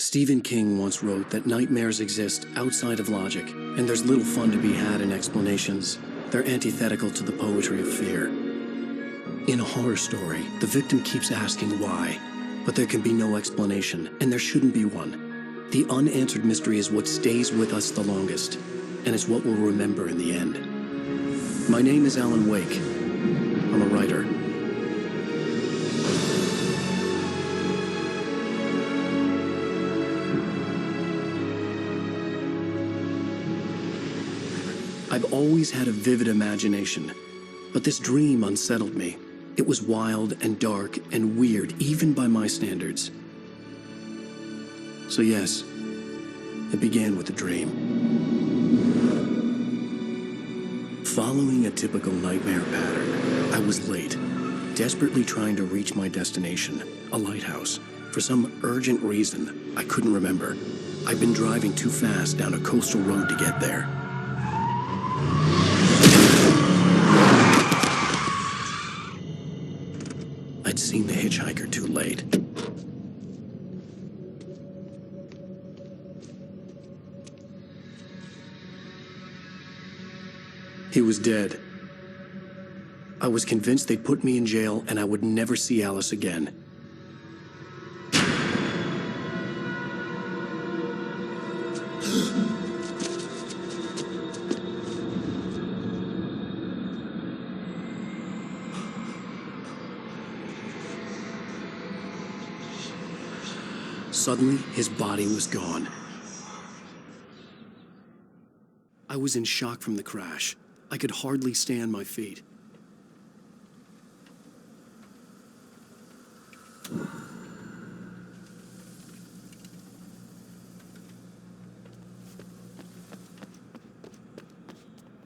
Stephen King once wrote that nightmares exist outside of logic, and there's little fun to be had in explanations. They're antithetical to the poetry of fear. In a horror story, the victim keeps asking why, but there can be no explanation, and there shouldn't be one. The unanswered mystery is what stays with us the longest, and it's what we'll remember in the end. My name is Alan Wake. I'm a writer. I've always had a vivid imagination, but this dream unsettled me. It was wild and dark and weird, even by my standards. So yes, it began with a dream. Following a typical nightmare pattern, I was late, desperately trying to reach my destination, a lighthouse. For some urgent reason, I couldn't remember. I'd been driving too fast down a coastal road to get there. I'd seen the hitchhiker too late. He was dead. I was convinced they'd put me in jail and I would never see Alice again. Suddenly, his body was gone. I was in shock from the crash. I could hardly stay on my feet.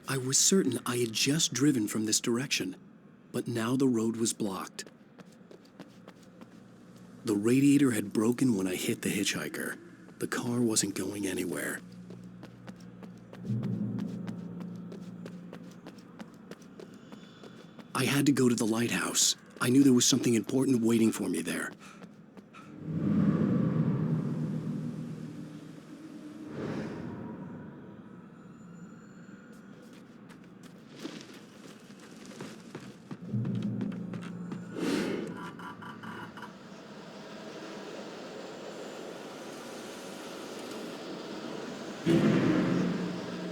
I was certain I had just driven from this direction, but now the road was blocked. The radiator had broken when I hit the hitchhiker. The car wasn't going anywhere. I had to go to the lighthouse. I knew there was something important waiting for me there.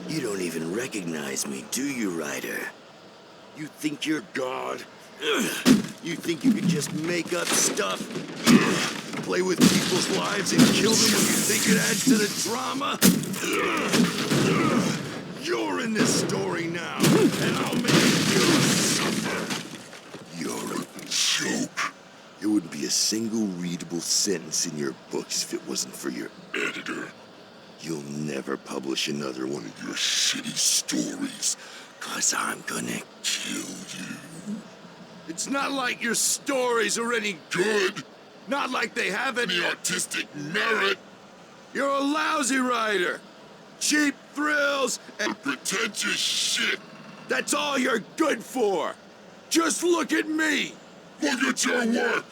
You don't even recognize me, do you, Ryder? You think you're God? You think you can just make up stuff? Play with people's lives and kill them when you think it adds to the drama? You're in this story now, and I'll make you suffer. You're a joke. There wouldn't be a single readable sentence in your books if it wasn't for your editor. You'll never publish another one of your shitty stories, 'cause I'm gonna kill you. It's not like your stories are any good. Not like they have any artistic merit. You're a lousy writer. Cheap thrills and pretentious shit. That's all you're good for. Just look at me. Look at your work.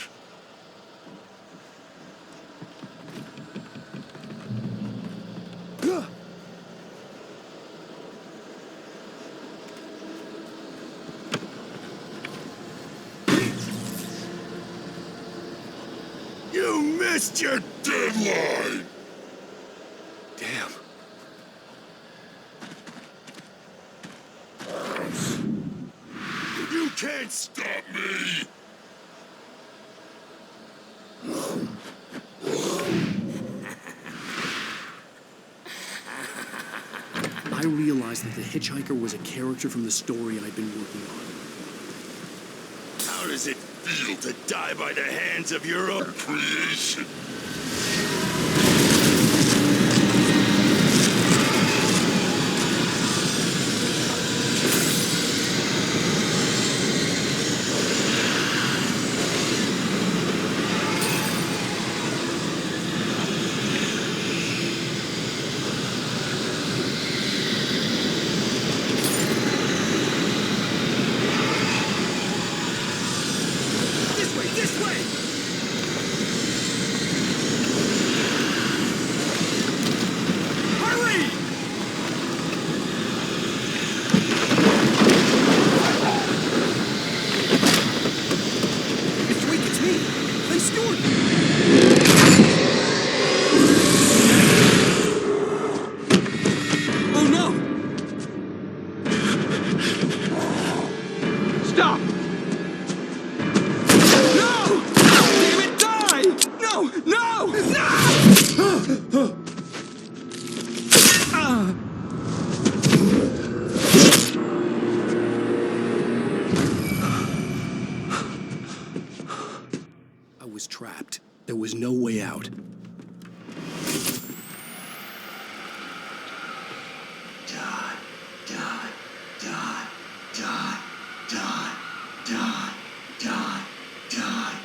You missed your deadline! Damn. You can't stop me! I realized that the hitchhiker was a character from the story I'd been working on. How does it feel to die by the hands of your own creation? This way! Oh no! Stop! No! Damn it, die! No! No! No! I was trapped. There was no way out. Die, die, die, die, die, die, die, die.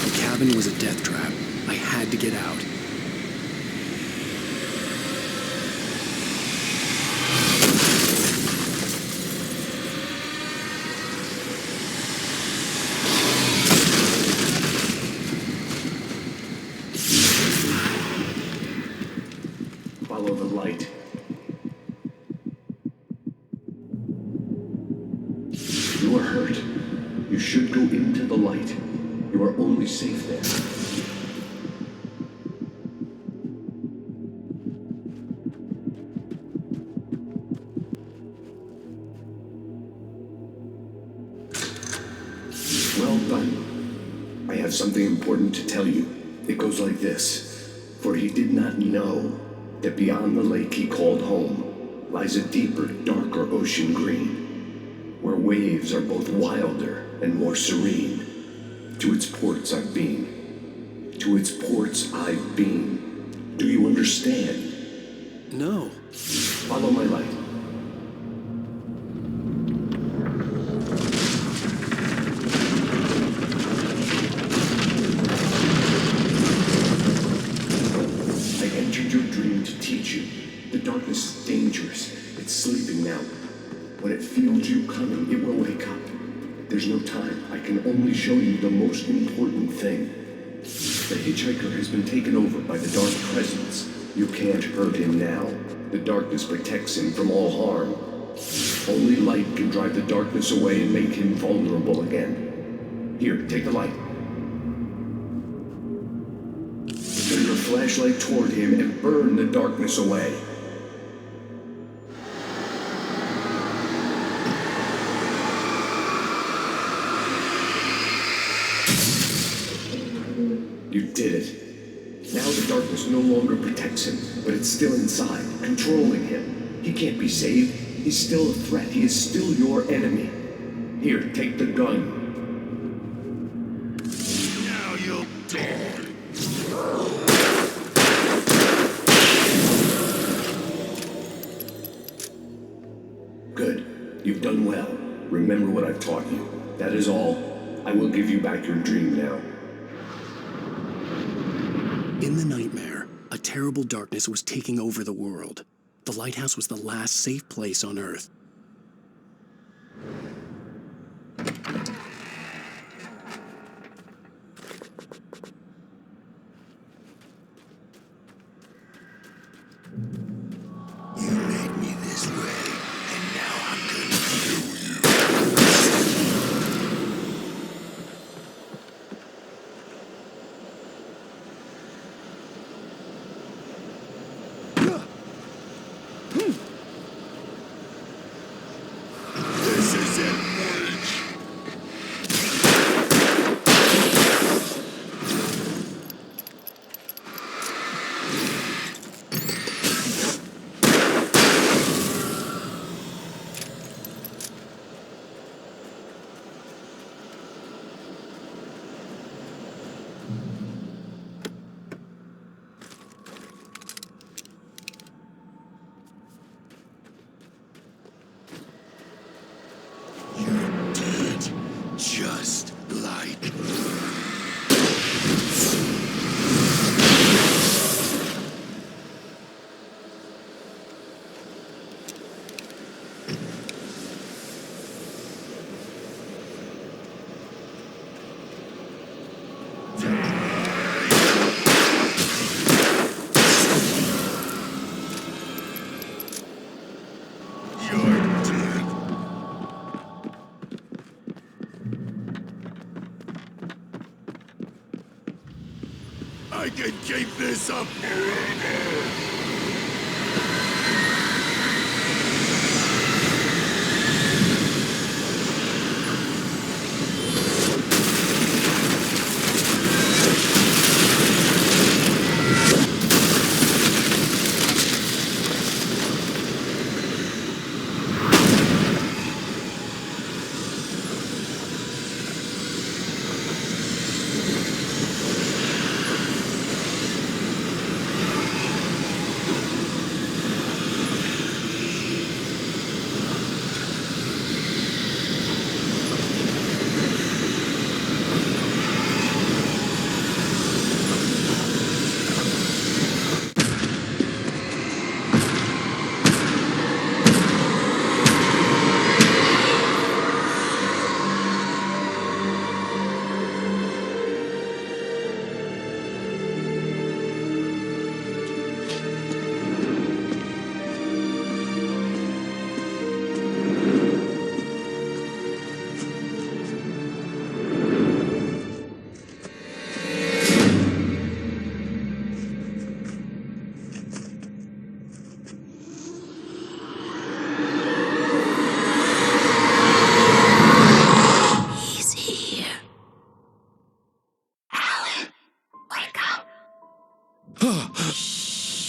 The cabin was a death trap. I had to get out. Follow the light. You are hurt. You should go into the light. You are only safe there. Well done. I have something important to tell you. It goes like this. For he did not know that beyond the lake he called home lies a deeper, darker ocean green, where waves are both wilder and more serene. To its ports I've been. To its ports I've been. Do you understand? No. Follow my light. I entered your dream to teach you. The darkness is dangerous. It's sleeping now. When it feels you coming, it will wake up. There's no time. I can only show you the most important thing. The hitchhiker has been taken over by the dark presence. You can't hurt him now. The darkness protects him from all harm. Only light can drive the darkness away and make him vulnerable again. Here, take the light. Turn your flashlight toward him and burn the darkness away. You did it. Now the darkness no longer protects him, but it's still inside, controlling him. He can't be saved. He's still a threat. He is still your enemy. Here, take the gun. Now you'll die. Good. You've done well. Remember what I've taught you. That is all. I will give you back your dream now. In the nightmare, a terrible darkness was taking over the world. The lighthouse was the last safe place on Earth. You made me this way, and now I'm gonna kill you. I can keep this up forever!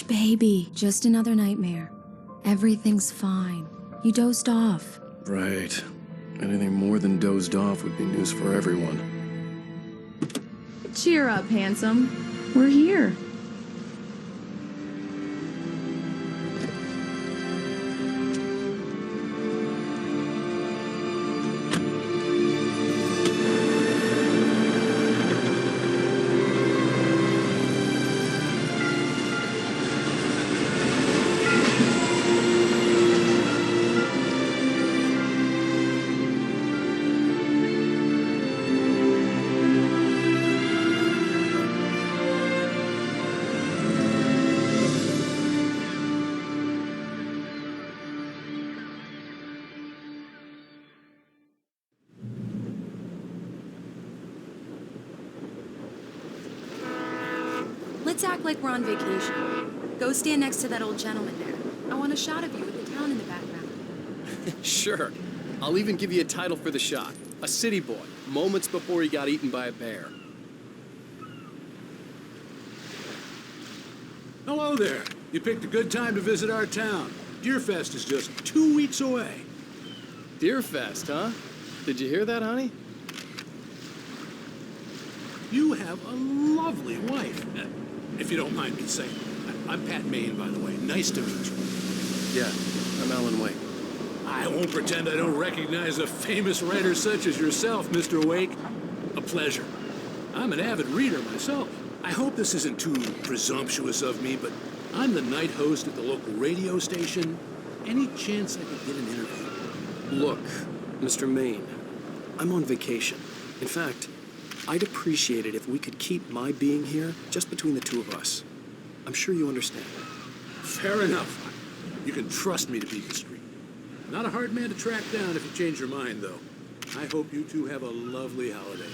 Baby, just another nightmare. Everything's fine. You dozed off. Right. Anything more than dozed off would be news for everyone. Cheer up, handsome. We're here. Let's act like we're on vacation. Go stand next to that old gentleman there. I want a shot of you with the town in the background. Sure. I'll even give you a title for the shot. A city boy, moments before he got eaten by a bear. Hello there. You picked a good time to visit our town. Deerfest is just 2 weeks away. Deerfest, huh? Did you hear that, honey? You have a lovely wife, if you don't mind me saying. I'm Pat Maine, by the way. Nice to meet you. Yeah, I'm Alan Wake. I won't pretend I don't recognize a famous writer such as yourself, Mr. Wake. A pleasure. I'm an avid reader myself. I hope this isn't too presumptuous of me, but I'm the night host at the local radio station. Any chance I could get an interview? Look, Mr. Maine, I'm on vacation. In fact, I'd appreciate it if we could keep my being here just between the two of us. I'm sure you understand. Fair enough. You can trust me to be discreet. Not a hard man to track down if you change your mind, though. I hope you two have a lovely holiday.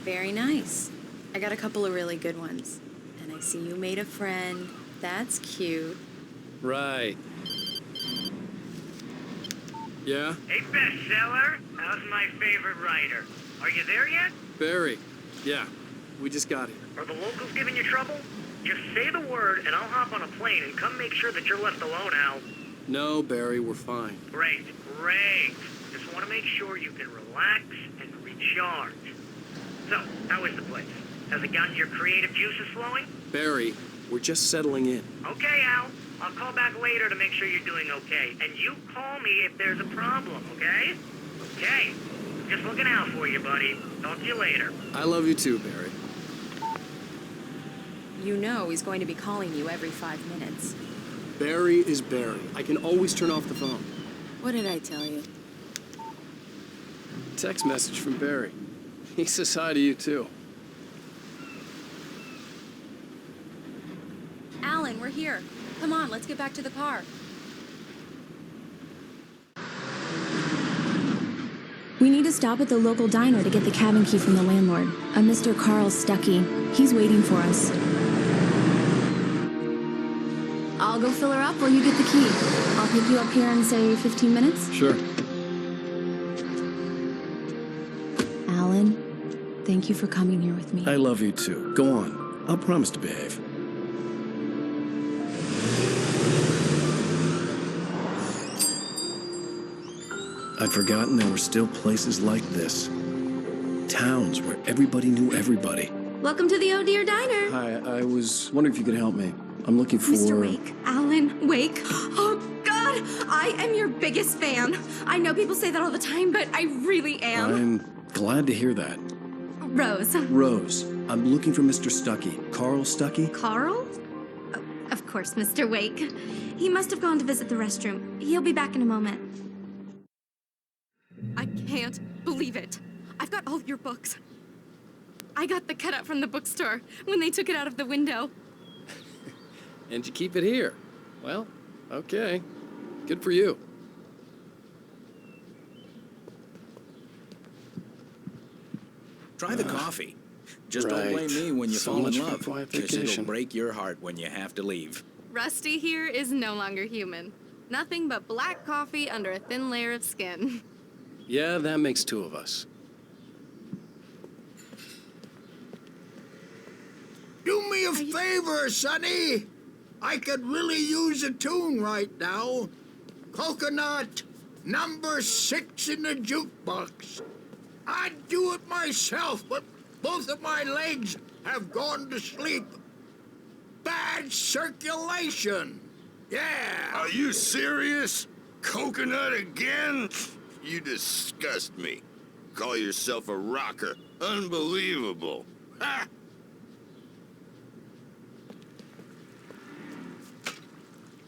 Very nice. I got a couple of really good ones. And I see you made a friend. That's cute. Right. Yeah? Hey, bestseller. How's my favorite writer? Are you there yet? Barry. Yeah, we just got here. Are the locals giving you trouble? Just say the word, and I'll hop on a plane and come make sure that you're left alone, Al. No, Barry, we're fine. Great, great. Just want to make sure you can relax and recharge. So, how is the place? Has it gotten your creative juices flowing? Barry, we're just settling in. Okay, Al. I'll call back later to make sure you're doing okay. And you call me if there's a problem, okay? Okay. Just looking out for you, buddy. Talk to you later. I love you too, Barry. You know he's going to be calling you every 5 minutes. Barry is Barry. I can always turn off the phone. What did I tell you? Text message from Barry. He says hi to you too. Alan, we're here. Come on, let's get back to the car. We need to stop at the local diner to get the cabin key from the landlord, a Mr. Carl Stuckey. He's waiting for us. I'll go fill her up while you get the key. I'll pick you up here in, say, 15 minutes? Sure. Alan, thank you for coming here with me. I love you too. Go on. I'll promise to behave. I'd forgotten there were still places like this. Towns where everybody knew everybody. Welcome to the Oh Dear Diner. Hi, I was wondering if you could help me. I'm looking for... Mr. Wake. Alan Wake. Oh, God! I am your biggest fan. I know people say that all the time, but I really am. I'm glad to hear that. Rose. Rose, I'm looking for Mr. Stuckey. Carl Stuckey? Carl? Oh, of course, Mr. Wake. He must have gone to visit the restroom. He'll be back in a moment. I can't believe it. I've got all your books. I got the cutout from the bookstore when they took it out of the window. And you keep it here. Well, okay. Good for you. Try the coffee. Just don't right. blame me when you So fall much in for love, quiet because vacation. it'll break your heart when you have to leave. Rusty here is no longer human. Nothing but black coffee under a thin layer of skin. Yeah, that makes two of us. Do me a favor, Sonny. I could really use a tune right now. Coconut, number 6 in the jukebox. I'd do it myself, but both of my legs have gone to sleep. Bad circulation. Yeah. Are you serious? Coconut again? You disgust me. Call yourself a rocker. Unbelievable. Ha!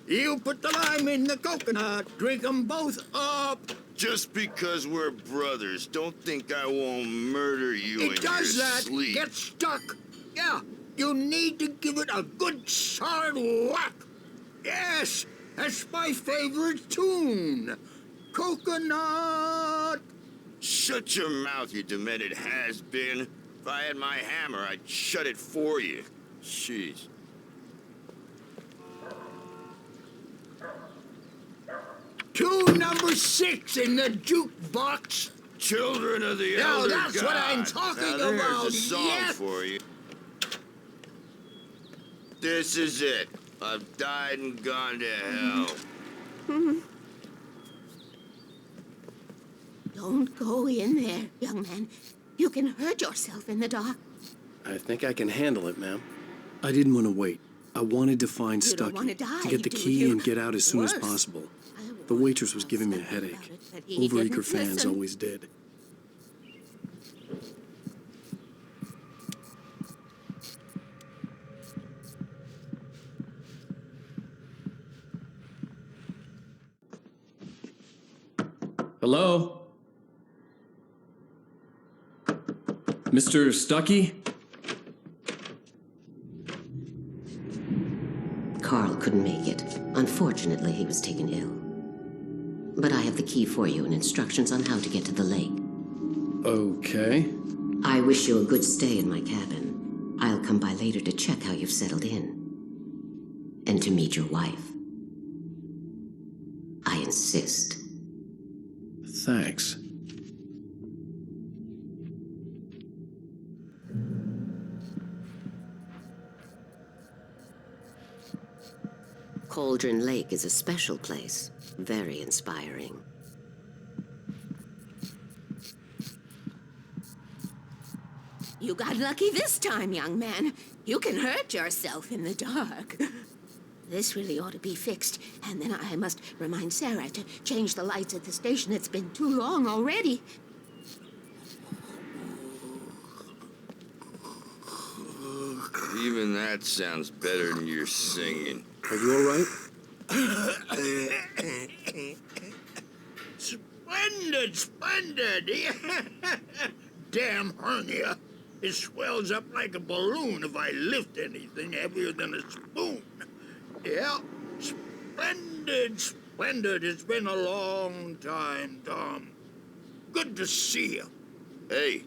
You put the lime in the coconut. Drink 'em both up. Just because we're brothers, don't think I won't murder you in It does your that. sleep. Get stuck. Yeah, you need to give it a good solid whack. Yes, that's my favorite tune. Coconut. Shut your mouth, you demented has-been. If I had my hammer, I'd shut it for you. Jeez. Tune number 6 in the jukebox. Children of the Now Elder that's God. what I'm talking Now, there's about. a song Yes. for you. This is it. I've died and gone to hell. Don't go in there, young man. You can hurt yourself in the dark. I think I can handle it, ma'am. I didn't want to wait. I wanted to find You don't Stuckey, wanna die, to get the do key you? and get out as soon as Worse. possible. I The warned waitress was my giving me a husband headache. about it, but he Overeager didn't fans listen. always did. Hello? Mr. Stuckey? Carl couldn't make it. Unfortunately, he was taken ill. But I have the key for you and instructions on how to get to the lake. Okay. I wish you a good stay in my cabin. I'll come by later to check how you've settled in. And to meet your wife. I insist. Thanks. Cauldron Lake is a special place. Very inspiring. You got lucky this time, young man. You can hurt yourself in the dark. This really ought to be fixed. And then I must remind Sarah to change the lights at the station. It's been too long already. Even that sounds better than your singing. Are you all right? Splendid, splendid. Damn hernia. It swells up like a balloon if I lift anything heavier than a spoon. Yeah, splendid, splendid. It's been a long time, Tom. Good to see you. Hey,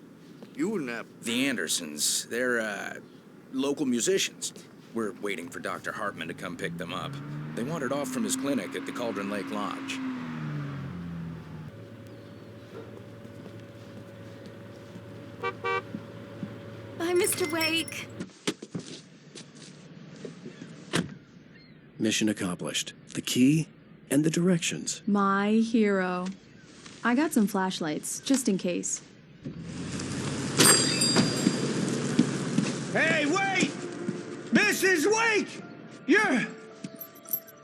you wouldn't have... The Andersons, they're, local musicians. We're waiting for Dr. Hartman to come pick them up. They wandered off from his clinic at the Cauldron Lake Lodge. Bye, Mr. Wake. Mission accomplished. The key and the directions. My hero. I got some flashlights, just in case. Hey, wait! Mrs. Wake!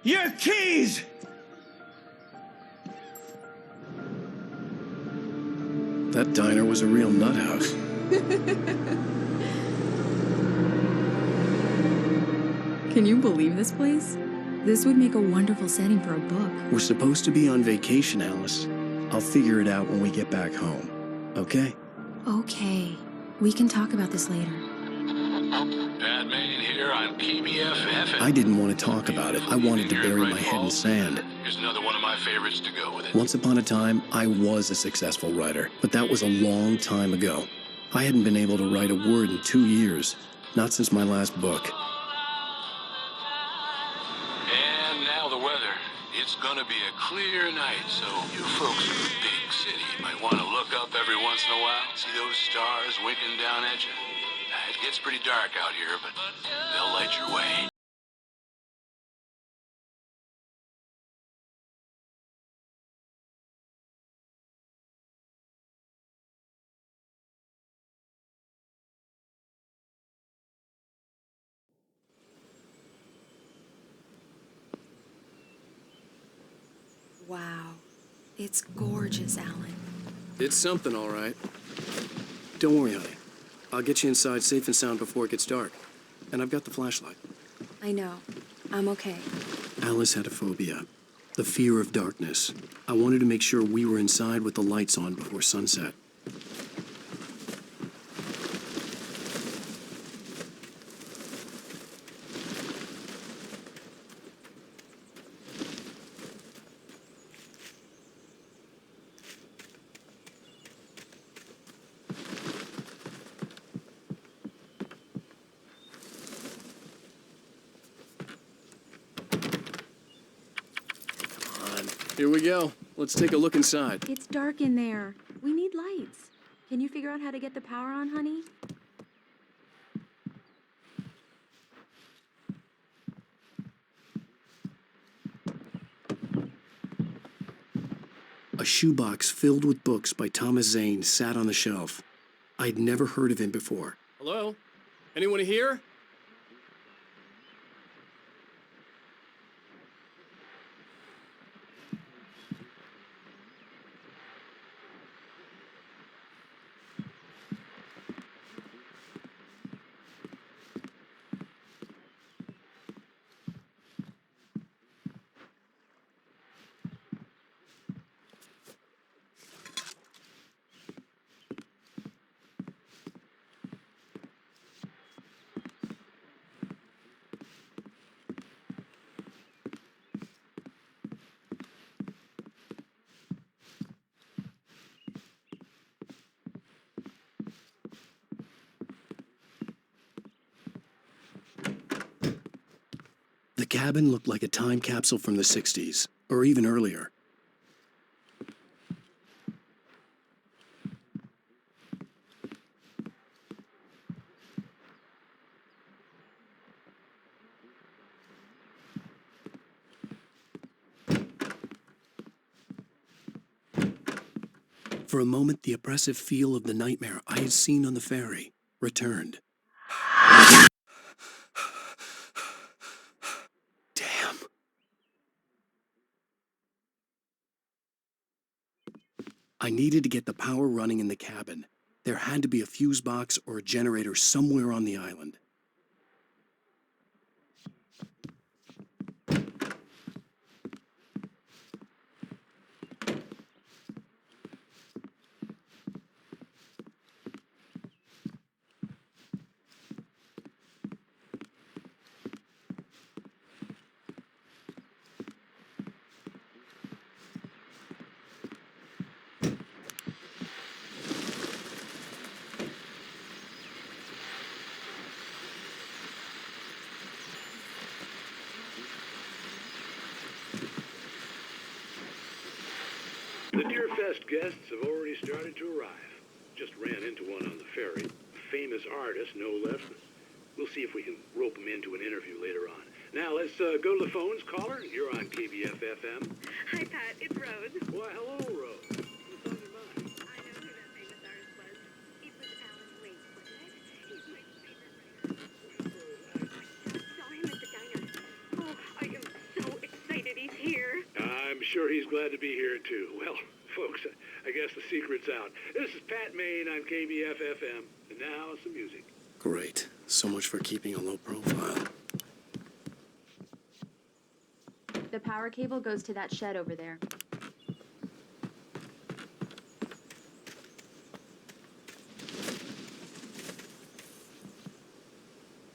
Your keys! That diner was a real nut house. Can you believe this place? This would make a wonderful setting for a book. We're supposed to be on vacation, Alice. I'll figure it out when we get back home. Okay? Okay. We can talk about this later. Batman here on PBFF. I didn't want to talk about it. I wanted to bury my head in sand. Here's another one of my favorites to go with it. Once upon a time, I was a successful writer, but that was a long time ago. I hadn't been able to write a word in 2 years, not since my last book. And now the weather. It's gonna be a clear night, so you folks in the big city might want to look up every once in a while, see those stars winking down at you. It gets pretty dark out here, but they'll light your way. Wow. It's gorgeous, Alan. It's something, all right. Don't worry, honey. I'll get you inside safe and sound before it gets dark. And I've got the flashlight. I know. I'm okay. Alice had a phobia, the fear of darkness. I wanted to make sure we were inside with the lights on before sunset. Here we go. Let's take a look inside. It's dark in there. We need lights. Can you figure out how to get the power on, honey? A shoebox filled with books by Thomas Zane sat on the shelf. I'd never heard of him before. Hello? Anyone here? The cabin looked like a time capsule from the 60s, or even earlier. For a moment, the oppressive feel of the nightmare I had seen on the ferry returned. Damn. I needed to get the power running in the cabin. There had to be a fuse box or a generator somewhere on the island. The Deerfest guests have already started to arrive. Just ran into one on the ferry. Famous artist, no less. We'll see if we can rope him into an interview later on. Now, let's go to the phones. Caller, you're on KBF-FM. Hi, Pat. It's Rose. Why, hello, Rose. What's on your mind? I know who that famous artist was. It was Alan Wake, wasn't it? He's my favorite writer. I just saw him at the diner. Oh, I am so excited he's here. I'm sure he's glad to be here, too. Well, folks, I guess the secret's out. This is Pat Maine on KBF-FM. And now, some music. Great. So much for keeping a low profile. The power cable goes to that shed over there.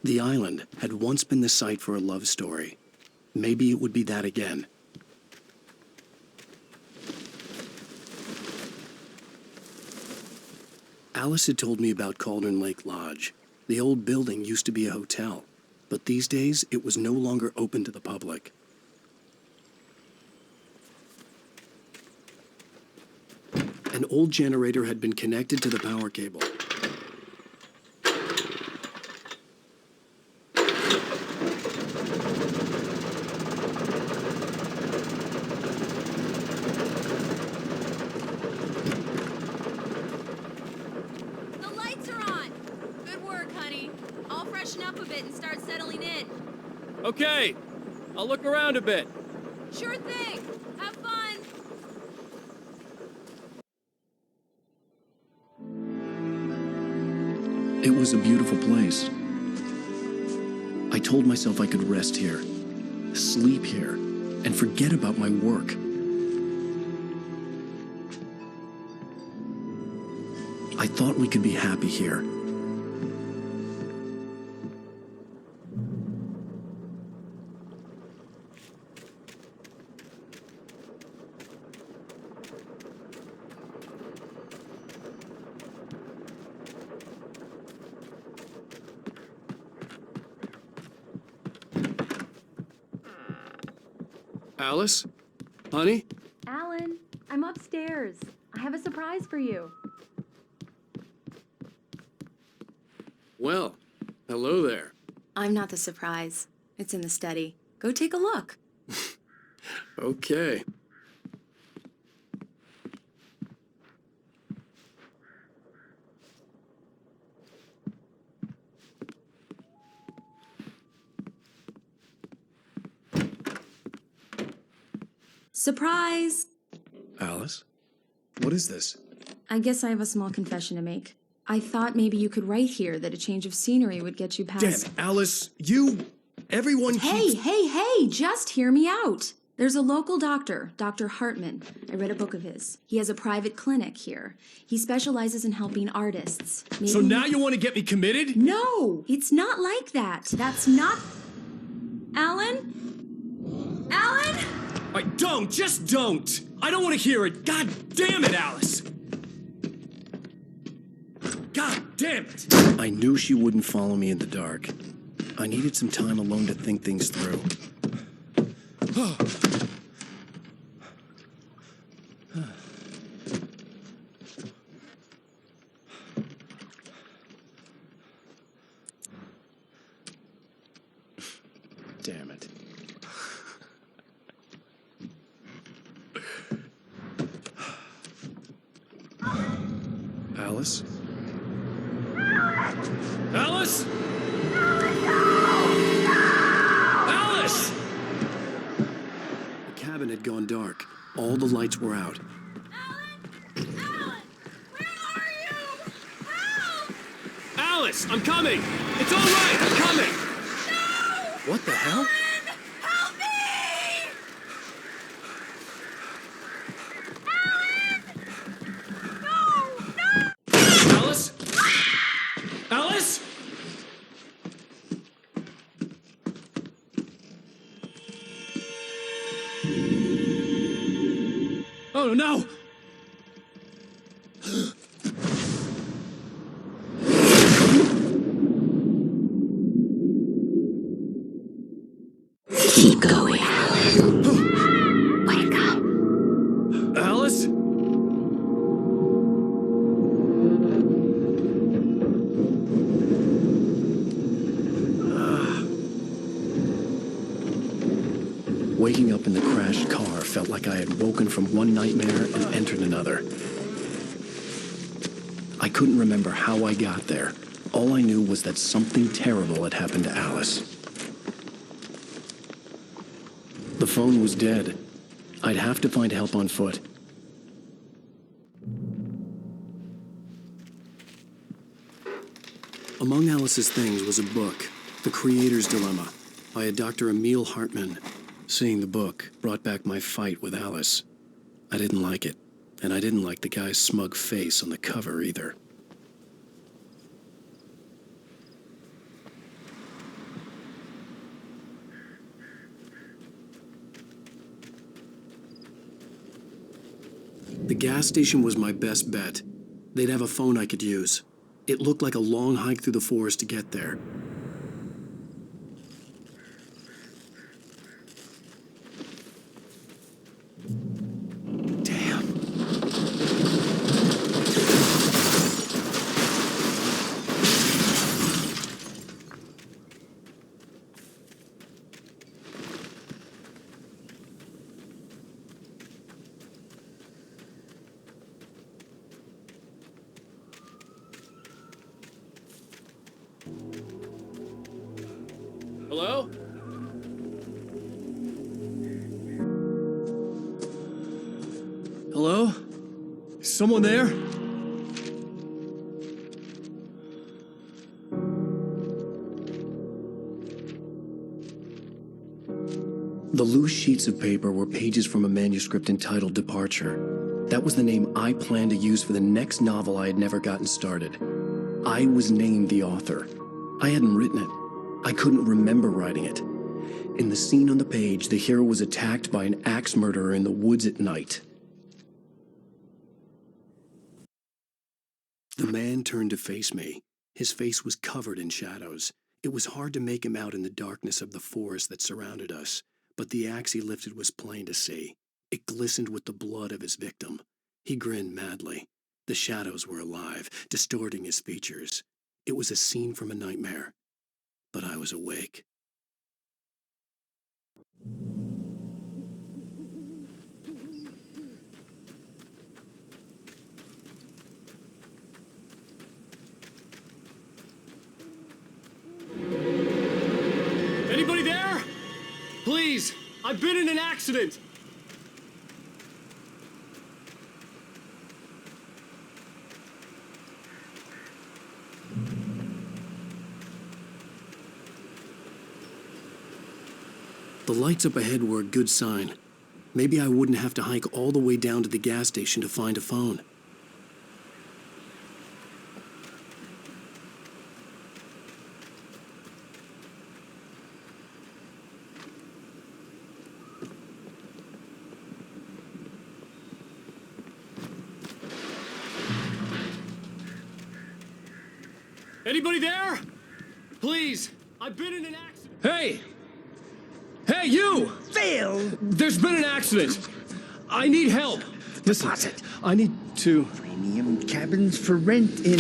The island had once been the site for a love story. Maybe it would be that again. Alice had told me about Cauldron Lake Lodge. The old building used to be a hotel, but these days it was no longer open to the public. An old generator had been connected to the power cable. The lights are on! Good work, honey. I'll freshen up a bit and start settling in. Okay, I'll look around a bit. Sure thing! Have fun! It was a beautiful place. I told myself I could rest here, sleep here, and forget about my work. I thought we could be happy here. Alice? Honey? Alan, I'm upstairs. I have a surprise for you. Well, hello there. I'm not the surprise. It's in the study. Go take a look. Okay. Surprise! Alice? What is this? I guess I have a small confession to make. I thought maybe you could write here that a change of scenery would get you past... Damn it, Alice, everyone keeps... Hey, just hear me out. There's a local doctor, Dr. Hartman. I read a book of his. He has a private clinic here. He specializes in helping artists. So now you want to get me committed? No, it's not like that. That's not... Alan? Alan? Just don't! I don't want to hear it! God damn it, Alice! God damn it! I knew she wouldn't follow me in the dark. I needed some time alone to think things through. Damn it. Alice? Alice? Alice! The cabin had gone dark. All the lights were out. Alice, I'm coming! It's all right, I'm coming! No! What the hell? Help me! Alice? Alice? Oh no! Keep going, Alan. Wake up. Alice? Waking up in the crashed car felt like I had woken from one nightmare and entered another. I couldn't remember how I got there. All I knew was that something terrible had happened to Alice. The phone was dead. I'd have to find help on foot. Among Alice's things was a book, The Creator's Dilemma, by a Dr. Emil Hartman. Seeing the book brought back my fight with Alice. I didn't like it, and I didn't like the guy's smug face on the cover either. The gas station was my best bet. They'd have a phone I could use. It looked like a long hike through the forest to get there. Hello? Hello? Is someone there? The loose sheets of paper were pages from a manuscript entitled Departure. That was the name I planned to use for the next novel I had never gotten started. I was named the author. I hadn't written it. I couldn't remember writing it. In the scene on the page, the hero was attacked by an axe murderer in the woods at night. The man turned to face me. His face was covered in shadows. It was hard to make him out in the darkness of the forest that surrounded us, but the axe he lifted was plain to see. It glistened with the blood of his victim. He grinned madly. The shadows were alive, distorting his features. It was a scene from a nightmare. But I was awake. Anybody there? Please, I've been in an accident. The lights up ahead were a good sign. Maybe I wouldn't have to hike all the way down to the gas station to find a phone. Anybody there? Please, I've been in an accident. Hey! Hey, you! Phil! There's been an accident. I need help. Listen, I need to... Premium cabins for rent in...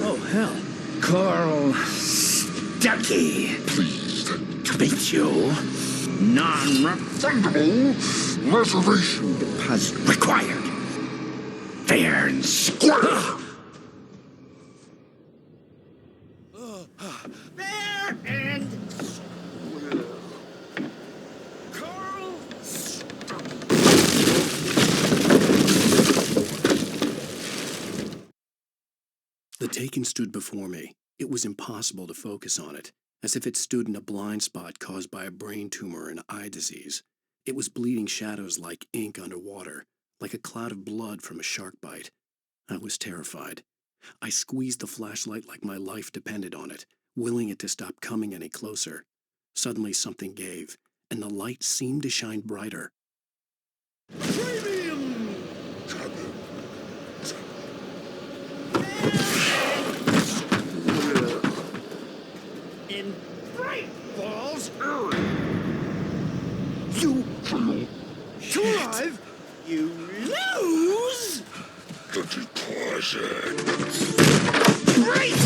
Oh, hell. Carl Stuckey. Pleased to meet you. Non-refundable reservation deposit required. Fair and square. Fair and square. Carl The Taken stood before me. It was impossible to focus on it, as if it stood in a blind spot caused by a brain tumor and eye disease. It was bleeding shadows like ink underwater, like a cloud of blood from a shark bite. I was terrified. I squeezed the flashlight like my life depended on it, willing it to stop coming any closer. Suddenly something gave, and the light seemed to shine brighter. Premium cabin. In Bright Falls area. You fail. To arrive, you lose. The deposit. Bright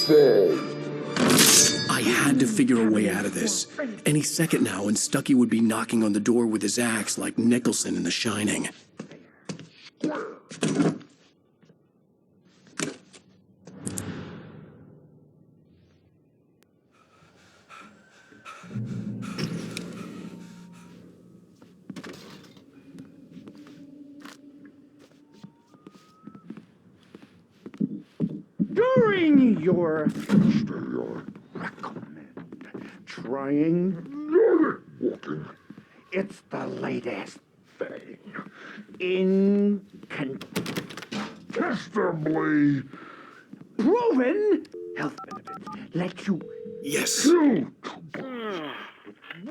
Falls. I had to figure a way out of this. Any second now, and Stucky would be knocking on the door with his axe like Nicholson in The Shining. During your recommend trying walking. It's the latest thing. Incontestably proven health benefits. Let you Yes.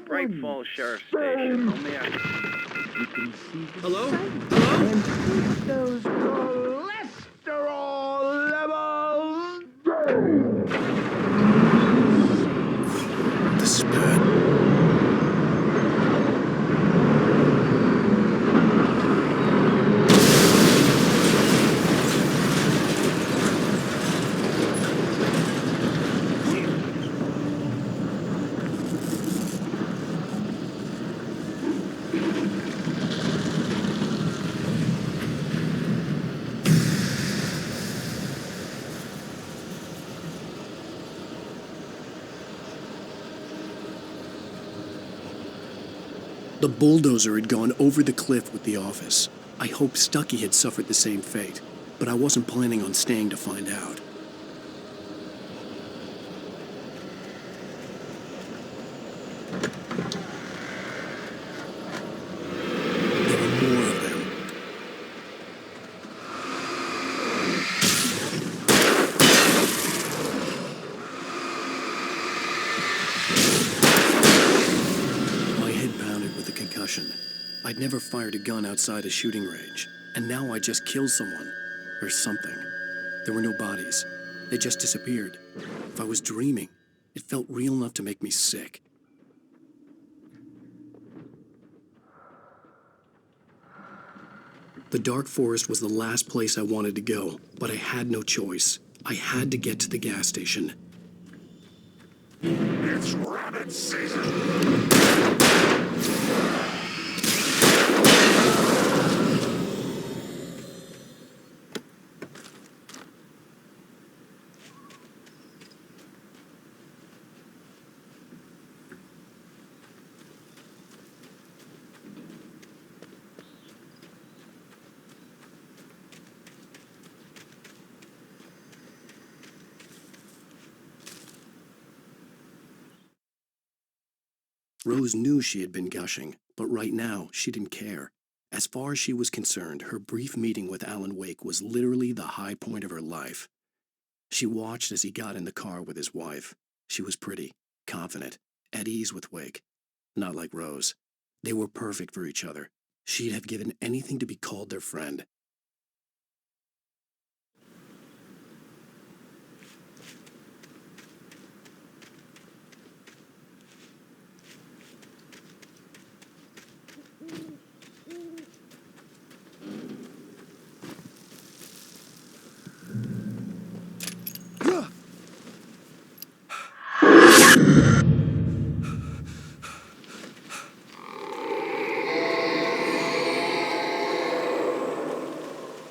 Bright Falls Sheriff Station. Only I... You can see the Hello? and keep those cholesterol levels down. This is bad. The bulldozer had gone over the cliff with the office. I hoped Stucky had suffered the same fate, but I wasn't planning on staying to find out. There were more of them. My head pounded with a concussion. I'd never fired a gun outside a shooting range, and now I just killed someone. Or something. There were no bodies. They just disappeared. If I was dreaming, it felt real enough to make me sick. The dark forest was the last place I wanted to go, but I had no choice. I had to get to the gas station. It's rabbit season! Rose knew she had been gushing, but right now she didn't care. As far as she was concerned, her brief meeting with Alan Wake was literally the high point of her life. She watched as he got in the car with his wife. She was pretty, confident, at ease with Wake. Not like Rose. They were perfect for each other. She'd have given anything to be called their friend.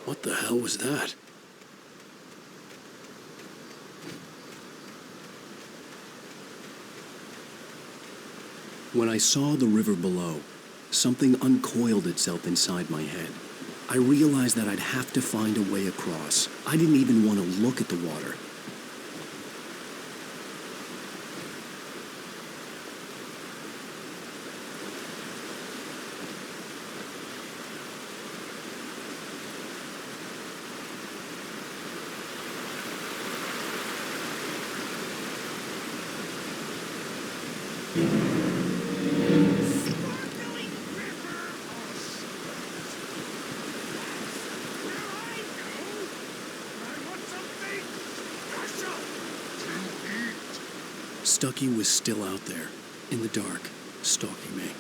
What the hell was that? When I saw the river below, something uncoiled itself inside my head. I realized that I'd have to find a way across. I didn't even want to look at the water. Stucky was still out there, in the dark, stalking me.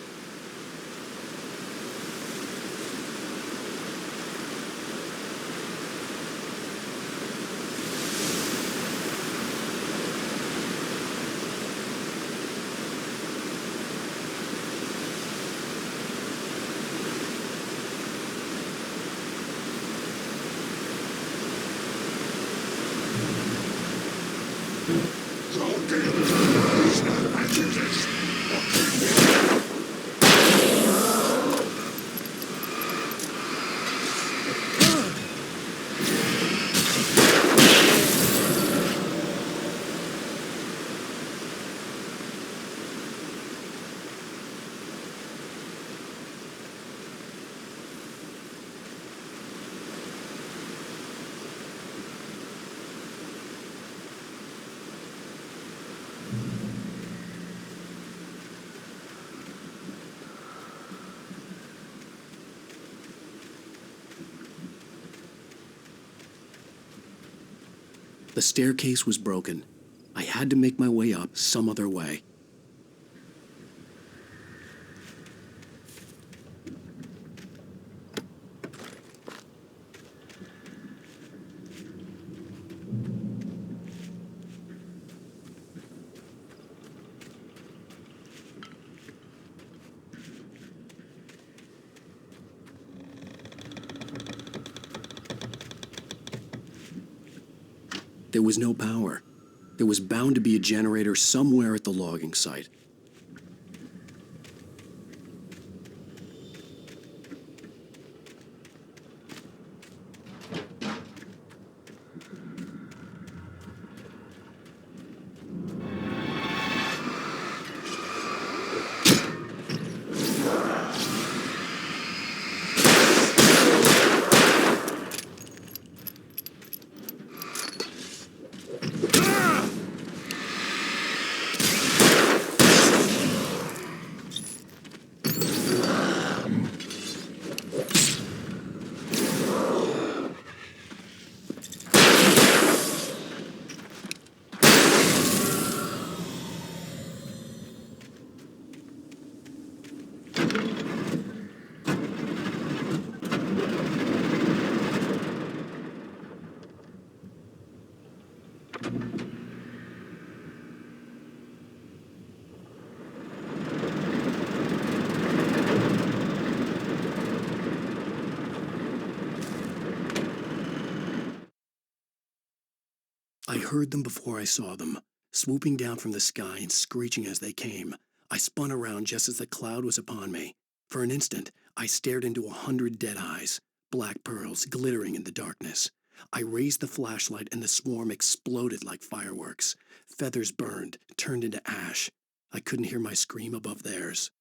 The staircase was broken. I had to make my way up some other way. There was no power. There was bound to be a generator somewhere at the logging site. I heard them before I saw them, swooping down from the sky and screeching as they came. I spun around just as the cloud was upon me. For an instant, I stared into 100 dead eyes, black pearls glittering in the darkness. I raised the flashlight and the swarm exploded like fireworks. Feathers burned, turned into ash. I couldn't hear my scream above theirs.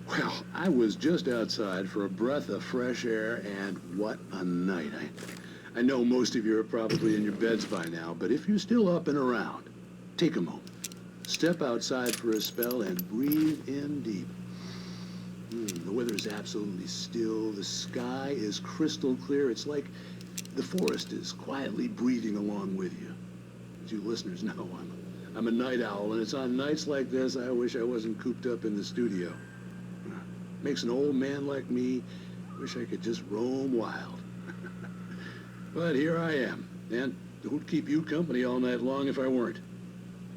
Well, I was just outside for a breath of fresh air, and what a night. I know most of you are probably in your beds by now, but if you're still up and around, take a moment. Step outside for a spell and breathe in deep. The weather is absolutely still. The sky is crystal clear. It's like the forest is quietly breathing along with you. As you listeners know, I'm a night owl, and it's on nights like this I wish I wasn't cooped up in the studio. Makes an old man like me wish I could just roam wild. But here I am, and don't keep you company all night long if I weren't.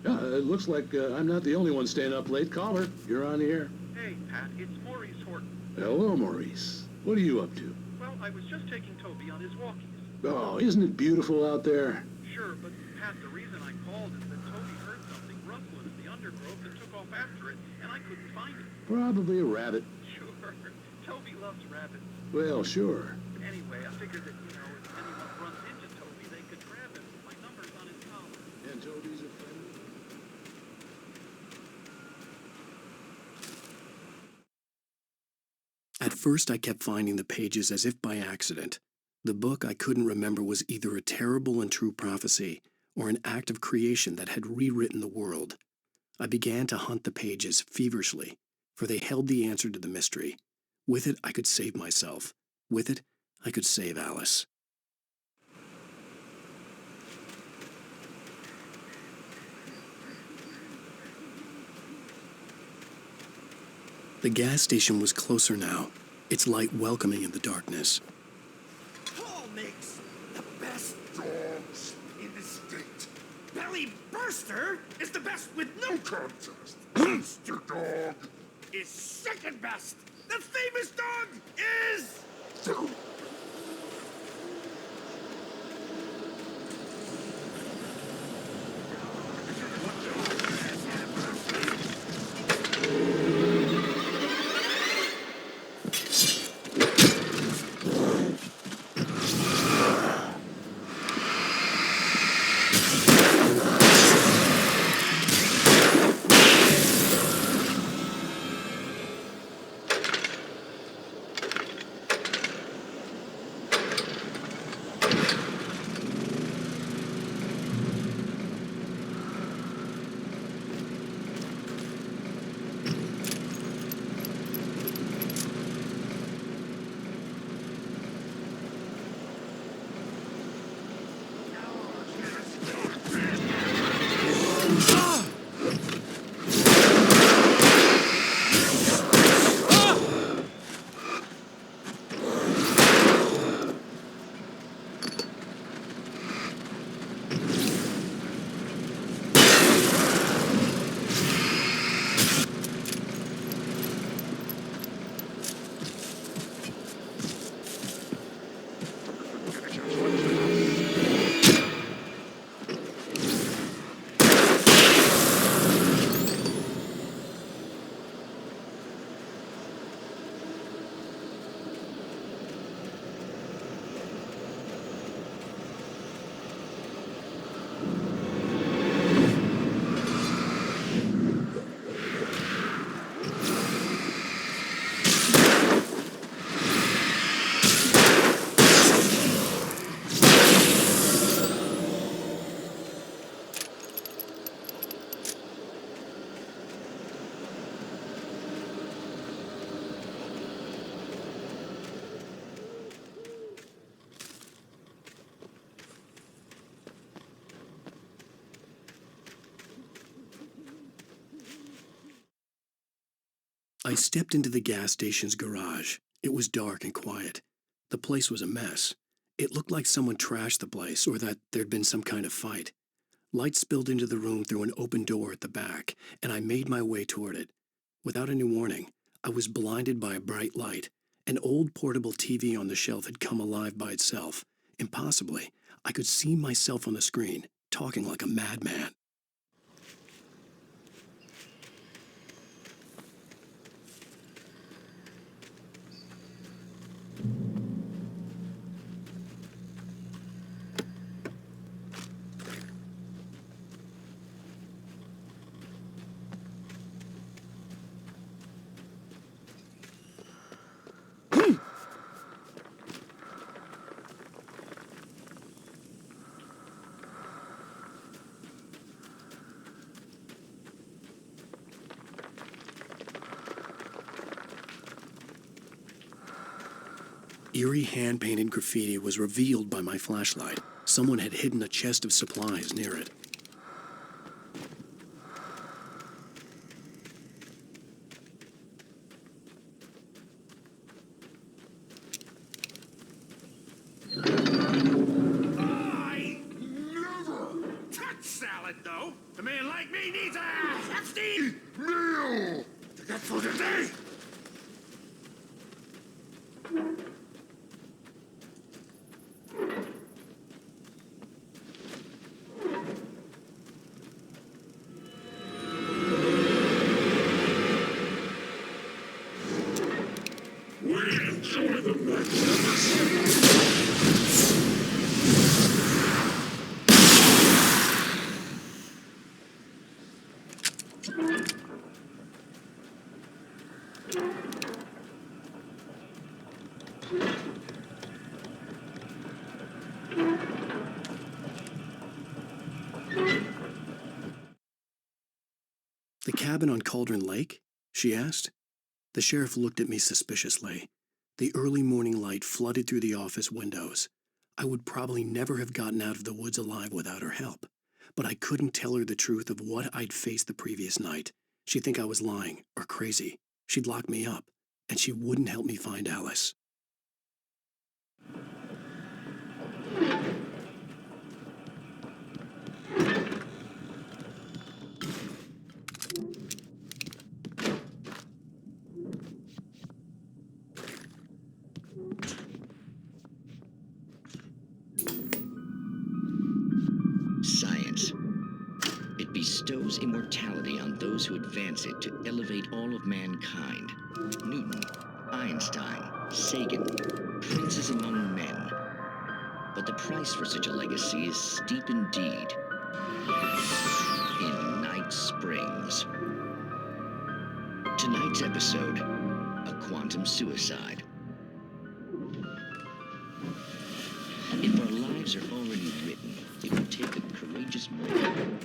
It looks like I'm not the only one staying up late. Caller, you're on the air. Hey, Pat, it's Maurice Horton. Hello, Maurice. What are you up to? Well, I was just taking Toby on his walkies. Oh, isn't it beautiful out there? Sure, but Pat, the reason I called is that Toby heard something rustling in the undergrowth and took off after it, and I couldn't find it. Probably a rabbit. Sure. Toby loves rabbits. Well, sure. Anyway, I figured that, if anyone runs into Toby, they could grab him. My number's on his collar. And Toby's a friend. At first, I kept finding the pages as if by accident. The book I couldn't remember was either a terrible and true prophecy or an act of creation that had rewritten the world. I began to hunt the pages feverishly, for they held the answer to the mystery. With it, I could save myself. With it, I could save Alice. The gas station was closer now, its light welcoming in the darkness. Paul makes the best dogs in the state. Belly Burster is the best with no contest. Monster Dog is second best. The famous dog is... I stepped into the gas station's garage. It was dark and quiet. The place was a mess. It looked like someone trashed the place or that there'd been some kind of fight. Light spilled into the room through an open door at the back, and I made my way toward it. Without any warning, I was blinded by a bright light. An old portable TV on the shelf had come alive by itself. Impossibly, I could see myself on the screen, talking like a madman. Eerie hand-painted graffiti was revealed by my flashlight. Someone had hidden a chest of supplies near it. I never touch salad, though. A man like me needs a hefty meal to get through the day. The cabin on Cauldron Lake? She asked. The sheriff looked at me suspiciously. The early morning light flooded through the office windows. I would probably never have gotten out of the woods alive without her help, but I couldn't tell her the truth of what I'd faced the previous night. She'd think I was lying or crazy. She'd lock me up, and she wouldn't help me find Alice. Science. It bestows immortality on those who advance it to elevate all of mankind. Newton, Einstein, Sagan, princes among men. But the price for such a legacy is steep indeed. In Night Springs. Tonight's episode, a quantum suicide. If our lives are already written, it will take a courageous man.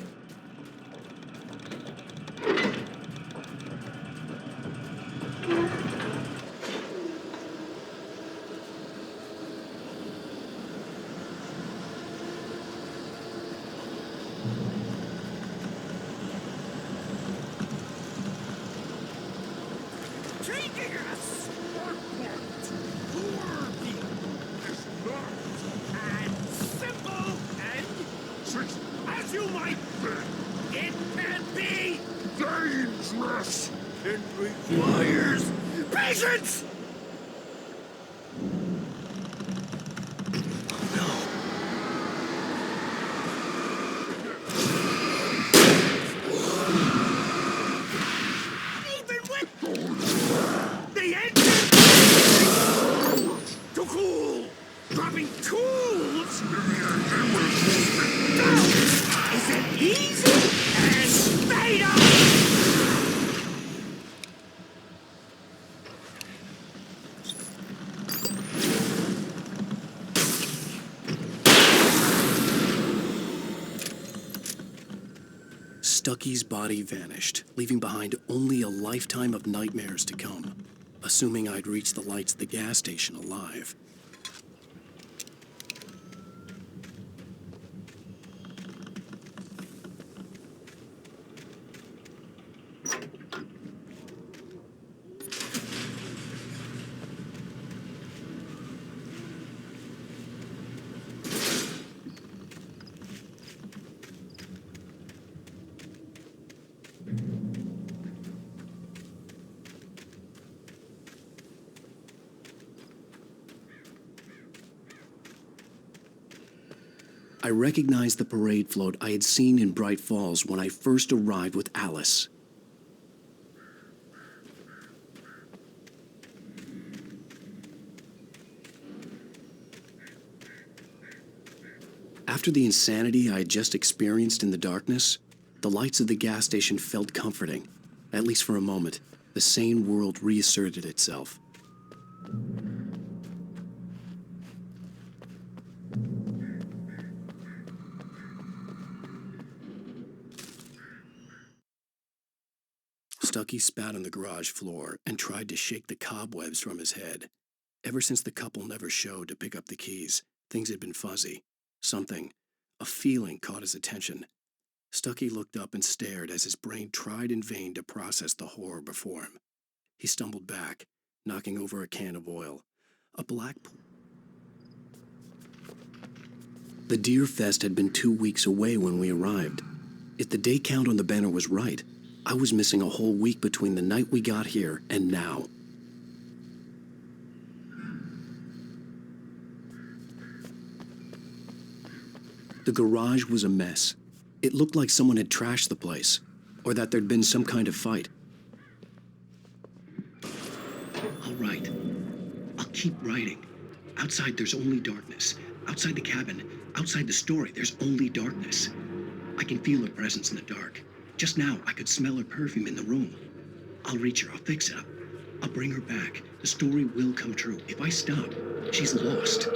Taking a smart point. Worthy is not and simple and as you might think. It can be dangerous. It requires patience. Even with the engine to cool, dropping tools. Is it easy and fatal? Stucky's body vanished, leaving behind only a lifetime of nightmares to come, assuming I'd reached the lights of the gas station alive. I recognized the parade float I had seen in Bright Falls when I first arrived with Alice. After the insanity I had just experienced in the darkness, the lights of the gas station felt comforting. At least for a moment, the sane world reasserted itself. Stucky spat on the garage floor and tried to shake the cobwebs from his head. Ever since the couple never showed to pick up the keys, things had been fuzzy. Something, a feeling, caught his attention. Stucky looked up and stared as his brain tried in vain to process the horror before him. He stumbled back, knocking over a can of oil. A black pool. The Deer Fest had been 2 weeks away when we arrived. If the day count on the banner was right, I was missing a whole week between the night we got here and now. The garage was a mess. It looked like someone had trashed the place, or that there'd been some kind of fight. All right. I'll keep writing. Outside, there's only darkness. Outside the cabin, outside the story, there's only darkness. I can feel her presence in the dark. Just now, I could smell her perfume in the room. I'll reach her. I'll fix it up. I'll bring her back. The story will come true. If I stop, she's lost.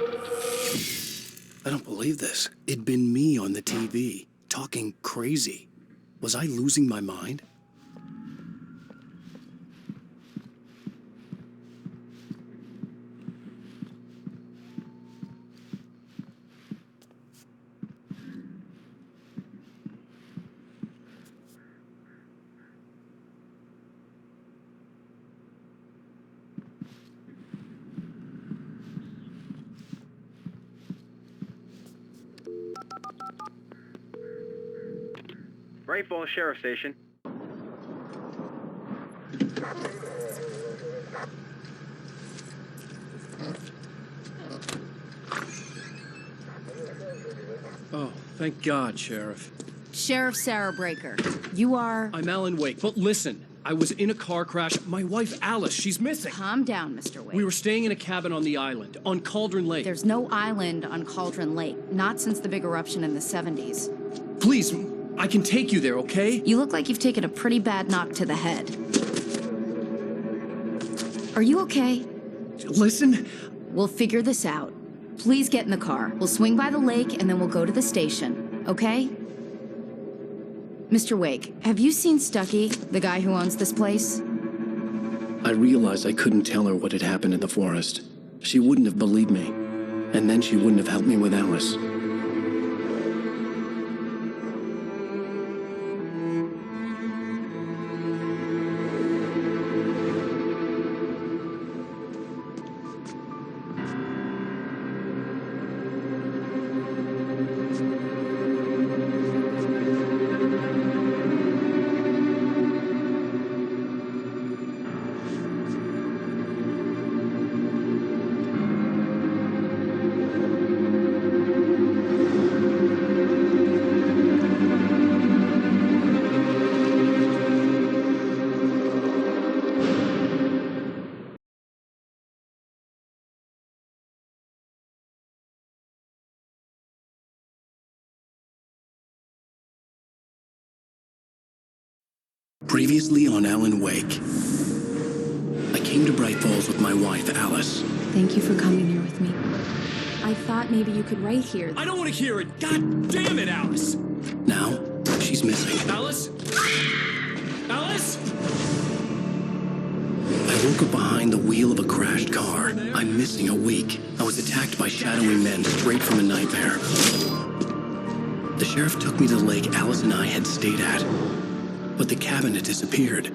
I don't believe this. It'd been me on the TV, talking crazy. Was I losing my mind? Bright Falls Sheriff Station. Oh, thank God, Sheriff. Sheriff Sarah Breaker. You are... I'm Alan Wake, but listen. I was in a car crash. My wife, Alice, she's missing. Calm down, Mr. Wake. We were staying in a cabin on the island, on Cauldron Lake. There's no island on Cauldron Lake. Not since the big eruption in the 70s. Please, I can take you there, okay? You look like you've taken a pretty bad knock to the head. Are you okay? Listen. We'll figure this out. Please get in the car. We'll swing by the lake and then we'll go to the station, okay? Mr. Wake, have you seen Stucky, the guy who owns this place? I realized I couldn't tell her what had happened in the forest. She wouldn't have believed me. And then she wouldn't have helped me with Alice. Previously on Alan Wake. I came to Bright Falls with my wife, Alice. Thank you for coming here with me. I thought maybe you could write here. I don't want to hear it! God damn it, Alice! Now, she's missing. Alice? Alice? I woke up behind the wheel of a crashed car. I'm missing a week. I was attacked by shadowy men straight from a nightmare. The sheriff took me to the lake Alice and I had stayed at. But the cabin had disappeared.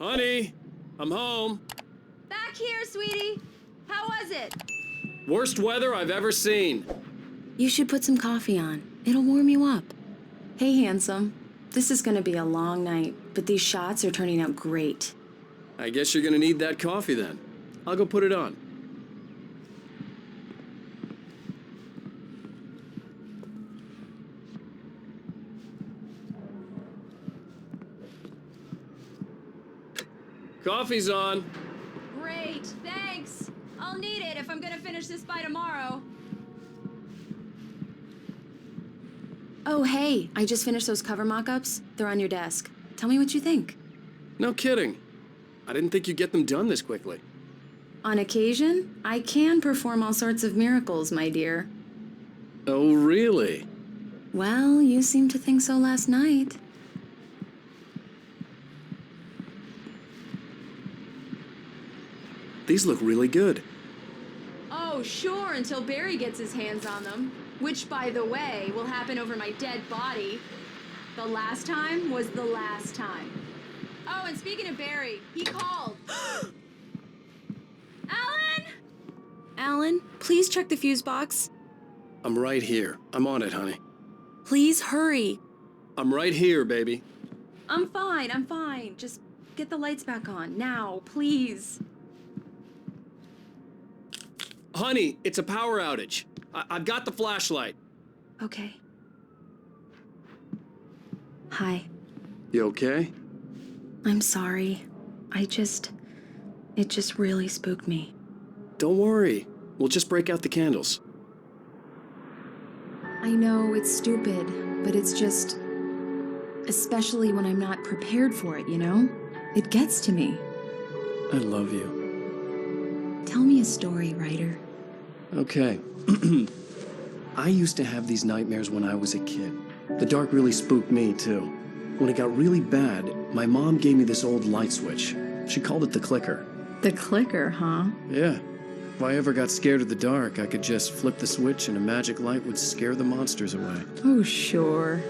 Honey, I'm home. Back here, sweetie. How was it? Worst weather I've ever seen. You should put some coffee on. It'll warm you up. Hey, handsome. This is gonna be a long night, but these shots are turning out great. I guess you're gonna need that coffee then. I'll go put it on. Coffee's on. Great, thanks. I'll need it if I'm gonna finish this by tomorrow. Oh, hey, I just finished those cover mock-ups. They're on your desk. Tell me what you think. No kidding. I didn't think you'd get them done this quickly. On occasion, I can perform all sorts of miracles, my dear. Oh, really? Well, you seemed to think so last night. These look really good. Oh, sure, until Barry gets his hands on them. Which, by the way, will happen over my dead body. The last time was the last time. Oh, and speaking of Barry, he called. Alan! Alan, please check the fuse box. I'm right here. I'm on it, honey. Please hurry. I'm right here, baby. I'm fine, I'm fine. Just get the lights back on, now, please. Honey, it's a power outage. I've got the flashlight. Okay. Hi. You okay? I'm sorry. It just really spooked me. Don't worry. We'll just break out the candles. I know it's stupid, but it's just... Especially when I'm not prepared for it, you know? It gets to me. I love you. Tell me a story, writer. Okay. I used to have these nightmares when I was a kid. The dark really spooked me, too. When it got really bad, my mom gave me this old light switch. She called it the clicker. The clicker, huh? Yeah. If I ever got scared of the dark, I could just flip the switch and a magic light would scare the monsters away. Oh, sure.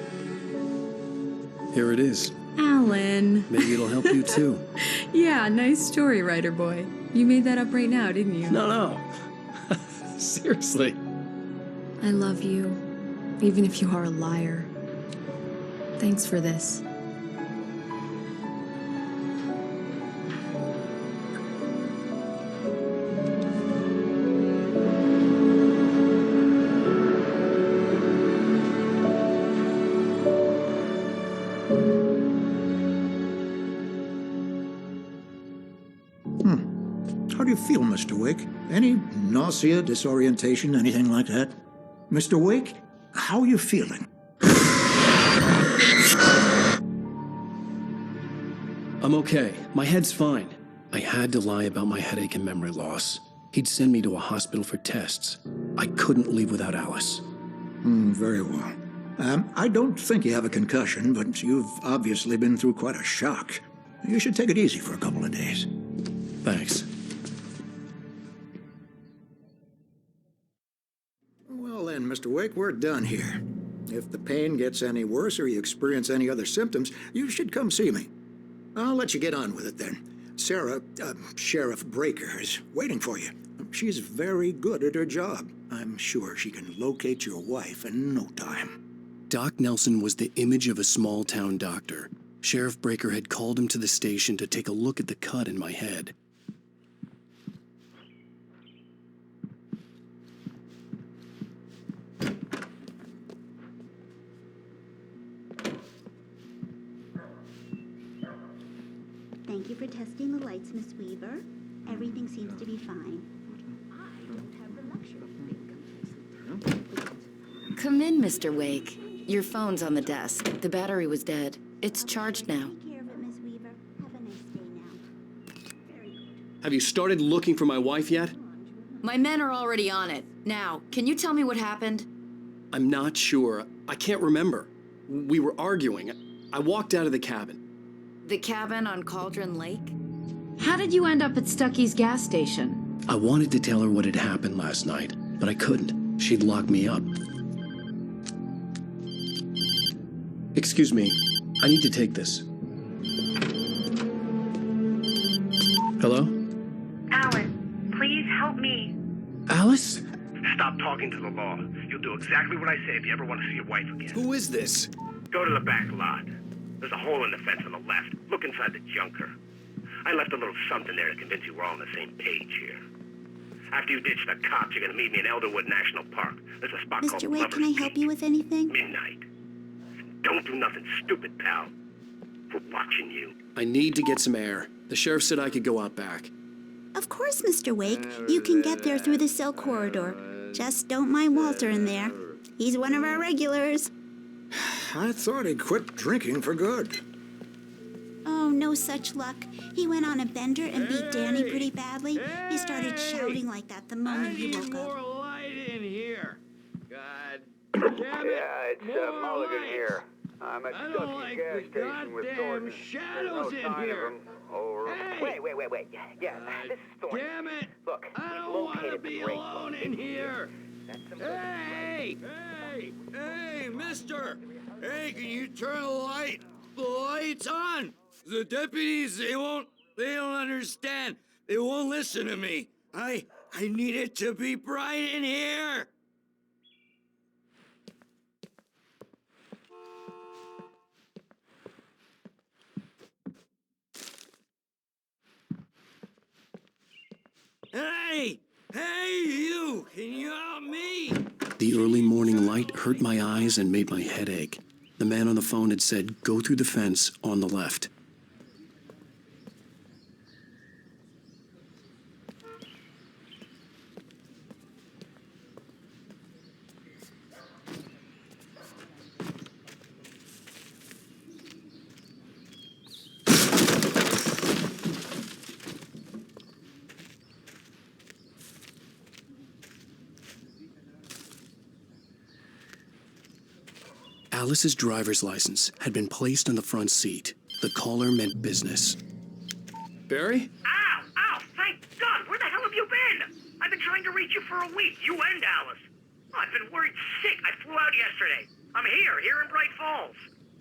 Here it is. Alan. Maybe it'll help you, too. Yeah, nice story, writer boy. You made that up right now, didn't you? No. Seriously. I love you, even if you are a liar. Thanks for this. How do you feel, Mr. Wake? Any nausea, disorientation, anything like that? Mr. Wake, how are you feeling? I'm okay. My head's fine. I had to lie about my headache and memory loss. He'd send me to a hospital for tests. I couldn't leave without Alice. Very well. I don't think you have a concussion, but you've obviously been through quite a shock. You should take it easy for a couple of days. Thanks. Well then, Mr. Wake, we're done here. If the pain gets any worse or you experience any other symptoms, you should come see me. I'll let you get on with it then. Sarah, Sheriff Breaker, is waiting for you. She's very good at her job. I'm sure she can locate your wife in no time. Doc Nelson was the image of a small-town doctor. Sheriff Breaker had called him to the station to take a look at the cut in my head. Thank you for testing the lights, Miss Weaver. Everything seems to be fine. I don't have the luxury of being complacent. Come in, Mr. Wake. Your phone's on the desk. The battery was dead. It's charged now. Take care of it, Miss Weaver. Have a nice day now. Very good. Have you started looking for my wife yet? My men are already on it. Now, can you tell me what happened? I'm not sure. I can't remember. We were arguing. I walked out of the cabin. The cabin on Cauldron Lake? How did you end up at Stucky's gas station? I wanted to tell her what had happened last night, but I couldn't. She'd lock me up. Excuse me. I need to take this. Hello? Alan, please help me. Alice? Stop talking to the law. You'll do exactly what I say if you ever want to see your wife again. Who is this? Go to the back lot. There's a hole in the fence on the left. Look inside the junker. I left a little something there to convince you we're all on the same page here. After you ditch the cops, you're gonna meet me in Elderwood National Park. There's a spot called Mr. Wake, Lover's can I help you with anything? Midnight. Don't do nothing stupid, pal. We're watching you. I need to get some air. The sheriff said I could go out back. Of course, Mr. Wake. You can get there through the cell corridor. Just don't mind Walter in there. He's one of our regulars. I thought he'd quit drinking for good. Oh, no such luck. He went on a bender and beat Danny pretty badly. He started shouting like that the moment he woke up. More light in here. God damn it. Yeah, it's Mulligan light. here. I'm at I don't Stucky's like gas the station with goddamn Thornton. shadows There's no in sign here. of him. Over. Hey! Wait. Yeah, this is Thornton. Damn it! Look, I we've don't want to located be the break alone point. in here. Hey! Hey, mister! Hey, can you turn the light? The light's on! The deputies, they don't understand. They won't listen to me. I need it to be bright in here. Hey, you! Can you help me? The early morning light hurt my eyes and made my head ache. The man on the phone had said, "Go through the fence on the left." Alice's driver's license had been placed on the front seat. The caller meant business. Barry? Ow! Ow! Thank God! Where the hell have you been? I've been trying to reach you for a week, you and Alice. Oh, I've been worried sick. I flew out yesterday. I'm here in Bright Falls.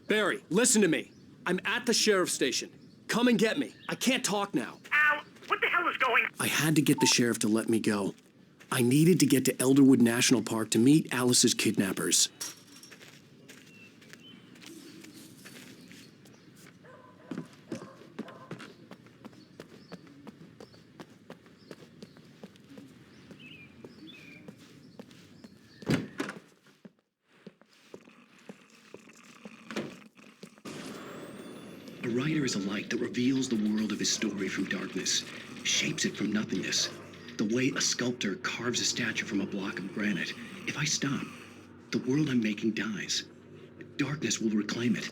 Barry, listen to me. I'm at the sheriff's station. Come and get me. I can't talk now. Al, what the hell is going on? I had to get the sheriff to let me go. I needed to get to Elderwood National Park to meet Alice's kidnappers. A writer is a light that reveals the world of his story from darkness, shapes it from nothingness. The way a sculptor carves a statue from a block of granite. If I stop, the world I'm making dies. Darkness will reclaim it.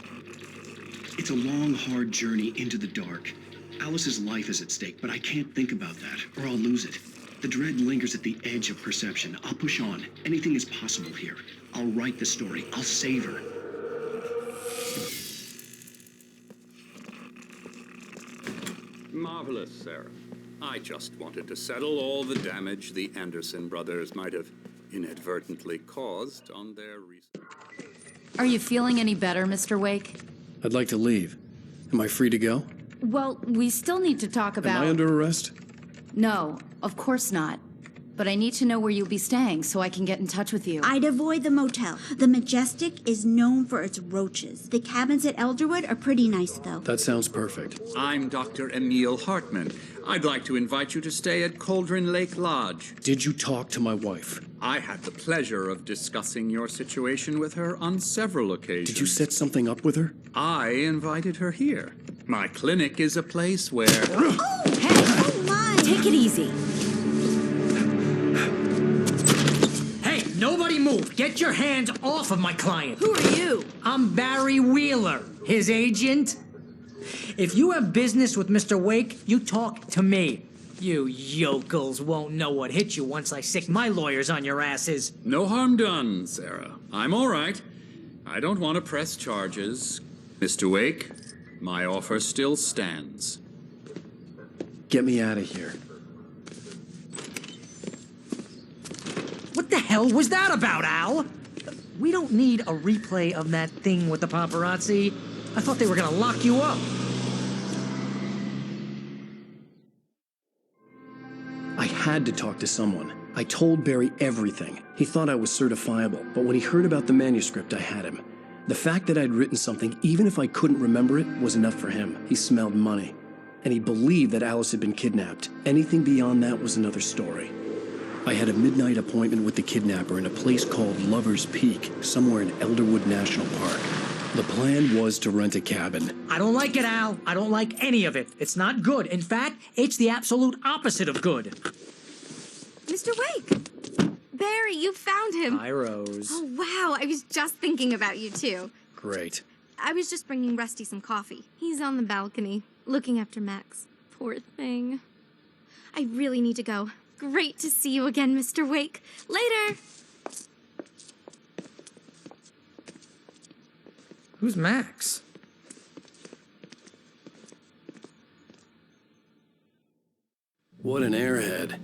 It's a long, hard journey into the dark. Alice's life is at stake, but I can't think about that, or I'll lose it. The dread lingers at the edge of perception. I'll push on. Anything is possible here. I'll write the story. I'll save her. Marvelous, Sarah. I just wanted to settle all the damage the Anderson brothers might have inadvertently caused on their recent... Are you feeling any better, Mr. Wake? I'd like to leave. Am I free to go? Well, we still need to talk about... Am I under arrest? No, of course not. But I need to know where you'll be staying so I can get in touch with you. I'd avoid the motel. The Majestic is known for its roaches. The cabins at Elderwood are pretty nice, though. That sounds perfect. I'm Dr. Emil Hartman. I'd like to invite you to stay at Cauldron Lake Lodge. Did you talk to my wife? I had the pleasure of discussing your situation with her on several occasions. Did you set something up with her? I invited her here. My clinic is a place where... Oh, hey! Oh, my! Take it easy. Nobody move! Get your hands off of my client! Who are you? I'm Barry Wheeler, his agent. If you have business with Mr. Wake, you talk to me. You yokels won't know what hit you once I sick my lawyers on your asses. No harm done, Sarah. I'm all right. I don't want to press charges. Mr. Wake, my offer still stands. Get me out of here. What the hell was that about, Al? We don't need a replay of that thing with the paparazzi. I thought they were gonna lock you up. I had to talk to someone. I told Barry everything. He thought I was certifiable, but when he heard about the manuscript, I had him. The fact that I'd written something, even if I couldn't remember it, was enough for him. He smelled money. And he believed that Alice had been kidnapped. Anything beyond that was another story. I had a midnight appointment with the kidnapper in a place called Lover's Peak, somewhere in Elderwood National Park. The plan was to rent a cabin. I don't like it, Al. I don't like any of it. It's not good. In fact, it's the absolute opposite of good. Mr. Wake! Barry, you found him. Hi, Rose. Oh, wow. I was just thinking about you, too. Great. I was just bringing Rusty some coffee. He's on the balcony, looking after Max. Poor thing. I really need to go. Great to see you again, Mr. Wake. Later! Who's Max? What an airhead.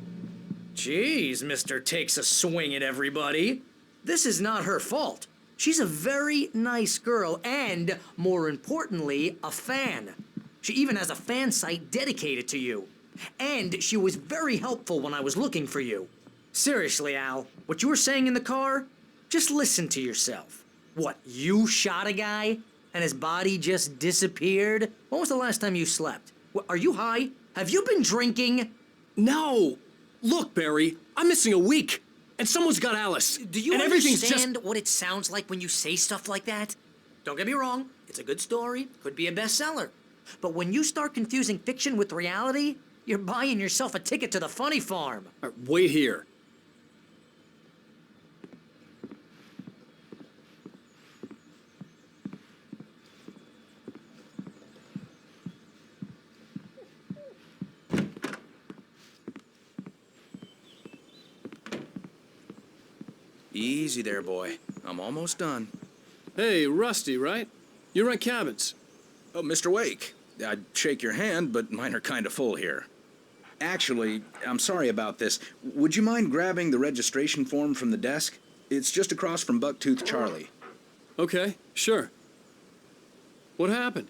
Jeez, Mr. Takes a swing at everybody. This is not her fault. She's a very nice girl and, more importantly, a fan. She even has a fan site dedicated to you. And she was very helpful when I was looking for you. Seriously, Al, what you were saying in the car? Just listen to yourself. What, you shot a guy and his body just disappeared? When was the last time you slept? What, are you high? Have you been drinking? No! Look, Barry, I'm missing a week, and someone's got Alice. Do you and everything's understand what it sounds like when you say stuff like that? Don't get me wrong, it's a good story, could be a bestseller. But when you start confusing fiction with reality, you're buying yourself a ticket to the funny farm. Wait here. Easy there, boy. I'm almost done. Hey, Rusty, right? You rent cabins. Oh, Mr. Wake. I'd shake your hand, but mine are kind of full here. Actually, I'm sorry about this. Would you mind grabbing the registration form from the desk? It's just across from Bucktooth Charlie. Okay, sure. What happened?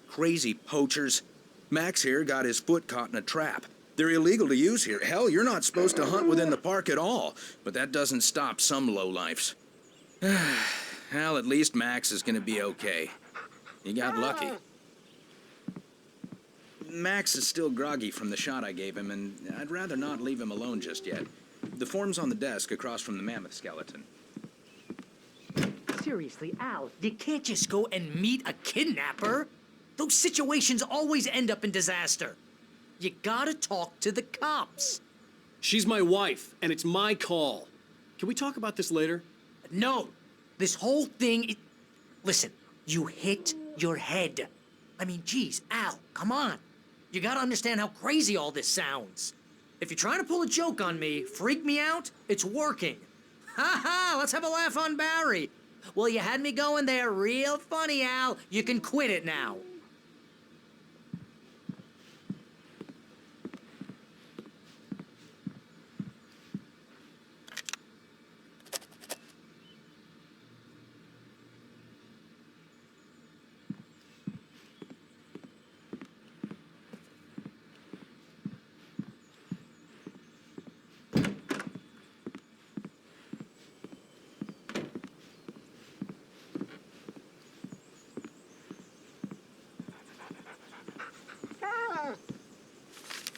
Crazy poachers. Max here got his foot caught in a trap. They're illegal to use here. Hell, you're not supposed to hunt within the park at all. But that doesn't stop some lowlifes. Well, at least Max is gonna be okay. He got lucky. Max is still groggy from the shot I gave him, and I'd rather not leave him alone just yet. The form's on the desk across from the mammoth skeleton. Seriously, Al, you can't just go and meet a kidnapper. Those situations always end up in disaster. You gotta talk to the cops. She's my wife, and it's my call. Can we talk about this later? No. This whole thing... Listen, you hit your head. I mean, geez, Al, come on. You gotta understand how crazy all this sounds. If you're trying to pull a joke on me, freak me out, it's working. Ha ha, let's have a laugh on Barry. Well, you had me going there real funny, Al. You can quit it now.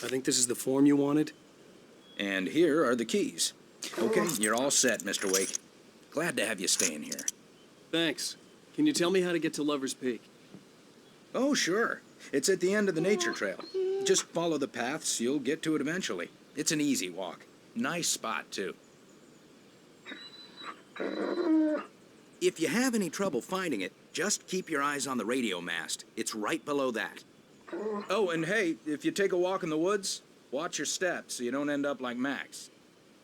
I think this is the form you wanted. And here are the keys. Okay, you're all set, Mr. Wake. Glad to have you staying here. Thanks. Can you tell me how to get to Lover's Peak? Oh, sure. It's at the end of the nature trail. Just follow the paths, you'll get to it eventually. It's an easy walk. Nice spot, too. If you have any trouble finding it, just keep your eyes on the radio mast. It's right below that. Oh, and hey, if you take a walk in the woods, watch your steps so you don't end up like Max.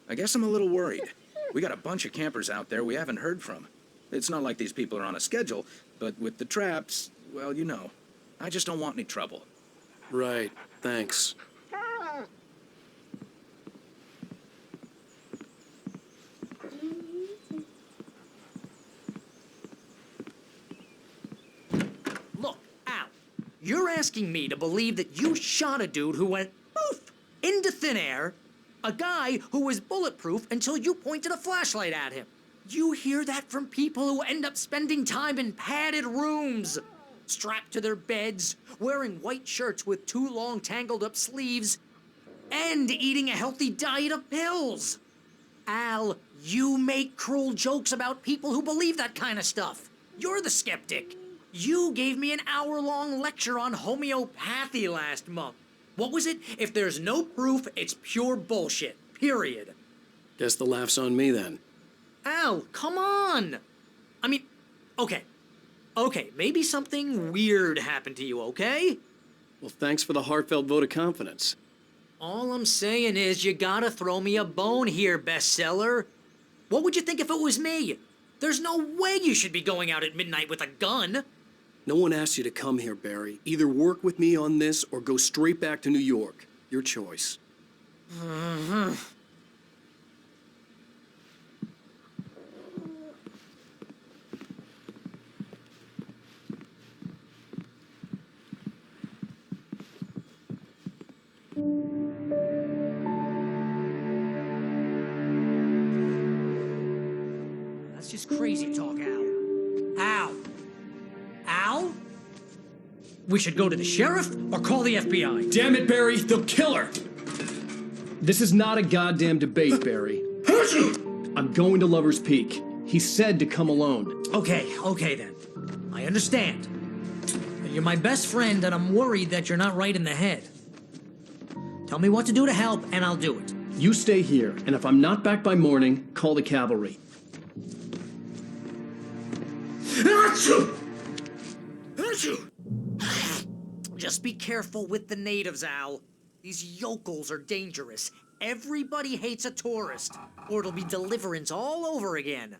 I guess I'm a little worried. We got a bunch of campers out there we haven't heard from. It's not like these people are on a schedule, but with the traps, well, you know. I just don't want any trouble. Right, thanks. Look, Al, you're asking me to believe that you shot a dude who went poof into thin air, a guy who was bulletproof until you pointed a flashlight at him. You hear that from people who end up spending time in padded rooms, strapped to their beds, wearing white shirts with too long tangled up sleeves, and eating a healthy diet of pills. Al, you make cruel jokes about people who believe that kind of stuff. You're the skeptic. You gave me an hour-long lecture on homeopathy last month. What was it? If there's no proof, it's pure bullshit. Period. Guess the laugh's on me then. Al, come on! I mean, okay. Okay, maybe something weird happened to you, okay? Well, thanks for the heartfelt vote of confidence. All I'm saying is you gotta throw me a bone here, bestseller. What would you think if it was me? There's no way you should be going out at midnight with a gun. No one asked you to come here, Barry. Either work with me on this or go straight back to New York. Your choice. That's just crazy talk, Al. Al? Al? We should go to the sheriff or call the FBI. Damn it, Barry, they'll kill her! This is not a goddamn debate, Barry. I'm going to Lover's Peak. He said to come alone. Okay then. I understand. You're my best friend, and I'm worried that you're not right in the head. Tell me what to do to help, and I'll do it. You stay here, and if I'm not back by morning, call the cavalry. Just be careful with the natives, Al. These yokels are dangerous. Everybody hates a tourist, or it'll be Deliverance all over again.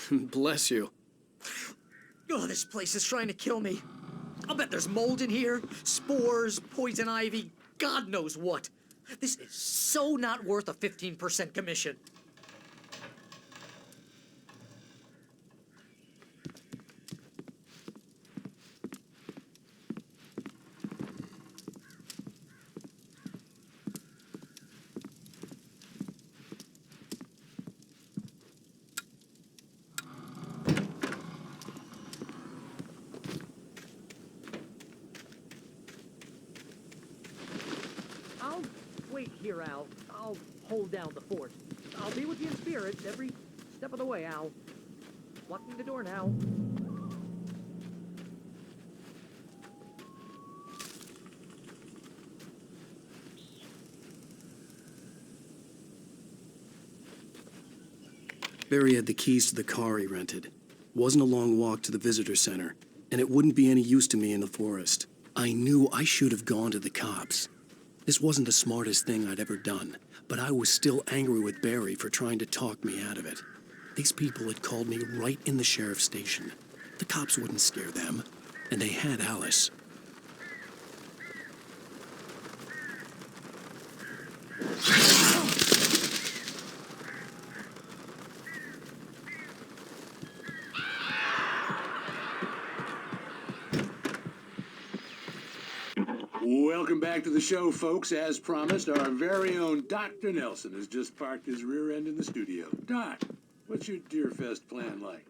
Bless you. Oh, this place is trying to kill me. I'll bet there's mold in here, spores, poison ivy, God knows what. This is so not worth a 15% commission. I'll wait here, Al. I'll hold down the fort. I'll be with you in spirit every step of the way, Al. Locking the door now. Barry had the keys to the car he rented. Wasn't a long walk to the visitor center, and it wouldn't be any use to me in the forest. I knew I should have gone to the cops. This wasn't the smartest thing I'd ever done, but I was still angry with Barry for trying to talk me out of it. These people had called me right in the sheriff's station. The cops wouldn't scare them, and they had Alice. Welcome back to the show, folks. As promised, our very own Dr. Nelson has just parked his rear end in the studio. Doc, what's your Deerfest plan like?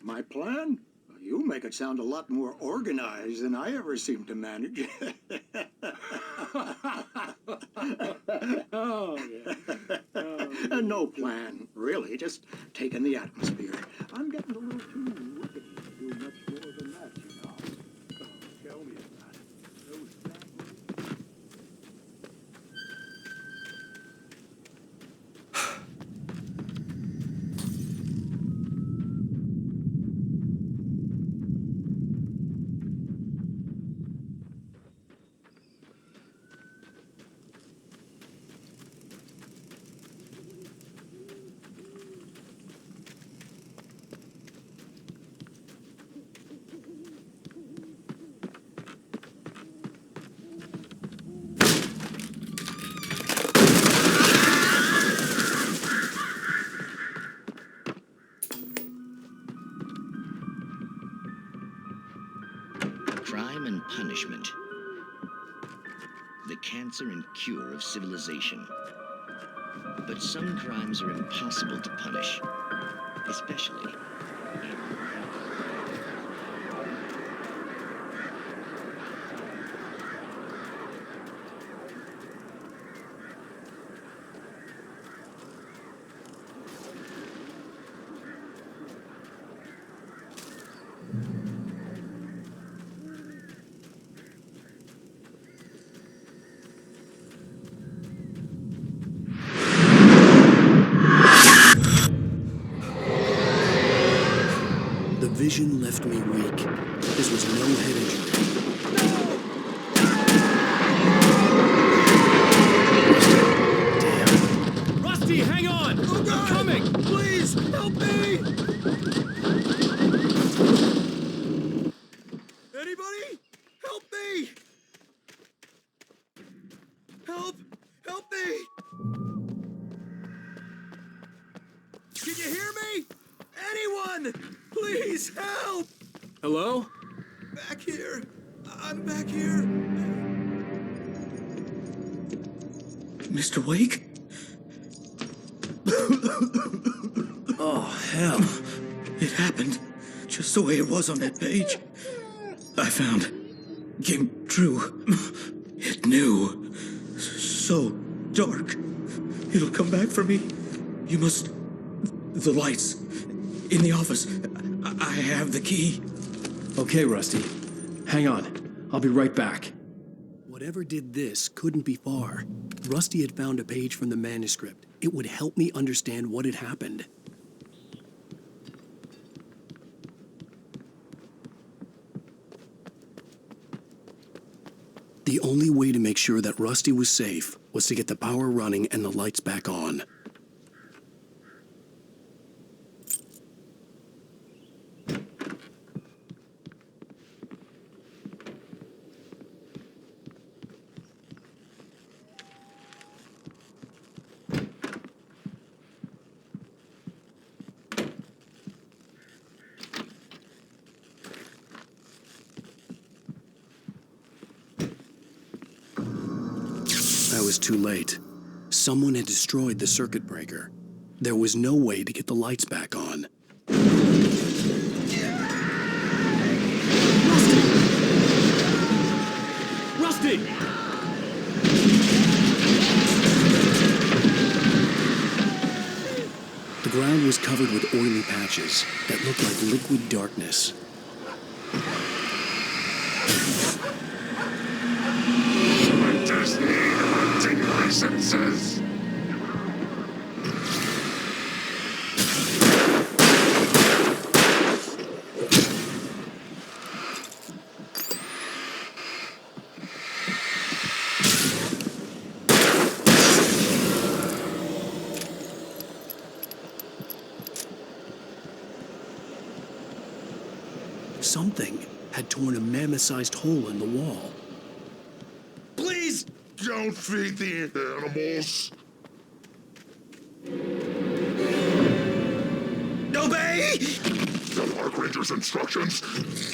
My plan? You make it sound a lot more organized than I ever seem to manage. Oh, yeah. No plan, really. Just taking the atmosphere. I'm getting a little too wicked to do much more than that, you know. Oh, tell me about it. Those Crime and punishment. The cancer and cure of civilization. But some crimes are impossible to punish, especially The vision left me weak. This was no head injury. Rusty, hang on! Oh, God! I'm coming! Please, help me! Anybody? Help me! Help! Help me! Can you hear me? Anyone! Please help! Hello? Back here. I'm back here. Mr. Wake? Oh, hell. It happened just the way it was on that page. I found. Came true. It knew. so dark. It'll come back for me. You must... The lights. In the office. I have the key. Okay, Rusty. Hang on. I'll be right back. Whatever did this couldn't be far. Rusty had found a page from the manuscript. It would help me understand what had happened. The only way to make sure that Rusty was safe was to get the power running and the lights back on. I was too late. Someone had destroyed the circuit breaker. There was no way to get the lights back on. Rusty! The ground was covered with oily patches that looked like liquid darkness. Disney hunting licenses. Something had torn a mammoth-sized hole in the wall. Please don't feed the animals. Obey! The Park Ranger's instructions.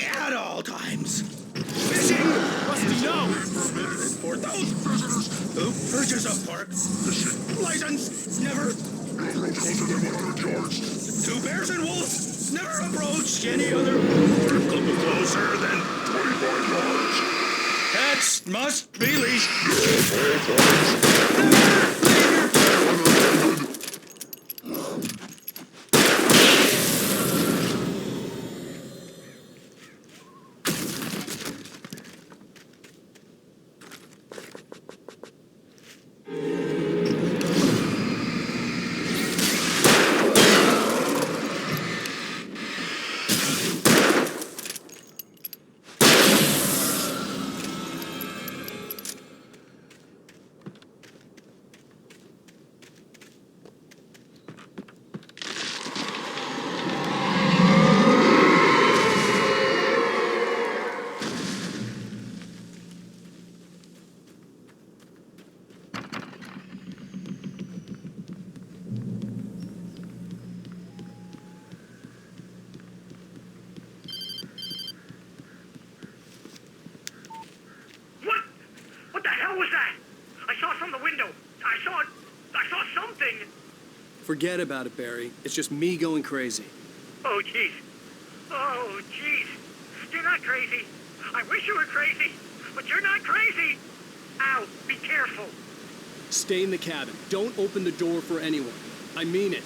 At all times. Fishing! Rusty, no! Permitted For those visitors who purchase a park fishing license, never. No approach closer than 100 yards. To bears and wolves, never approach any other. Closer than 25 yards. Pets must be leashed. What the hell was that? I saw from the window. I saw something. Forget about it, Barry. It's just me going crazy. Oh, jeez. Oh, jeez. You're not crazy. I wish you were crazy, but you're not crazy. Ow, be careful. Stay in the cabin. Don't open the door for anyone. I mean it.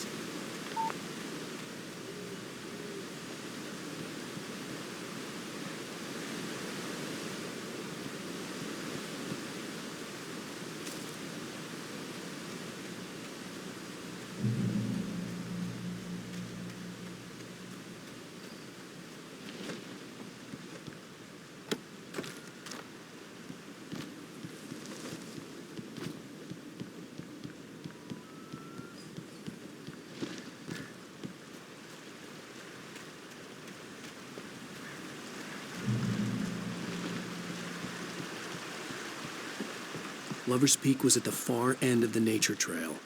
Lover's Peak was at the far end of the nature trail.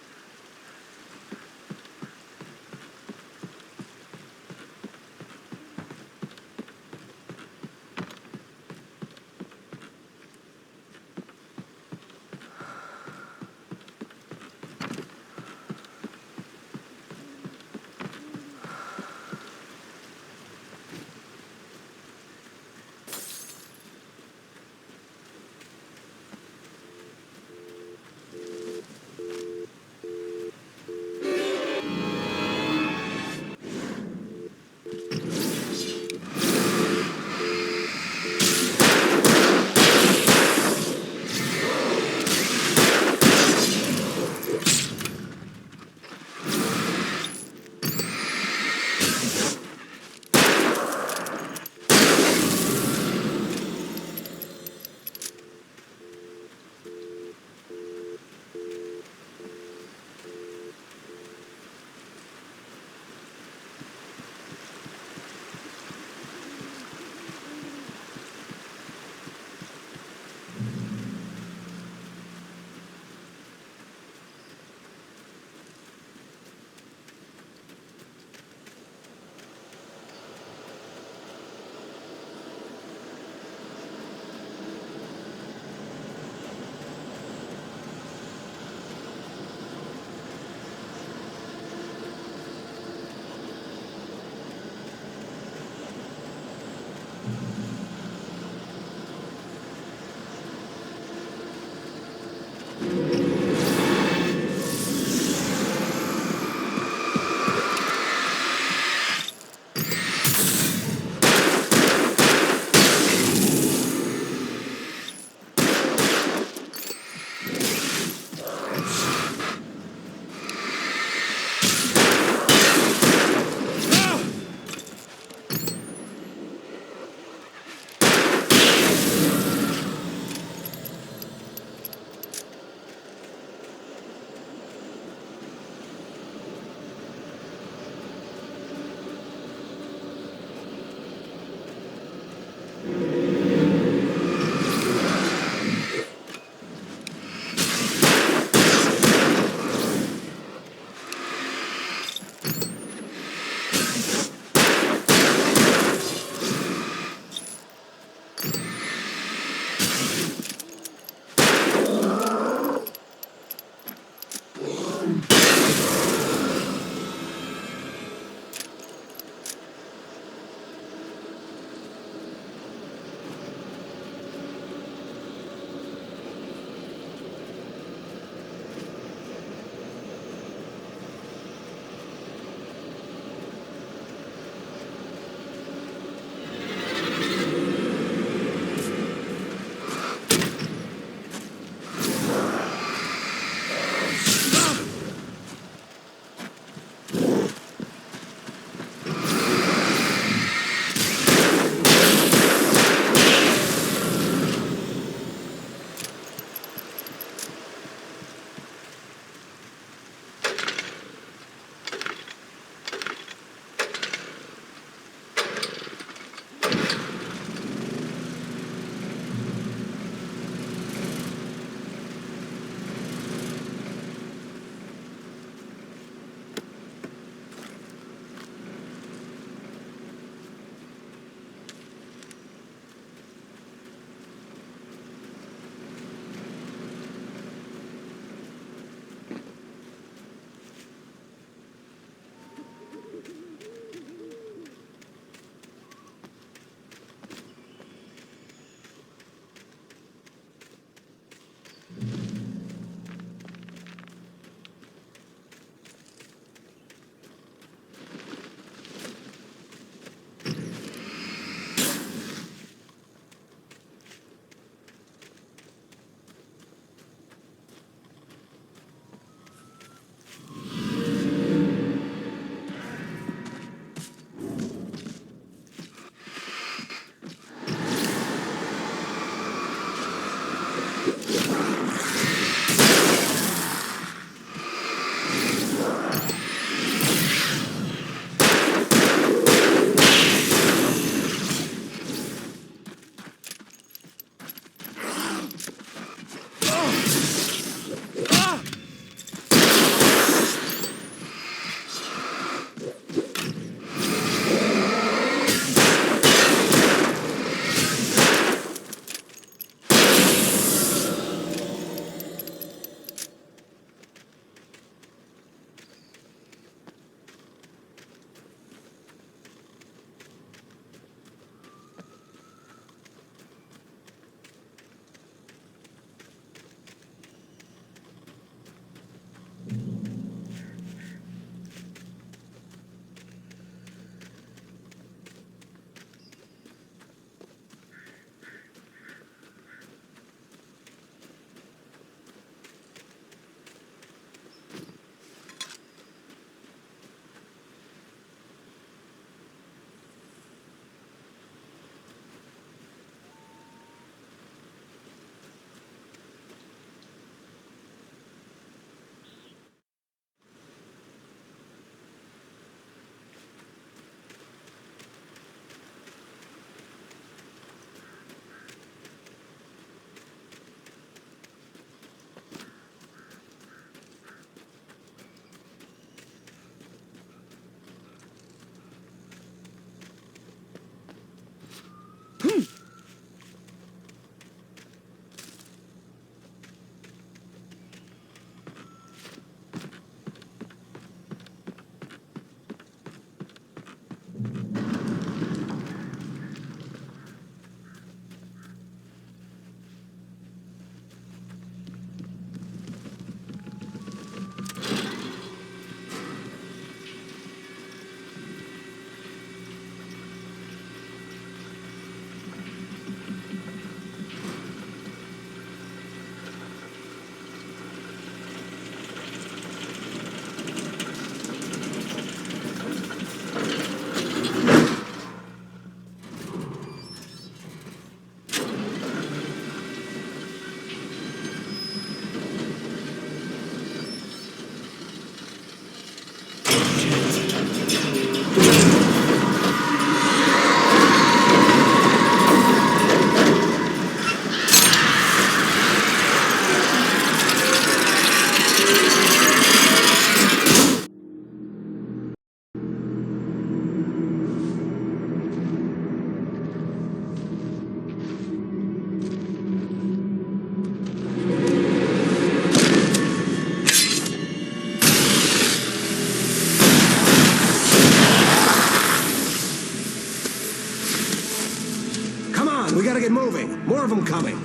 We gotta get moving. More of them coming.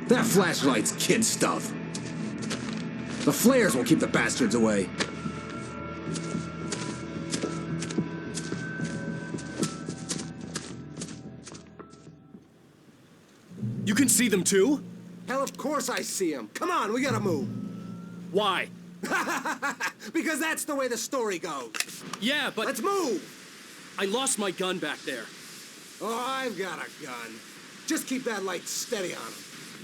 That flashlight's kid stuff. The flares will keep the bastards away. You can see them too? Hell, of course I see them. Come on, we gotta move. Why? Because that's the way the story goes. Yeah, but... Let's move! I lost my gun back there. Oh, I've got a gun. Just keep that light steady on him.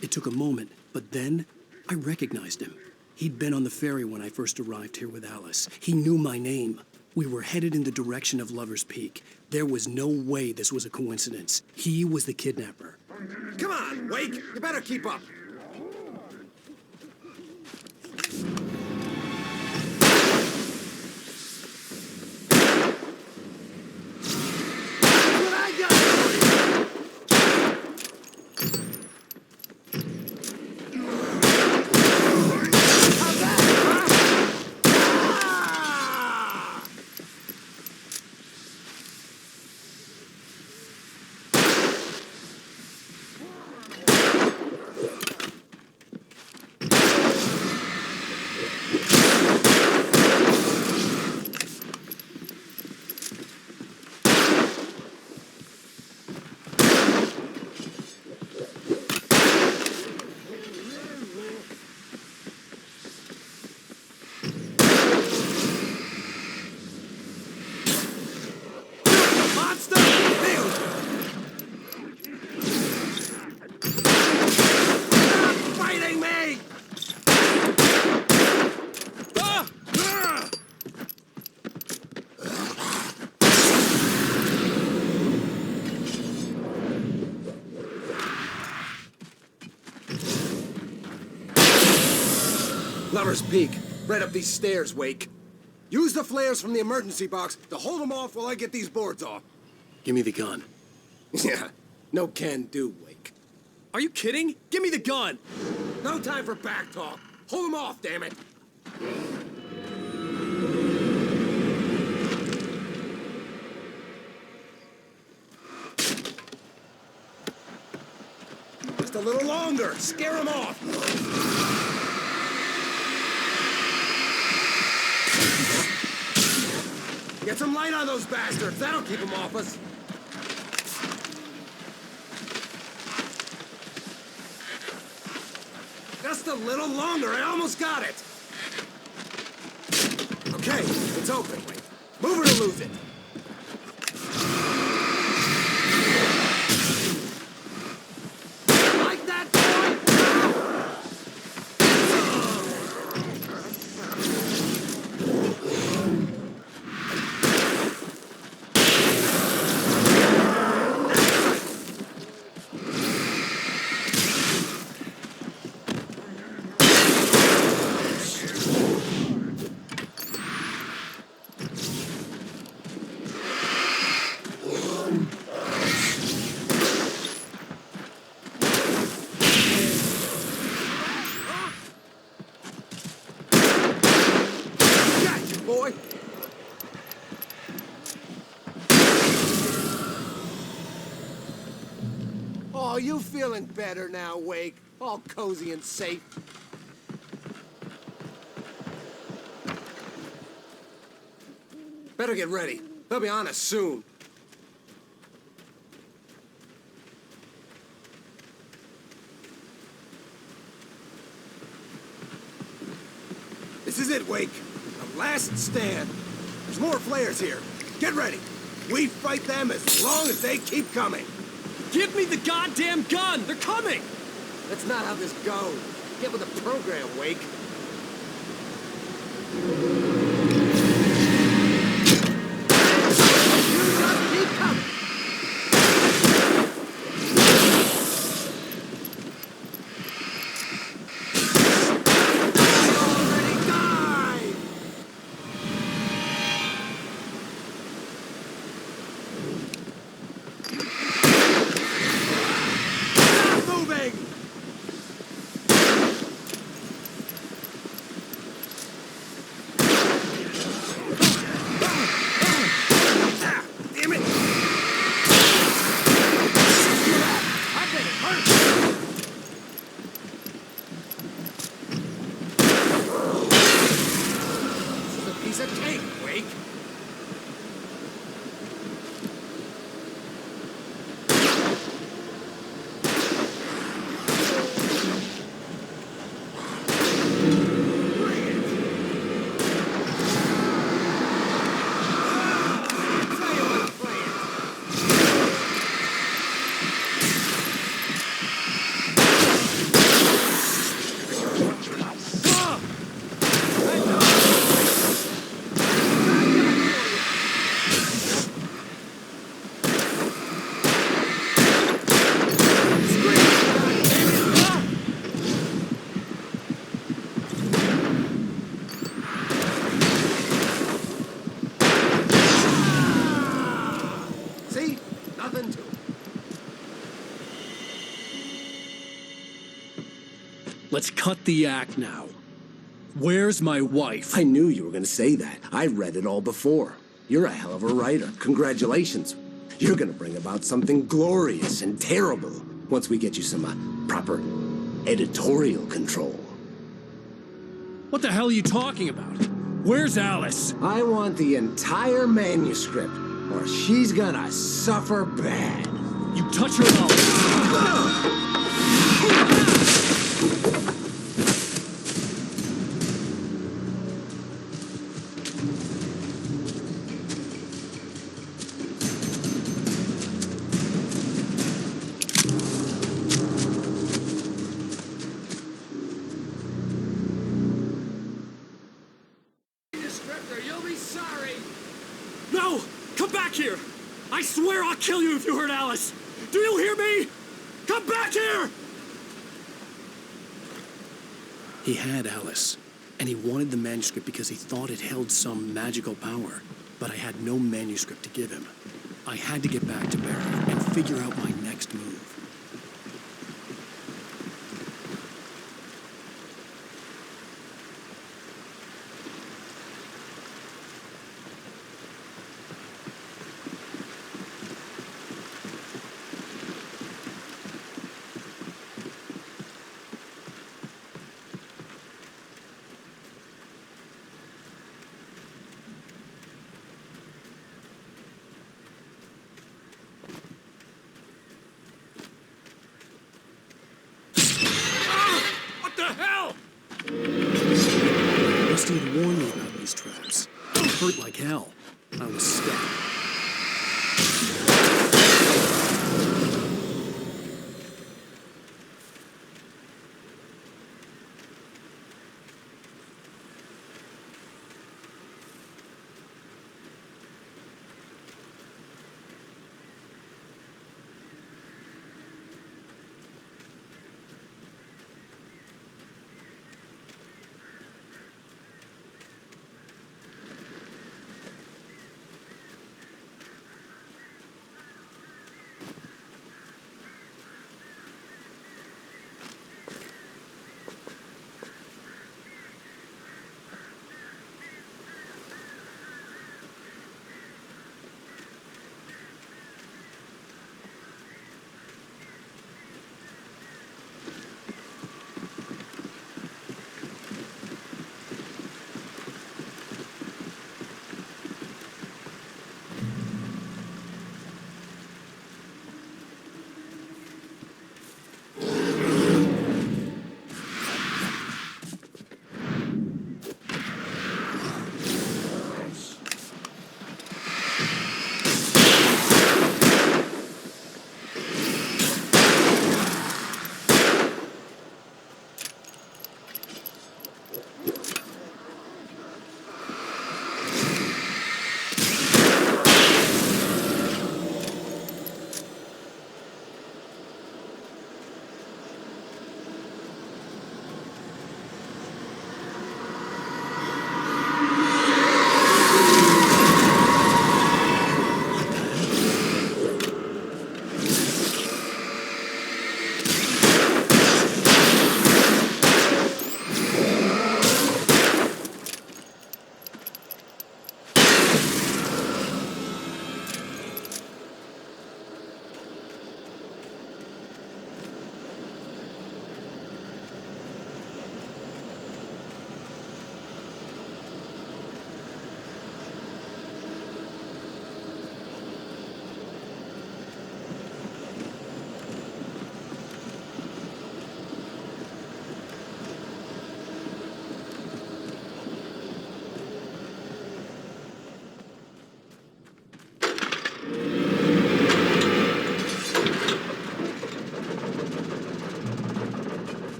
It took a moment, but then I recognized him. He'd been on the ferry when I first arrived here with Alice. He knew my name. We were headed in the direction of Lover's Peak. There was no way this was a coincidence. He was the kidnapper. Come on, Wake! You better keep up. Lover's Peak. Right up these stairs, Wake. Use the flares from the emergency box to hold them off while I get these boards off. Give me the gun. Yeah, no can do, Wake. Are you kidding? Give me the gun! No time for back talk. Hold them off, damn it. Just a little longer. Scare them off. Get some light on those bastards. That'll keep them off us. Just a little longer. I almost got it. Okay, it's open. Wait. Move it or lose it. Like that, boy. Oh, you feeling better now, Wake? All cozy and safe. Better get ready. They'll be on us soon. This is it, Wake. The last stand. There's more flares here. Get ready. We fight them as long as they keep coming. Give me the goddamn gun! They're coming! That's not how this goes. Get with the program, Wake. You just keep coming. Let's cut the act now. Where's my wife? I knew you were going to say that. I read it all before. You're a hell of a writer. Congratulations. You're going to bring about something glorious and terrible once we get you some proper editorial control. What the hell are you talking about? Where's Alice? I want the entire manuscript, or she's gonna suffer bad. You touch her now. No! Come back here! I swear I'll kill you if you hurt Alice! Do you hear me? Come back here! He had Alice, and he wanted the manuscript because he thought it held some magical power. But I had no manuscript to give him. I had to get back to Barry and figure out my next move. Rusty had warned me about these traps. It hurt like hell. I was stuck.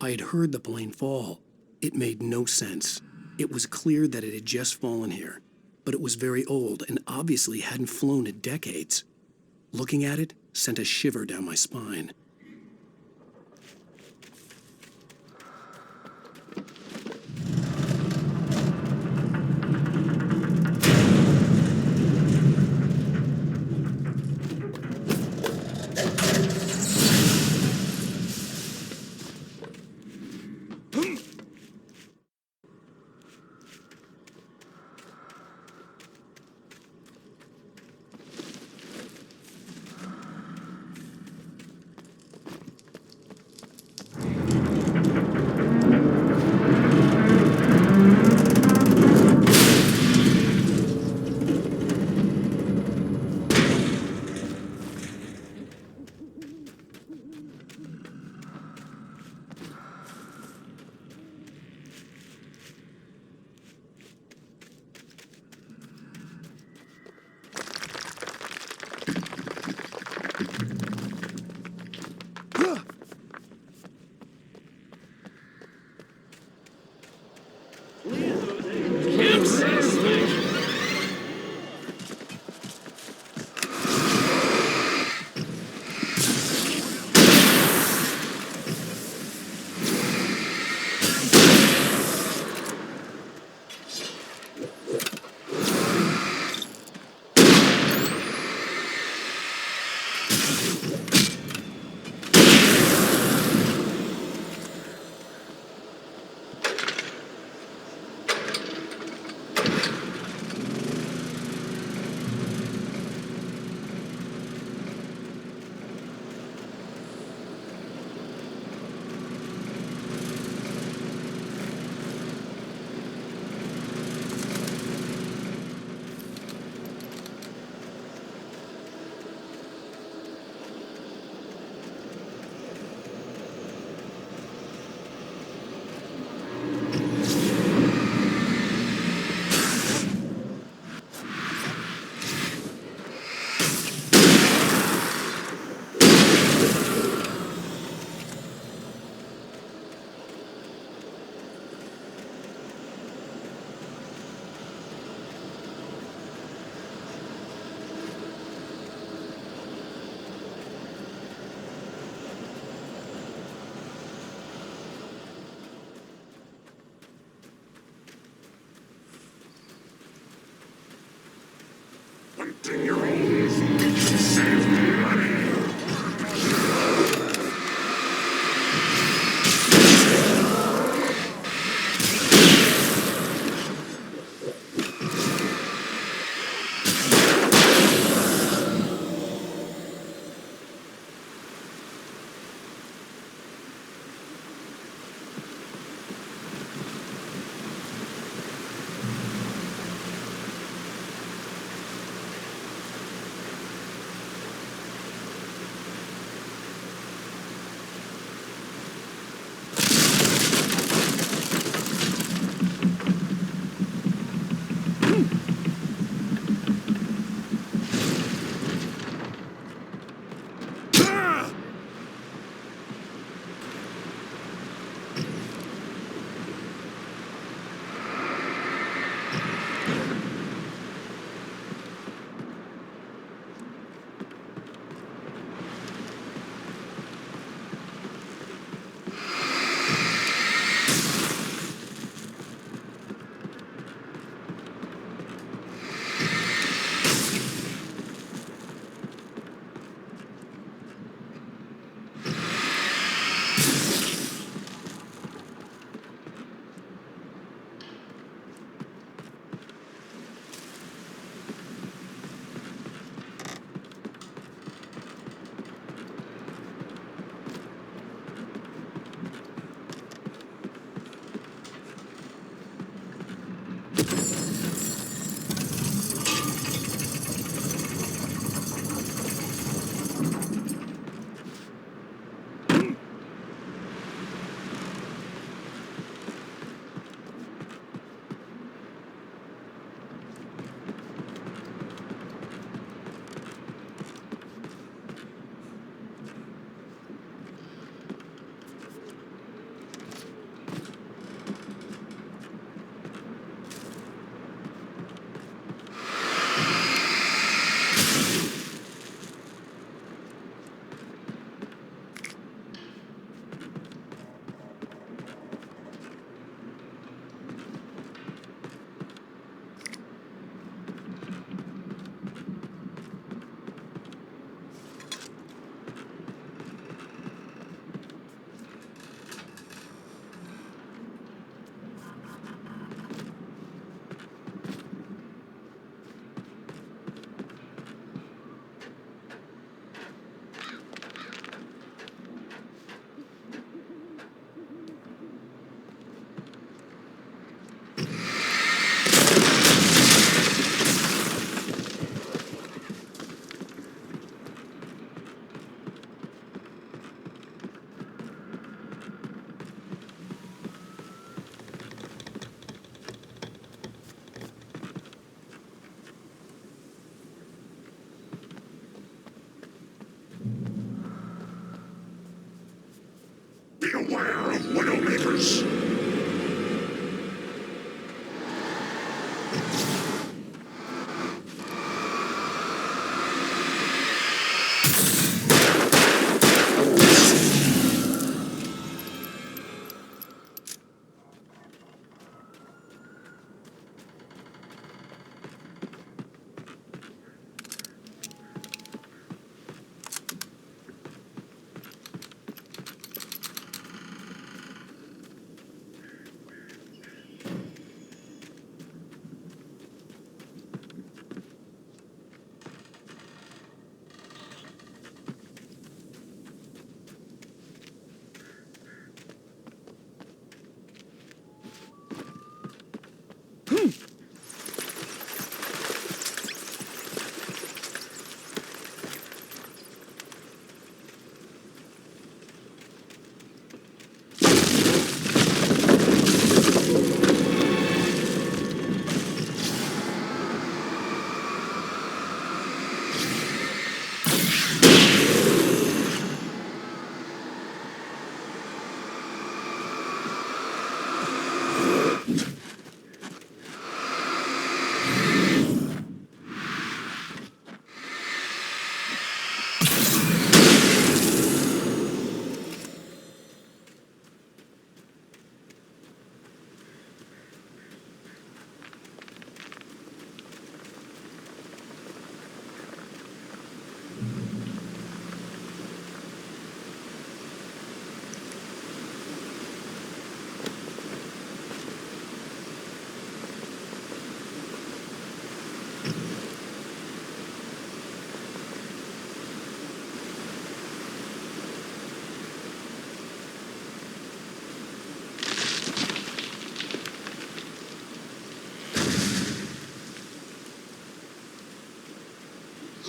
I had heard the plane fall. It made no sense. It was clear that it had just fallen here, but it was very old and obviously hadn't flown in decades. Looking at it sent a shiver down my spine.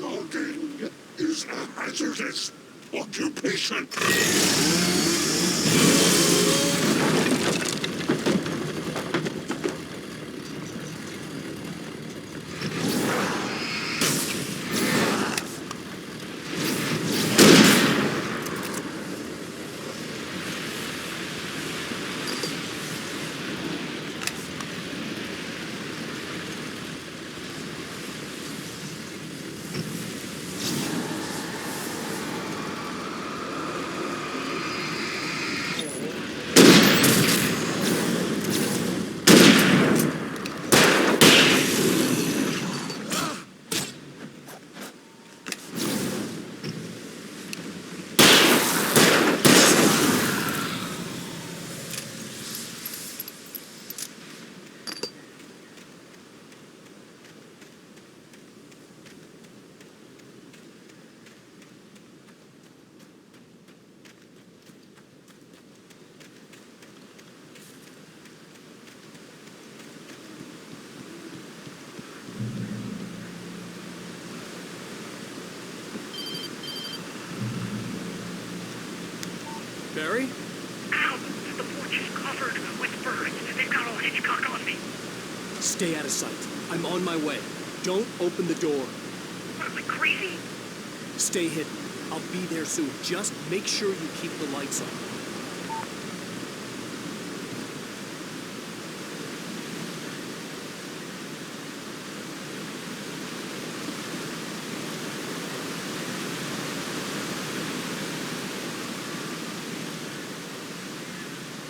Logging is a hazardous occupation. Barry? Al, the porch is covered with birds. They've got all Hitchcock on me. Stay out of sight. I'm on my way. Don't open the door. What, am I crazy? Stay hidden. I'll be there soon. Just make sure you keep the lights on.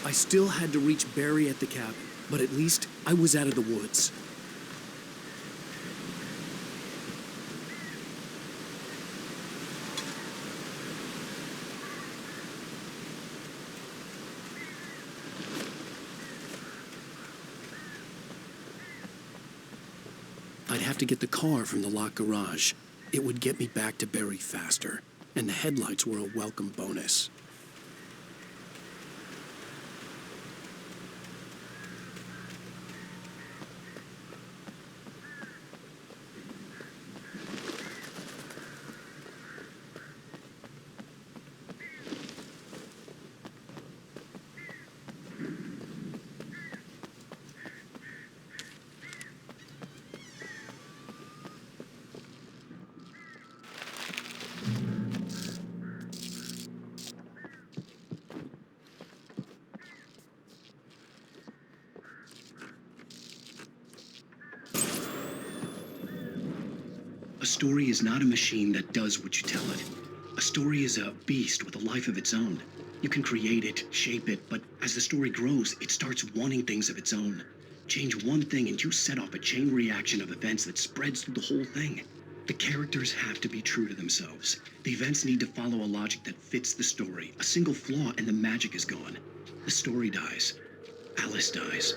I still had to reach Barry at the cabin, but at least I was out of the woods. I'd have to get the car from the locked garage. It would get me back to Barry faster, and the headlights were a welcome bonus. A story is not a machine that does what you tell it. A story is a beast with a life of its own. You can create it, shape it, but as the story grows, it starts wanting things of its own. Change one thing and you set off a chain reaction of events that spreads through the whole thing. The characters have to be true to themselves. The events need to follow a logic that fits the story. A single flaw and the magic is gone. The story dies. Alice dies.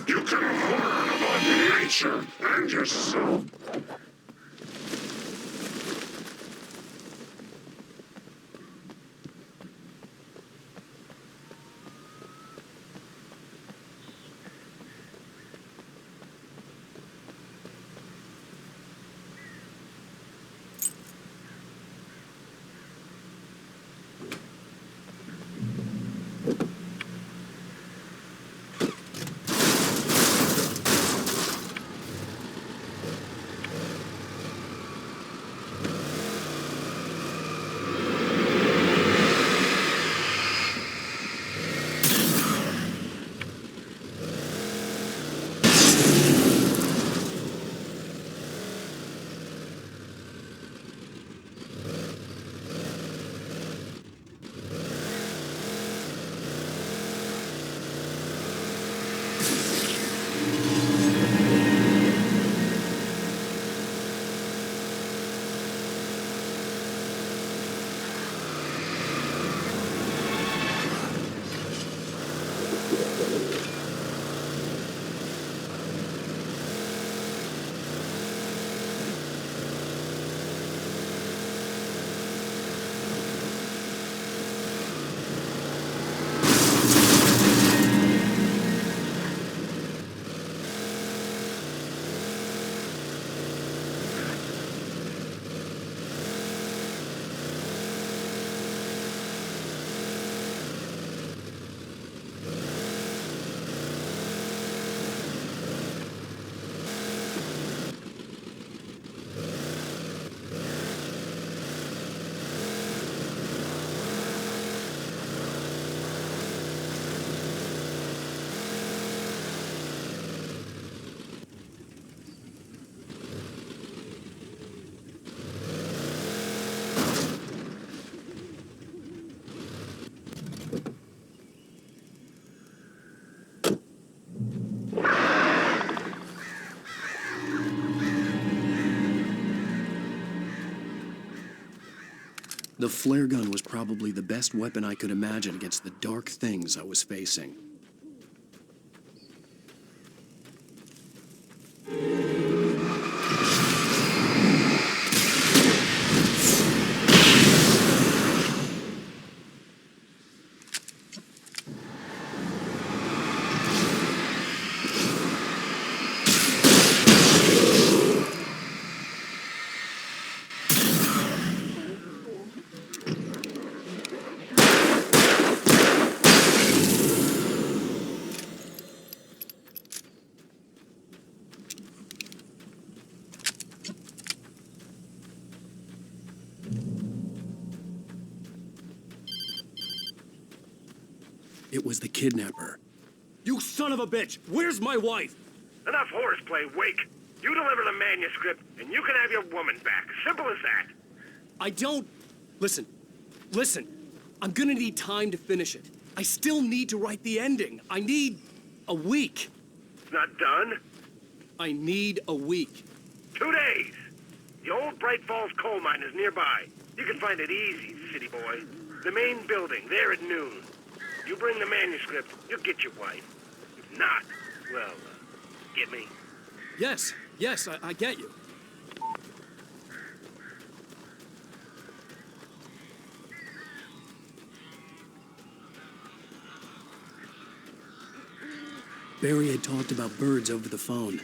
You can harm a nature Defend yourself! The flare gun was probably the best weapon I could imagine against the dark things I was facing. It was the kidnapper. You son of a bitch! Where's my wife? Enough horseplay, Wake. You deliver the manuscript, and you can have your woman back. Simple as that. I don't... Listen. I'm gonna need time to finish it. I still need to write the ending. I need a week. It's not done? I need a week. 2 days. The old Bright Falls coal mine is nearby. You can find it easy, city boy. The main building, there at noon. You bring the manuscript, you'll get your wife. If not, well, get me? Yes, I get you. Barry had talked about birds over the phone.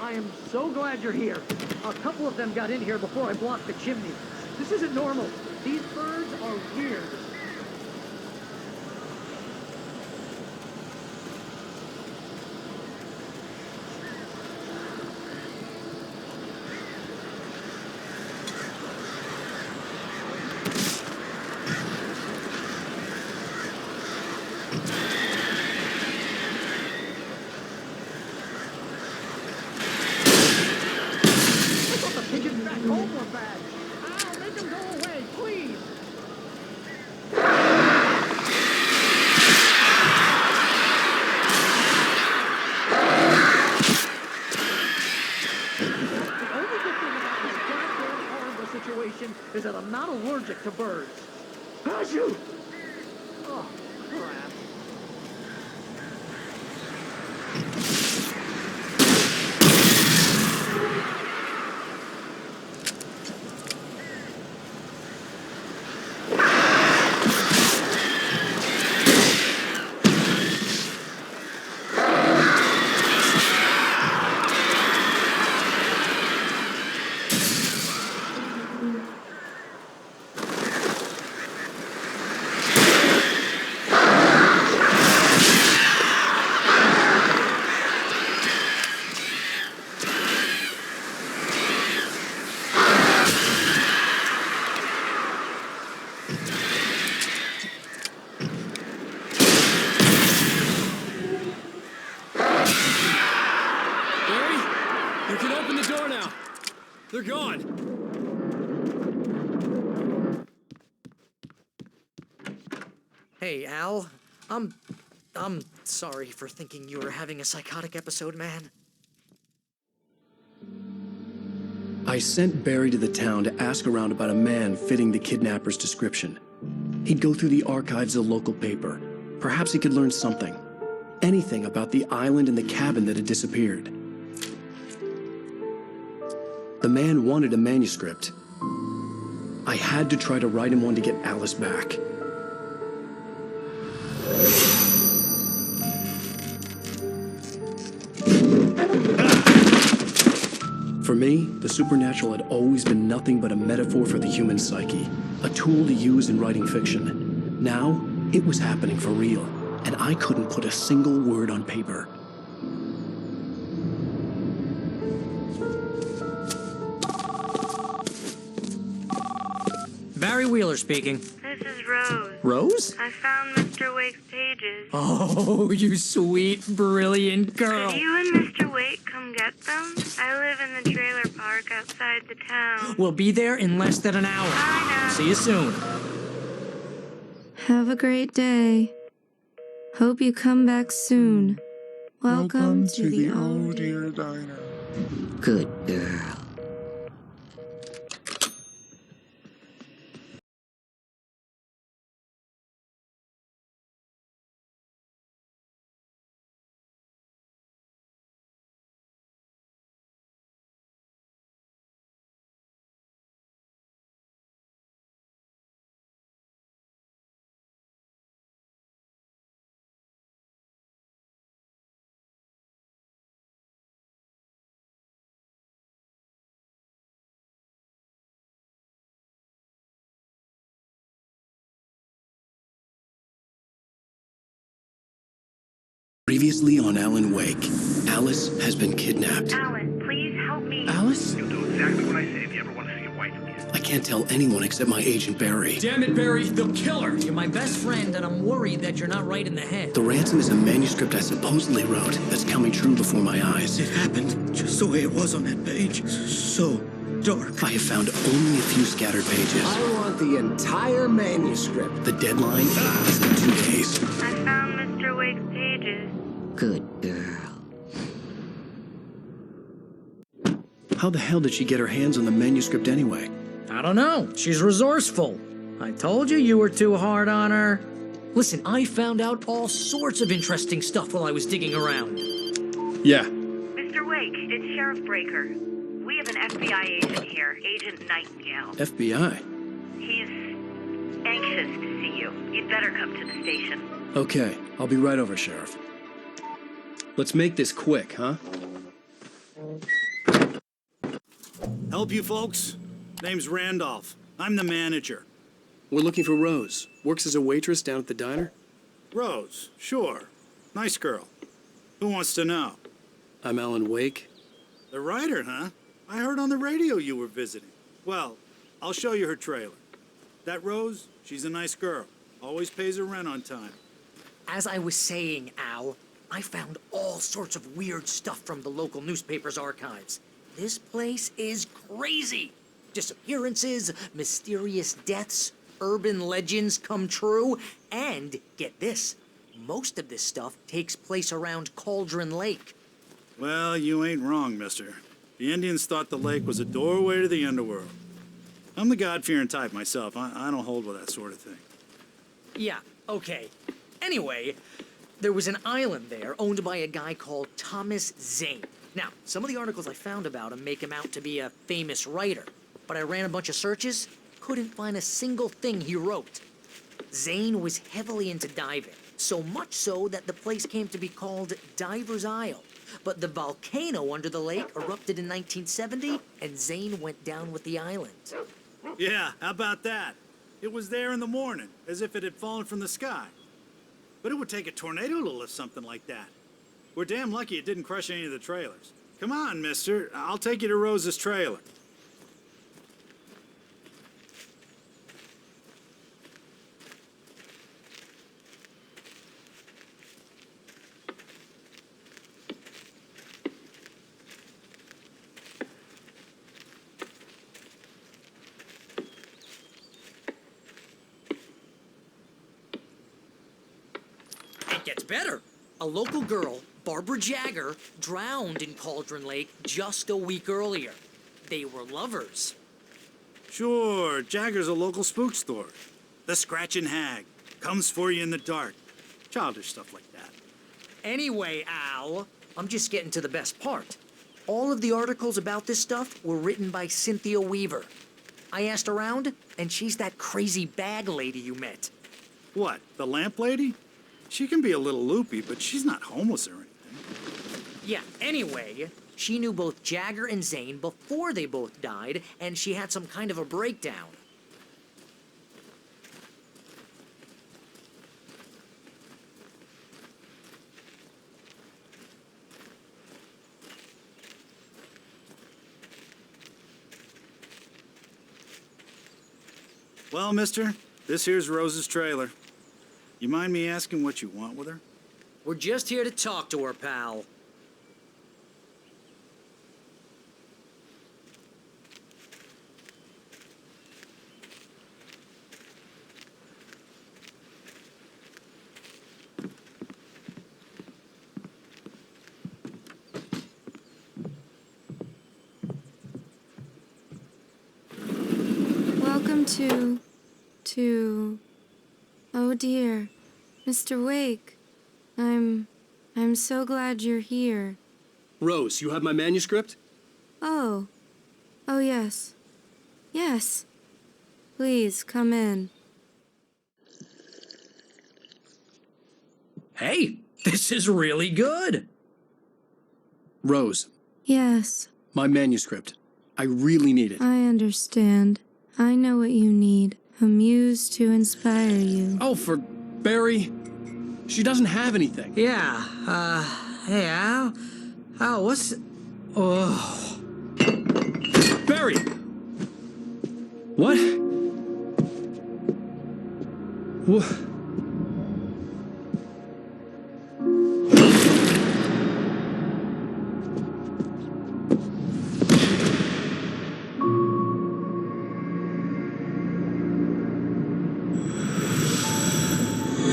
I am so glad you're here. A couple of them got in here before I blocked the chimney. This isn't normal. These birds are weird. is that I'm not allergic to birds. Achoo! Oh, crap. You can open the door now. They're gone. Hey, Al. I'm sorry for thinking you were having a psychotic episode, man. I sent Barry to the town to ask around about a man fitting the kidnapper's description. He'd go through the archives of the local paper. Perhaps he could learn something. Anything about the island and the cabin that had disappeared. The man wanted a manuscript. I had to try to write him one to get Alice back. For me, the supernatural had always been nothing but a metaphor for the human psyche, a tool to use in writing fiction. Now, it was happening for real, and I couldn't put a single word on paper. Barry Wheeler speaking. This is Rose. Rose? I found Mr. Wake's pages. Oh, you sweet, brilliant girl. Could you and Mr. Wake come get them? I live in the trailer park outside the town. We'll be there in less than an hour. I know. See you soon. Have a great day. Hope you come back soon. Welcome to the Oh Dear Diner. Good girl. Previously on Alan Wake, Alice has been kidnapped. Alan, please help me. Alice? You'll do exactly what I say if you ever want to see your wife again. I can't tell anyone except my agent Barry. Damn it, Barry, they'll kill her. You're my best friend, and I'm worried that you're not right in the head. The ransom is a manuscript I supposedly wrote that's coming true before my eyes. It happened just the way it was on that page. So dark. I have found only a few scattered pages. I want the entire manuscript. The deadline is in 2 days. I found Mr. Wake's pages. Good girl. How the hell did she get her hands on the manuscript anyway? I don't know. She's resourceful. I told you were too hard on her. Listen, I found out all sorts of interesting stuff while I was digging around. Yeah. Mr. Wake, it's Sheriff Breaker. We have an FBI agent here, Agent Nightingale. FBI? He's anxious to see you. You'd better come to the station. Okay, I'll be right over, Sheriff. Let's make this quick, huh? Help you folks? Name's Randolph. I'm the manager. We're looking for Rose. Works as a waitress down at the diner. Rose, sure. Nice girl. Who wants to know? I'm Alan Wake. The writer, huh? I heard on the radio you were visiting. Well, I'll show you her trailer. That Rose, she's a nice girl. Always pays her rent on time. As I was saying, Al, I found all sorts of weird stuff from the local newspaper's archives. This place is crazy. Disappearances, mysterious deaths, urban legends come true, and get this, most of this stuff takes place around Cauldron Lake. Well, you ain't wrong, mister. The Indians thought the lake was a doorway to the underworld. I'm the God-fearing type myself. I don't hold with that sort of thing. Yeah, okay. Anyway, there was an island there owned by a guy called Thomas Zane. Now, some of the articles I found about him make him out to be a famous writer, but I ran a bunch of searches, couldn't find a single thing he wrote. Zane was heavily into diving, so much so that the place came to be called Diver's Isle. But the volcano under the lake erupted in 1970, and Zane went down with the island. Yeah, how about that? It was there in the morning, as if it had fallen from the sky. But it would take a tornado to lift something like that. We're damn lucky it didn't crush any of the trailers. Come on, mister. I'll take you to Rose's trailer. It gets better. A local girl, Barbara Jagger, drowned in Cauldron Lake just a week earlier. They were lovers. Sure, Jagger's a local spook store. The Scratchin' Hag. Comes for you in the dark. Childish stuff like that. Anyway, Al, I'm just getting to the best part. All of the articles about this stuff were written by Cynthia Weaver. I asked around, and she's that crazy bag lady you met. What, the lamp lady? She can be a little loopy, but she's not homeless or anything. Yeah, anyway, she knew both Jagger and Zane before they both died, and she had some kind of a breakdown. Well, mister, this here's Rose's trailer. You mind me asking what you want with her? We're just here to talk to her, pal. Welcome to... Oh dear, Mr. Wake. I'm so glad you're here. Rose, you have my manuscript? Oh. Oh, yes. Yes. Please, come in. Hey, this is really good. Rose, Yes, my manuscript. I really need it. I understand. I know what you need. A muse to inspire you. Oh, for Barry. She doesn't have anything. Yeah, hey, Al? Al, what's... Oh... Barry! What? What?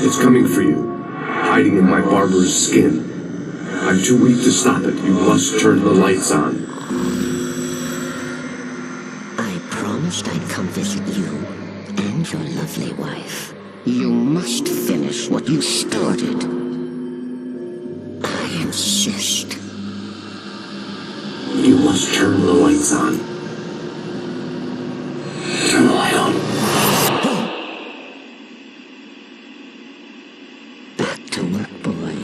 It's coming for you, hiding in my barber's skin. I'm too weak to stop it. You must turn the lights on. I promised I'd come visit you and your lovely wife. You must finish what you started. I insist. You must turn the lights on. Turn the light on. Back to work, boy.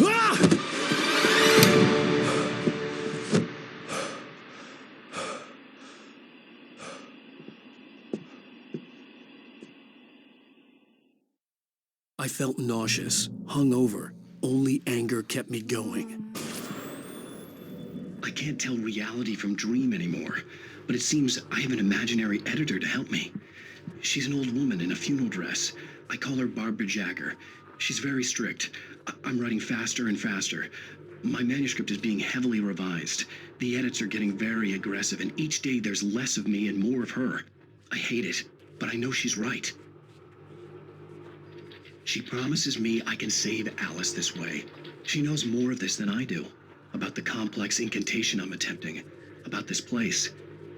I felt nauseous, hungover. Only anger kept me going. I can't tell reality from dream anymore, but it seems I have an imaginary editor to help me. She's an old woman in a funeral dress. I call her Barbara Jagger. She's very strict. I'm writing faster and faster. My manuscript is being heavily revised. The edits are getting very aggressive, and each day there's less of me and more of her. I hate it, but I know she's right. She promises me I can save Alice this way. She knows more of this than I do. About the complex incantation I'm attempting. About this place.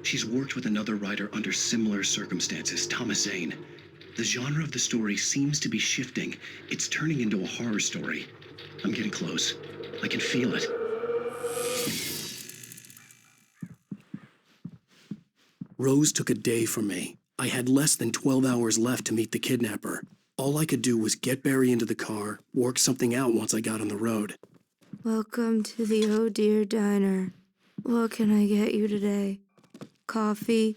She's worked with another writer under similar circumstances, Thomas Zane. The genre of the story seems to be shifting. It's turning into a horror story. I'm getting close. I can feel it. Rose took a day from me. I had less than 12 hours left to meet the kidnapper. All I could do was get Barry into the car, work something out once I got on the road. Welcome to the Oh Dear Diner. What can I get you today? Coffee?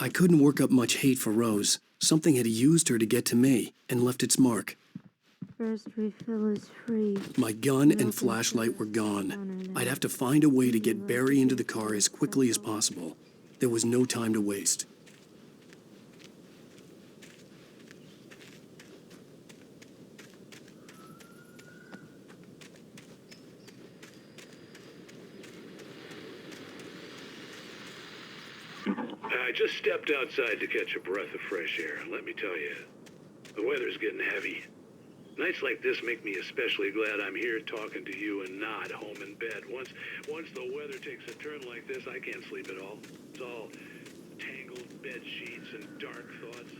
I couldn't work up much hate for Rose. Something had used her to get to me and left its mark. First refill is free. My gun and flashlight were gone. I'd have to find a way to get Barry into the car as quickly as possible. There was no time to waste. I just stepped outside to catch a breath of fresh air. Let me tell you, the weather's getting heavy. Nights like this make me especially glad I'm here talking to you and not home in bed. Once the weather takes a turn like this, I can't sleep at all. It's all tangled bed sheets and dark thoughts.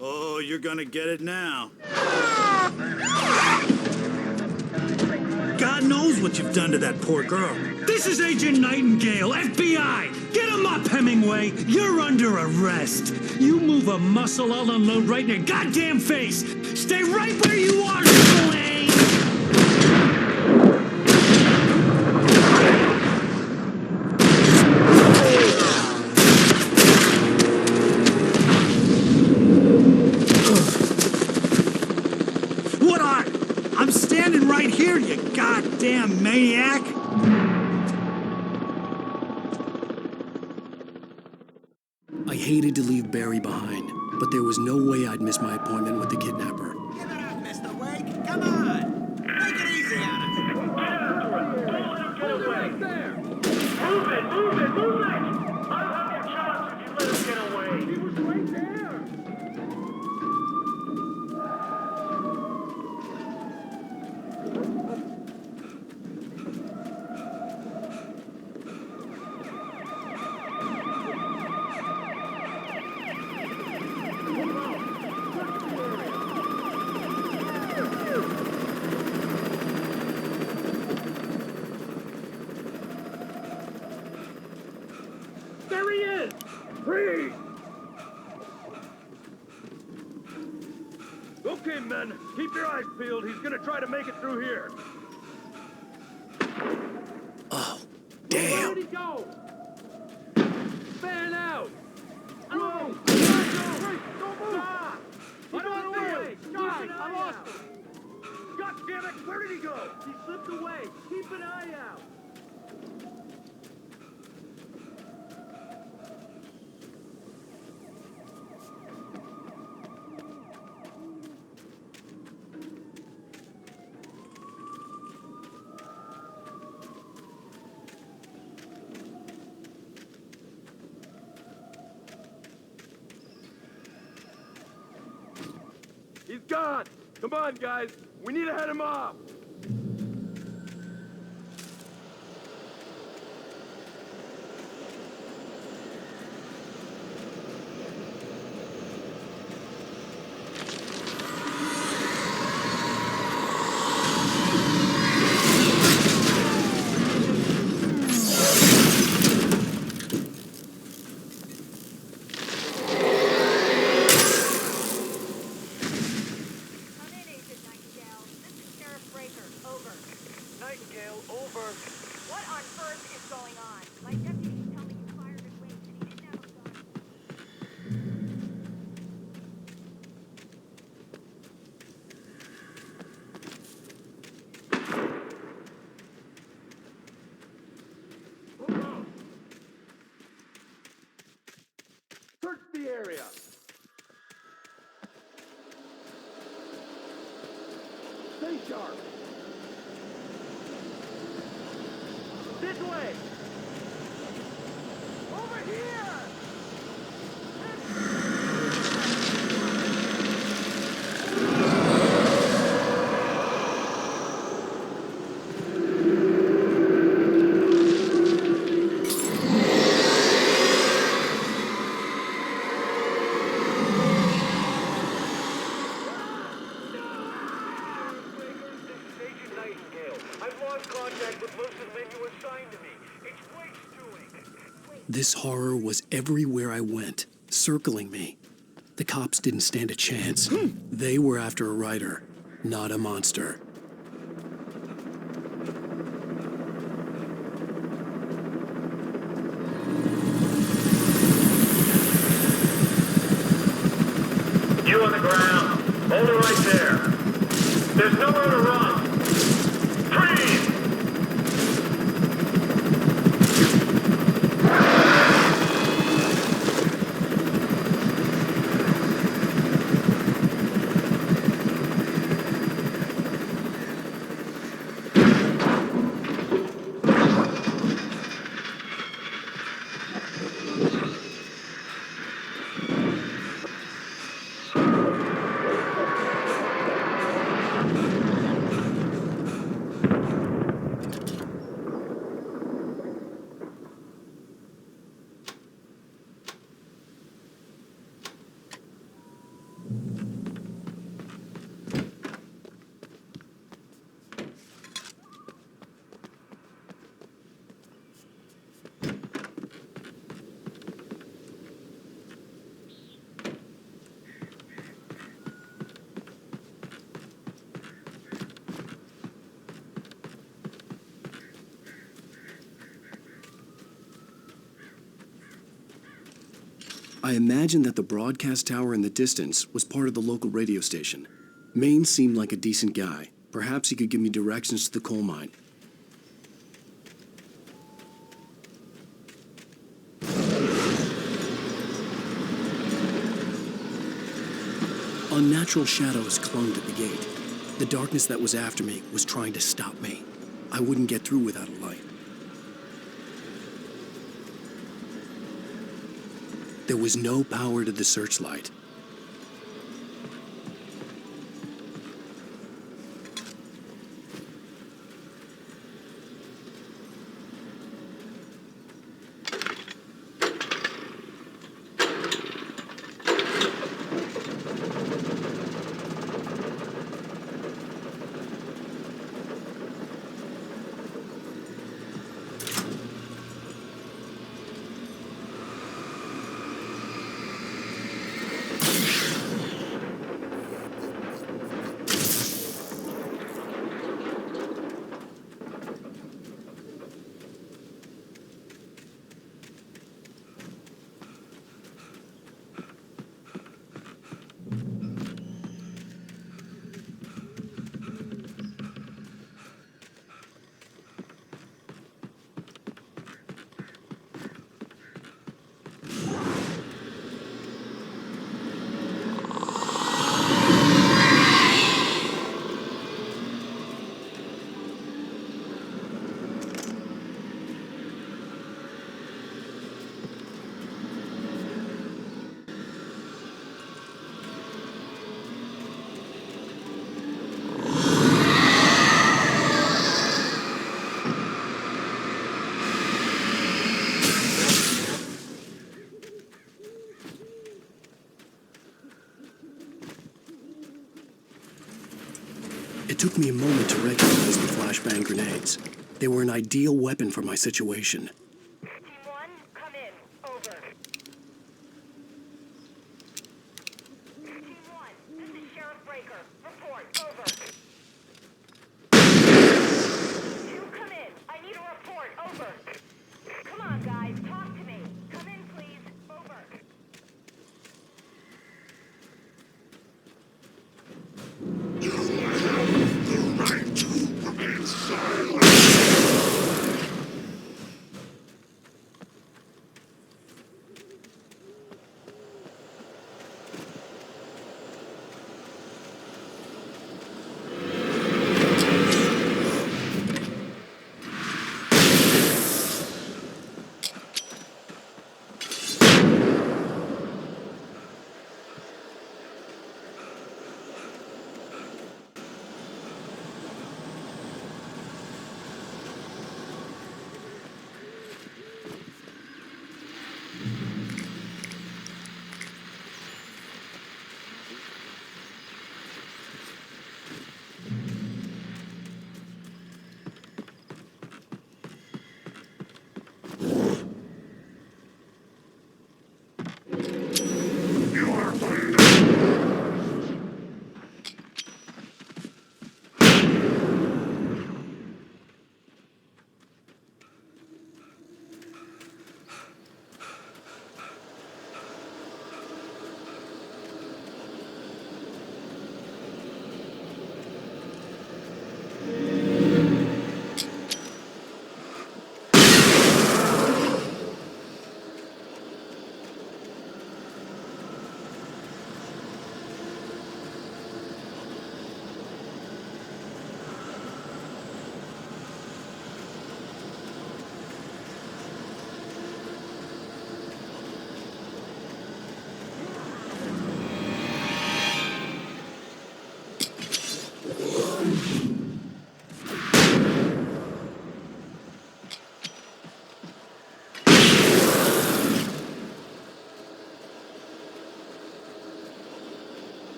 Oh, you're gonna get it now. God knows what you've done to that poor girl. This is Agent Nightingale, FBI! Get him up, Hemingway! You're under arrest! You move a muscle, I'll unload right in your goddamn face! Stay right where you are, Slane! What are? I'm standing right here, you goddamn maniac! I hated to leave Barry behind, but there was no way I'd miss my appointment with the kidnapper. Give it up, Mr. Wake. Come on. Make it easy on us. Get away! There! Move it! Move it! Move it! I'll have your chance if you let him get away. He was right there. There he is! Freeze! Okay, men, keep your eyes peeled. He's gonna try to make it through here. Oh, damn! Where'd he go? Fan out! Whoa! Don't move! Stop! I don't way! Guys, I lost him! God damn it! Where did he go? He slipped away. Keep an eye out. He's gone! Come on, guys! We need to head him off! Nightingale, over. What on earth is going on? My deputies tell me you fired at Wake and he didn't have a gun. Search the area! Stay sharp! This way! Over here! This horror was everywhere I went, circling me. The cops didn't stand a chance. They were after a writer, not a monster. You on the ground. Hold it right there. There's nowhere to run. Freeze! I imagined that the broadcast tower in the distance was part of the local radio station. Maine seemed like a decent guy. Perhaps he could give me directions to the coal mine. Unnatural shadows clung to the gate. The darkness that was after me was trying to stop me. I wouldn't get through without a light. There was no power to the searchlight. It took me a moment to recognize the flashbang grenades. They were an ideal weapon for my situation. Team 1, come in. Over. Team 1, this is Sheriff Breaker. Report. Over. 2, come in. I need a report. Over. Come on, guys. Talk to me. Come in, please. Over.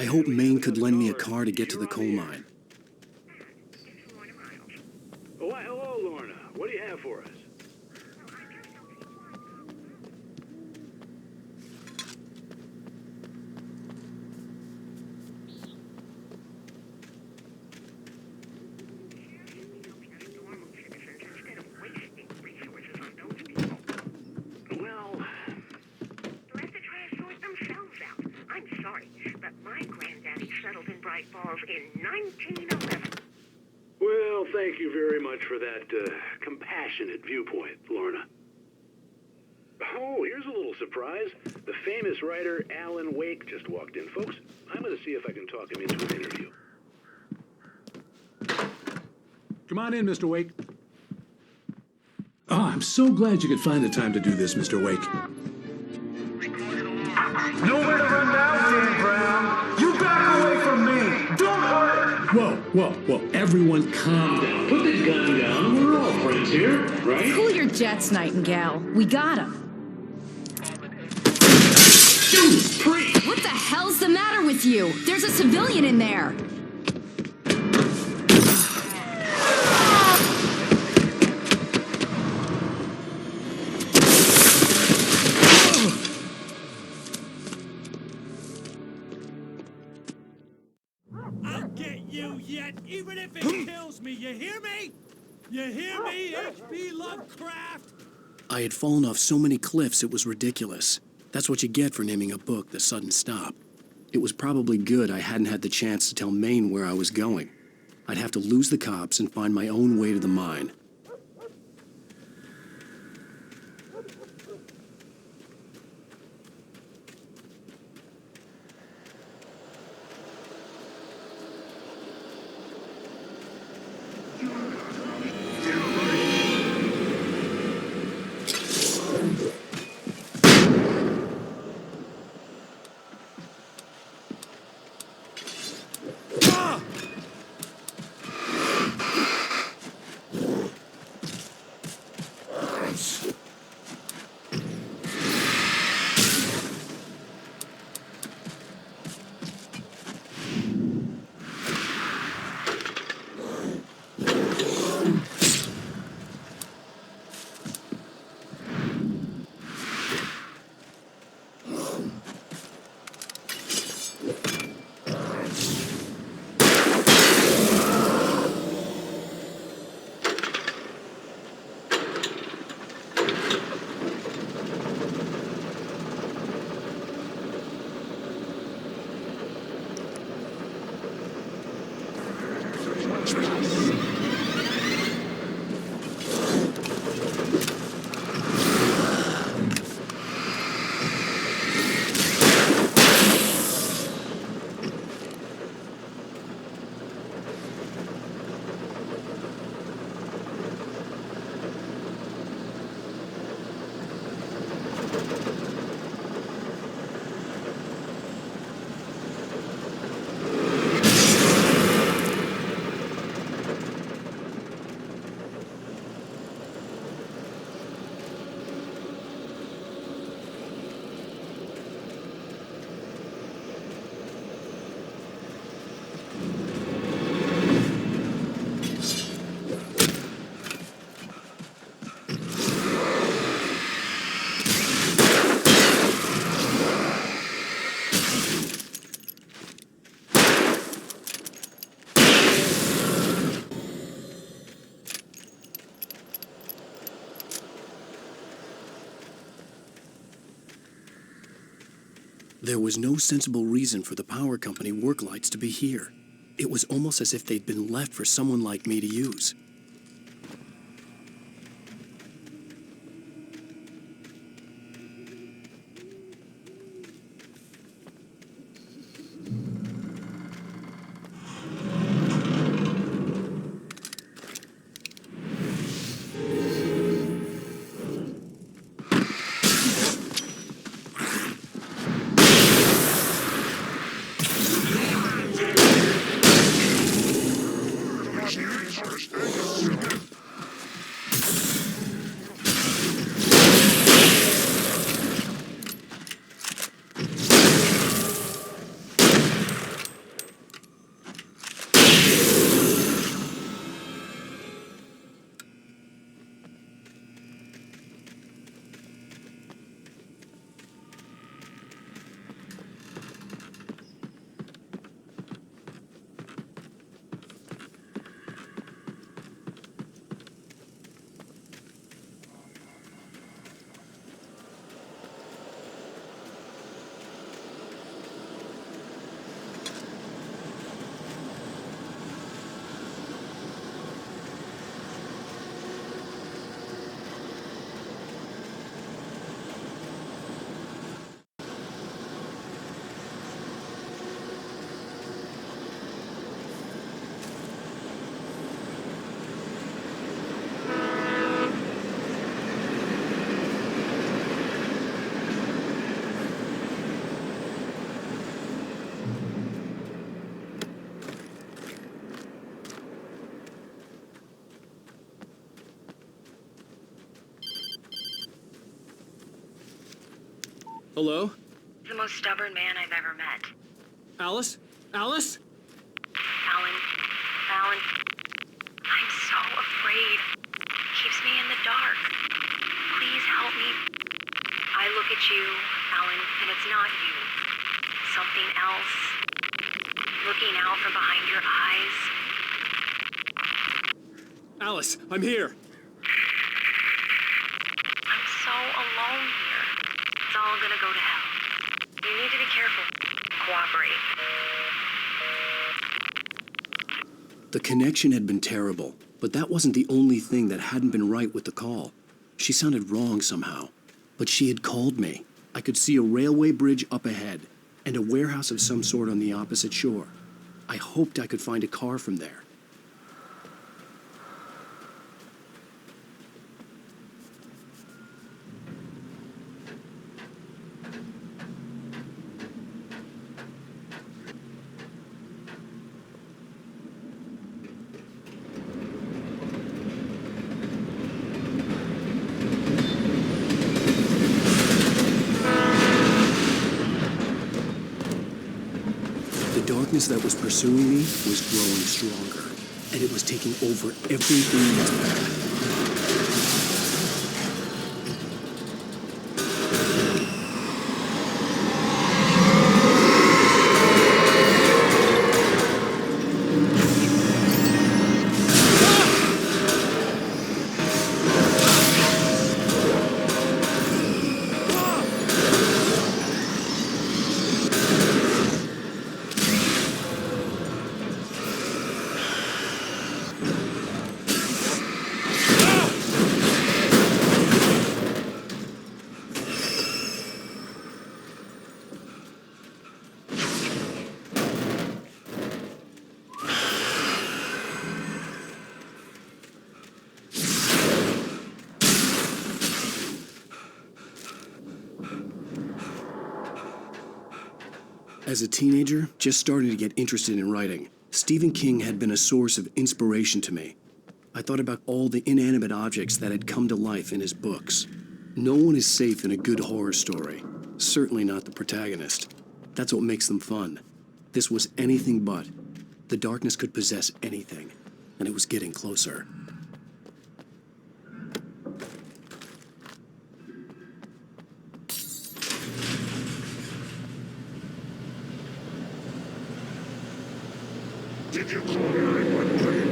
I hoped Maine could lend me a car to get to the coal mine. Oh, why, hello, Lorna. What do you have for us? I'm sorry, but my granddaddy settled in Bright Falls in 1911. Well, thank you very much for that compassionate viewpoint, Lorna. Oh, here's a little surprise. The famous writer Alan Wake just walked in. Folks, I'm going to see if I can talk him into an interview. Come on in, Mr. Wake. Oh, I'm so glad you could find the time to do this, Mr. Wake. Nowhere to run now, Dan Brown. You back away from me. Don't hurt. Whoa. Everyone calm down. Put the gun down. We're all friends here, right? Cool your jets, Nightingale. We got him. What the hell's the matter with you? There's a civilian in there. I'll get you yet, even if it kills me. You hear me? You hear me, H.P. Lovecraft? I had fallen off so many cliffs it was ridiculous. That's what you get for naming a book The Sudden Stop. It was probably good I hadn't had the chance to tell Maine where I was going. I'd have to lose the cops and find my own way to the mine. There was no sensible reason for the power company work lights to be here. It was almost as if they'd been left for someone like me to use. Stay Hello? The most stubborn man I've ever met. Alice? Alice? Alan. Alan. I'm so afraid. Keeps me in the dark. Please help me. I look at you, Alan, and it's not you. Something else. Looking out from behind your eyes. Alice, I'm here. I'm so alone here. It's all gonna go to hell. You need to be careful. Cooperate. The connection had been terrible, but that wasn't the only thing that hadn't been right with the call. She sounded wrong somehow, but she had called me. I could see a railway bridge up ahead and a warehouse of some sort on the opposite shore. I hoped I could find a car from there. The darkness that was pursuing me was growing stronger, and it was taking over everything in its path. As a teenager, just starting to get interested in writing, Stephen King had been a source of inspiration to me. I thought about all the inanimate objects that had come to life in his books. No one is safe in a good horror story. Certainly not the protagonist. That's what makes them fun. This was anything but. The darkness could possess anything, and it was getting closer. Did you call 911?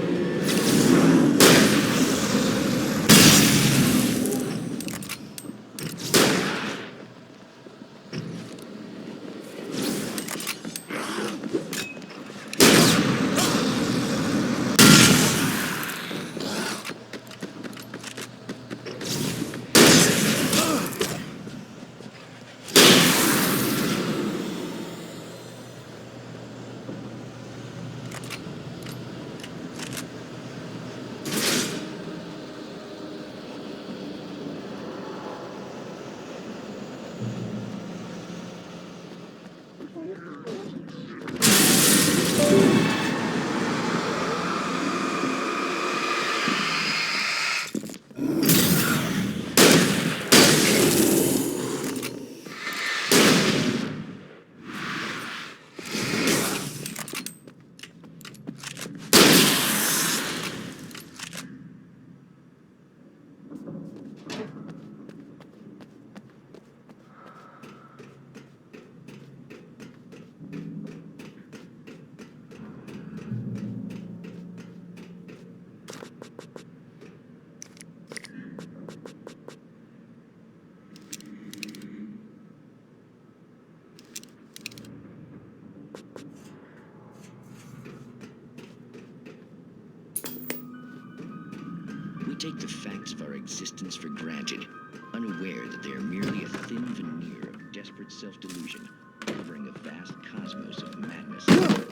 We take the facts of our existence for granted, unaware that they are merely a thin veneer of desperate self-delusion, covering a vast cosmos of madness and horror.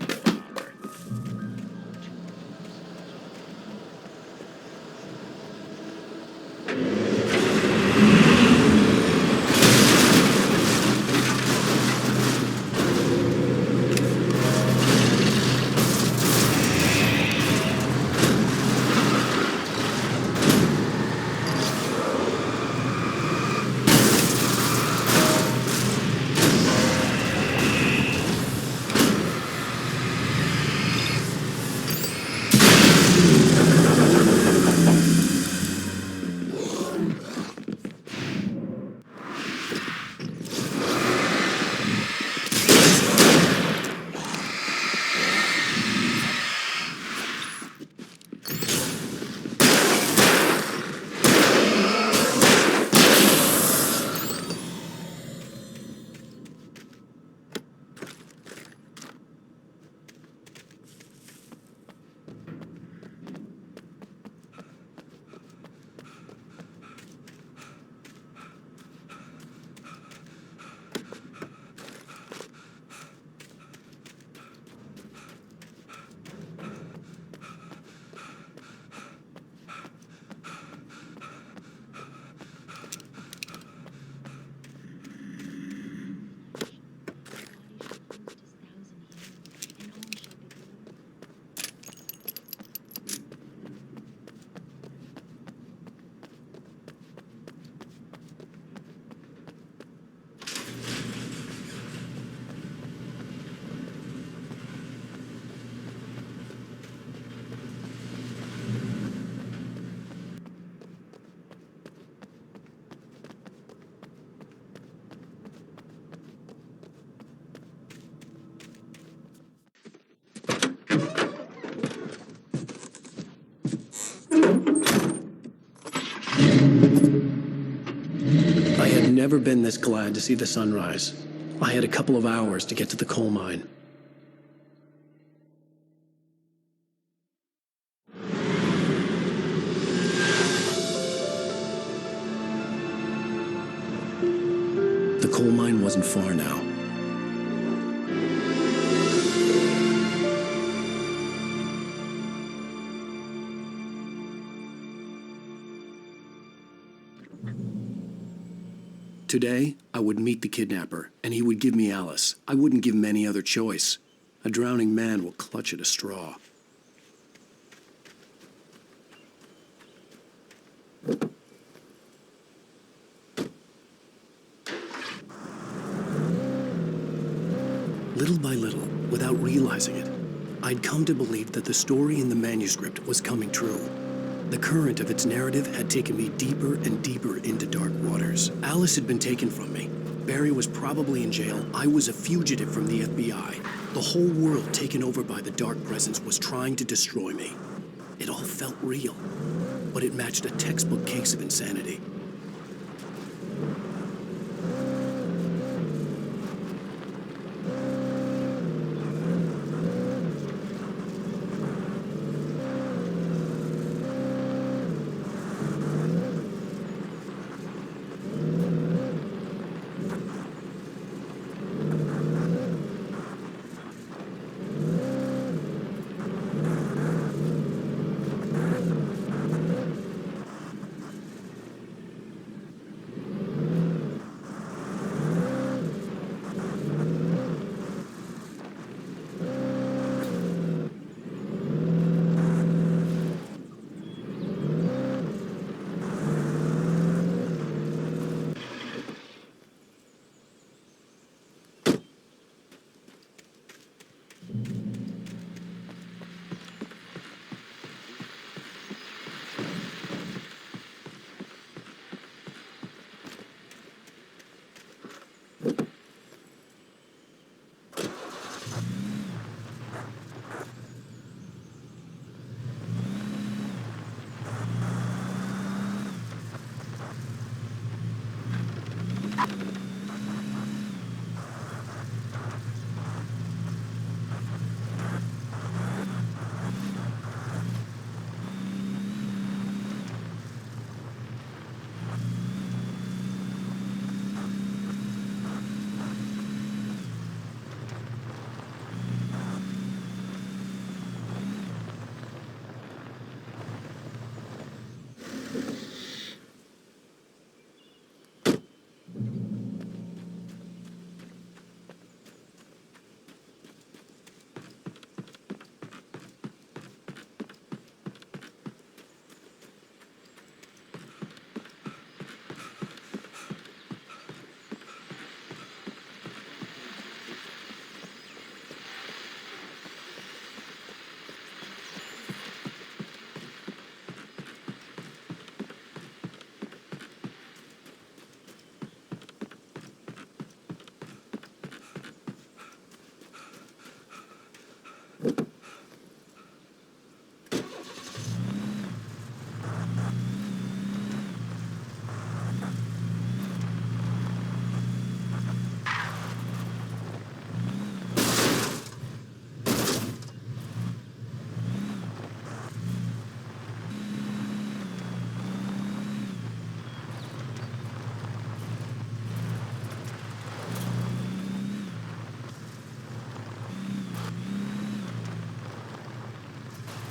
never been this glad to see the sunrise. I had a couple of hours to get to the coal mine. The coal mine wasn't far now. Today, I would meet the kidnapper, and he would give me Alice. I wouldn't give him any other choice. A drowning man will clutch at a straw. Little by little, without realizing it, I'd come to believe that the story in the manuscript was coming true. The current of its narrative had taken me deeper and deeper into dark waters. Alice had been taken from me. Barry was probably in jail. I was a fugitive from the FBI. The whole world taken over by the dark presence was trying to destroy me. It all felt real, but it matched a textbook case of insanity.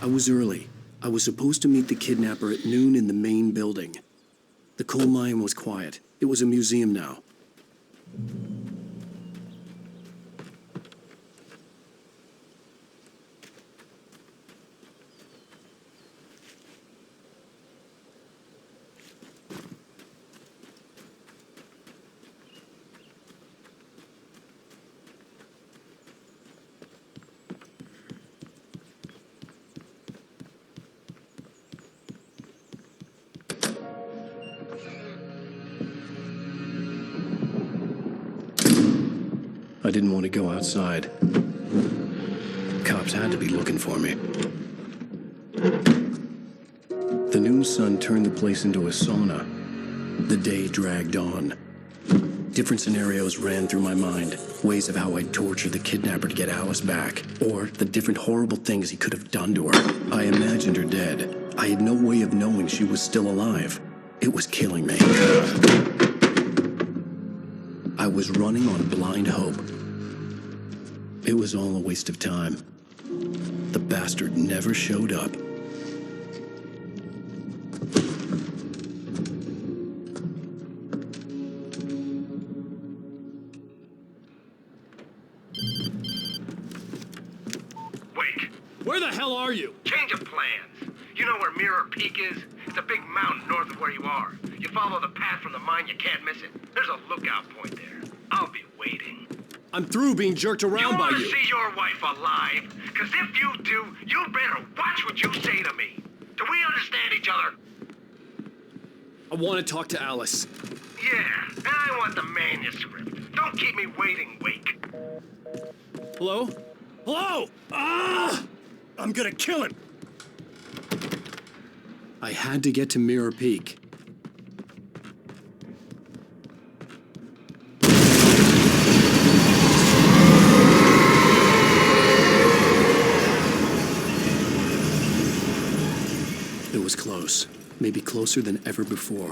I was early. I was supposed to meet the kidnapper at noon in the main building. The coal mine was quiet. It was a museum now. I didn't want to go outside. Cops had to be looking for me. The noon sun turned the place into a sauna. The day dragged on. Different scenarios ran through my mind. Ways of how I'd torture the kidnapper to get Alice back. Or the different horrible things he could have done to her. I imagined her dead. I had no way of knowing she was still alive. It was killing me. I was running on blind hope. It was all a waste of time. The bastard never showed up. Wake! Where the hell are you? Change of plans. You know where Mirror Peak is? It's a big mountain north of where you are. You follow the path from the mine, you can't miss it. There's a lookout point there. I'll be waiting. I'm through being jerked around by You want you. to see your wife alive? Because if you do, you better watch what you say to me. Do we understand each other? I want to talk to Alice. Yeah, and I want the manuscript. Don't keep me waiting, Wake. Hello? Hello? Ah! I'm gonna kill him. I had to get to Mirror Peak. It was close. Maybe closer than ever before.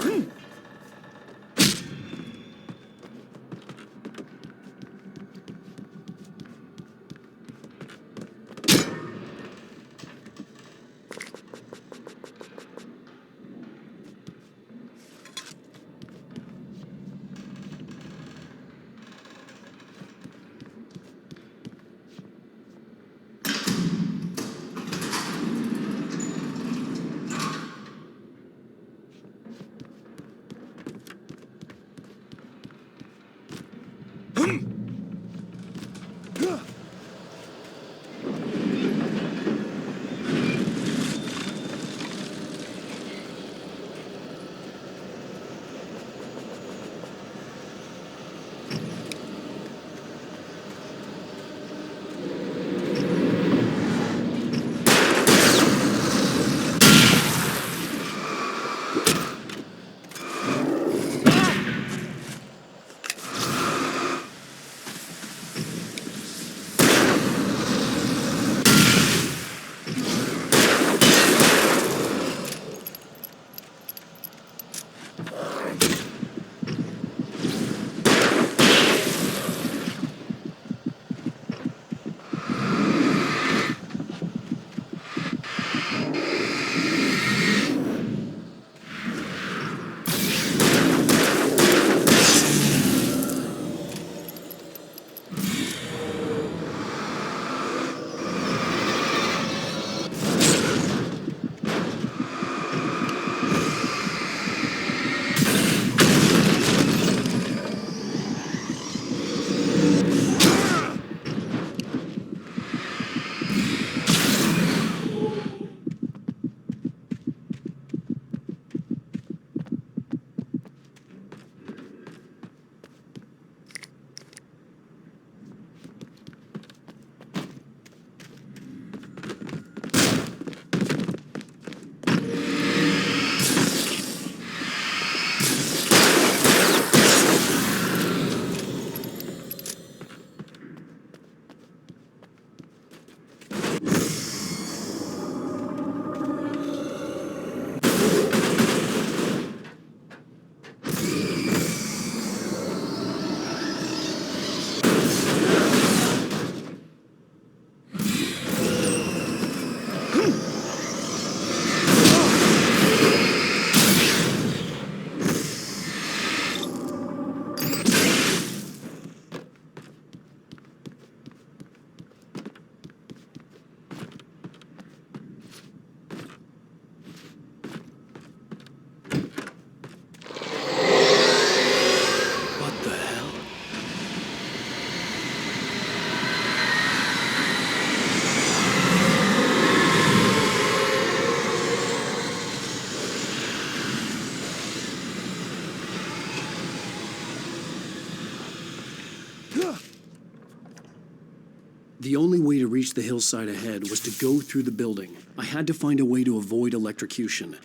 The only way to reach the hillside ahead was to go through the building. I had to find a way to avoid electrocution.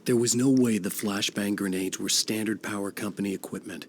There was no way the flashbang grenades were Standard Power Company equipment.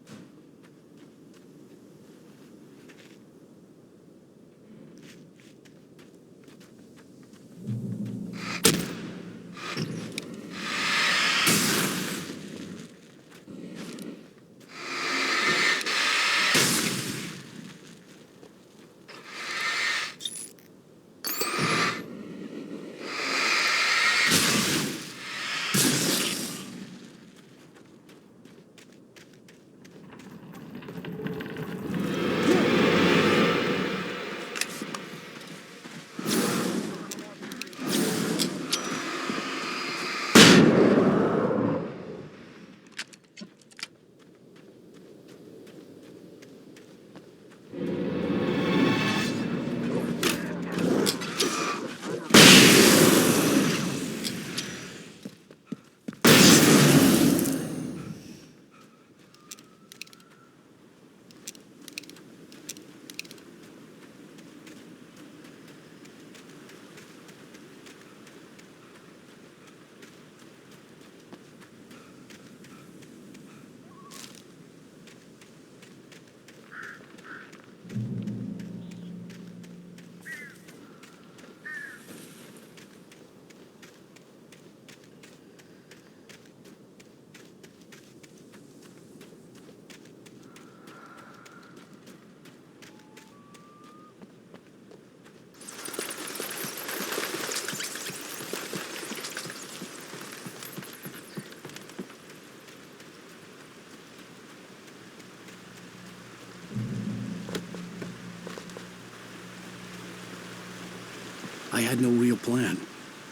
I had no real plan.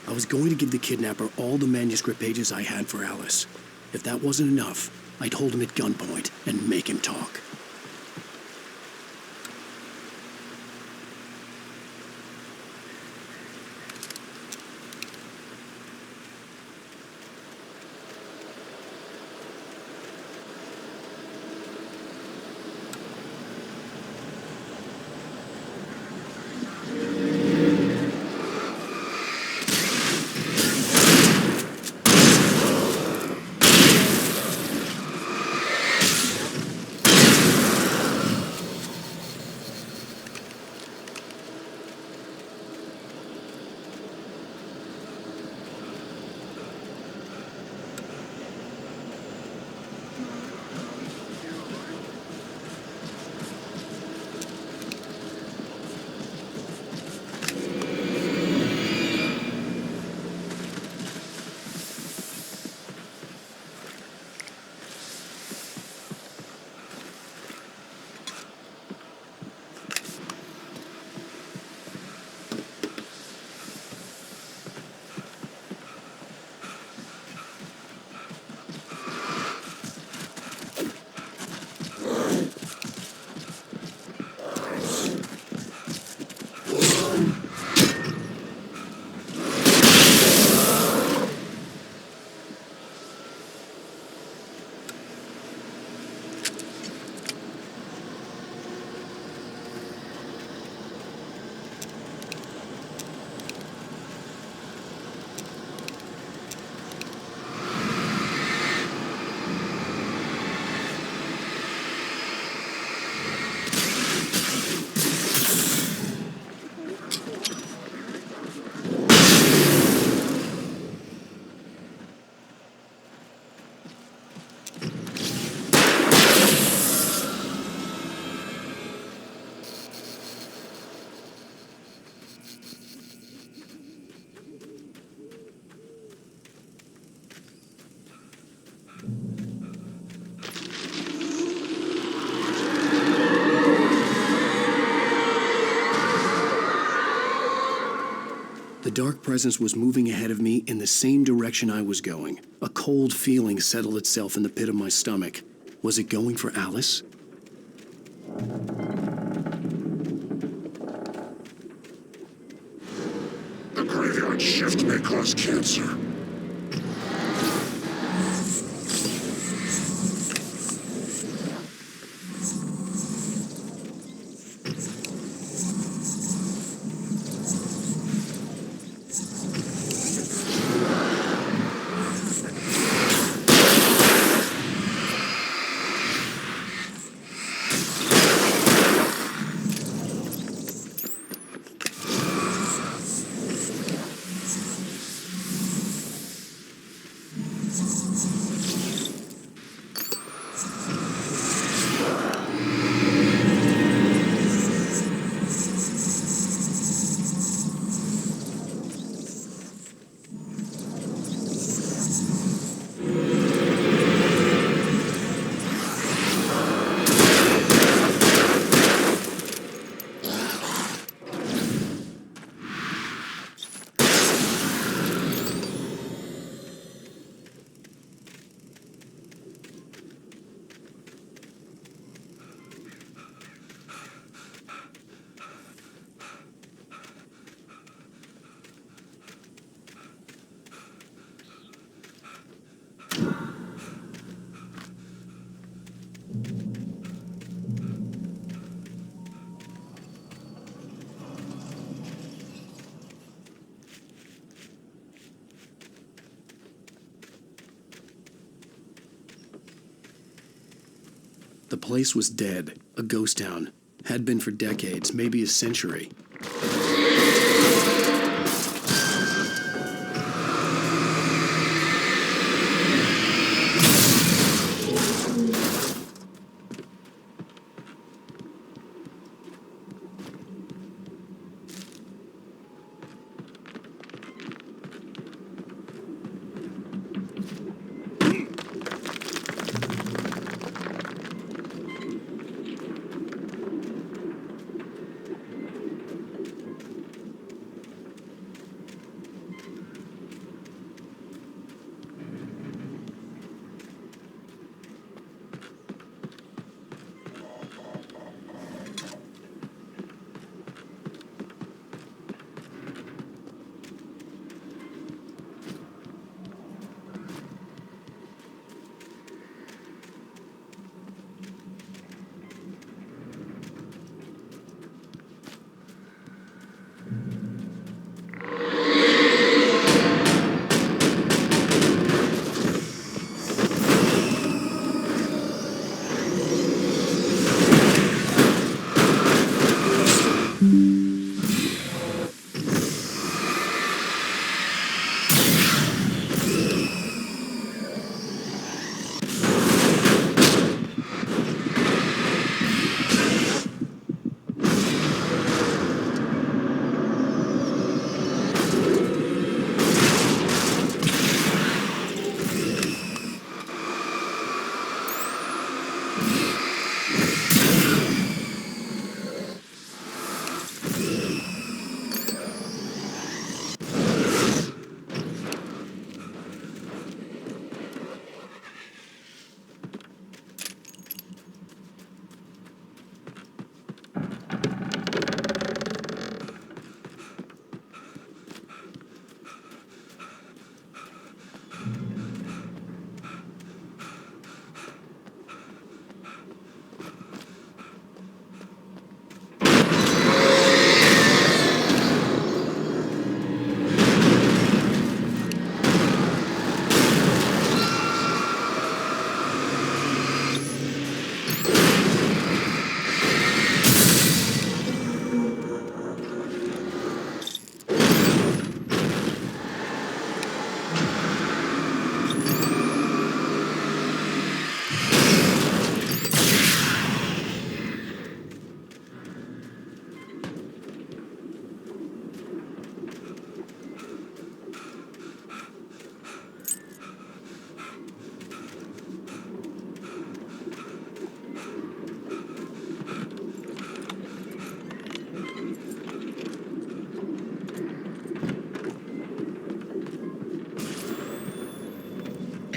I was going to give the kidnapper all the manuscript pages I had for Alice. If that wasn't enough, I'd hold him at gunpoint and make him talk. The dark presence was moving ahead of me in the same direction I was going. A cold feeling settled itself in the pit of my stomach. Was it going for Alice? The graveyard shift may cause cancer. The place was dead, a ghost town. Had been for decades, maybe a century.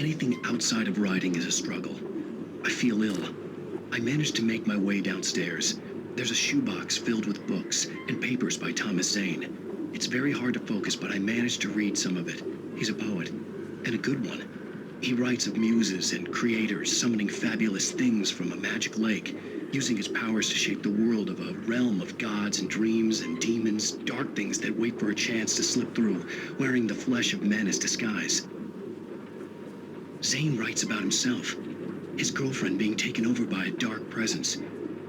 Anything outside of writing is a struggle. I feel ill. I managed to make my way downstairs. There's a shoebox filled with books and papers by Thomas Zane. It's very hard to focus, but I managed to read some of it. He's a poet, and a good one. He writes of muses and creators summoning fabulous things from a magic lake, using his powers to shape the world of a realm of gods and dreams and demons, dark things that wait for a chance to slip through, wearing the flesh of men as disguise. Zane writes about himself, his girlfriend being taken over by a dark presence,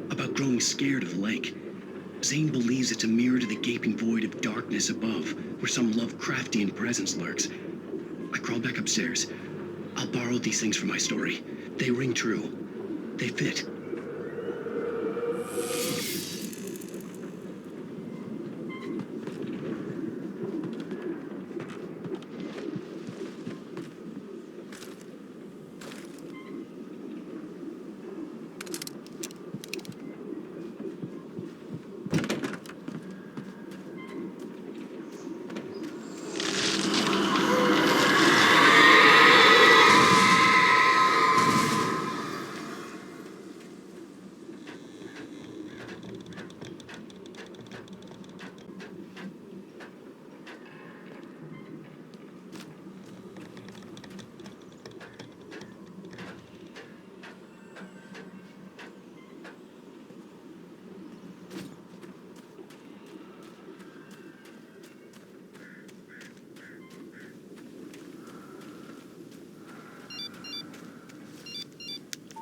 about growing scared of the lake. Zane believes it's a mirror to the gaping void of darkness above, where some Lovecraftian presence lurks. I crawl back upstairs. I'll borrow these things for my story. They ring true. They fit.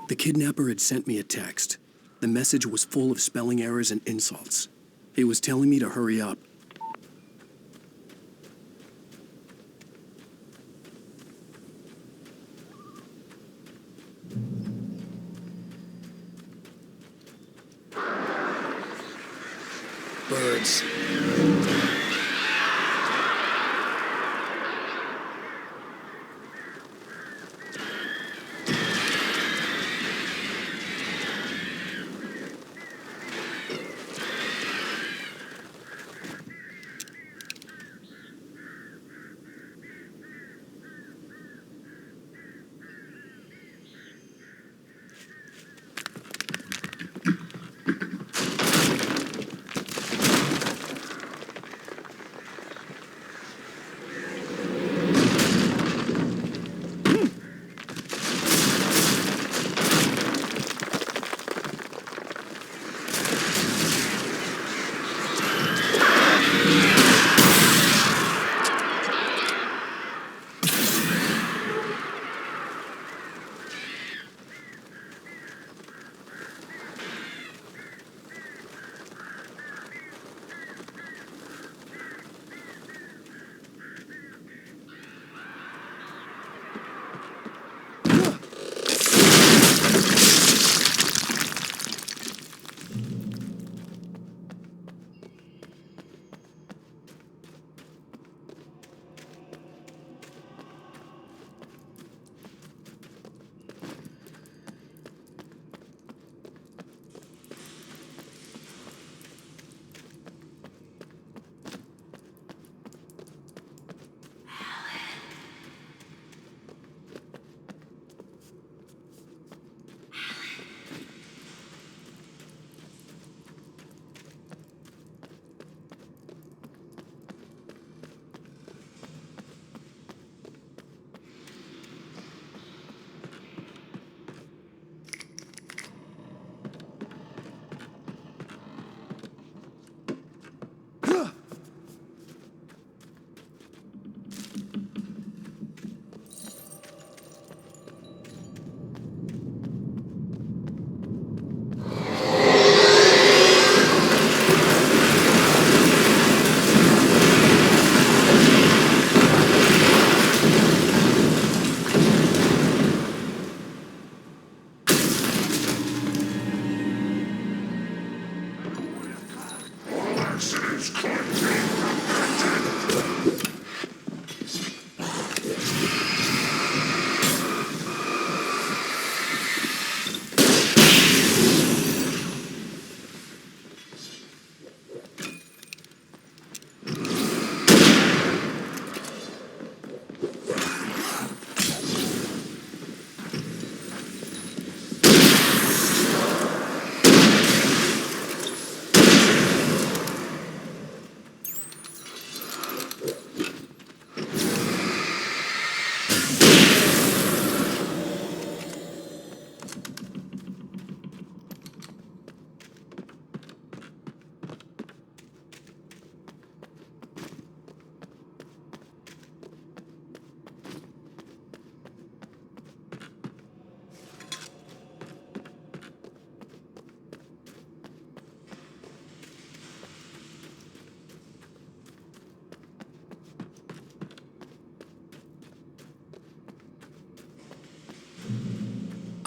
The kidnapper had sent me a text. The message was full of spelling errors and insults. He was telling me to hurry up. Birds.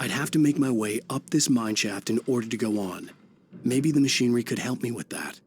I'd have to make my way up this mine shaft in order to go on. Maybe the machinery could help me with that.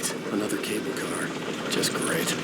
Great. Another cable car. Just great.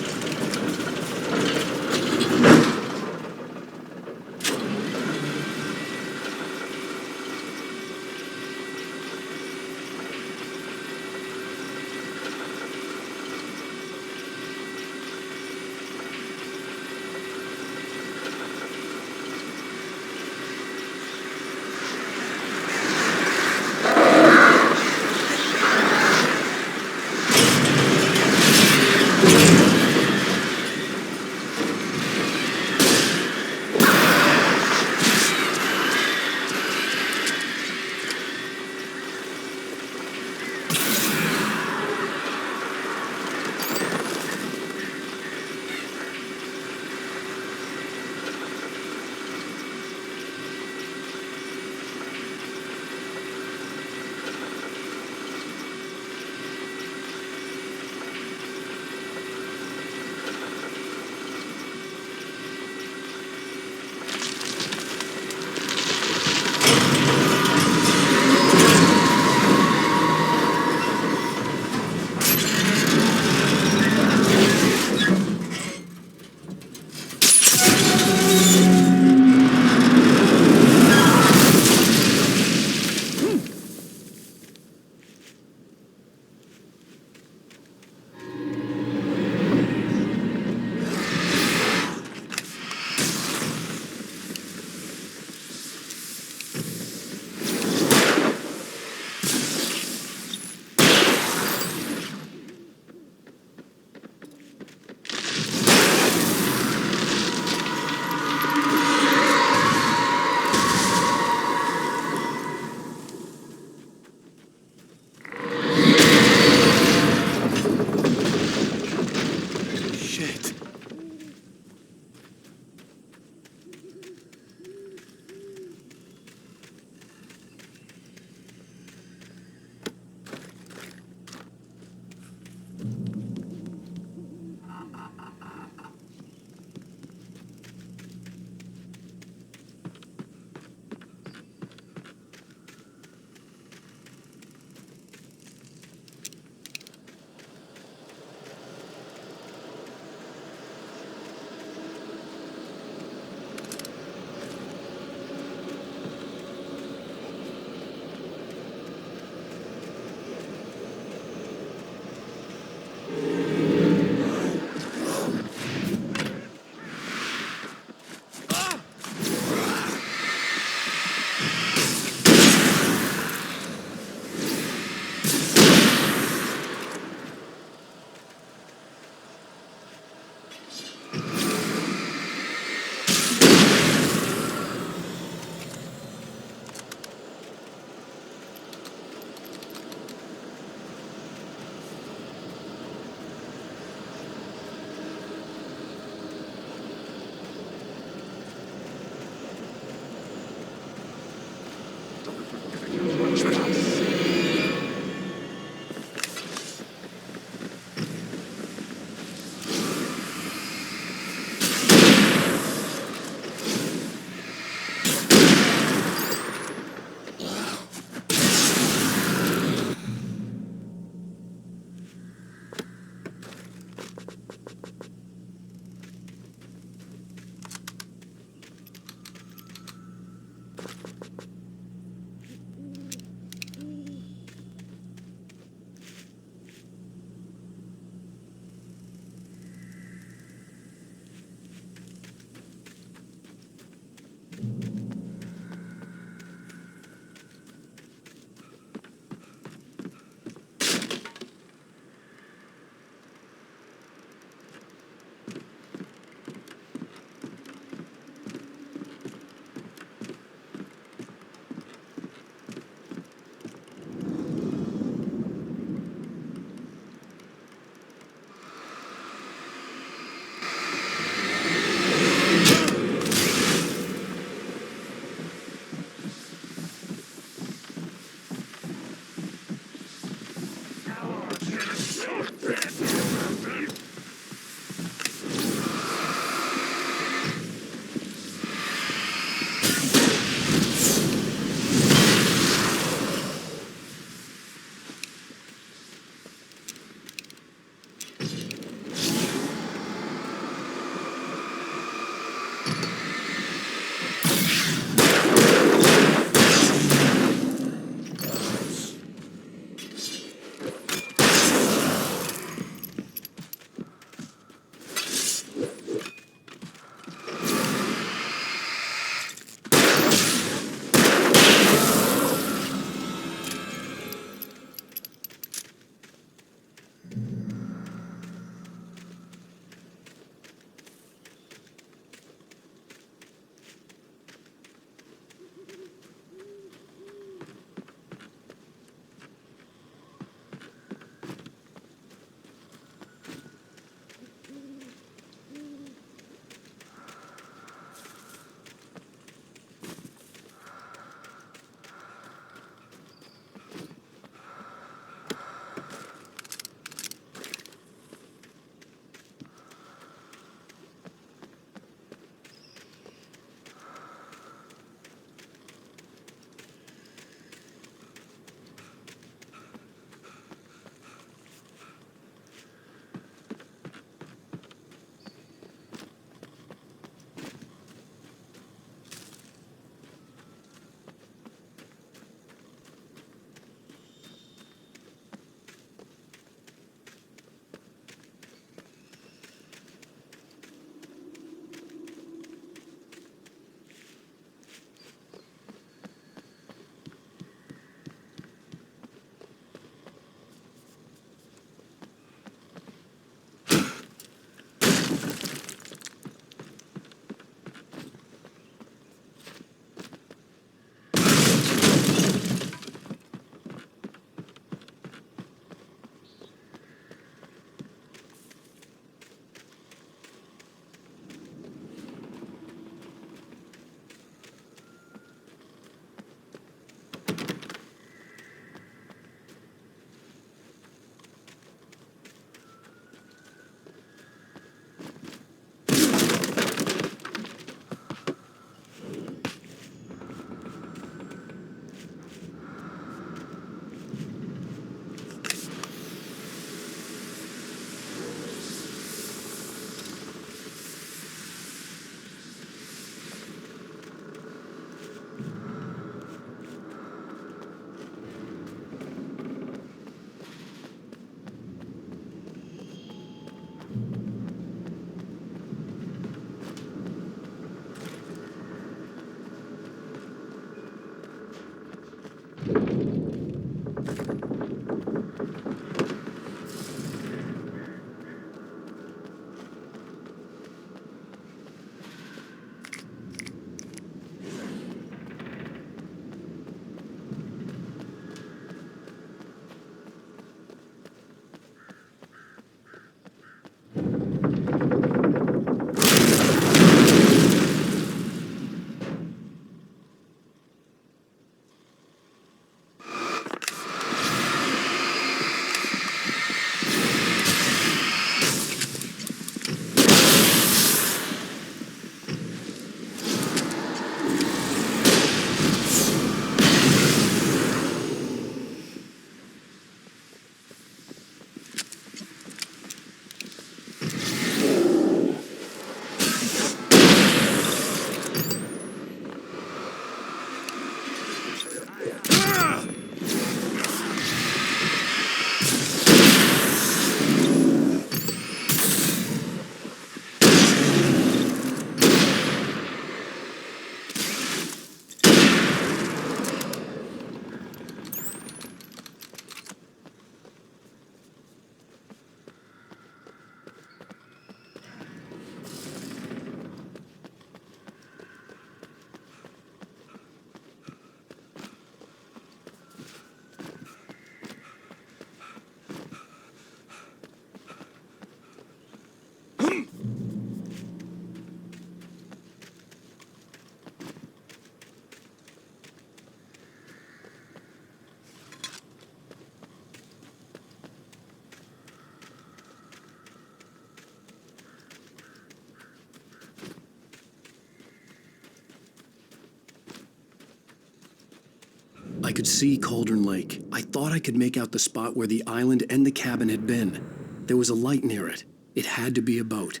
could see Cauldron Lake. I thought I could make out the spot where the island and the cabin had been. There was a light near it. It had to be a boat.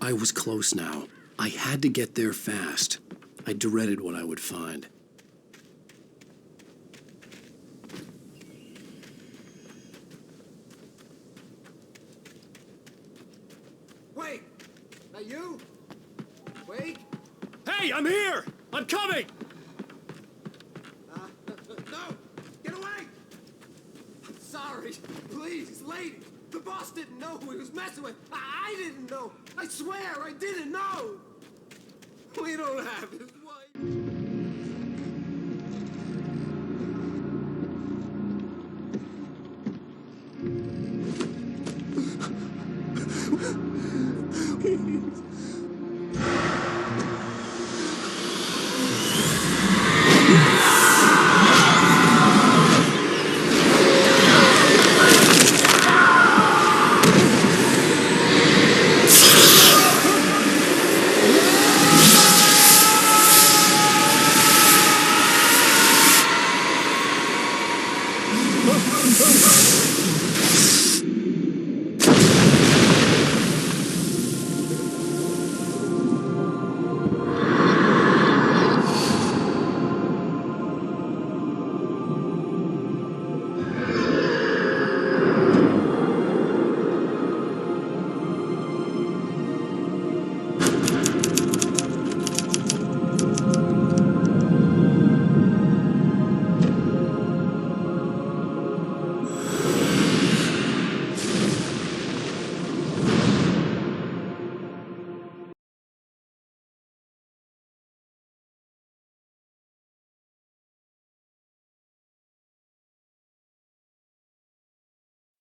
I was close now. I had to get there fast. I dreaded what I would find. Wait! That you? Wait! Hey, I'm here! I'm coming! No! Get away! I'm sorry. Please, lady. The boss didn't know who he was messing with. I didn't know. I swear I didn't know. We don't have his wife.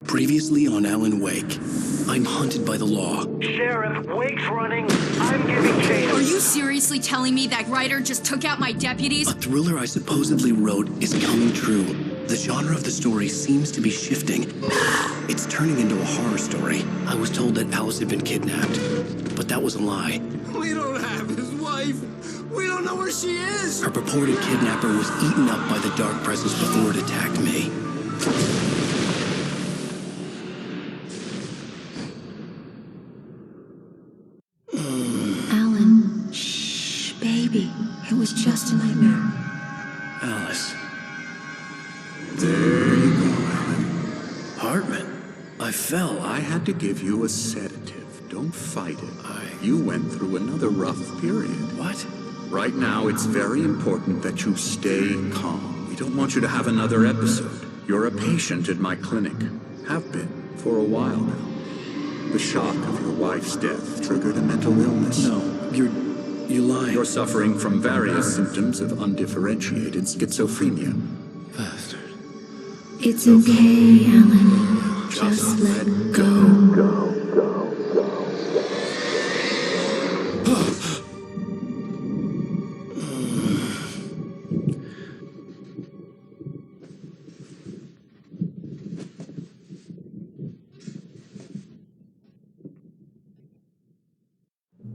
Previously on Alan Wake, I'm hunted by the law. Sheriff, Wake's running. I'm giving chase. Are you seriously telling me that writer just took out my deputies? A thriller I supposedly wrote is coming true. The genre of the story seems to be shifting. It's turning into a horror story. I was told that Alice had been kidnapped, but that was a lie. We don't have his wife. We don't know where she is. Her purported kidnapper was eaten up by the dark presence before it attacked me. Alan, shh, baby. It was just a nightmare. Alice. There you go, Alan. Hartman, I fell. I had to give you a sedative. Don't fight it. You went through another rough period. What? Right now, it's very important that you stay calm. We don't want you to have another episode. You're a patient at my clinic. Have been for a while now. The shock of your wife's death triggered a mental illness. No, you lie. You're suffering from various symptoms of undifferentiated schizophrenia. Bastard. It's okay, Alan. Just let go.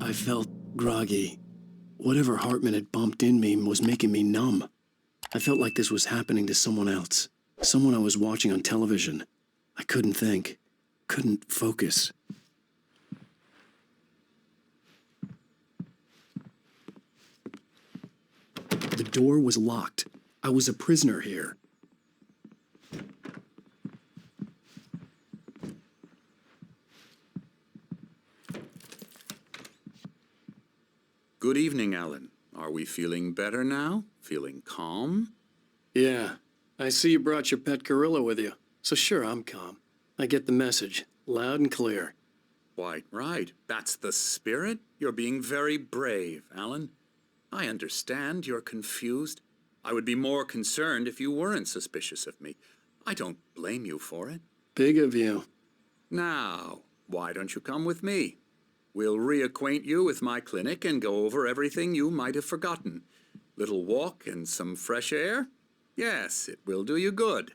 I felt groggy. Whatever Hartman had bumped in me was making me numb. I felt like this was happening to someone else. Someone I was watching on television. I couldn't think. Couldn't focus. The door was locked. I was a prisoner here. Good evening, Alan. Are we feeling better now? Feeling calm? Yeah. I see you brought your pet gorilla with you. So sure, I'm calm. I get the message. Loud and clear. Quite right. That's the spirit. You're being very brave, Alan. I understand you're confused. I would be more concerned if you weren't suspicious of me. I don't blame you for it. Big of you. Now, why don't you come with me? We'll reacquaint you with my clinic and go over everything you might have forgotten. Little walk and some fresh air? Yes, it will do you good.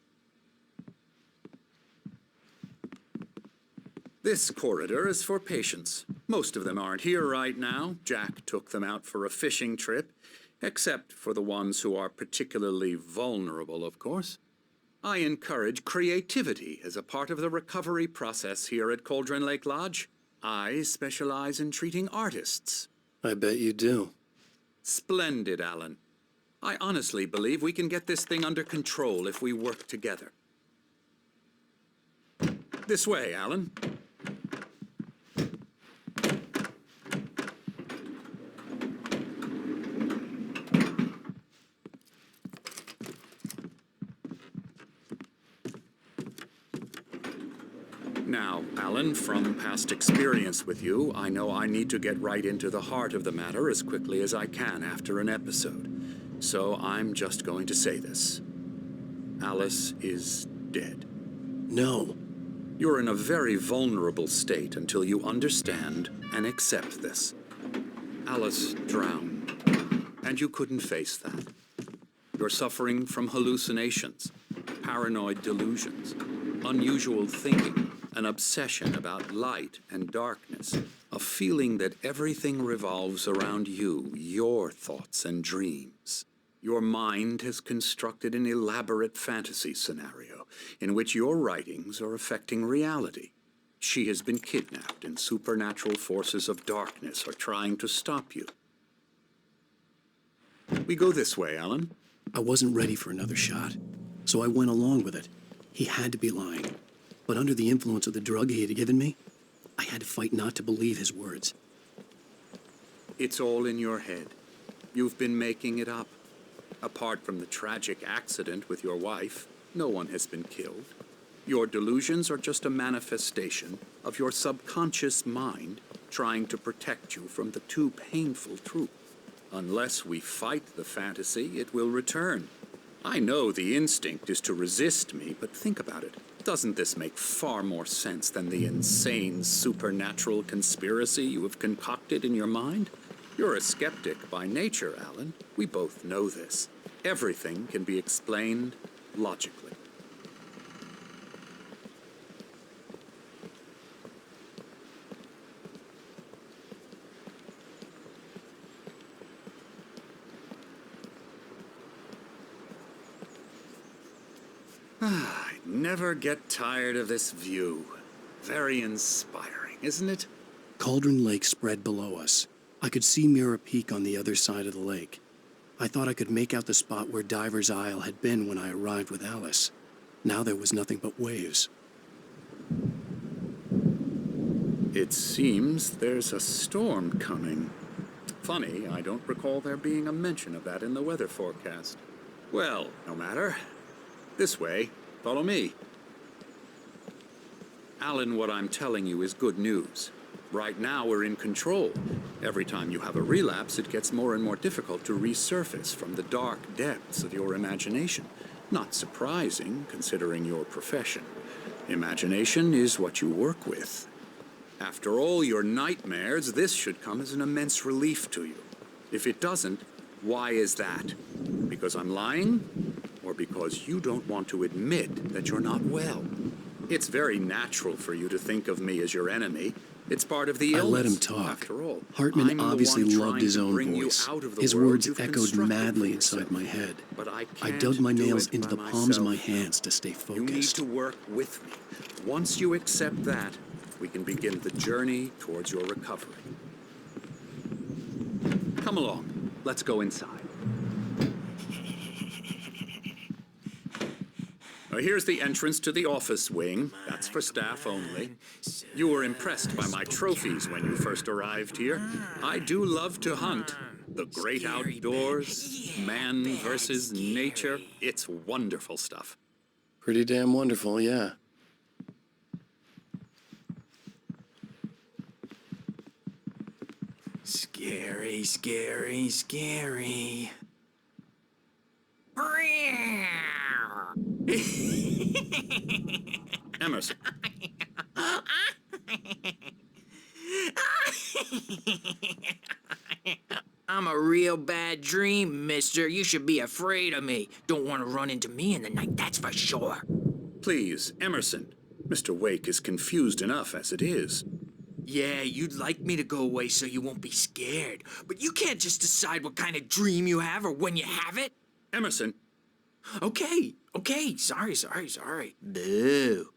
This corridor is for patients. Most of them aren't here right now. Jack took them out for a fishing trip, except for the ones who are particularly vulnerable, of course. I encourage creativity as a part of the recovery process here at Cauldron Lake Lodge. I specialize in treating artists. I bet you do. Splendid, Alan. I honestly believe we can get this thing under control if we work together. This way, Alan. Now, Alan, from past experience with you, I know I need to get right into the heart of the matter as quickly as I can after an episode. So I'm just going to say this. Alice is dead. No. You're in a very vulnerable state until you understand and accept this. Alice drowned, and you couldn't face that. You're suffering from hallucinations, paranoid delusions, unusual thinking, an obsession about light and darkness, a feeling that everything revolves around you, your thoughts and dreams. Your mind has constructed an elaborate fantasy scenario in which your writings are affecting reality. She has been kidnapped and supernatural forces of darkness are trying to stop you. We go this way, Alan. I wasn't ready for another shot, so I went along with it. He had to be lying. But under the influence of the drug he had given me, I had to fight not to believe his words. It's all in your head. You've been making it up. Apart from the tragic accident with your wife, no one has been killed. Your delusions are just a manifestation of your subconscious mind trying to protect you from the too painful truth. Unless we fight the fantasy, it will return. I know the instinct is to resist me, but think about it. Doesn't this make far more sense than the insane supernatural conspiracy you have concocted in your mind? You're a skeptic by nature, Alan. We both know this. Everything can be explained logically. I never get tired of this view. Very inspiring, isn't it? Cauldron Lake spread below us. I could see Mirror Peak on the other side of the lake. I thought I could make out the spot where Diver's Isle had been when I arrived with Alice. Now there was nothing but waves. It seems there's a storm coming. Funny, I don't recall there being a mention of that in the weather forecast. Well, no matter. This way. Follow me. Alan, what I'm telling you is good news. Right now, we're in control. Every time you have a relapse, it gets more and more difficult to resurface from the dark depths of your imagination. Not surprising, considering your profession. Imagination is what you work with. After all your nightmares, this should come as an immense relief to you. If it doesn't, why is that? Because I'm lying? Or because you don't want to admit that you're not well? It's very natural for you to think of me as your enemy. It's part of the illness. I let him talk. After all, Hartman obviously loved his own bring you voice. out of the His world words you've echoed constructed madly for inside yourself. my head. But I I can't dug my do nails it into by the palms of my myself. hands to stay You need focused. to work with me. Once you accept that, we can begin the journey towards your recovery. Come along. Let's go inside. Here's the entrance to the office wing. That's for staff only. You were impressed by my trophies when you first arrived here. I do love to hunt. The great outdoors, man versus nature. It's wonderful stuff. Pretty damn wonderful, yeah. Scary, scary, scary. Emerson. I'm a real bad dream, mister. You should be afraid of me. Don't want to run into me in the night, that's for sure. Please, Emerson. Mr. Wake is confused enough as it is. Yeah, you'd like me to go away so you won't be scared. But you can't just decide what kind of dream you have or when you have it. Emerson. Okay. Sorry. Boo.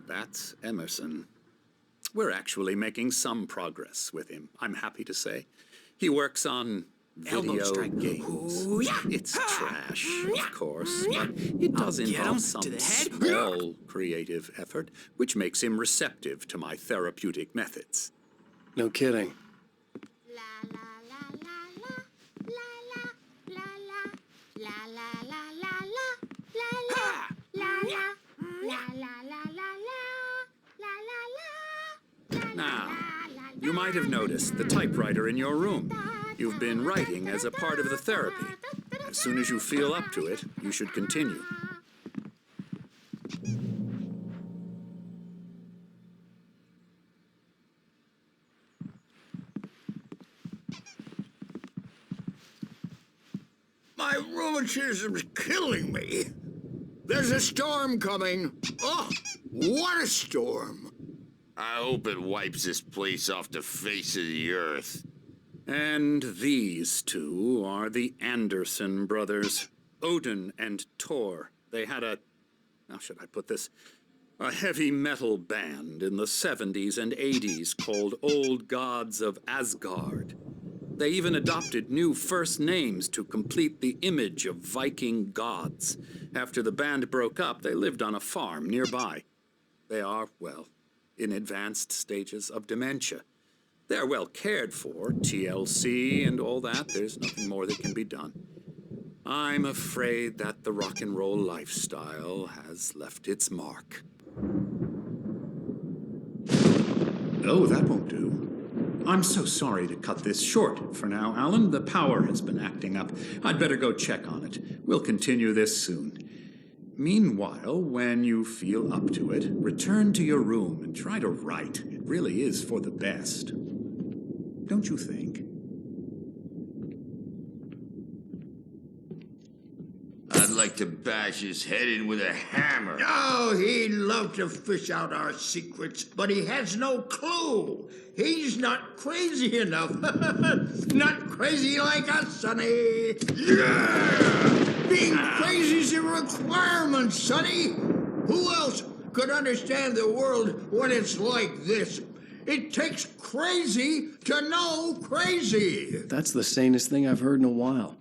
That's Emerson. We're actually making some progress with him, I'm happy to say. He works on video games. Ooh, yeah. It's trash, of course, but it does involve some small creative effort, which makes him receptive to my therapeutic methods. No kidding. Now, you might have noticed the typewriter in your room. You've been writing as a part of the therapy. As soon as you feel up to it, you should continue. My rheumatism's killing me. There's a storm coming. Oh, what a storm. I hope it wipes this place off the face of the earth. And these two are the Anderson brothers, Odin and Thor. They had how should I put this? A heavy metal band in the 70s and 80s called Old Gods of Asgard. They even adopted new first names to complete the image of Viking gods. After the band broke up, they lived on a farm nearby. They are, well, in advanced stages of dementia. They're well cared for, TLC and all that. There's nothing more that can be done. I'm afraid that the rock and roll lifestyle has left its mark. Oh, that won't do. I'm so sorry to cut this short for now, Alan. The power has been acting up. I'd better go check on it. We'll continue this soon. Meanwhile, when you feel up to it, return to your room and try to write. It really is for the best. Don't you think? I'd like to bash his head in with a hammer. Oh, he'd love to fish out our secrets, but he has no clue. He's not crazy enough. Not crazy like us, Sonny. Yeah! Being crazy's a requirement, Sonny. Who else could understand the world when it's like this? It takes crazy to know crazy. That's the sanest thing I've heard in a while.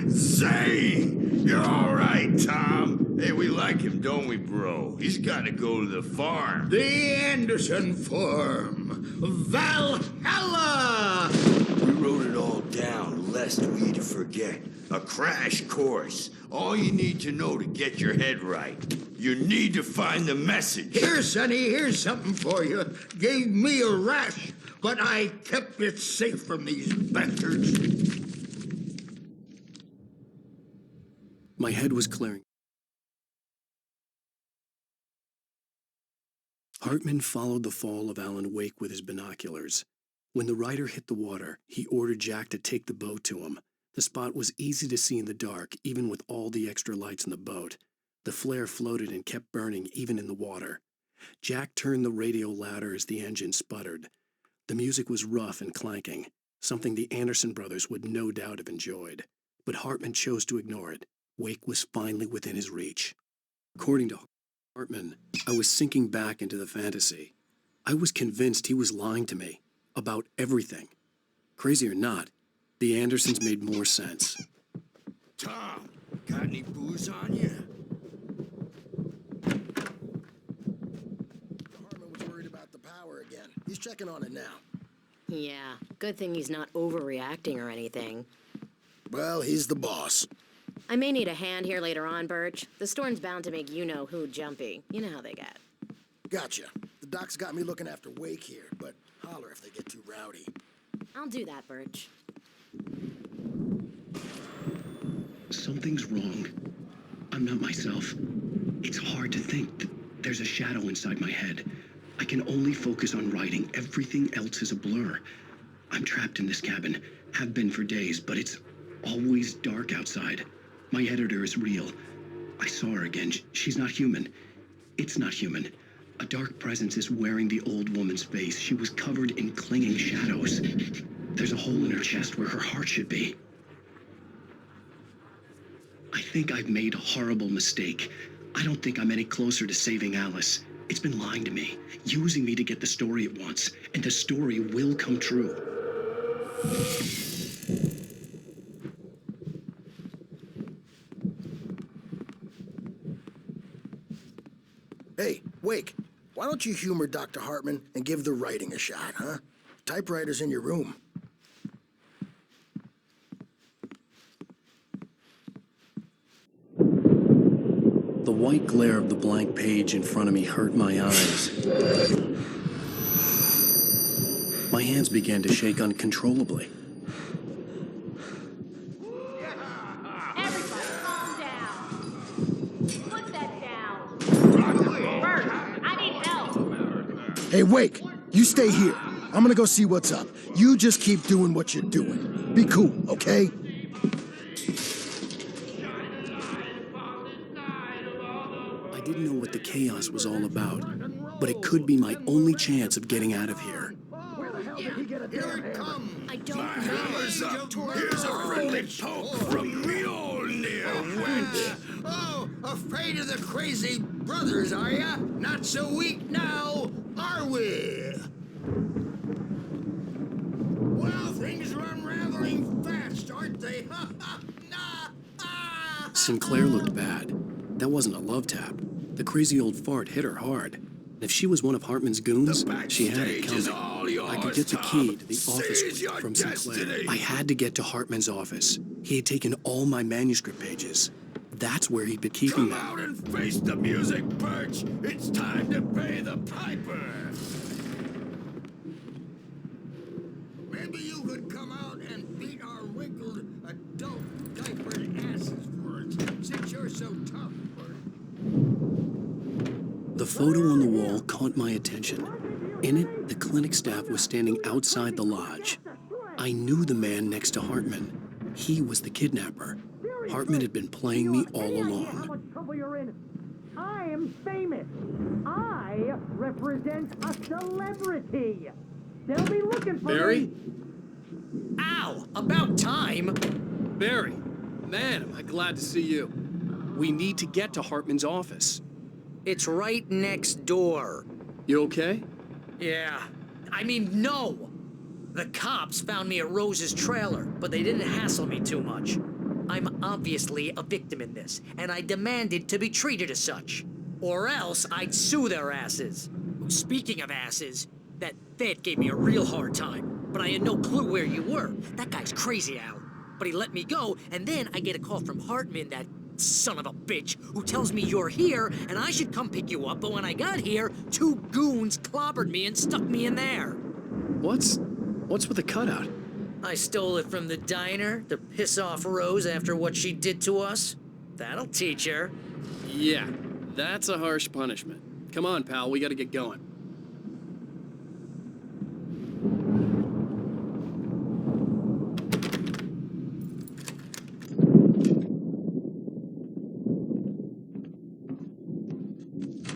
Zane! You're all right, Tom. Hey, we like him, don't we, bro? He's got to go to the farm. The Anderson farm. Valhalla! We wrote it all down, lest we to forget. A crash course. All you need to know to get your head right. You need to find the message. Here, Sonny, here's something for you. Gave me a rash, but I kept it safe from these bastards. My head was clearing. Hartman followed the fall of Alan Wake with his binoculars. When the rider hit the water, he ordered Jack to take the boat to him. The spot was easy to see in the dark, even with all the extra lights in the boat. The flare floated and kept burning even in the water. Jack turned the radio louder as the engine sputtered. The music was rough and clanking, something the Anderson brothers would no doubt have enjoyed. But Hartman chose to ignore it. Wake was finally within his reach. According to Hartman, I was sinking back into the fantasy. I was convinced he was lying to me about everything. Crazy or not, the Andersons made more sense. Tom, got any booze on you? Hartman was worried about the power again. He's checking on it now. Yeah, good thing he's not overreacting or anything. Well, he's the boss. I may need a hand here later on, Birch. The storm's bound to make you-know-who jumpy. You know how they get. Gotcha. The doc's got me looking after Wake here, but holler if they get too rowdy. I'll do that, Birch. Something's wrong. I'm not myself. It's hard to think. There's a shadow inside my head. I can only focus on writing. Everything else is a blur. I'm trapped in this cabin. Have been for days, but it's always dark outside. My editor is real. I saw her again. She's not human. It's not human. A dark presence is wearing the old woman's face. She was covered in clinging shadows. There's a hole in her chest where her heart should be. I think I've made a horrible mistake. I don't think I'm any closer to saving Alice. It's been lying to me, using me to get the story it wants, and the story will come true. Hey, Wake, why don't you humor Dr. Hartman and give the writing a shot, huh? Typewriter's in your room. The white glare of the blank page in front of me hurt my eyes. My hands began to shake uncontrollably. Everybody, calm down. Put that down. Bert, I need help. Hey, Wake, you stay here. I'm gonna go see what's up. You just keep doing what you're doing. Be cool, okay? I didn't know what the chaos was all about, but it could be my only chance of getting out of here. Here it comes. I don't know. Hammer's up. Here's a friendly poke from Mjolnir, wench. Oh, afraid of the crazy brothers, are ya? Not so weak now, are we? Well, things are unraveling fast, aren't they? Sinclair looked bad. That wasn't a love tap. The crazy old fart hit her hard. And if she was one of Hartman's goons, she had it coming. I could get the key to the office from Sinclair. I had to get to Hartman's office. He had taken all my manuscript pages. That's where he'd been keeping them. Come out and face the music, Birch. It's time to pay the piper. Maybe you could come out and beat our wrinkled adult diapered asses for it, since you're so tough, Bert. The photo on the wall caught my attention. In it, the clinic staff was standing outside the lodge. I knew the man next to Hartman. He was the kidnapper. Hartman had been playing me all along. How much trouble you're in? I am famous. I represent a celebrity. They'll be looking for Barry? me. Ow! About time! Barry, man, am I glad to see you. We need to get to Hartman's office. It's right next door. You okay? Yeah. I mean, no! The cops found me at Rose's trailer, but they didn't hassle me too much. I'm obviously a victim in this, and I demanded to be treated as such. Or else I'd sue their asses. Speaking of asses, that vet gave me a real hard time, but I had no clue where you were. That guy's crazy, Al. But he let me go, and then I get a call from Hartman, that son of a bitch, who tells me you're here, and I should come pick you up, but when I got here, 2 goons clobbered me and stuck me in there. What's with the cutout? I stole it from the diner to piss off Rose after what she did to us. That'll teach her. Yeah, that's a harsh punishment. Come on, pal, we gotta get going.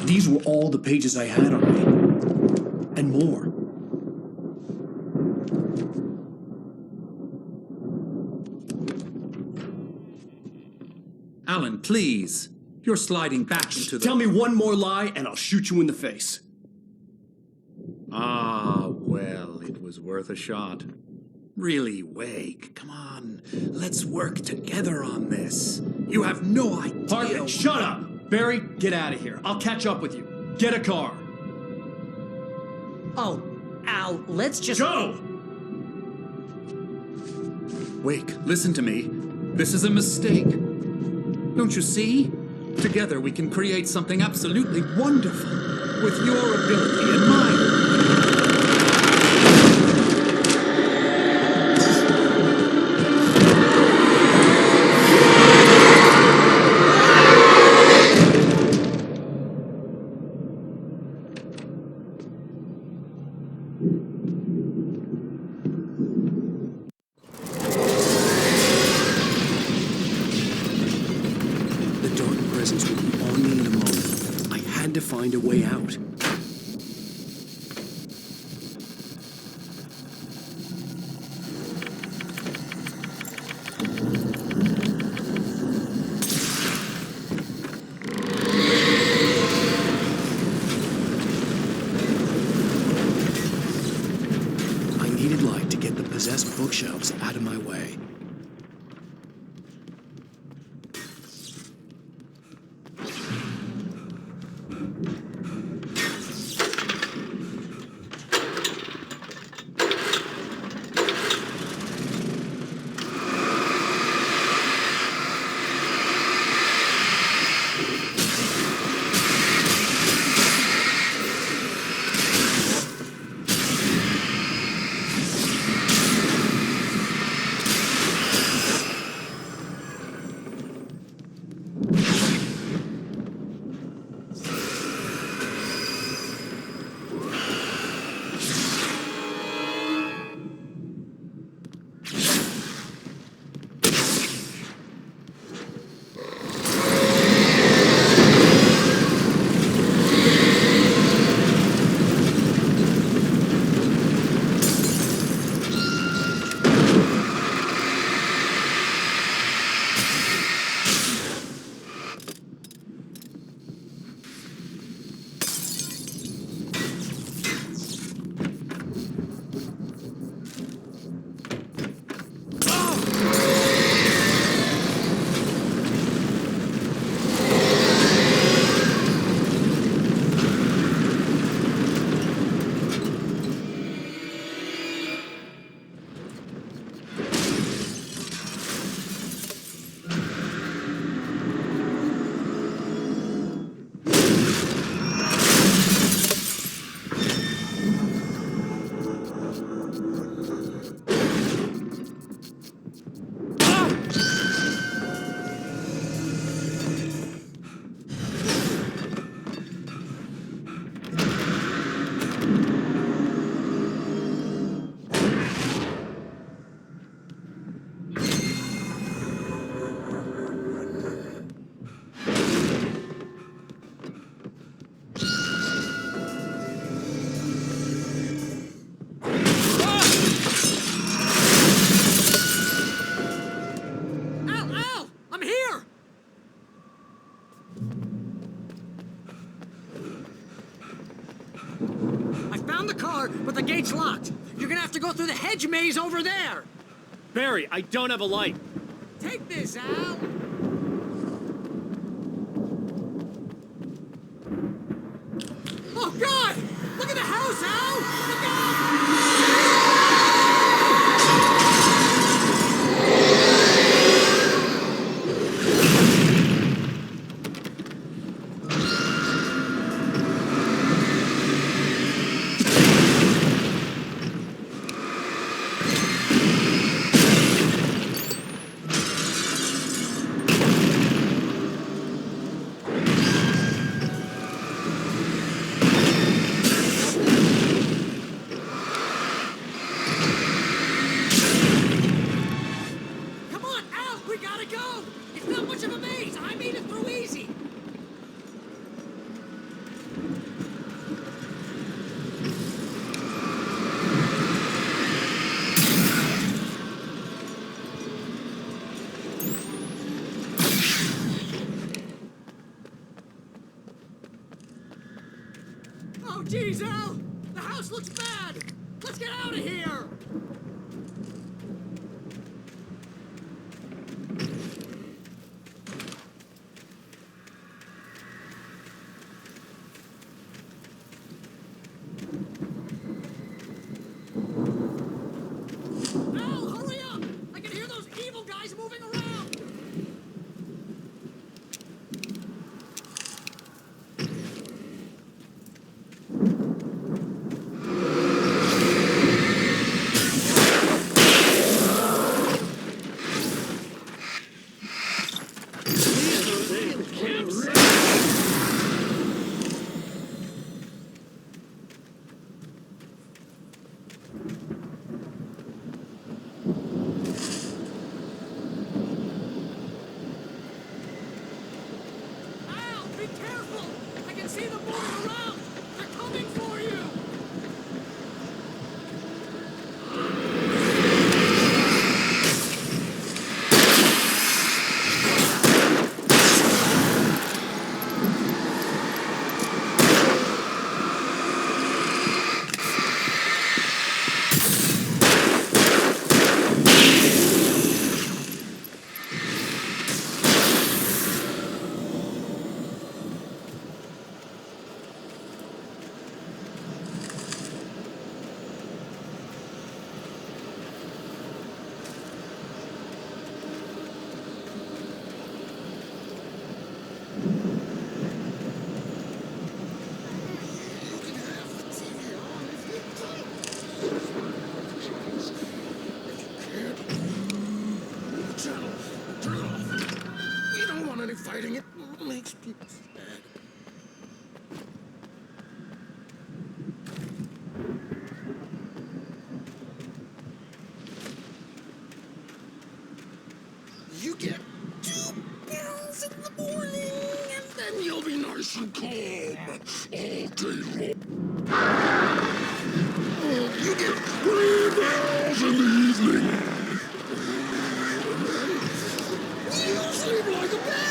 These were all the pages I had on me. And more. Alan, please. You're sliding back into the... Tell me one more lie and I'll shoot you in the face. Ah, well, it was worth a shot. Really, Wake, come on. Let's work together on this. You have no idea... Hartman, shut up! Barry, get out of here. I'll catch up with you. Get a car. Oh, Al, let's just... Go! Wake, listen to me. This is a mistake. Don't you see? Together we can create something absolutely wonderful. With your ability and mine. find a way out. I needed light to get the possessed bookshelves out of my way. But the gate's locked. You're gonna have to go through the hedge maze over there. Barry, I don't have a light. Take this, Al. Oh, God! Look at the house, Al! Look out! Oh, geez, Al! The house looks bad! Let's get out of here! Al, hurry up! I can hear those evil guys moving around! People's dead. You get 2 pills in the morning, and then you'll be nice and calm all day long. You get 3 pills in the evening. And then you sleep like a baby.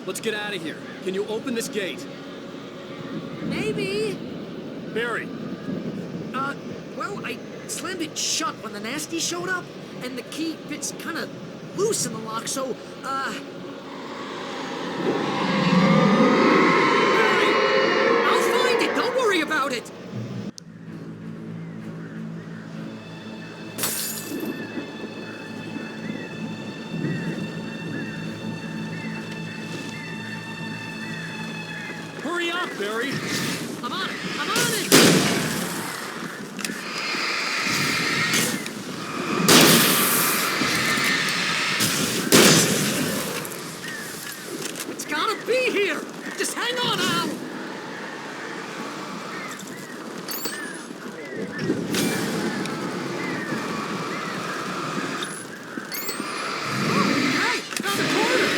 Let's get out of here. Can you open this gate? Maybe. Barry. Well, I slammed it shut when the nasty showed up, and the key fits kind of loose in the lock, so, up, Barry! I'm on it! I'm on it! It's gotta be here! Just hang on, Al! Hey! Found a corner!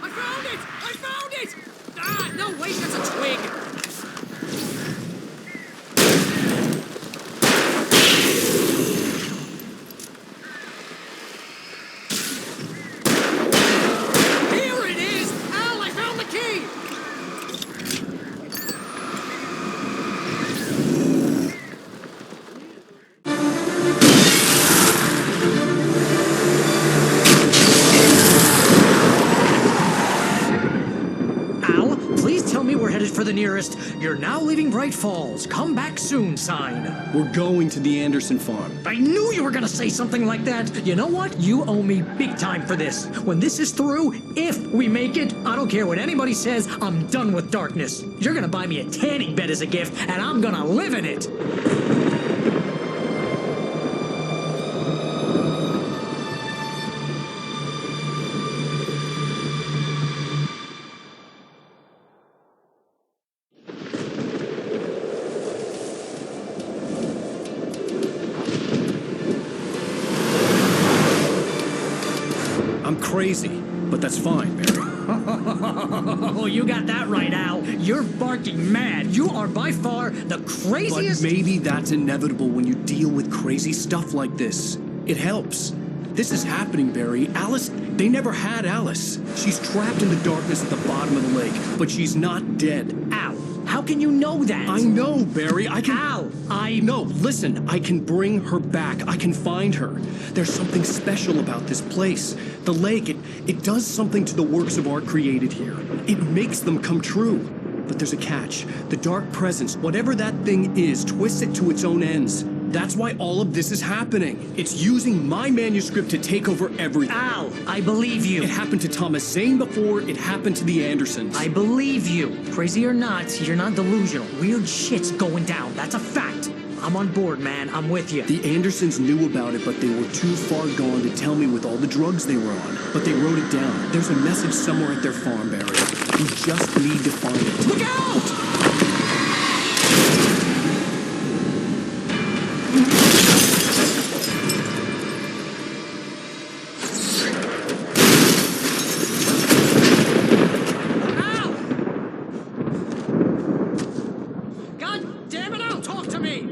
I found it! I found it! Ah, no, wait, that's a twig! Here it is! Al, I found the key! Al, please tell me we're headed for the nearest "You're now leaving Bright Falls. Come back soon" sign. We're going to the Anderson farm. I knew you were gonna say something like that. You know what? You owe me big time for this. When this is through, if we make it, I don't care what anybody says, I'm done with darkness. You're gonna buy me a tanning bed as a gift, and I'm gonna live in it. I'm crazy, but that's fine, Barry. Oh, you got that right, Al. You're barking mad. You are by far the craziest. But maybe that's inevitable when you deal with crazy stuff like this. It helps. This is happening, Barry. Alice, they never had Alice. She's trapped in the darkness at the bottom of the lake, but she's not dead. Al, how can you know that? I know, Barry. I can... Al, No, listen. I can bring her back. I can find her. There's something special about this place. The lake, it does something to the works of art created here. It makes them come true. But there's a catch. The dark presence, whatever that thing is, twists it to its own ends. That's why all of this is happening. It's using my manuscript to take over everything. Al, I believe you. It happened to Thomas Zane before, it happened to the Andersons. I believe you. Crazy or not, you're not delusional. Weird shit's going down. That's a fact. I'm on board, man. I'm with you. The Andersons knew about it, but they were too far gone to tell me with all the drugs they were on. But they wrote it down. There's a message somewhere at their farm, Barry. We just need to find it. Look out! God damn it, Al, talk to me!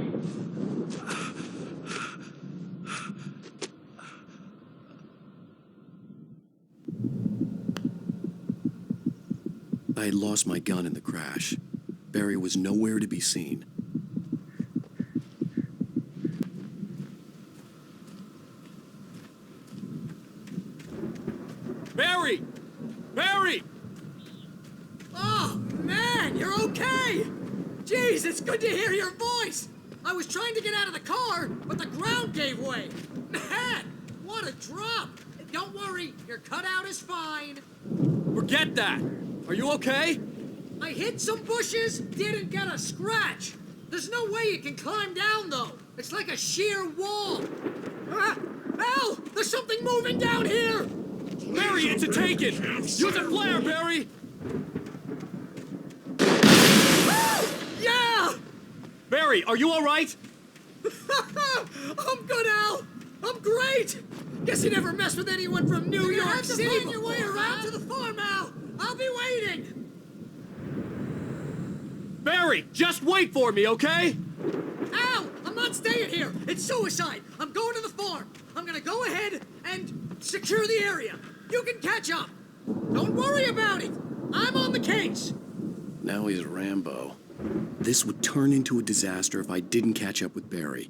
I had lost my gun in the crash. Barry was nowhere to be seen. Barry! Barry! Oh, man, you're okay! Jeez, it's good to hear your voice! I was trying to get out of the car, but the ground gave way. Man, what a drop! Don't worry, your cutout is fine. Forget that! Are you okay? I hit some bushes, didn't get a scratch. There's no way you can climb down, though. It's like a sheer wall. Ah, Al, there's something moving down here! Barry, it's a take-it! Use a flare, Barry! Yeah! Barry, are you all right? I'm good, Al. I'm great. Guess you never mess with anyone from New York City. You have to find your way around to the farm, Al. I'll be waiting. Barry, just wait for me, okay? Al, I'm not staying here. It's suicide. I'm going to the farm. I'm gonna go ahead and secure the area. You can catch up. Don't worry about it. I'm on the case. Now he's Rambo. This would turn into a disaster if I didn't catch up with Barry.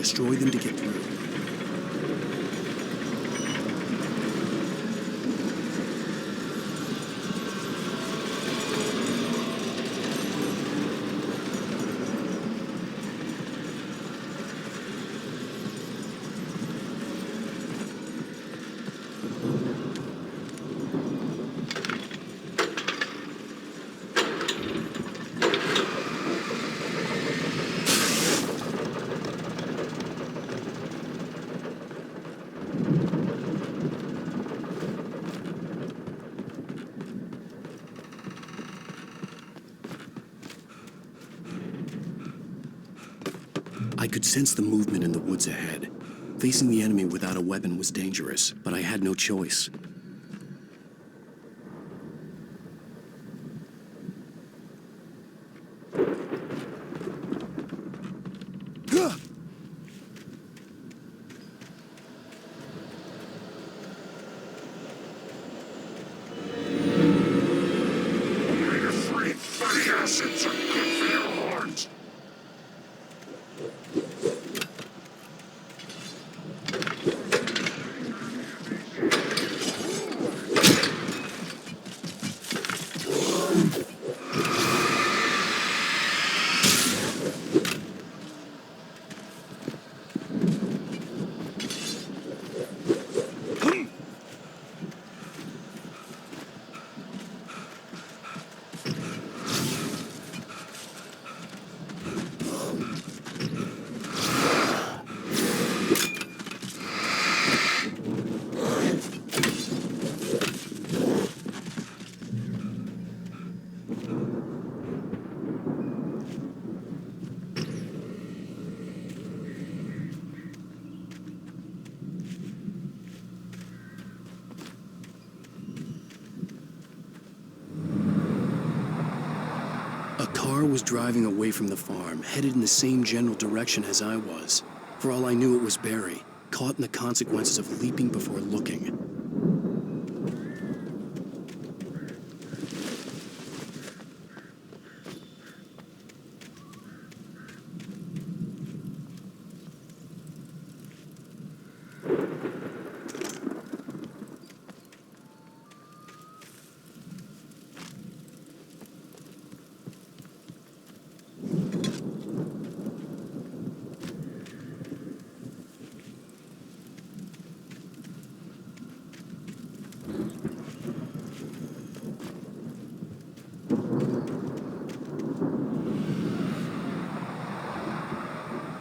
destroy them to get through. I could sense the movement in the woods ahead. Facing the enemy without a weapon was dangerous, but I had no choice. A car was driving away from the farm, headed in the same general direction as I was. For all I knew, it was Barry, caught in the consequences of leaping before looking.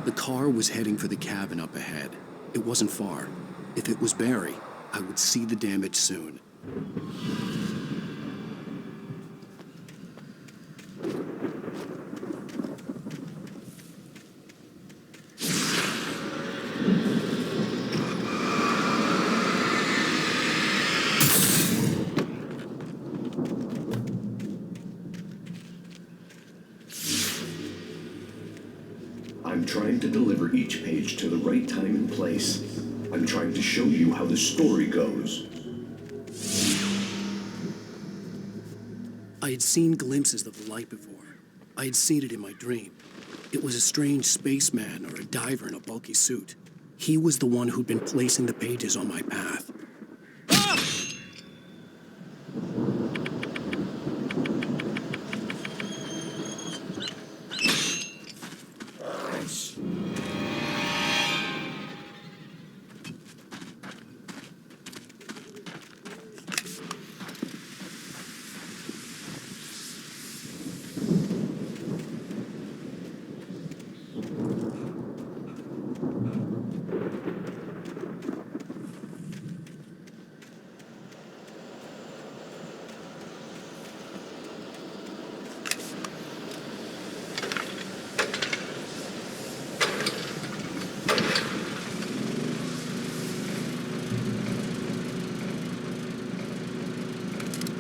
The car was heading for the cabin up ahead. It wasn't far. If it was Barry, I would see the damage soon. I'm trying to deliver each page to the right time and place. I'm trying to show you how the story goes. I had seen glimpses of the light before. I had seen it in my dream. It was a strange spaceman or a diver in a bulky suit. He was the one who'd been placing the pages on my path.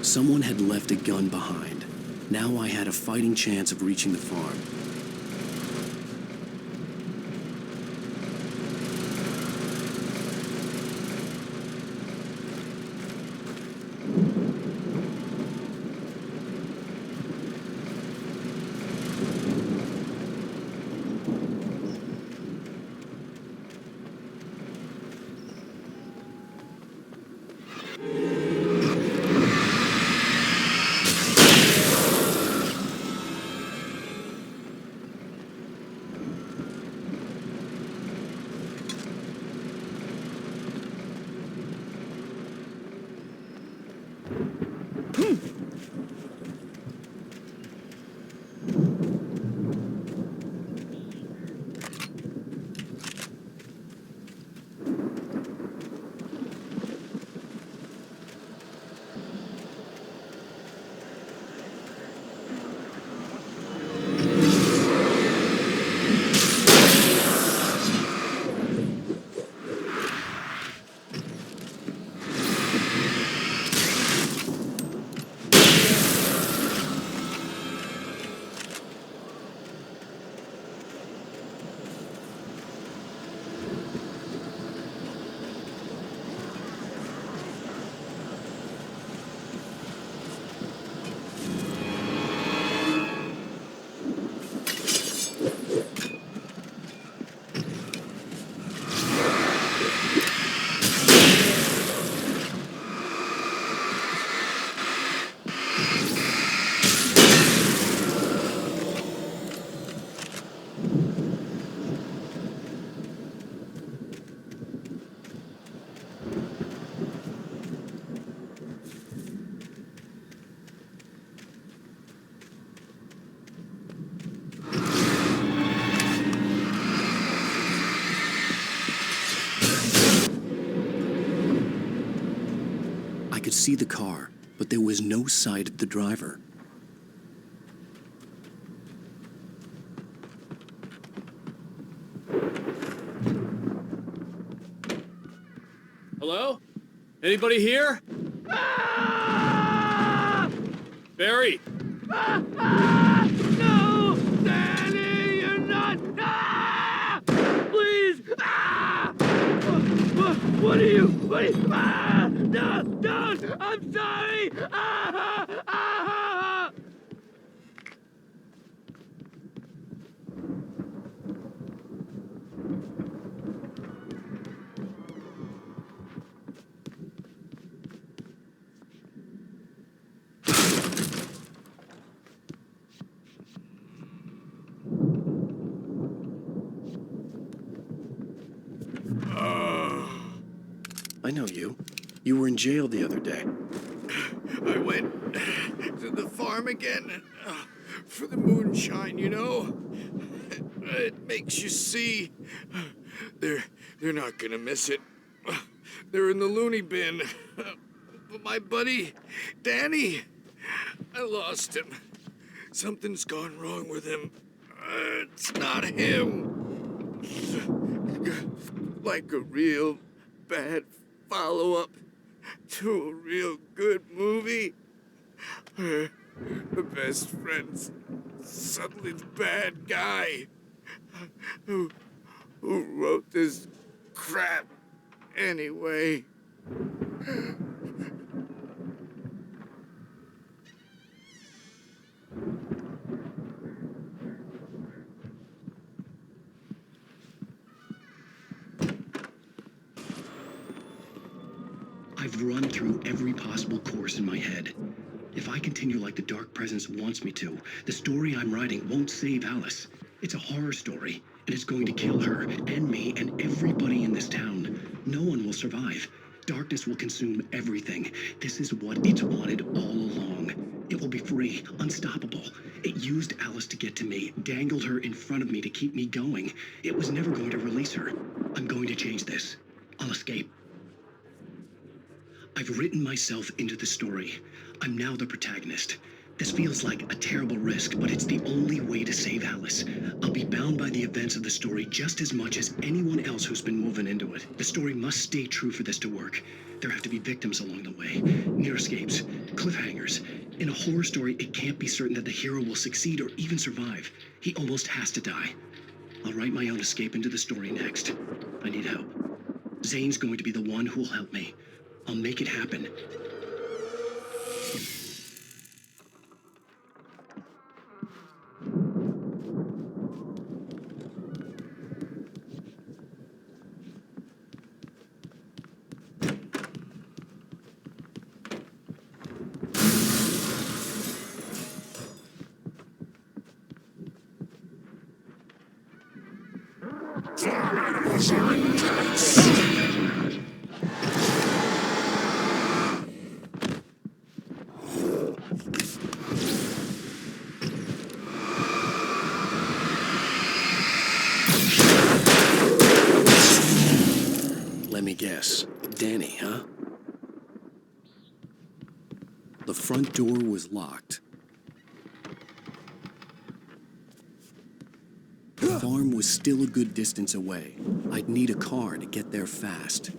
Someone had left a gun behind. Now I had a fighting chance of reaching the farm. could see the car, but there was no sight of the driver. Hello? Anybody here? Barry! No! Danny, you're not! Please! What are you? No! Don't! I'm sorry! I know you. You were in jail the other day. I went to the farm again for the moonshine, you know? It makes you see. They're not gonna miss it. They're in the loony bin. But my buddy, Danny, I lost him. Something's gone wrong with him. It's not him. Like a real bad follow-up to a real good movie. The best friend's suddenly the bad guy. Who wrote this crap anyway? I've run through every possible course in my head. If I continue like the Dark Presence wants me to, the story I'm writing won't save Alice. It's a horror story, and it's going to kill her, and me, and everybody in this town. No one will survive. Darkness will consume everything. This is what it's wanted all along. It will be free, unstoppable. It used Alice to get to me, dangled her in front of me to keep me going. It was never going to release her. I'm going to change this. I'll escape. I've written myself into the story. I'm now the protagonist. This feels like a terrible risk, but it's the only way to save Alice. I'll be bound by the events of the story just as much as anyone else who's been woven into it. The story must stay true for this to work. There have to be victims along the way, near escapes, cliffhangers. In a horror story, it can't be certain that the hero will succeed or even survive. He almost has to die. I'll write my own escape into the story next. I need help. Zane's going to be the one who'll help me. I'll make it happen. Let me guess. Danny, huh? The front door was locked. The farm was still a good distance away. I'd need a car to get there fast.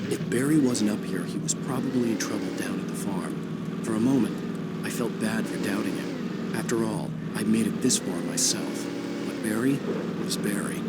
If Barry wasn't up here, he was probably in trouble down at the farm. For a moment, I felt bad for doubting him. After all, I'd made it this far myself. But Barry was Barry.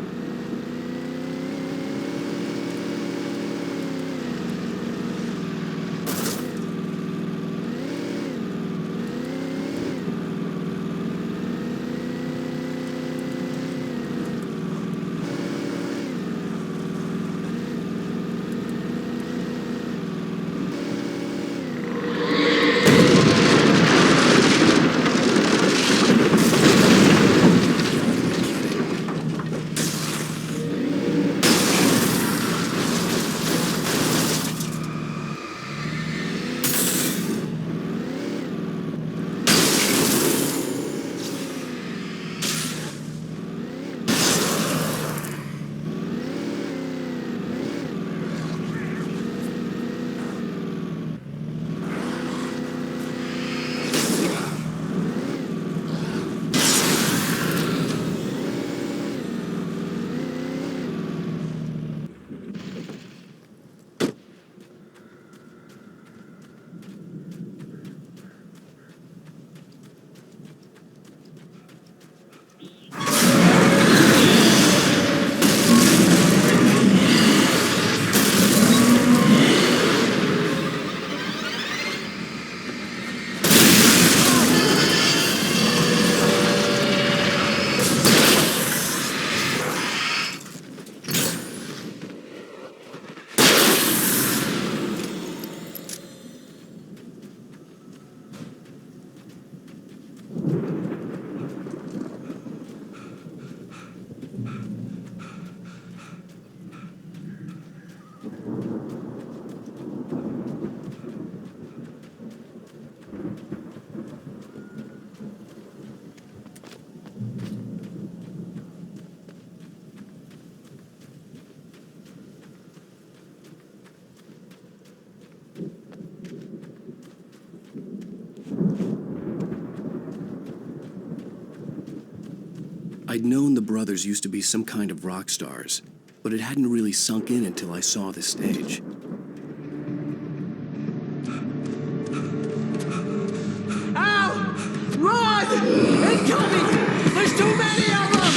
I'd known the brothers used to be some kind of rock stars, but it hadn't really sunk in until I saw the stage. Al! Run! Incoming! There's too many of them!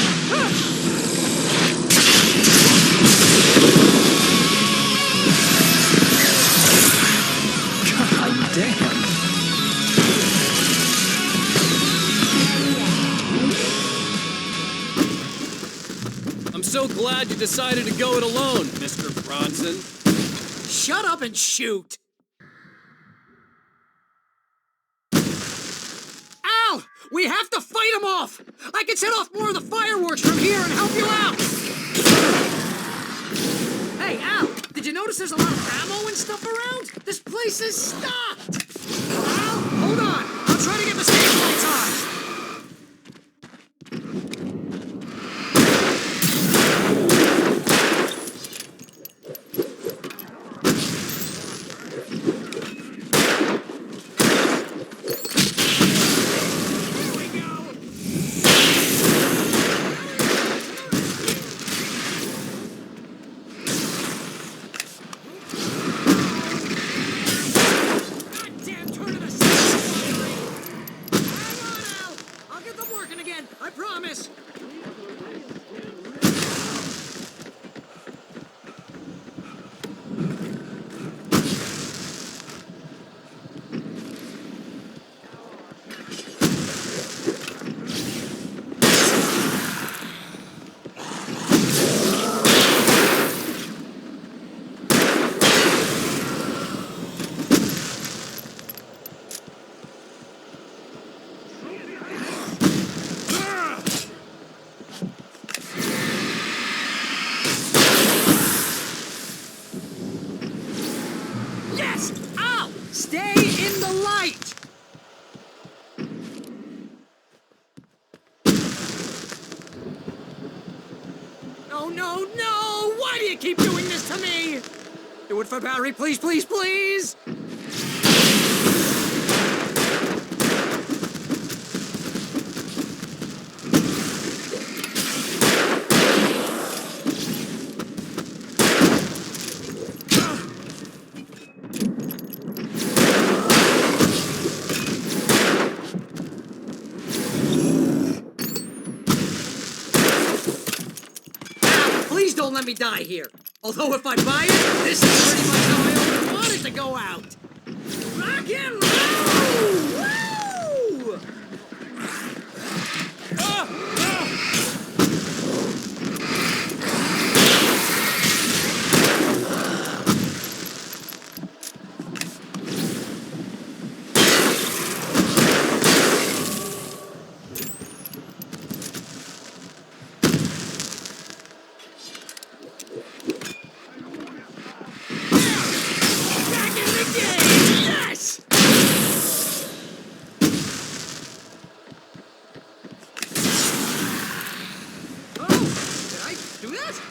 God damn! I'm so glad you decided to go it alone, Mr. Bronson. Shut up and shoot! Al! We have to fight him off! I can set off more of the fireworks from here and help you out! Hey, Al! Did you notice there's a lot of ammo and stuff around? This place is stocked! Al, hold on! I'll try to get the stage lights on! I promise! Yes! Al! Stay in the light! No, no, no! Why do you keep doing this to me? Do it for Barry, please, please, please! Please don't let me die here. Although if I buy it, this is pretty much how I always wanted to go out. Rock and roll! Woo! Yes! Oh, did I do that?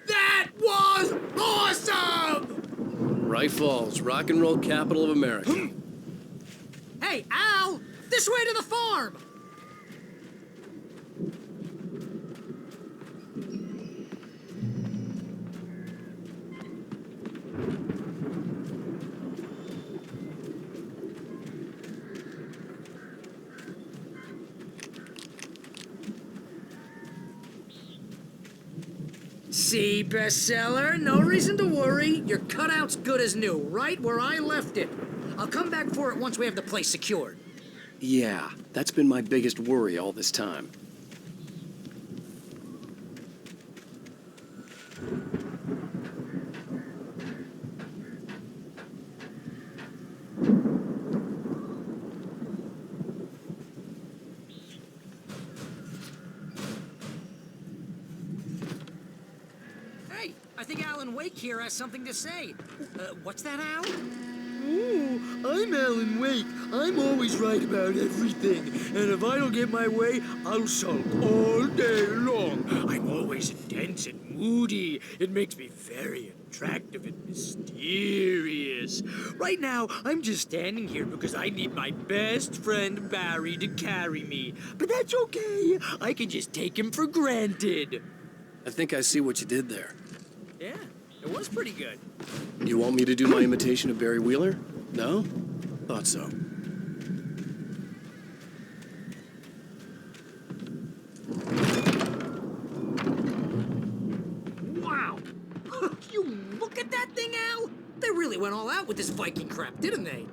That was awesome! Right Falls, rock and roll capital of America. Hey, Al! This way to the farm! See, bestseller? No reason to worry. Your cutout's good as new, right where I left it. I'll come back for it once we have the place secured. Yeah, that's been my biggest worry all this time. I think Alan Wake here has something to say. What's that, Al? Ooh, I'm Alan Wake. I'm always right about everything. And if I don't get my way, I'll sulk all day long. I'm always intense and moody. It makes me very attractive and mysterious. Right now, I'm just standing here because I need my best friend Barry to carry me. But that's okay. I can just take him for granted. I think I see what you did there. Yeah, it was pretty good. You want me to do my imitation of Barry Wheeler? No? Thought so. Wow! You look at that thing, Al! They really went all out with this Viking crap, didn't they?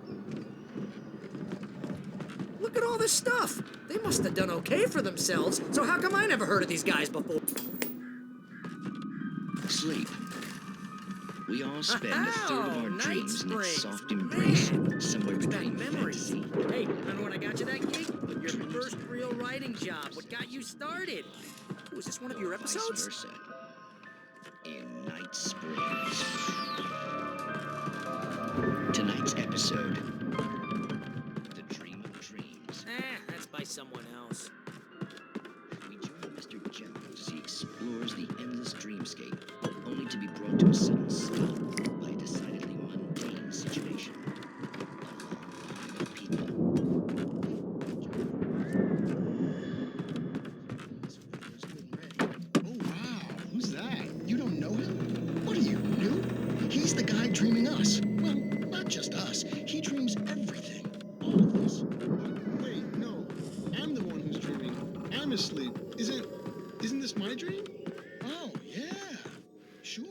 Look at all this stuff. They must have done okay for themselves. So how come I never heard of these guys before? Sleep. We all spend a third of our Night dreams in its springs. soft embrace, Man, somewhere what's between that memory? fantasy. Hey, remember when I got you that gig? Your first real writing job. What got you started? Was this one of your episodes? Vice versa. In Night Springs. Tonight's episode, The Dream of Dreams. That's by someone else. We join Mr. Gemma as he explores the endless dreamscape, only to be brought to a sudden stop by a decidedly mundane situation. A long line of people. Oh, wow. Who's that? You don't know him? What are you, new? He's the guy dreaming us. Well, not just us. He dreams everything. All of us. Wait, no. I'm the one who's dreaming. I'm asleep. Isn't this my dream? Oh, yeah. Sure.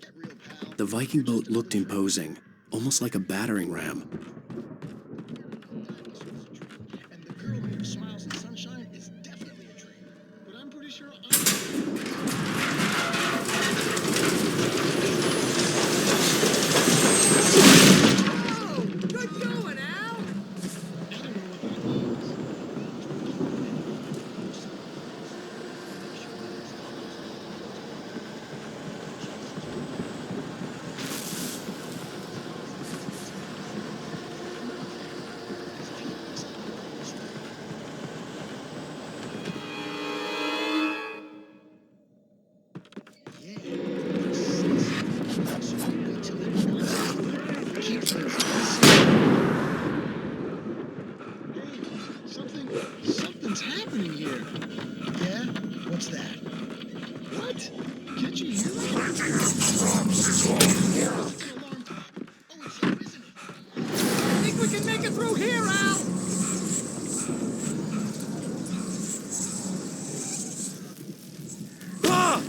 Get real, pal. The Viking boat looked imposing, almost like a battering ram. And the girl who smiles in sunshine is definitely a dream. But I'm pretty sure Oh, good going, Al! Something's happening here. Yeah? What's that? What? Can't you hear I think we can make it through here, Al! Ah!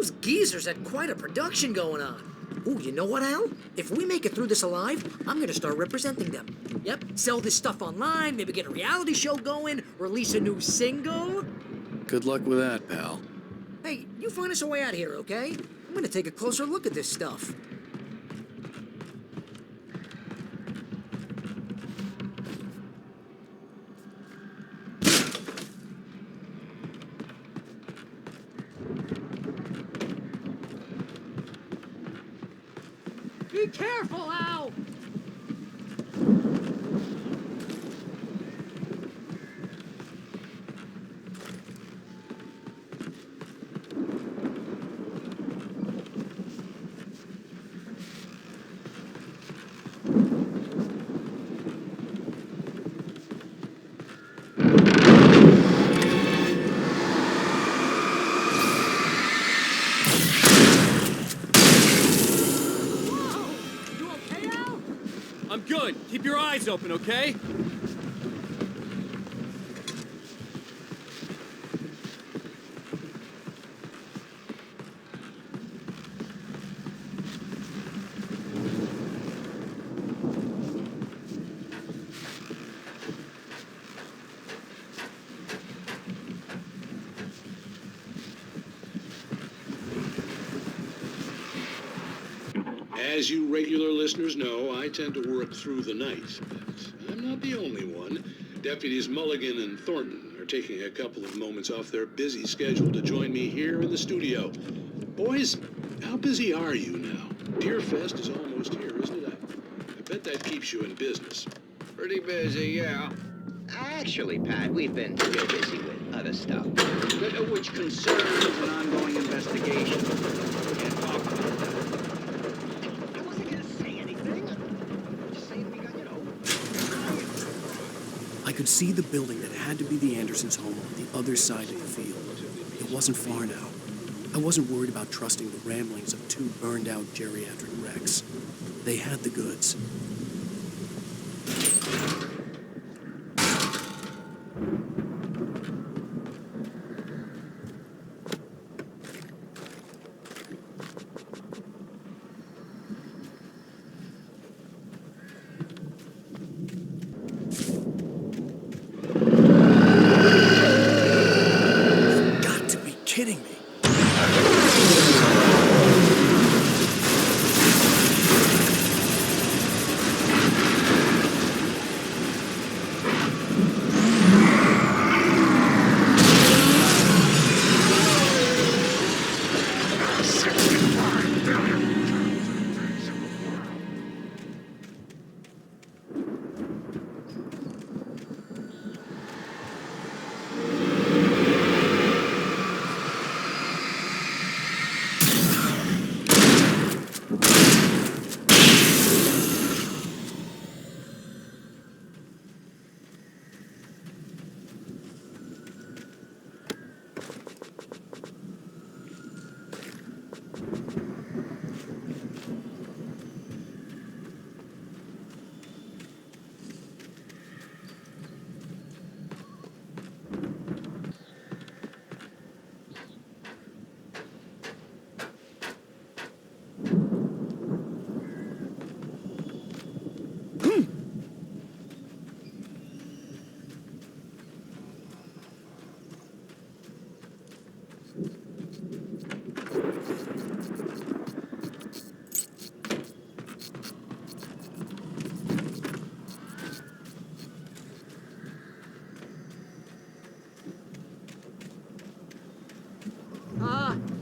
Those geezers had quite a production going on. Ooh, you know what, Al? If we make it through this alive, I'm gonna start representing them. Yep, sell this stuff online, maybe get a reality show going, release a new single. Good luck with that, pal. Hey, you find us a way out of here, okay? I'm gonna take a closer look at this stuff. Be careful, Al! I'm good. Keep your eyes open, okay? As you regular listeners know, I tend to work through the night. But I'm not the only one. Deputies Mulligan and Thornton are taking a couple of moments off their busy schedule to join me here in the studio. Boys, how busy are you now? Deerfest is almost here, isn't it? I bet that keeps you in business. Pretty busy, yeah. Actually, Pat, we've been real busy with other stuff, which concerns an ongoing investigation. Can't talk about that. I wasn't gonna say anything. Just saying we got, I could see the building that had to be the Andersons' home on the other side of the field. It wasn't far now. I wasn't worried about trusting the ramblings of two burned-out geriatric wrecks. They had the goods. Kidding me.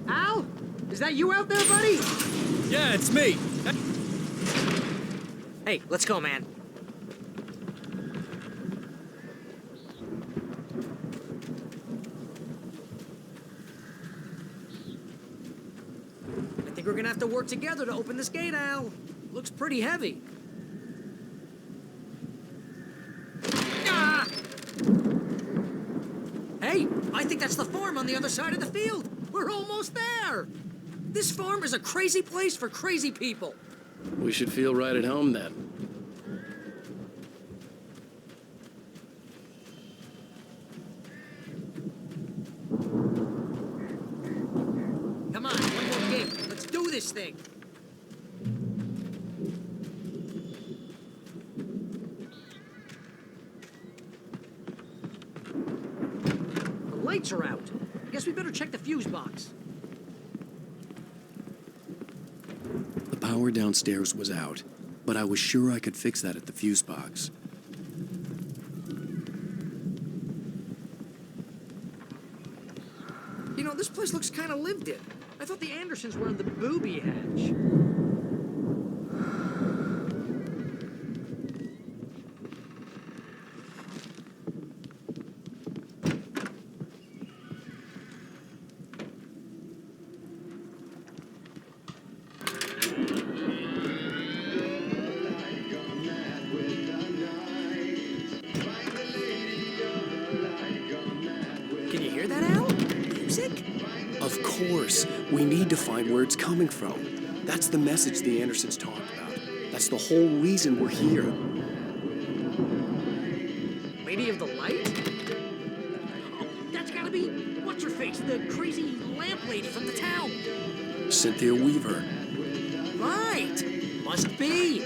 Al? Is that you out there, buddy? Yeah, it's me. Hey, let's go, man. I think we're gonna have to work together to open this gate, Al. Looks pretty heavy. Ah! Hey, I think that's the farm on the other side of the field. We're almost there. This farm is a crazy place for crazy people. We should feel right at home then. Come on, game. Let's do this thing. The lights are out. I guess we better check the fuse box. The power downstairs was out, but I was sure I could fix that at the fuse box. You know, this place looks kind of lived in. I thought the Andersons were in the booby hatch. Can you hear that, Al? Music? Of course. We need to find where it's coming from. That's the message the Andersons talked about. That's the whole reason we're here. Lady of the Light? Oh, that's gotta be what's-her-face, the crazy lamp lady from the town. Cynthia Weaver. Right. Must be.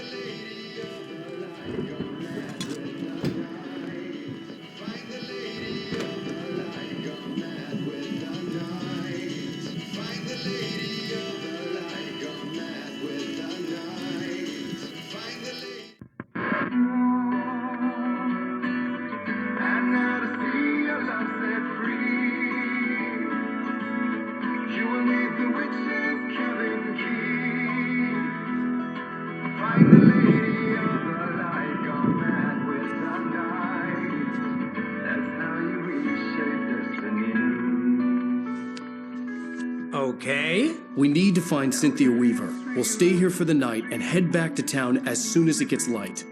Okay. We need to find Cynthia Weaver. We'll stay here for the night and head back to town as soon as it gets light.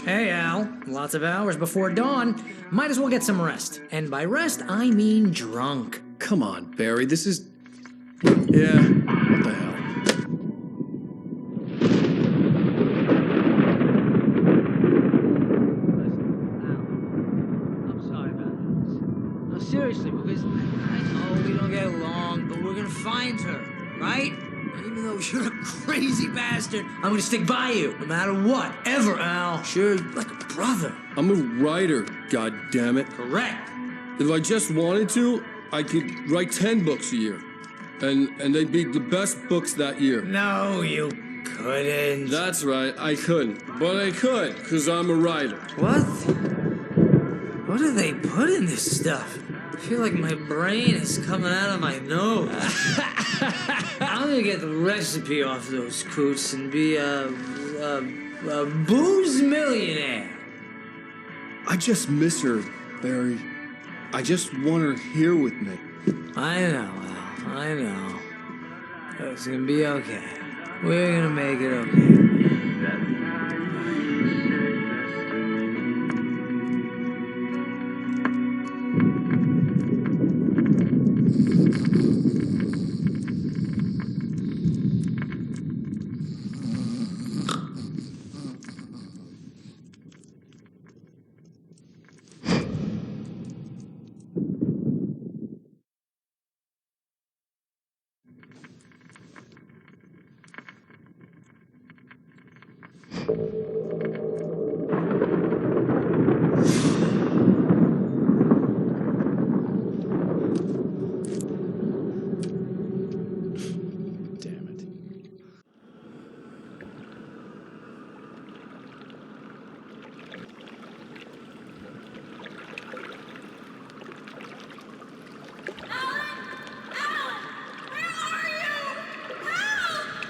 Hey, Al. Lots of hours before dawn. Might as well get some rest. And by rest, I mean drunk. Come on, Barry, this is... Yeah, what the hell? No, seriously, because I know we don't get along, but we're gonna find her, right? Even though you're a crazy bastard, I'm gonna stick by you, no matter what, ever, Al. Sure, like a brother. I'm a writer, goddammit. Correct. If I just wanted to, I could write 10 books a year. And they'd be the best books that year. No, you couldn't. That's right, I couldn't. But I could, because I'm a writer. What? What do they put in this stuff? I feel like my brain is coming out of my nose. I'm gonna get the recipe off those coots and be a booze millionaire. I just miss her, Barry. I just want her here with me. I know, Al. I know. It's gonna be okay. We're gonna make it okay.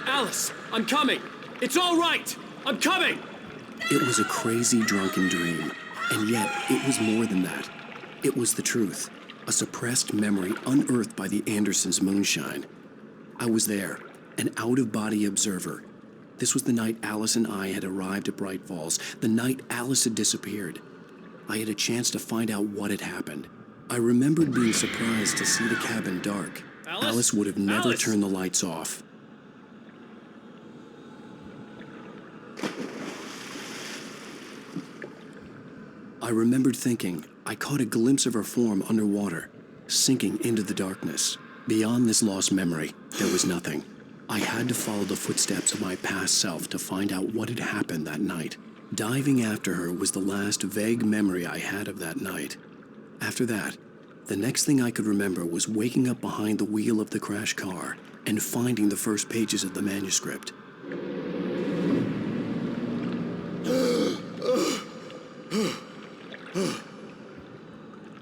Alice, I'm coming. It's all right. I'm coming. It was a crazy, drunken dream, and yet it was more than that. It was the truth, a suppressed memory unearthed by the Andersons' moonshine. I was there, an out-of-body observer. This was the night Alice and I had arrived at Bright Falls, the night Alice had disappeared. I had a chance to find out what had happened. I remembered being surprised to see the cabin dark. Alice would have never turned the lights off. I remembered thinking I caught a glimpse of her form underwater, sinking into the darkness. Beyond this lost memory, there was nothing. I had to follow the footsteps of my past self to find out what had happened that night. Diving after her was the last vague memory I had of that night. After that, the next thing I could remember was waking up behind the wheel of the crashed car and finding the first pages of the manuscript.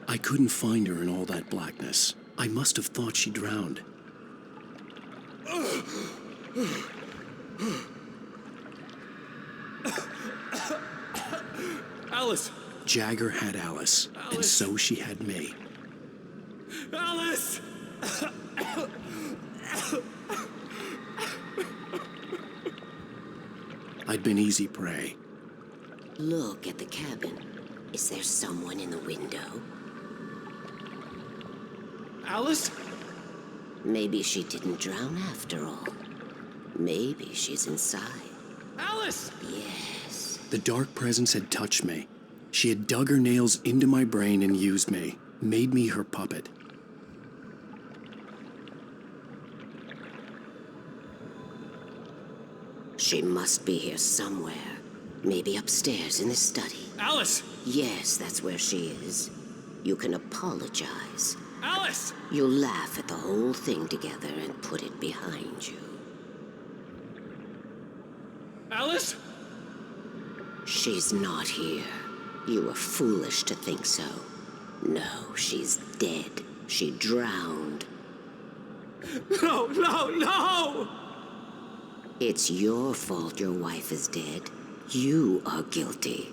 I couldn't find her in all that blackness. I must have thought she drowned. Alice! Jagger had Alice, and so she had me. Alice! I'd been easy prey. Look at the cabin. Is there someone in the window? Alice? Maybe she didn't drown after all. Maybe she's inside. Alice! Yes. The dark presence had touched me. She had dug her nails into my brain and used me, made me her puppet. She must be here somewhere. Maybe upstairs in the study. Alice! Yes, that's where she is. You can apologize. Alice! You'll laugh at the whole thing together and put it behind you. Alice? She's not here. You were foolish to think so. No, she's dead. She drowned. No, no, no! It's your fault your wife is dead. You are guilty.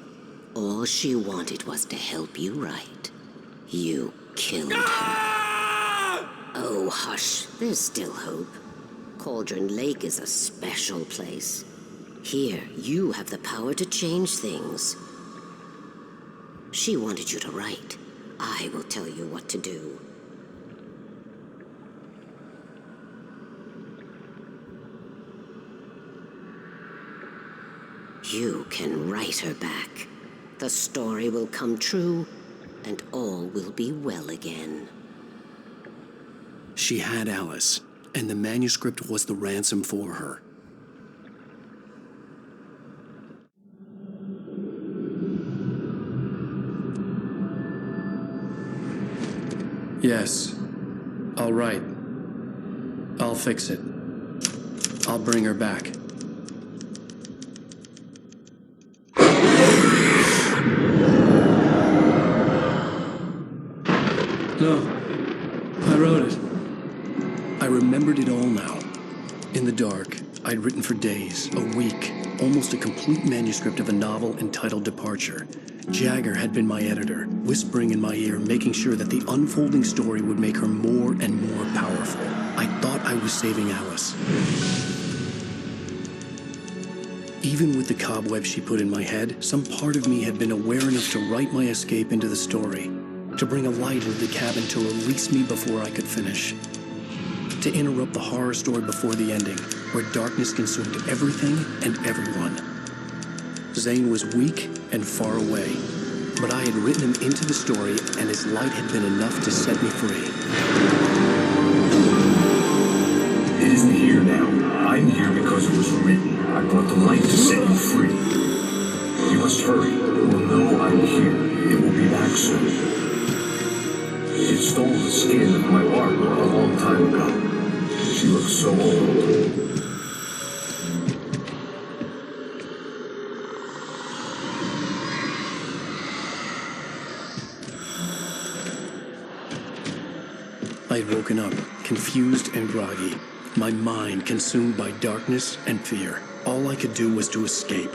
All she wanted was to help you right. You killed her. Oh, hush. There's still hope. Cauldron Lake is a special place. Here, you have the power to change things. She wanted you to write. I will tell you what to do. You can write her back. The story will come true, and all will be well again. She had Alice, and the manuscript was the ransom for her. Yes. All right. I'll fix it. I'll bring her back. No. I wrote it. I remembered it all now. In the dark, I'd written for days, a week, almost a complete manuscript of a novel entitled Departure. Jagger had been my editor, whispering in my ear, making sure that the unfolding story would make her more and more powerful. I thought I was saving Alice. Even with the cobwebs she put in my head, some part of me had been aware enough to write my escape into the story, to bring a light into the cabin to release me before I could finish, to interrupt the horror story before the ending, where darkness consumed everything and everyone. Zane was weak and far away, but I had written him into the story, and his light had been enough to set me free. It isn't here now. I'm here because it was written. I brought the light to set you free. You must hurry. It will know I'm here. It will be back soon. It stole the skin of my partner a long time ago. She looks so old. I had woken up, confused and groggy, my mind consumed by darkness and fear. All I could do was to escape.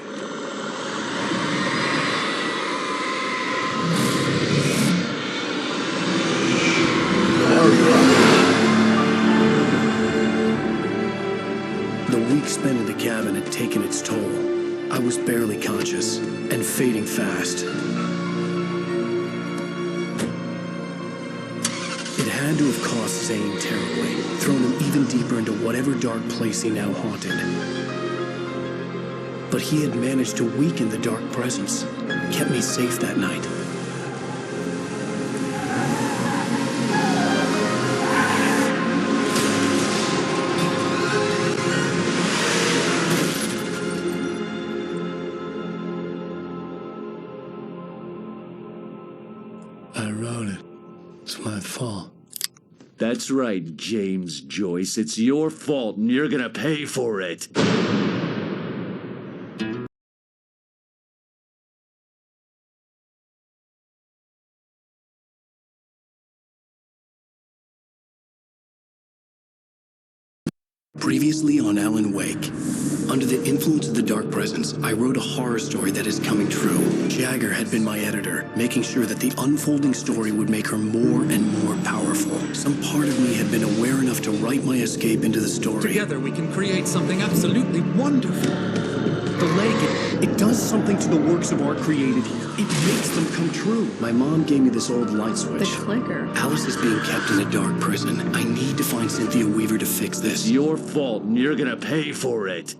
The week spent in the cabin had taken its toll. I was barely conscious and fading fast. It had to have cost Zane terribly, thrown him even deeper into whatever dark place he now haunted. But he had managed to weaken the dark presence, kept me safe that night. That's right, James Joyce. It's your fault, and you're gonna pay for it. Previously on Alan Wake. Under the influence of the dark presence, I wrote a horror story that is coming true. Jagger had been my editor, making sure that the unfolding story would make her more and more powerful. Some part of me had been aware enough to write my escape into the story. Together we can create something absolutely wonderful. The lake, it does something to the works of art created here. It makes them come true. My mom gave me this old light switch. The clicker. Alice is being kept in a dark prison. I need to find Cynthia Weaver to fix this. It's your fault, and you're gonna pay for it.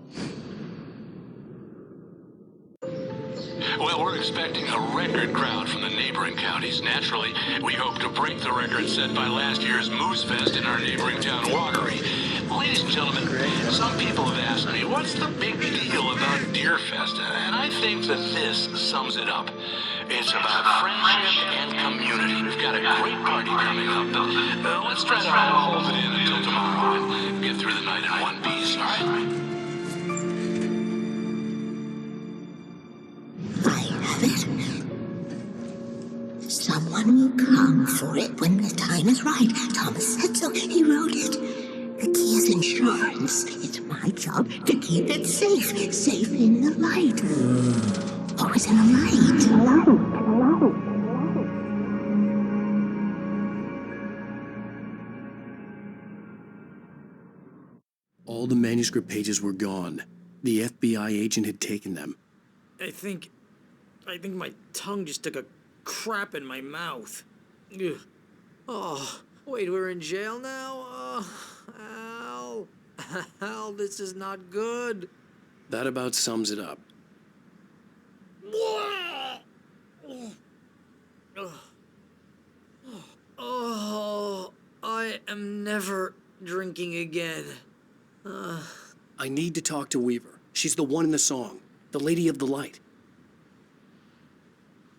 Well, we're expecting a record crowd from the neighboring counties. Naturally, we hope to break the record set by last year's Moose Fest in our neighboring town, Watery. Ladies and gentlemen, some people have asked me, what's the big deal about Deer Fest? And I think that this sums it up. It's about friendship and community. We've got a great party coming up, but let's try to hold it in until tomorrow and get through the night in one piece, all right? Someone will come for it when the time is right. Thomas said so. He wrote it. The key is insurance. It's my job to keep it safe. Safe in the light. Always in the light. All the manuscript pages were gone. The FBI agent had taken them. I think my tongue just took a crap in my mouth. Ugh. Oh, wait, we're in jail now? Al. Al, this is not good. That about sums it up. Oh, I am never drinking again. I need to talk to Weaver. She's the one in the song. The Lady of the Light.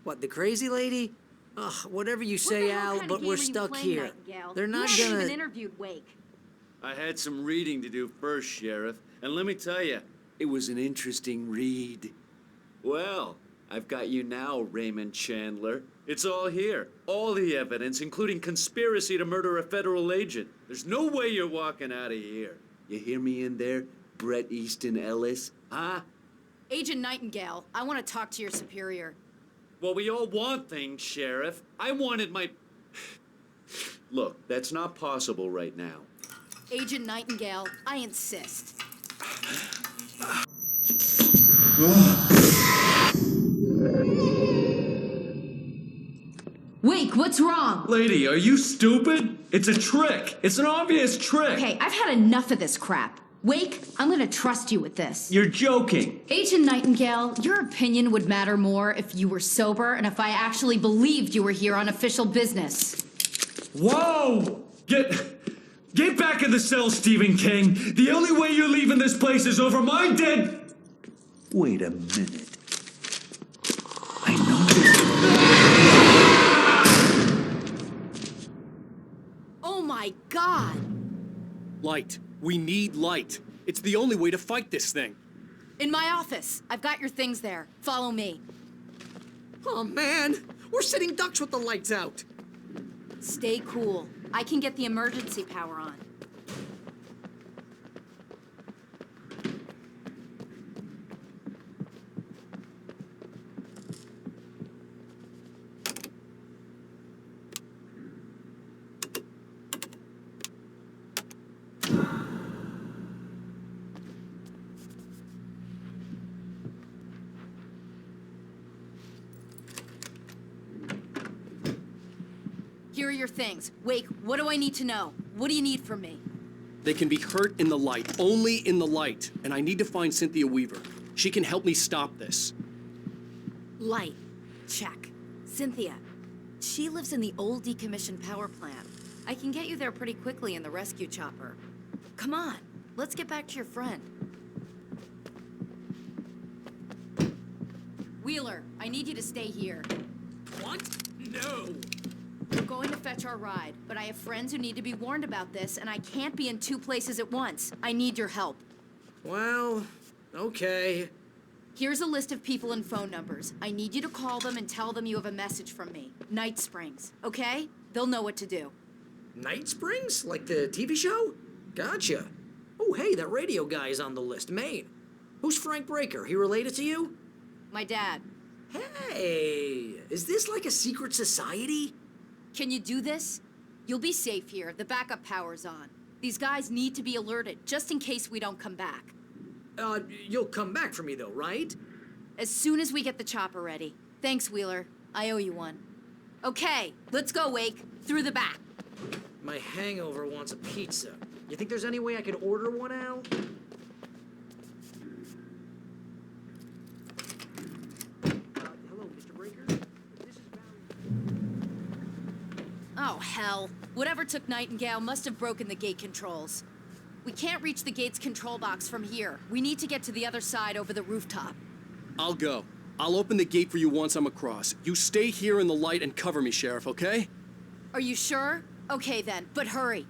What, the crazy lady? Ugh, whatever you say, Al, but we're stuck here. They're not you haven't gonna... even interviewed Wake. I had some reading to do first, Sheriff, and let me tell you, it was an interesting read. Well, I've got you now, Raymond Chandler. It's all here. All the evidence, including conspiracy to murder a federal agent. There's no way you're walking out of here. You hear me in there, Bret Easton Ellis? Huh? Agent Nightingale, I want to talk to your superior. Well, we all want things, Sheriff. I wanted my... Look, that's not possible right now. Agent Nightingale, I insist. Wake, what's wrong? Lady, are you stupid? It's a trick. It's an obvious trick. Okay, I've had enough of this crap. Wake, I'm gonna trust you with this. You're joking. Agent Nightingale, your opinion would matter more if you were sober and if I actually believed you were here on official business. Whoa! Get back in the cell, Stephen King. The only way you're leaving this place is over my dead... Wait a minute. I know this... Oh my God! Light. We need light. It's the only way to fight this thing. In my office. I've got your things there. Follow me. Oh, man. We're sitting ducks with the lights out. Stay cool. I can get the emergency power on. Here are your things. Wake, what do I need to know? What do you need from me? They can be hurt in the light, only in the light. And I need to find Cynthia Weaver. She can help me stop this. Light. Check. Cynthia. She lives in the old decommissioned power plant. I can get you there pretty quickly in the rescue chopper. Come on, let's get back to your friend. Wheeler, I need you to stay here. What? No. going to fetch our ride, but I have friends who need to be warned about this, and I can't be in 2 places at once. I need your help. Well, okay. Here's a list of people and phone numbers. I need you to call them and tell them you have a message from me. Night Springs, okay? They'll know what to do. Night Springs? Like the TV show? Gotcha. Oh, hey, that radio guy is on the list. Maine. Who's Frank Breaker? He related to you? My dad. Hey, is this like a secret society? Can you do this? You'll be safe here. The backup power's on. These guys need to be alerted, just in case we don't come back. You'll come back for me though, right? As soon as we get the chopper ready. Thanks, Wheeler. I owe you one. Okay, let's go, Wake. Through the back. My hangover wants a pizza. You think there's any way I could order one, Al? Hello, Mr. Breaker? This is Oh, hell. Whatever took Nightingale must have broken the gate controls. We can't reach the gate's control box from here. We need to get to the other side over the rooftop. I'll go. I'll open the gate for you once I'm across. You stay here in the light and cover me, Sheriff, okay? Are you sure? Okay then, but hurry.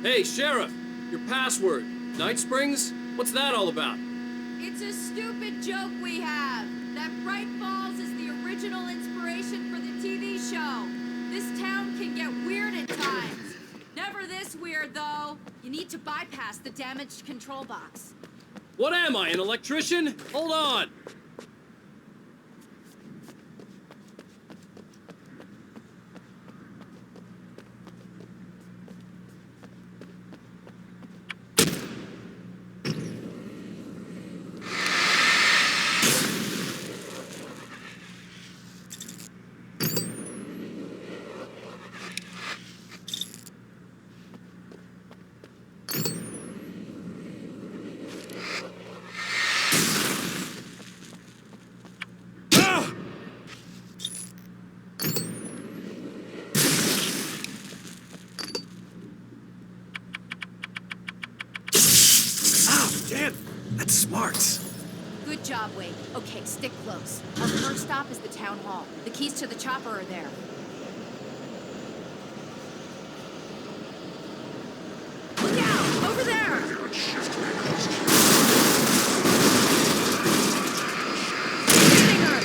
Hey, Sheriff! Your password. Night Springs? What's that all about? It's a stupid joke we have. That Bright Falls is the original inspiration for the TV show. This town can get weird at times. Never this weird, though. You need to bypass the damaged control box. What am I, an electrician? Hold on! That's smart. Good job, Wade. Okay, stick close. Our first stop is the town hall. The keys to the chopper are there. Look out! Over there! Getting her!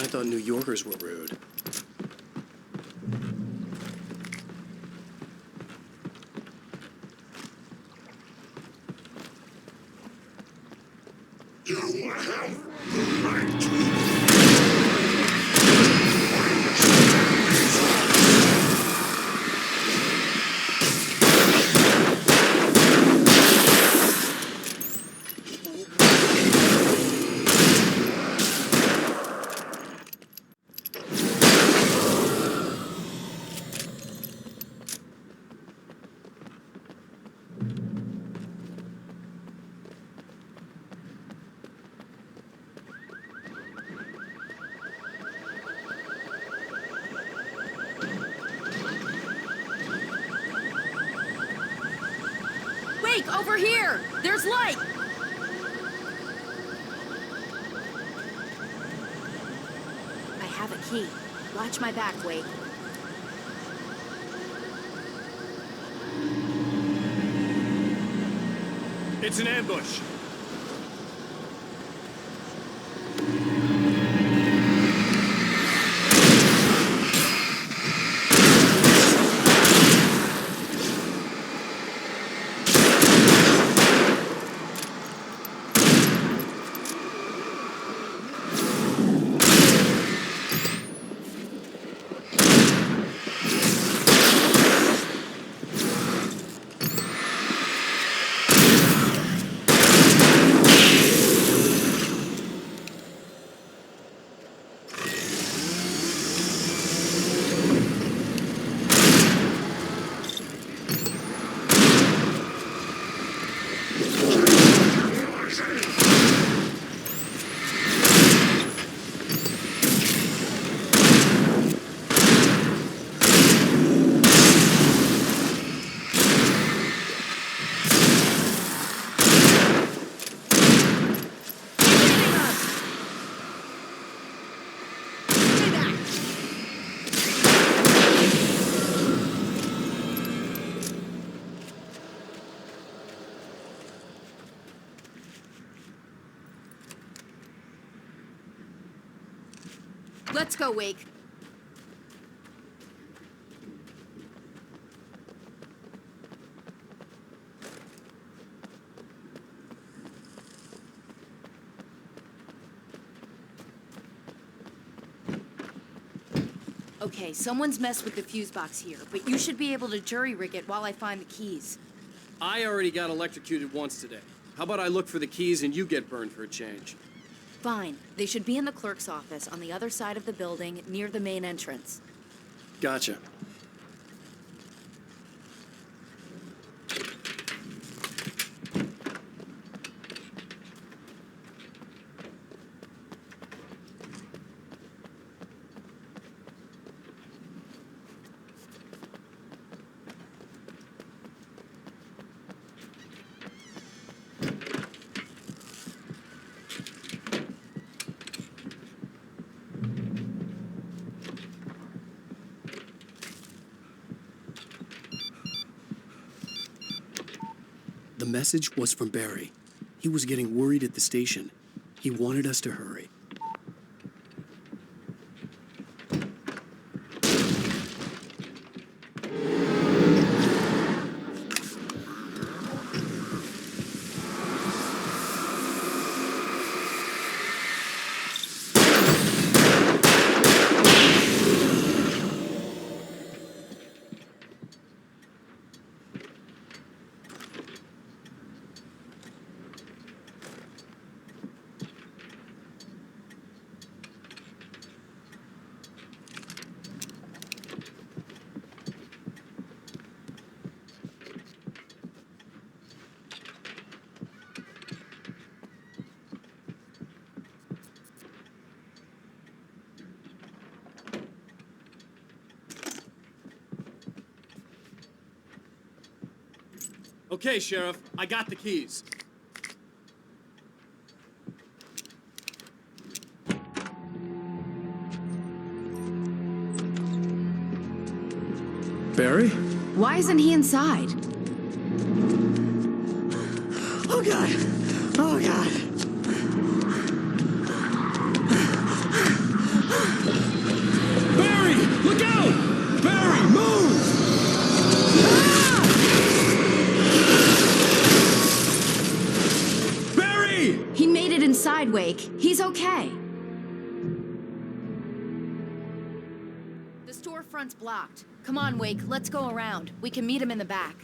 thought New Yorkers were rude. You have the right. Wake, over here! There's light! I have a key. Watch my back, Wake. It's an ambush. Let's go, Wake. Okay, someone's messed with the fuse box here, but you should be able to jury-rig it while I find the keys. I already got electrocuted once today. How about I look for the keys and you get burned for a change? Fine. They should be in the clerk's office on the other side of the building, near the main entrance. Gotcha. The message was from Barry. He was getting worried at the station. He wanted us to hurry. Okay, Sheriff, I got the keys. Barry? Why isn't he inside? Oh, God. Oh, God. Wake. He's okay. The storefront's blocked. Come on, Wake. Let's go around. We can meet him in the back.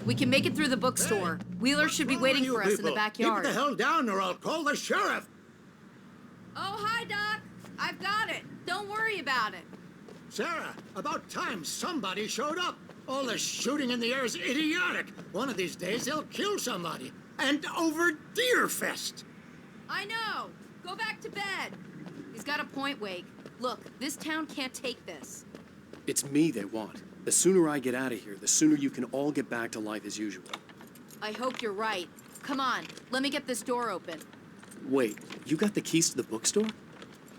We can make it through the bookstore. Wheeler should be waiting for us in the backyard. Keep the hell down or I'll call the sheriff. Oh, hi, Doc. I've got it. Don't worry about it. Sarah, about time somebody showed up. All the shooting in the air is idiotic. One of these days they'll kill somebody. And over Deerfest. I know. Go back to bed. He's got a point, Wake. Look, this town can't take this. It's me they want. The sooner I get out of here, the sooner you can all get back to life as usual. I hope you're right. Come on, let me get this door open. Wait, you got the keys to the bookstore?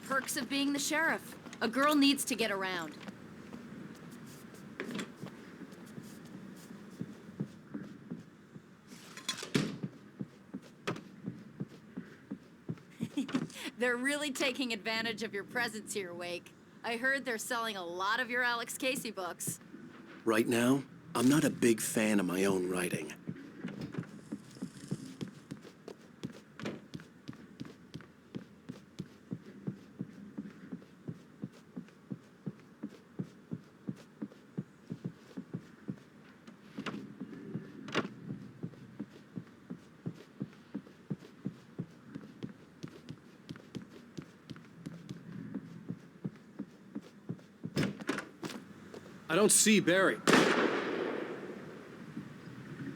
Perks of being the sheriff. A girl needs to get around. They're really taking advantage of your presence here, Wake. I heard they're selling a lot of your Alex Casey books. Right now, I'm not a big fan of my own writing. I don't see Barry.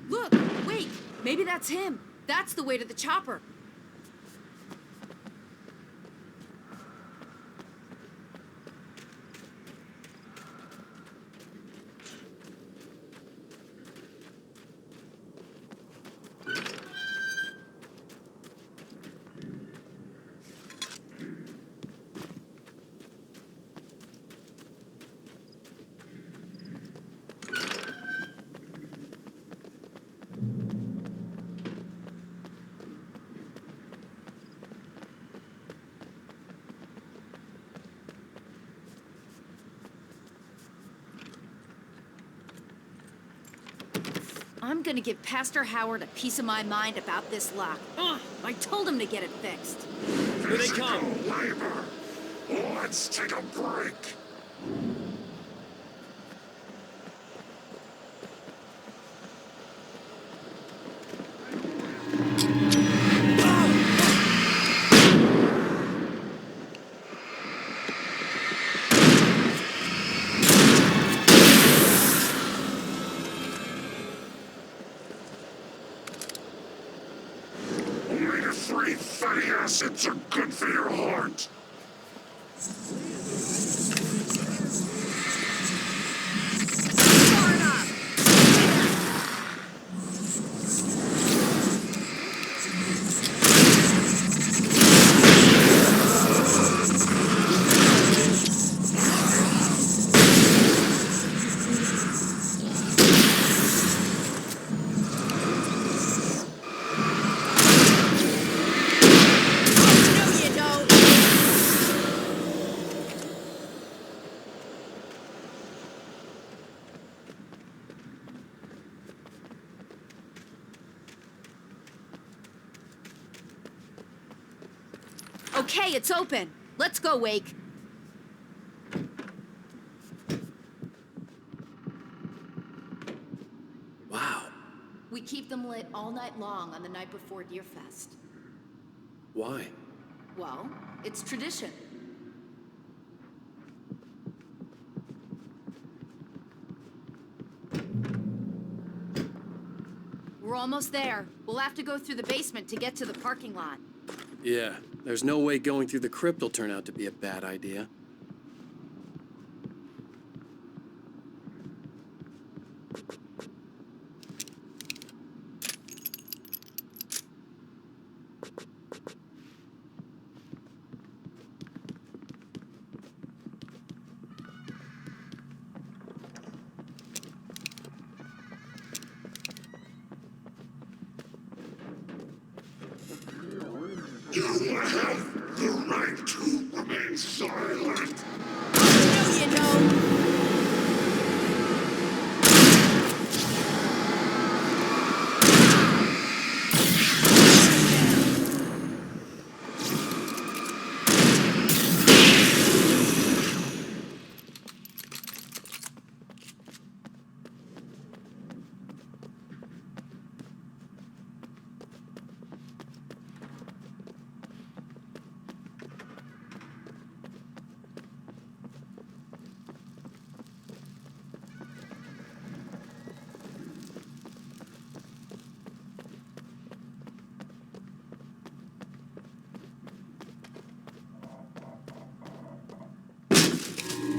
Look, wait, maybe that's him. That's the way to the chopper. I'm gonna give Pastor Howard a piece of my mind about this lock. I told him to get it fixed. Here they come. Labor. Let's take a break. Omega-3 fatty acids are good for your heart. Okay, it's open. Let's go, Wake. Wow. We keep them lit all night long on the night before Deerfest. Why? Well, it's tradition. We're almost there. We'll have to go through the basement to get to the parking lot. Yeah, there's no way going through the crypt will turn out to be a bad idea. You have the right to remain silent. You know.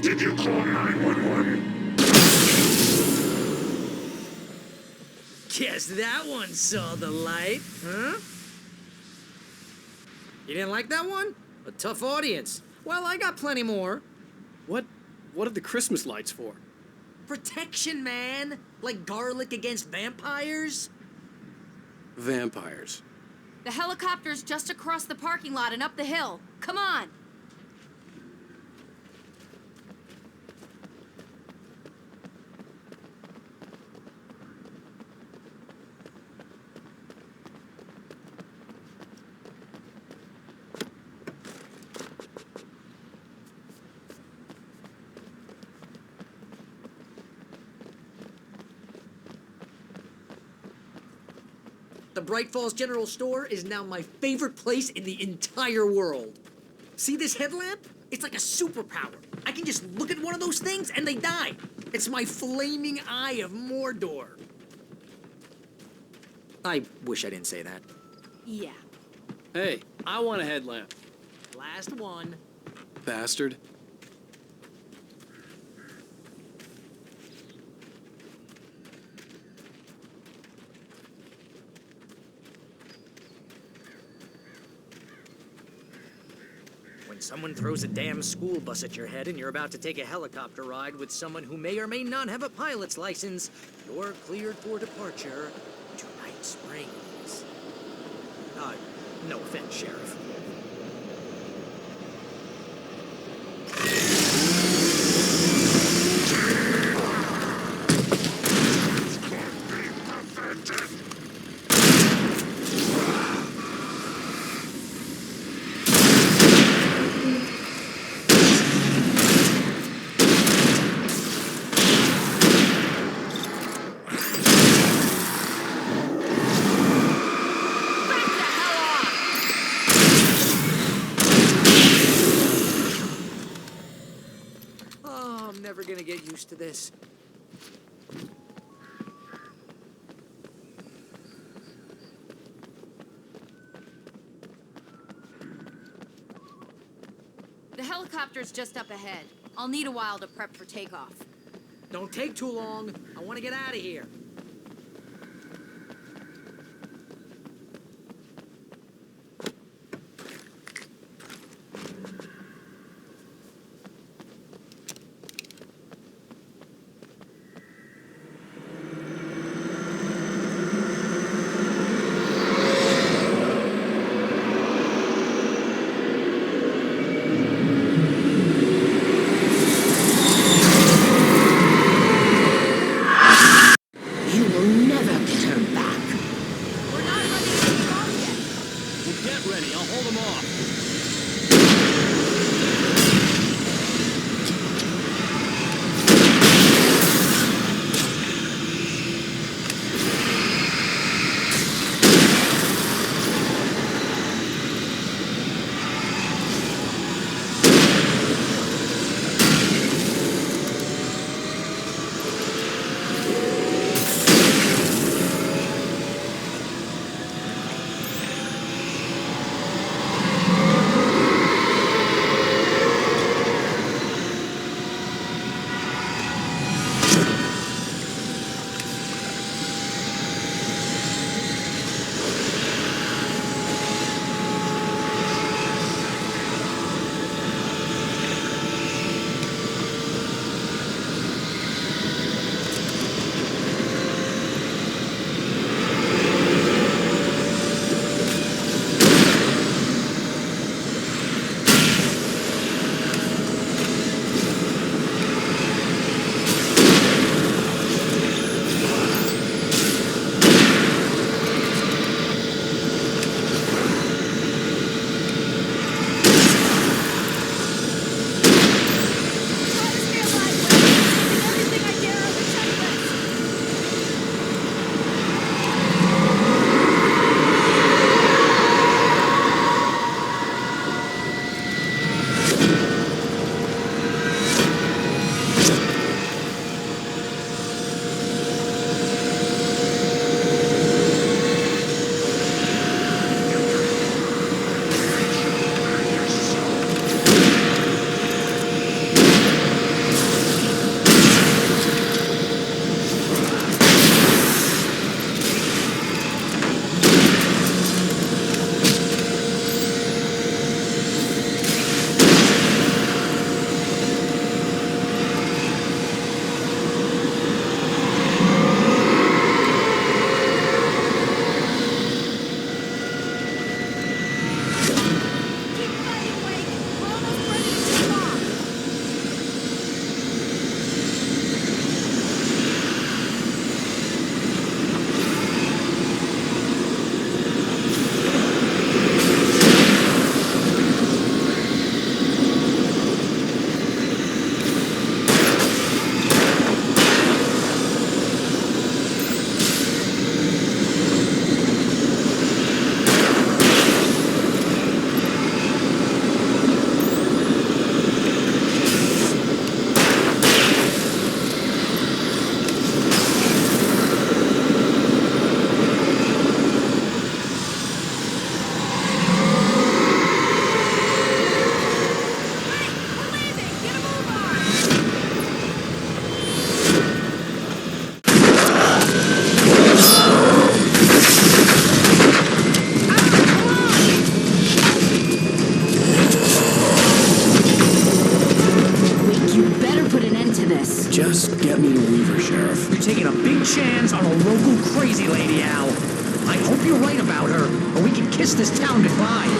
Did you call 911? Guess that one saw the light, huh? You didn't like that one? A tough audience. Well, I got plenty more. What are the Christmas lights for? Protection, man. Like garlic against vampires. Vampires. The helicopter's just across the parking lot and up the hill. Come on. The Bright Falls General Store is now my favorite place in the entire world. See this headlamp? It's like a superpower. I can just look at one of those things and they die. It's my flaming eye of Mordor. I wish I didn't say that. Yeah. Hey, I want a headlamp. Last one. Bastard. When someone throws a damn school bus at your head and you're about to take a helicopter ride with someone who may or may not have a pilot's license, you're cleared for departure to Night Springs. No offense, Sheriff. Never gonna get used to this. The helicopter's just up ahead. I'll need a while to prep for takeoff. Don't take too long. I want to get out of here. chance on a local crazy lady, Al. I hope you're right about her, or we can kiss this town goodbye.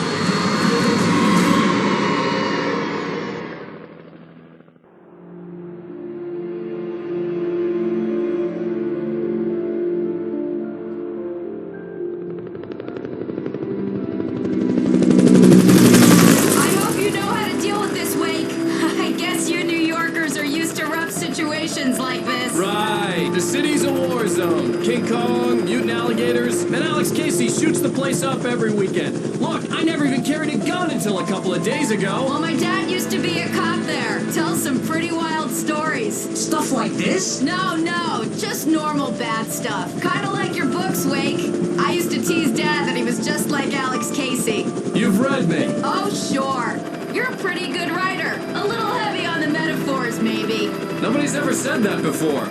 Like this. Right. The city's a war zone. King Kong, mutant alligators, and Alex Casey shoots the place up every weekend. Look, I never even carried a gun until a couple of days ago. Well, my dad used to be a cop there. Tells some pretty wild stories. Stuff like this? No, just normal bad stuff. Kinda like your books, Wake. I used to tease Dad that he was just like Alex Casey. You've read me. Oh, sure. You're a pretty good writer. A little heavy on the metaphors, maybe. Nobody's ever said that before.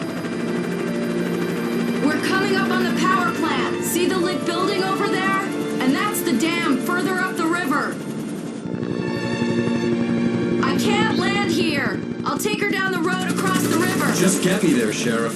We're coming up on the power plant. See the lit building over there? And that's the dam further up the river. I can't land here. I'll take her down the road across the river. Just get me there, Sheriff.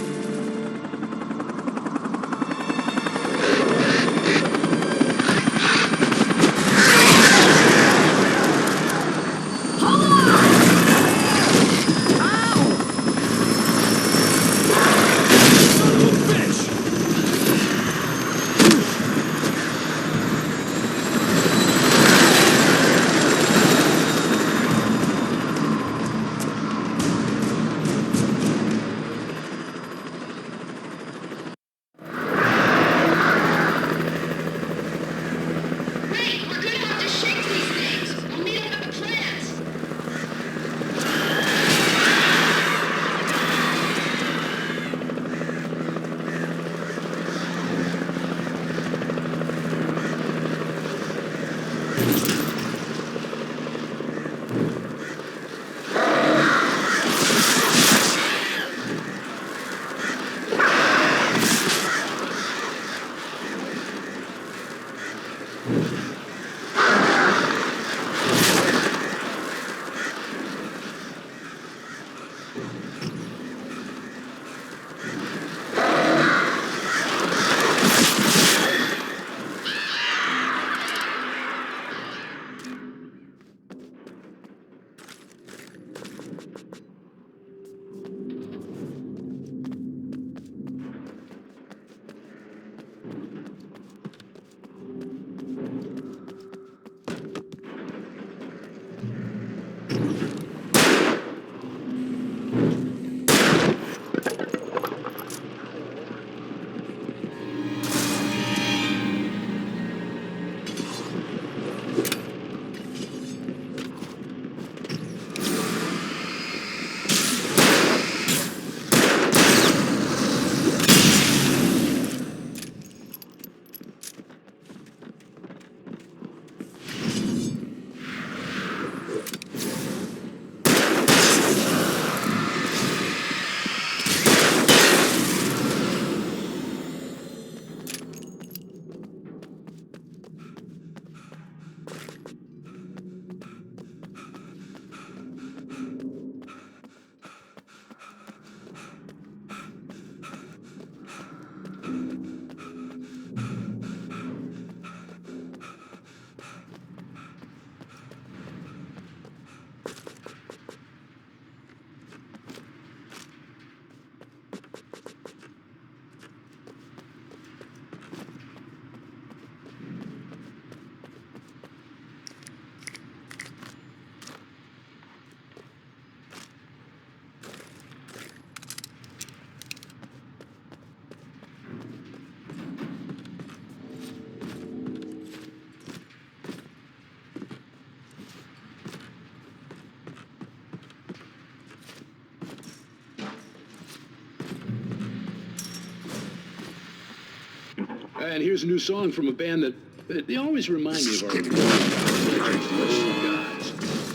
And here's a new song from a band that they always remind me of our guys.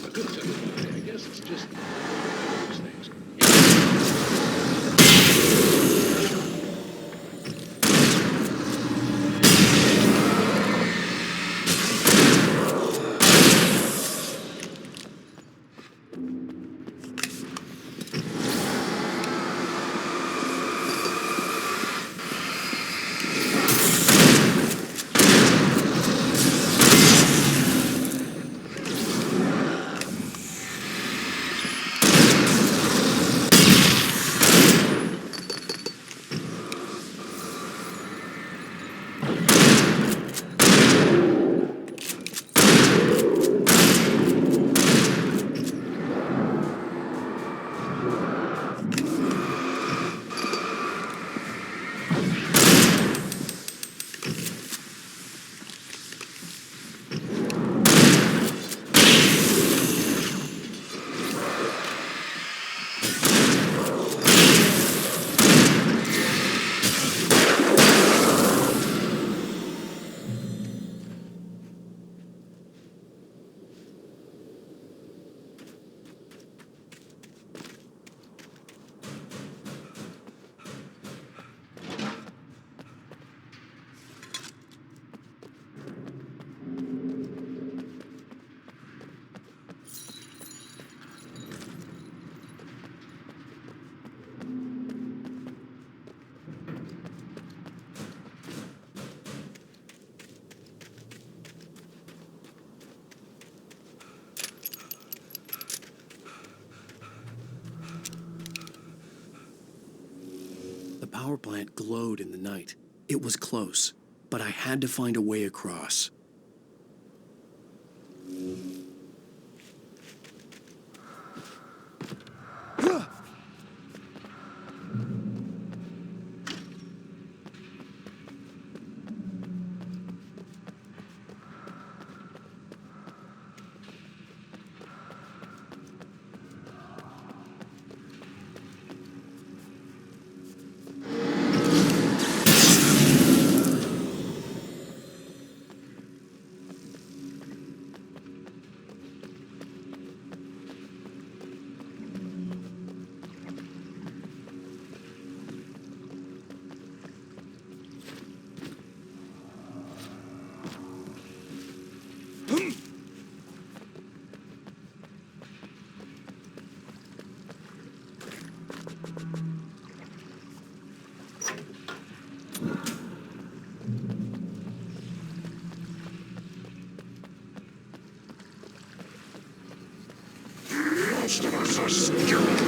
I couldn't tell you why. I guess it's just those things. power plant glowed in the night. It was close, but I had to find a way across. Most of us are still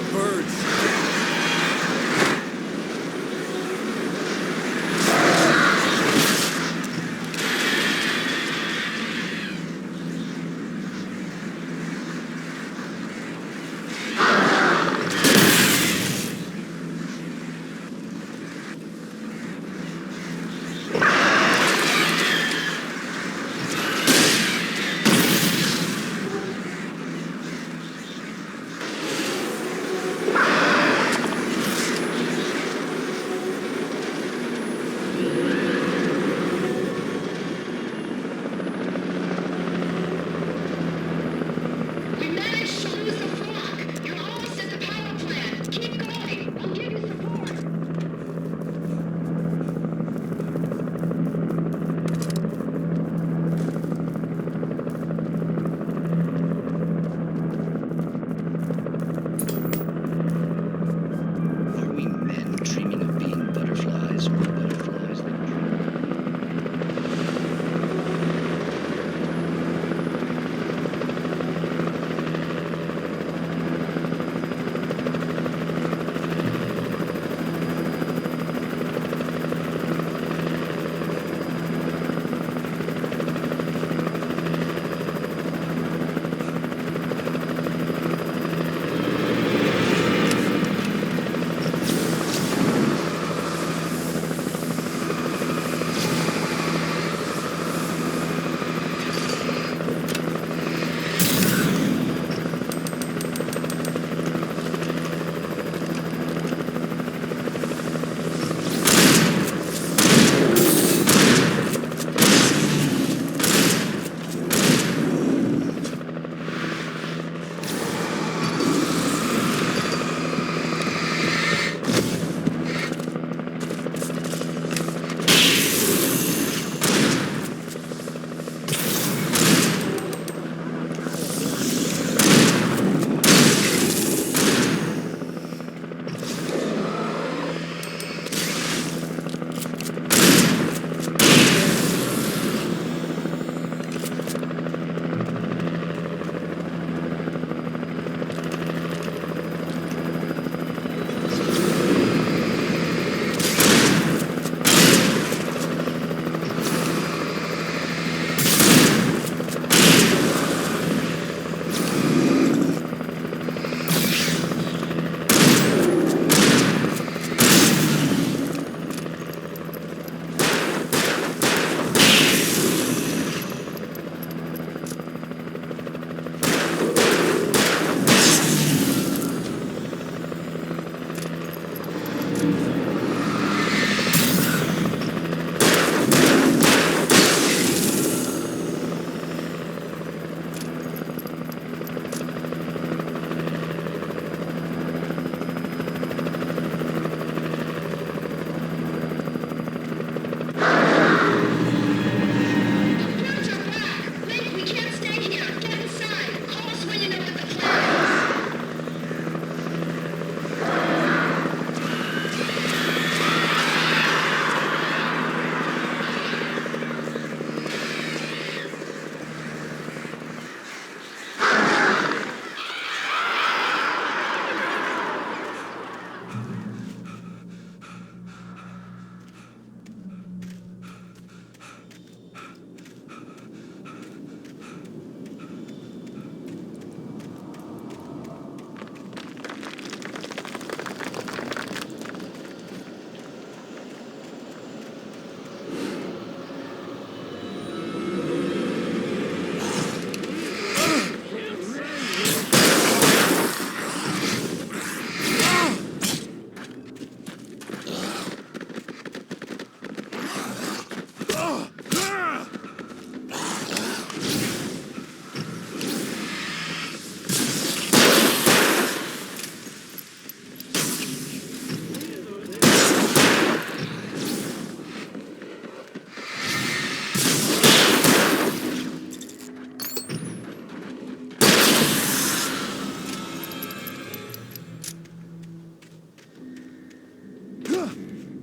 the birds.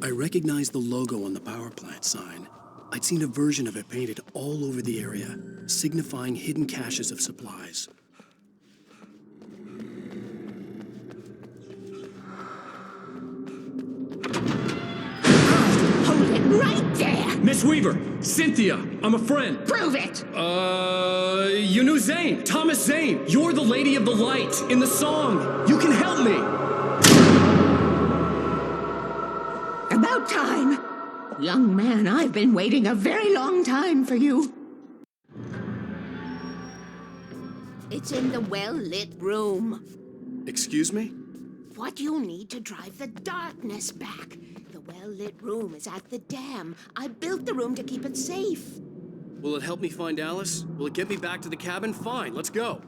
I recognized the logo on the power plant sign. I'd seen a version of it painted all over the area, signifying hidden caches of supplies. Miss Weaver, Cynthia, I'm a friend. Prove it! You knew Zane, Thomas Zane. You're the Lady of the Light in the song. You can help me. About time. Young man, I've been waiting a very long time for you. It's in the well-lit room. Excuse me? What you need to drive the darkness back. The well-lit room is at the dam. I built the room to keep it safe. Will it help me find Alice? Will it get me back to the cabin? Fine, let's go.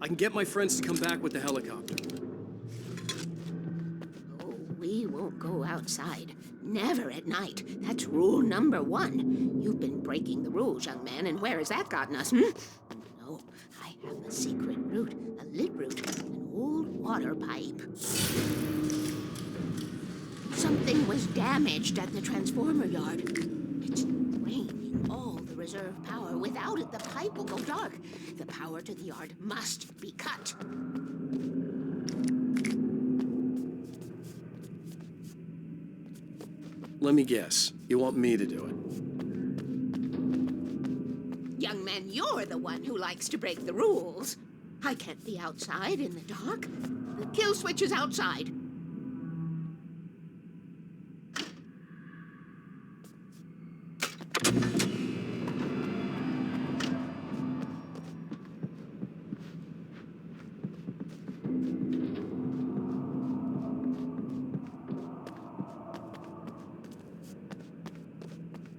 I can get my friends to come back with the helicopter. Oh, we won't go outside. Never at night. That's rule number 1. You've been breaking the rules, young man, and where has that gotten us, No, I have a secret route, a lit route, an old water pipe. Something was damaged at the transformer yard. It's draining all the reserve power. Without it, the pipe will go dark. The power to the yard must be cut. Let me guess. You want me to do it? Young man, you're the one who likes to break the rules. I can't be outside in the dark. The kill switch is outside.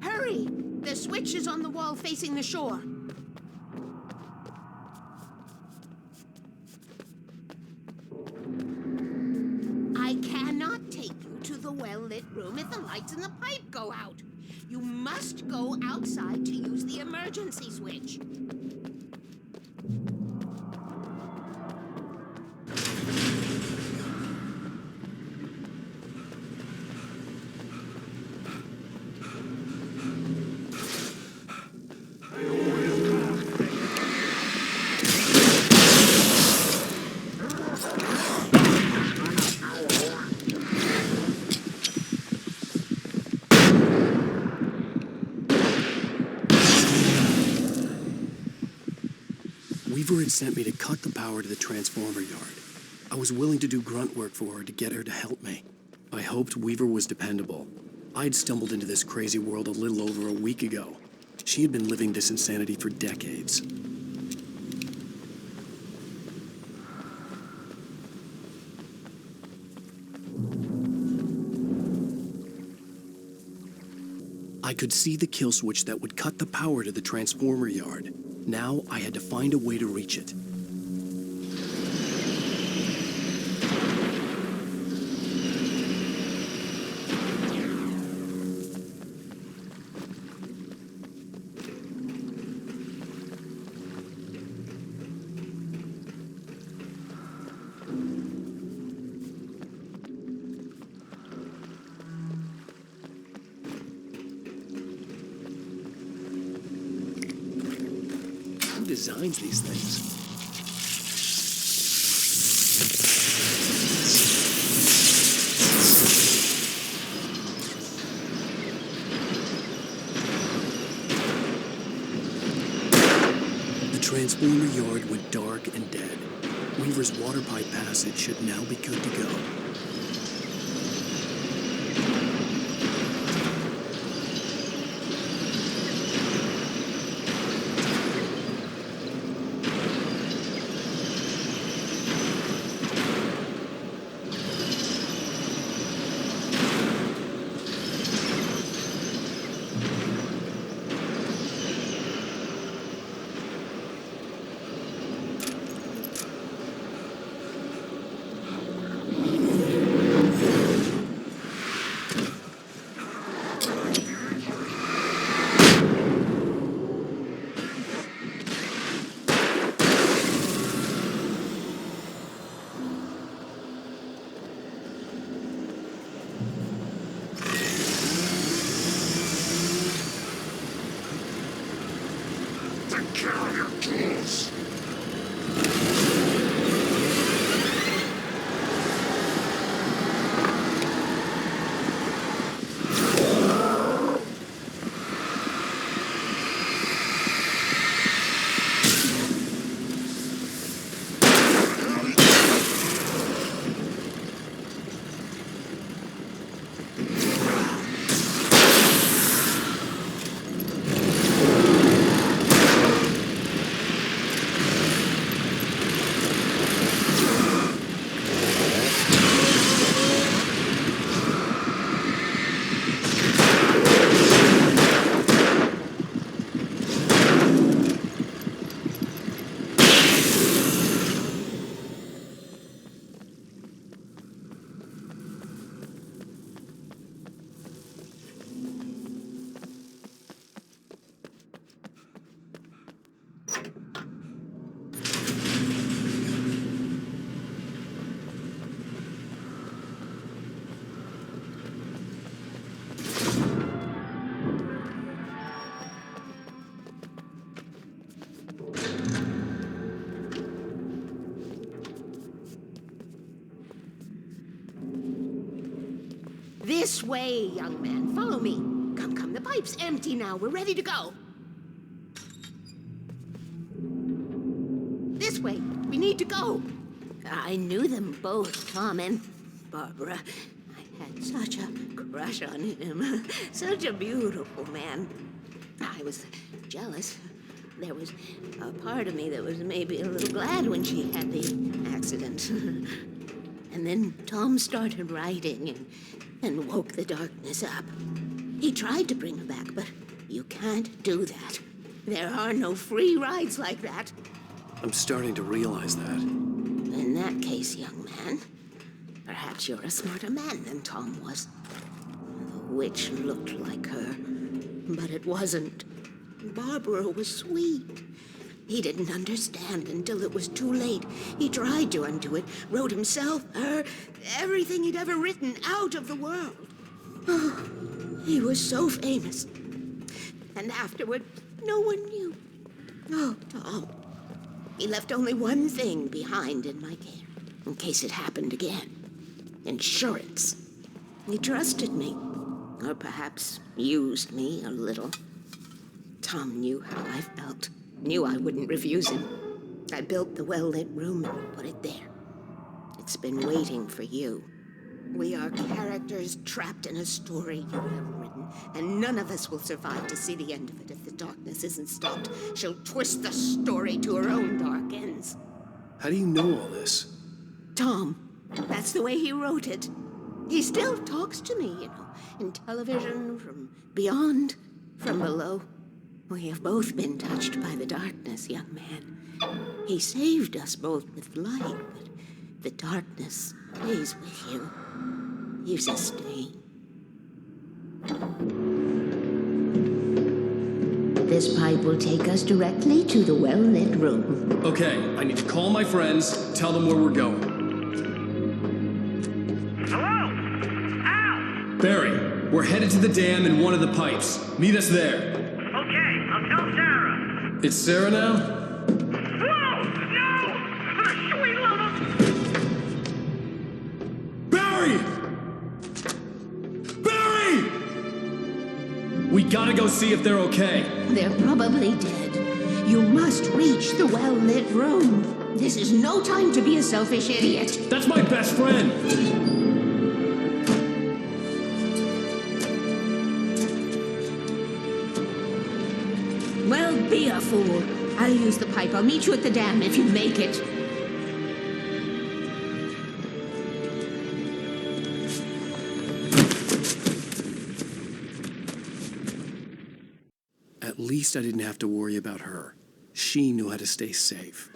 Hurry! The switch is on the wall facing the shore. I cannot take you to the well-lit room if the lights in the pipe go out. You must go outside to use the emergency switch. Weaver had sent me to cut the power to the transformer yard. I was willing to do grunt work for her to get her to help me. I hoped Weaver was dependable. I'd stumbled into this crazy world a little over a week ago. She had been living this insanity for decades. I could see the kill switch that would cut the power to the transformer yard. Now I had to find a way to reach it. Designs these things. The transformer yard went dark and dead. Weaver's water pipe passage should now be good to go. This way, young man. Follow me. Come, the pipe's empty now. We're ready to go. This way. We need to go. I knew them both, Tom and Barbara. I had such a crush on him. Such a beautiful man. I was jealous. There was a part of me that was maybe a little glad when she had the accident. And then Tom started writing and woke the darkness up. He tried to bring her back, but you can't do that. There are no free rides like that. I'm starting to realize that. In that case, young man, perhaps you're a smarter man than Tom was. The witch looked like her, but it wasn't. Barbara was sweet. He didn't understand until it was too late. He tried to undo it, wrote himself, her, everything he'd ever written out of the world. Oh, he was so famous. And afterward, no one knew. Oh, Tom. He left only one thing behind in my care, in case it happened again. Insurance. He trusted me, or perhaps used me a little. Tom knew how I felt, knew I wouldn't refuse him. I built the well-lit room and put it there. It's been waiting for you. We are characters trapped in a story you have written, and none of us will survive to see the end of it if the darkness isn't stopped. She'll twist the story to her own dark ends. How do you know all this? Tom, that's the way he wrote it. He still talks to me, you know, in television, from beyond, from below. We have both been touched by the darkness, young man. He saved us both with light, but the darkness stays with you. You sustain. This pipe will take us directly to the well-lit room. Okay, I need to call my friends, tell them where we're going. Hello? Al! Barry, we're headed to the dam in one of the pipes. Meet us there. Okay, I'll tell Sarah. It's Sarah now? Whoa! No! For the sweet love of... Barry! Barry! We gotta go see if they're okay. They're probably dead. You must reach the well-lit room. This is no time to be a selfish idiot. That's my best friend! Well, be a fool. I'll use the pipe. I'll meet you at the dam if you make it. At least I didn't have to worry about her. She knew how to stay safe.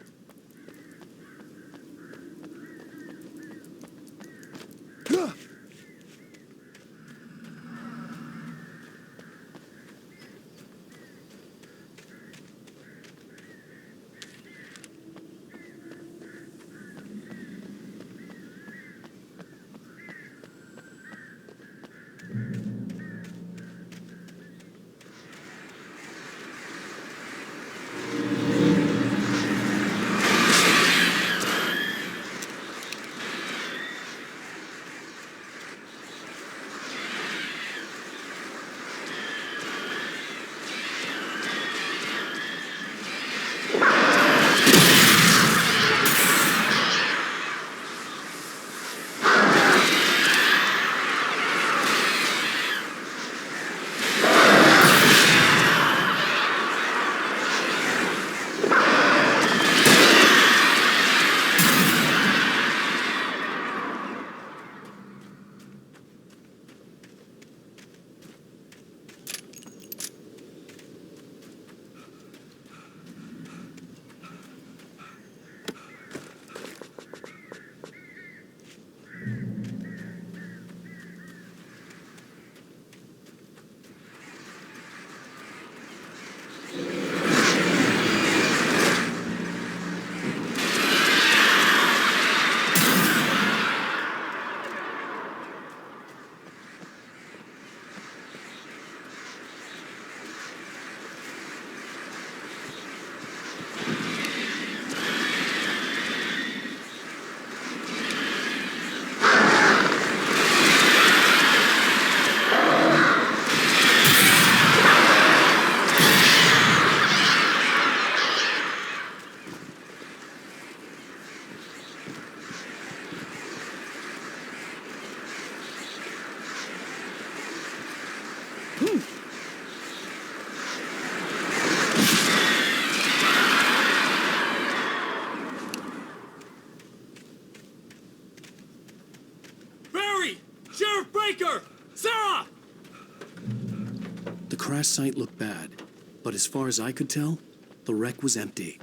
crash site looked bad, but as far as I could tell, the wreck was empty.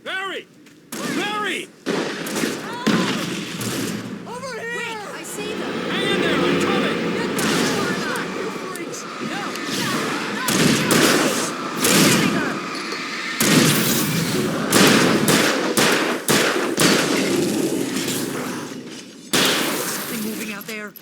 Barry! Barry! Over here! Wait, I see them. Hang in there, I'm coming! Get that one up, you freaks! No! Something moving out there?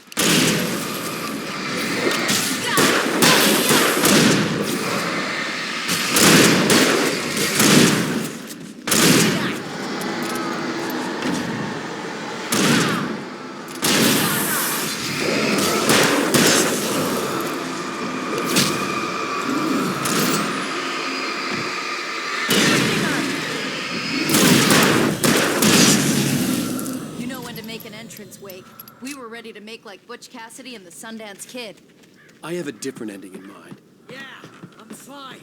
You know when to make an entrance, Wake. We were ready to make like Butch Cassidy and the Sundance Kid. I have a different ending in mind. Yeah, I'm fine.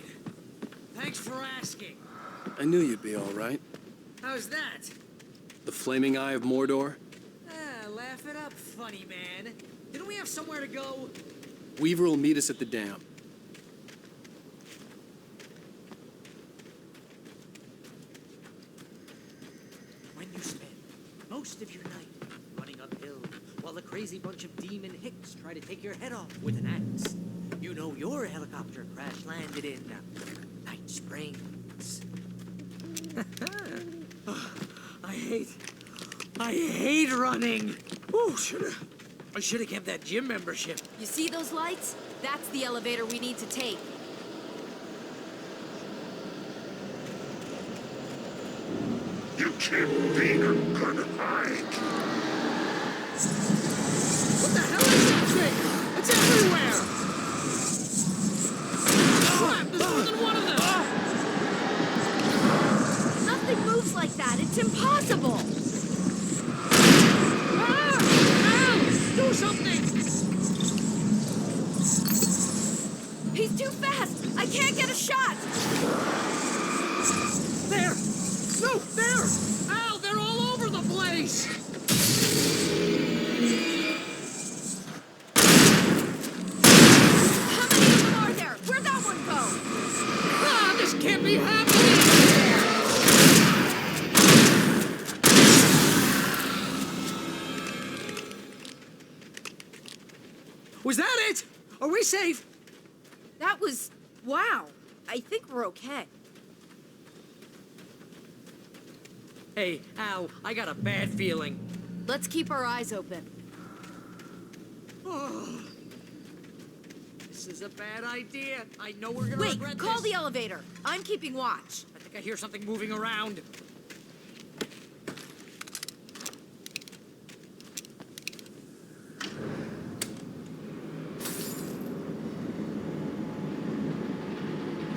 Thanks for asking. I knew you'd be all right. How's that? The flaming eye of Mordor? Laugh it up, funny man. Didn't we have somewhere to go? Weaver will meet us at the dam. When you spend most of your night running uphill while a crazy bunch of demon hicks try to take your head off with an axe, you know your helicopter crash landed in Night Springs. I hate running. Ooh, I should have kept that gym membership. You see those lights? That's the elevator we need to take. You can't be a good hide. What the hell is that thing? It's everywhere! Crap, there's more than one of them! Nothing moves like that. It's impossible. Do something! He's too fast. I can't get a shot. There! No, there! Ow, they're all over the place! How many of them are there? Where'd that one go? Ah, this can't be happening! Was that it? Are we safe? That was... wow. I think we're okay. Hey, Al, I got a bad feeling. Let's keep our eyes open. Oh, this is a bad idea. I know we're gonna Wait, regret call this. the elevator. I'm keeping watch. I think I hear something moving around.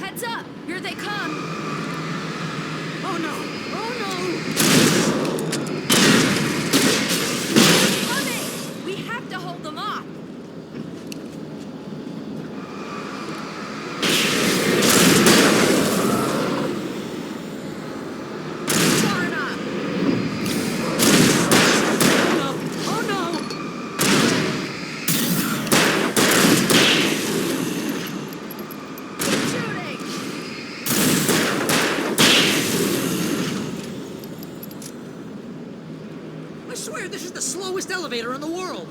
Heads up! Here they come! Oh no! Oh no! Coming! We have to hold them off! Far enough! Oh no! Keep shooting! I swear this is the slowest elevator in the world.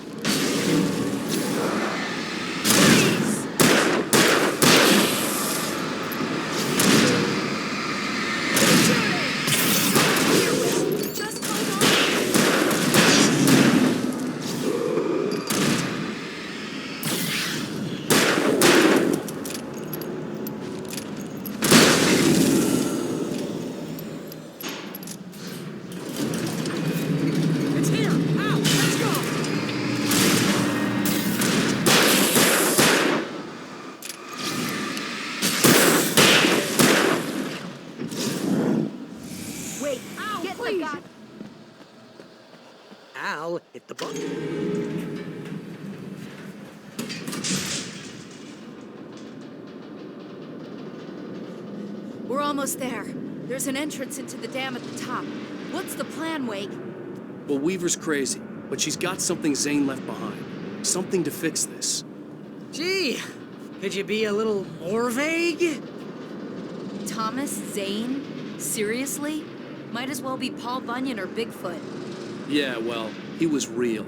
Just hold on! It's here! Ow! Let's go! Wait, Ow, get please. the guy. Al hit the button. almost there. There's an entrance into the dam at the top. What's the plan, Wake? Well, Weaver's crazy, but she's got something Zane left behind. Something to fix this. Gee, could you be a little more vague? Thomas Zane? Seriously? Might as well be Paul Bunyan or Bigfoot. Yeah, well, he was real.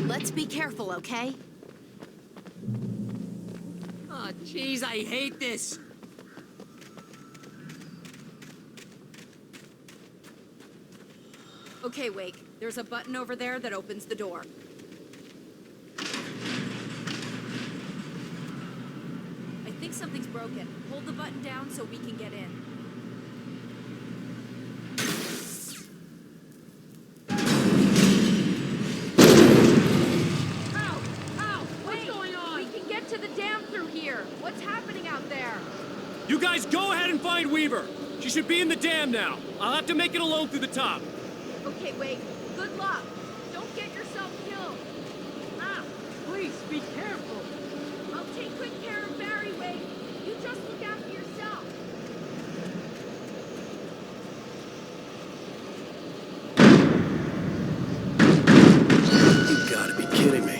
Let's be careful, okay? Oh, jeez, I hate this. Okay, Wake. There's a button over there that opens the door. I think something's broken. Hold the button down so we can get in. To the dam through here. What's happening out there? You guys go ahead and find Weaver. She should be in the dam now. I'll have to make it alone through the top. Okay, Wake. Good luck. Don't get yourself killed. Ah, please be careful. I'll take good care of Barry, Wake. You just look after yourself. You gotta be kidding me.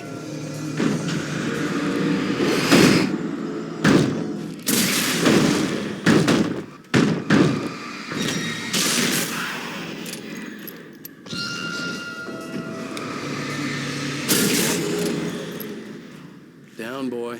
Down, boy.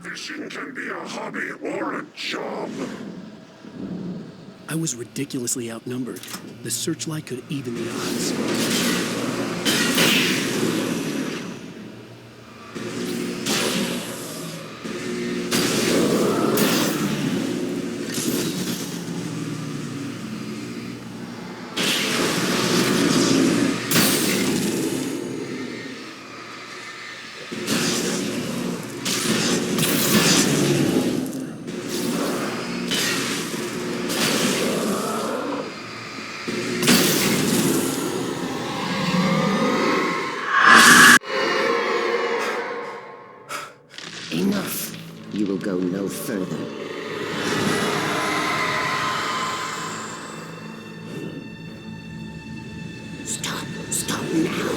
Fishing can be a hobby or a job. I was ridiculously outnumbered. The searchlight could even the odds. Enough. You will go no further. Stop. Stop now.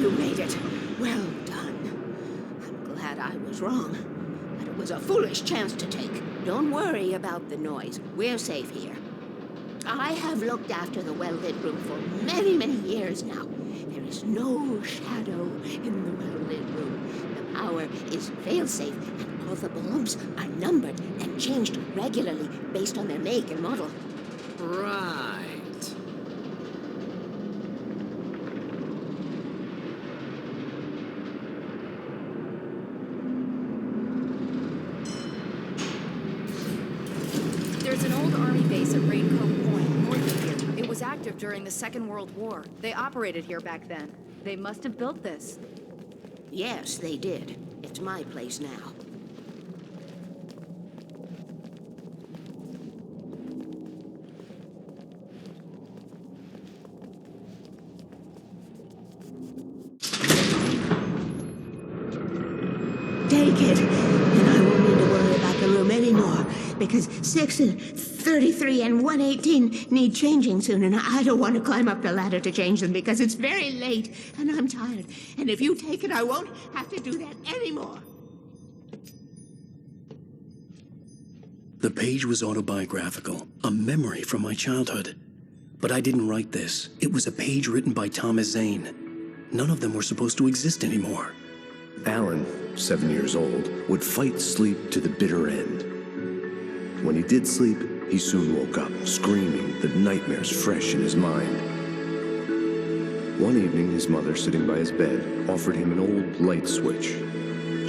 You made it. Well done. I'm glad I was wrong. But it was a foolish chance to take. Don't worry about the noise. We're safe here. I have looked after the well-lit room for many, many years now. There is no shadow in the well-lit room. The power is fail-safe, and all the bulbs are numbered and changed regularly based on their make and model. Right. There's an old army base at Raincoat Point, north of here. It was active during the Second World War. They operated here back then. They must have built this. Yes, they did. It's my place now. Take it, and I won't need to worry about the room anymore, because 6 and 33 and 118 need changing soon, and I don't want to climb up the ladder to change them because it's very late, and I'm tired. And if you take it, I won't have to do that anymore. The page was autobiographical, a memory from my childhood. But I didn't write this. It was a page written by Thomas Zane. None of them were supposed to exist anymore. Alan, 7 years old, would fight sleep to the bitter end. When he did sleep, he soon woke up, screaming, the nightmares fresh in his mind. One evening, his mother, sitting by his bed, offered him an old light switch.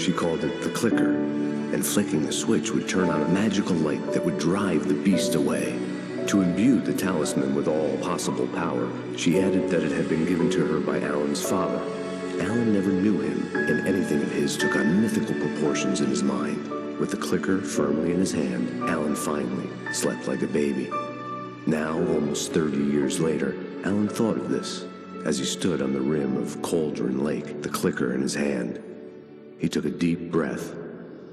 She called it the clicker, and flicking the switch would turn on a magical light that would drive the beast away. To imbue the talisman with all possible power, she added that it had been given to her by Alan's father. Alan never knew him, and anything of his took on mythical proportions in his mind. With the clicker firmly in his hand, Alan finally slept like a baby. Now, almost 30 years later, Alan thought of this as he stood on the rim of Cauldron Lake, the clicker in his hand. He took a deep breath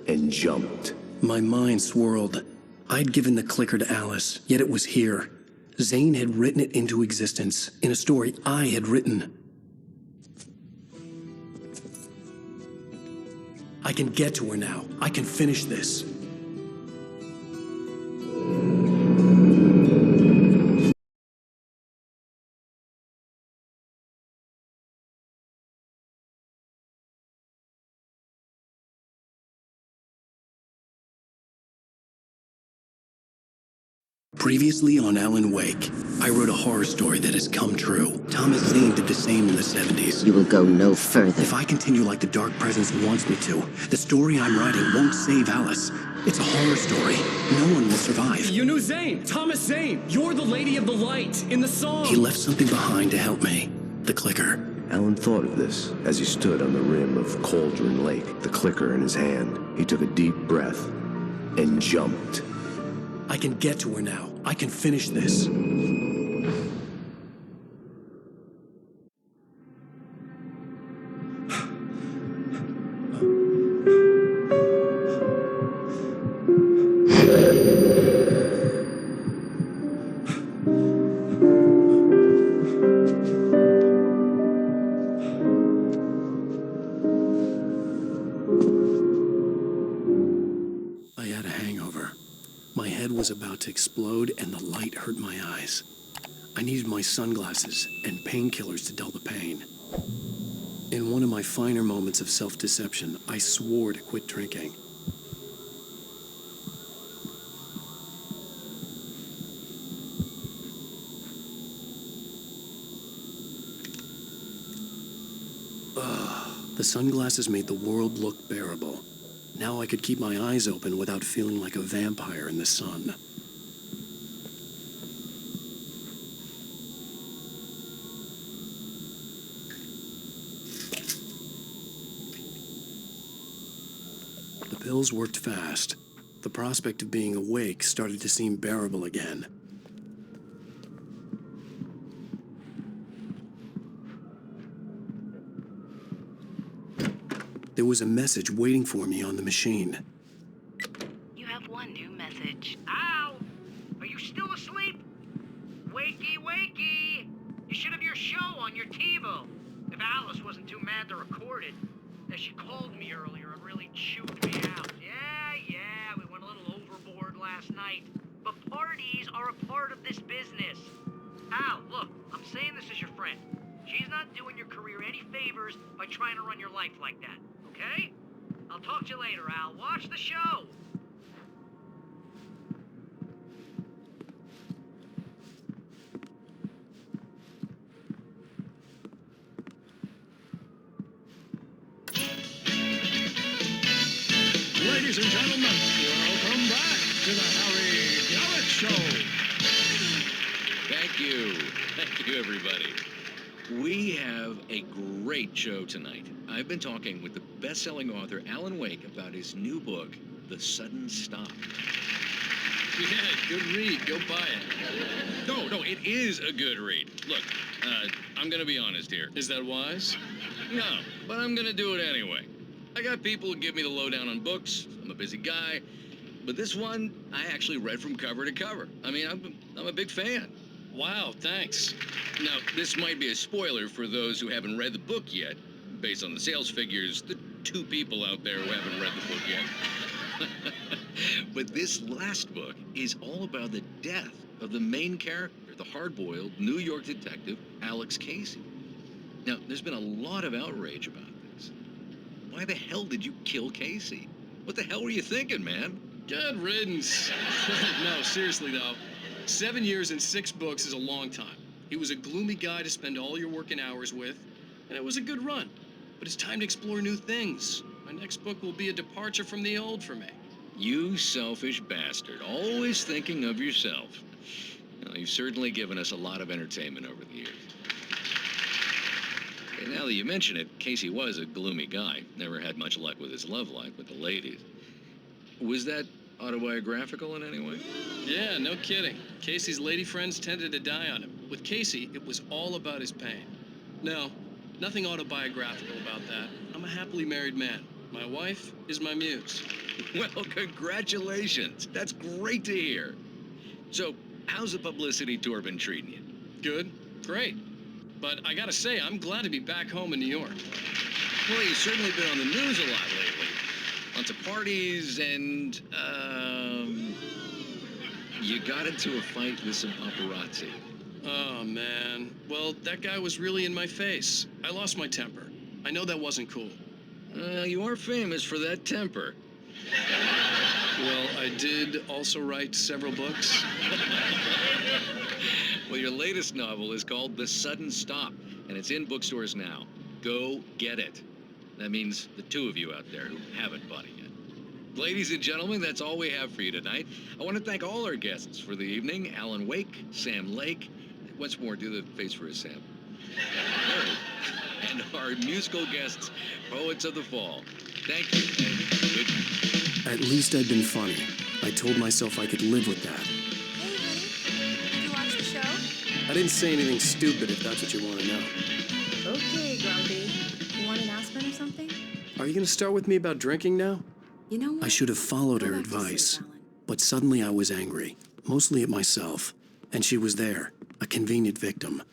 and jumped. My mind swirled. I'd given the clicker to Alice, yet it was here. Zane had written it into existence, in a story I had written. I can get to her now. I can finish this. Previously on Alan Wake, I wrote a horror story that has come true. Thomas Zane did the same in the 70s. You will go no further. If I continue like the Dark Presence wants me to, the story I'm writing won't save Alice. It's a horror story. No one will survive. You knew Zane! Thomas Zane! You're the Lady of the Light in the song! He left something behind to help me. The clicker. Alan thought of this as he stood on the rim of Cauldron Lake, the clicker in his hand. He took a deep breath and jumped. I can get to her now. I can finish this. I had a hangover. My head was about to explode and the light hurt my eyes. I needed my sunglasses and painkillers to dull the pain. In one of my finer moments of self-deception, I swore to quit drinking. The sunglasses made the world look bearable. Now I could keep my eyes open without feeling like a vampire in the sun. The pills worked fast. The prospect of being awake started to seem bearable again. There was a message waiting for me on the machine. You have one new message. Al! Are you still asleep? Wakey, wakey! You should have your show on your TiVo. If Alice wasn't too started. As she called me earlier and really chewed me out. Yeah, we went a little overboard last night. But parties are a part of this business. Al, look, I'm saying this as your friend. She's not doing your career any favors by trying to run your life like that, okay? I'll talk to you later, Al. Watch the show! Ladies and gentlemen, welcome back to the Harry Garrett Show. Thank you. Thank you, everybody. We have a great show tonight. I've been talking with the best-selling author Alan Wake about his new book, The Sudden Stop. Yeah, good read. Go buy it. No, it is a good read. Look, I'm gonna be honest here. Is that wise? No, but I'm gonna do it anyway. I got people who give me the lowdown on books. I'm a busy guy. But this one, I actually read from cover to cover. I mean, I'm a big fan. Wow, thanks. Now, this might be a spoiler for those who haven't read the book yet. Based on the sales figures, the 2 people out there who haven't read the book yet. But this last book is all about the death of the main character, the hard-boiled New York detective, Alex Casey. Now, there's been a lot of outrage about this. Why the hell did you kill Casey? What the hell were you thinking, man? Good riddance. No, seriously, though. 7 years and 6 books is a long time. He was a gloomy guy to spend all your working hours with, and it was a good run. But it's time to explore new things. My next book will be a departure from the old for me. You selfish bastard, always thinking of yourself. Well, you've certainly given us a lot of entertainment over the years. Okay, now that you mention it, Casey was a gloomy guy. Never had much luck with his love life with the ladies. Was that autobiographical in any way? Yeah, no kidding. Casey's lady friends tended to die on him. With Casey, it was all about his pain. No, nothing autobiographical about that. I'm a happily married man. My wife is my muse. Well, congratulations. That's great to hear. So, how's the publicity tour been treating you? Good. Great. But I gotta say, I'm glad to be back home in New York. Well, you've certainly been on the news a lot lately. Lots of parties and, you got into a fight with some paparazzi. Oh, man. Well, that guy was really in my face. I lost my temper. I know that wasn't cool. You are famous for that temper. Well, I did also write several books. Well, your latest novel is called The Sudden Stop, and it's in bookstores now. Go get it. That means the 2 of you out there who haven't bought it yet. Ladies and gentlemen, that's all we have for you tonight. I want to thank all our guests for the evening. Alan Wake, Sam Lake. Once more, do the face for us, Sam. And our musical guests, Poets of the Fall. Thank you, and good night. At least I'd been funny. I told myself I could live with that. Hey, honey. Did you watch the show? I didn't say anything stupid if that's what you want to know. Okay, Grumpy. You want an aspirin or something? Are you going to start with me about drinking now? You know what? I should have followed her advice. But suddenly I was angry, mostly at myself. And she was there, a convenient victim.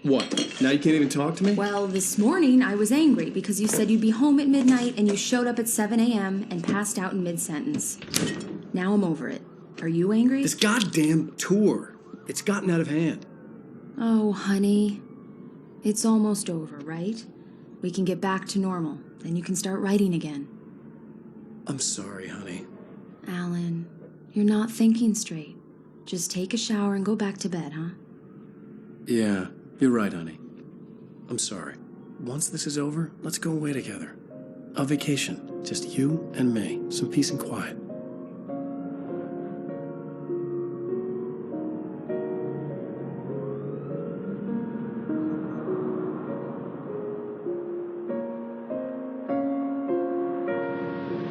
What? Now you can't even talk to me? Well, this morning I was angry because you said you'd be home at midnight and you showed up at 7 a.m. and passed out in mid-sentence. Now I'm over it. Are you angry? This goddamn tour. It's gotten out of hand. Oh, honey. It's almost over, right? We can get back to normal. Then you can start writing again. I'm sorry, honey. Alan, you're not thinking straight. Just take a shower and go back to bed, huh? Yeah, you're right, honey. I'm sorry. Once this is over, let's go away together. A vacation. Just you and me. Some peace and quiet.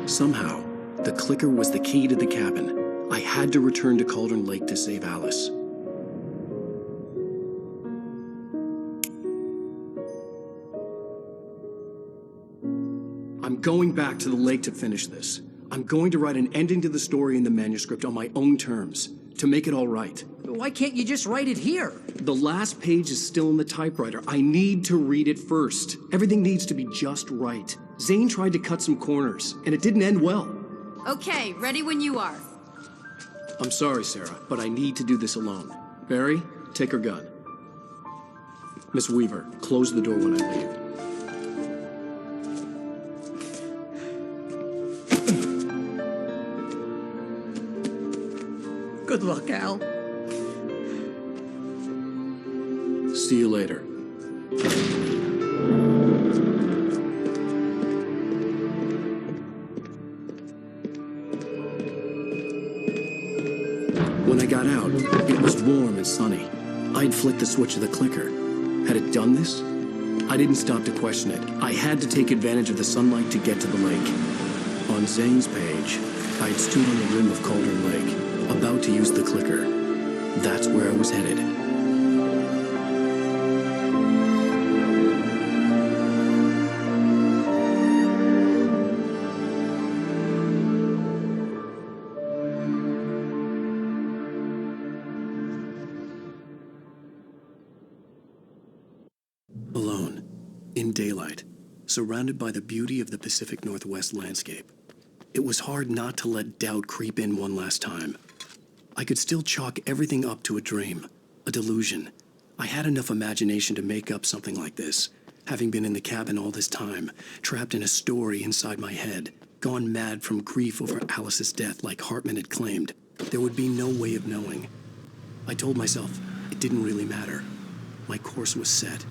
Somehow, the clicker was the key to the cabin. I had to return to Cauldron Lake to save Alice. I'm going back to the lake to finish this. I'm going to write an ending to the story in the manuscript on my own terms, to make it all right. The Why can't you just write it here? The last page is still in the typewriter. I need to read it first. Everything needs to be just right. Zane tried to cut some corners, and it didn't end well. Okay, ready when you are. I'm sorry, Sarah, but I need to do this alone. Barry, take her gun. Miss Weaver, close the door when I leave. Good luck, Al. See you later. When I got out, it was warm and sunny. I'd flicked the switch of the clicker. Had it done this? I didn't stop to question it. I had to take advantage of the sunlight to get to the lake. On Zane's page, I had stood on the rim of Cauldron Lake, about to use the clicker. That's where I was headed. Alone, in daylight, surrounded by the beauty of the Pacific Northwest landscape. It was hard not to let doubt creep in one last time. I could still chalk everything up to a dream, a delusion. I had enough imagination to make up something like this, having been in the cabin all this time, trapped in a story inside my head, gone mad from grief over Alice's death like Hartman had claimed. There would be no way of knowing. I told myself it didn't really matter. My course was set.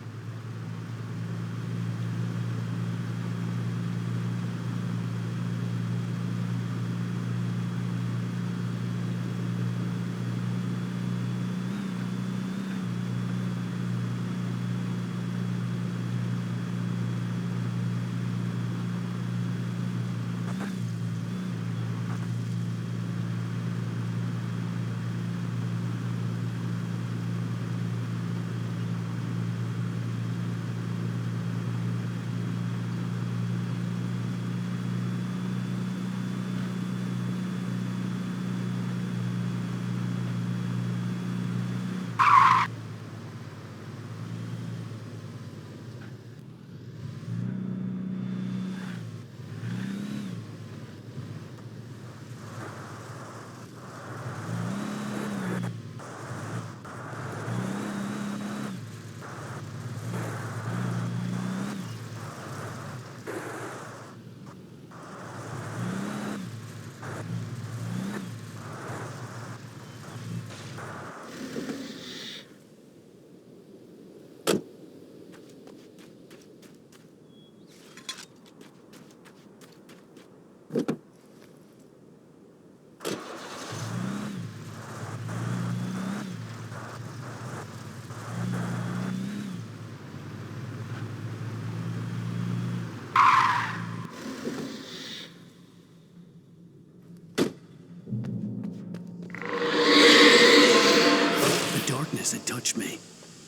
It touched me.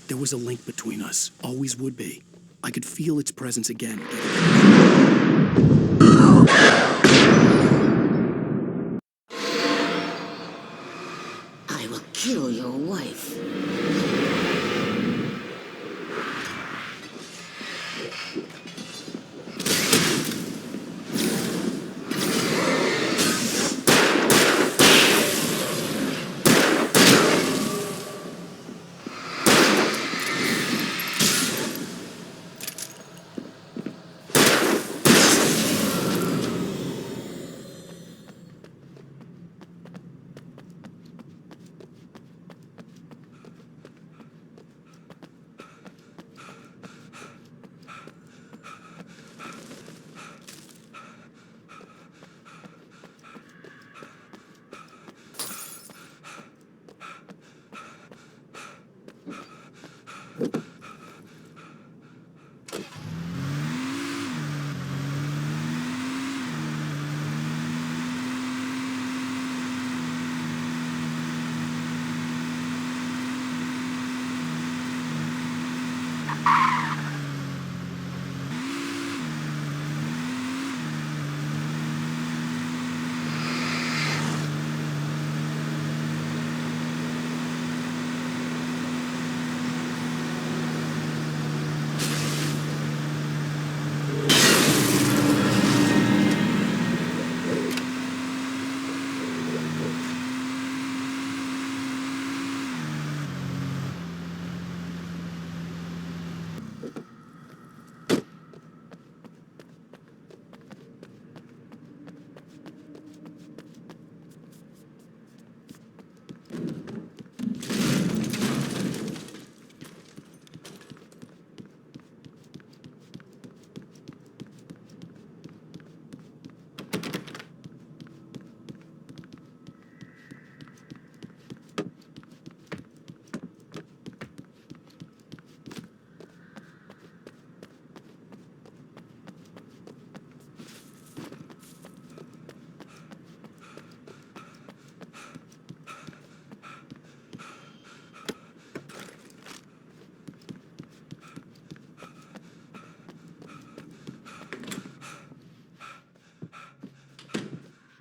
There was a link between us, always would be. I could feel its presence again. I will kill your wife.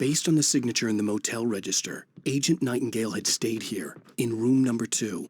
Based on the signature in the motel register, Agent Nightingale had stayed here, in room number 2.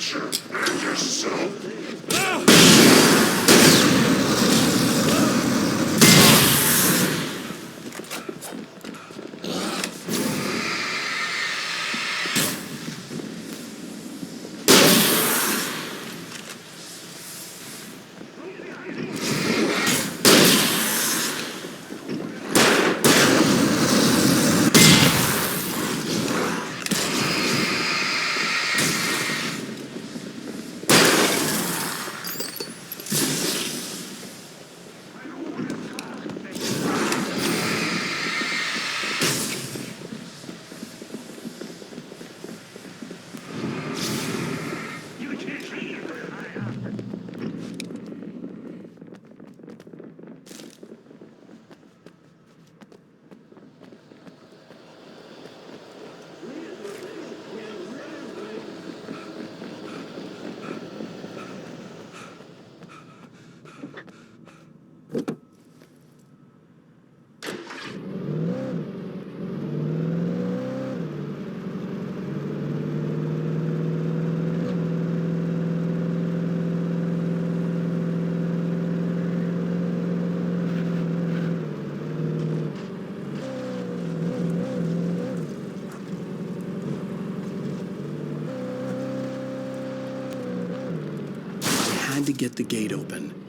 creature and yourself. Had to get the gate open.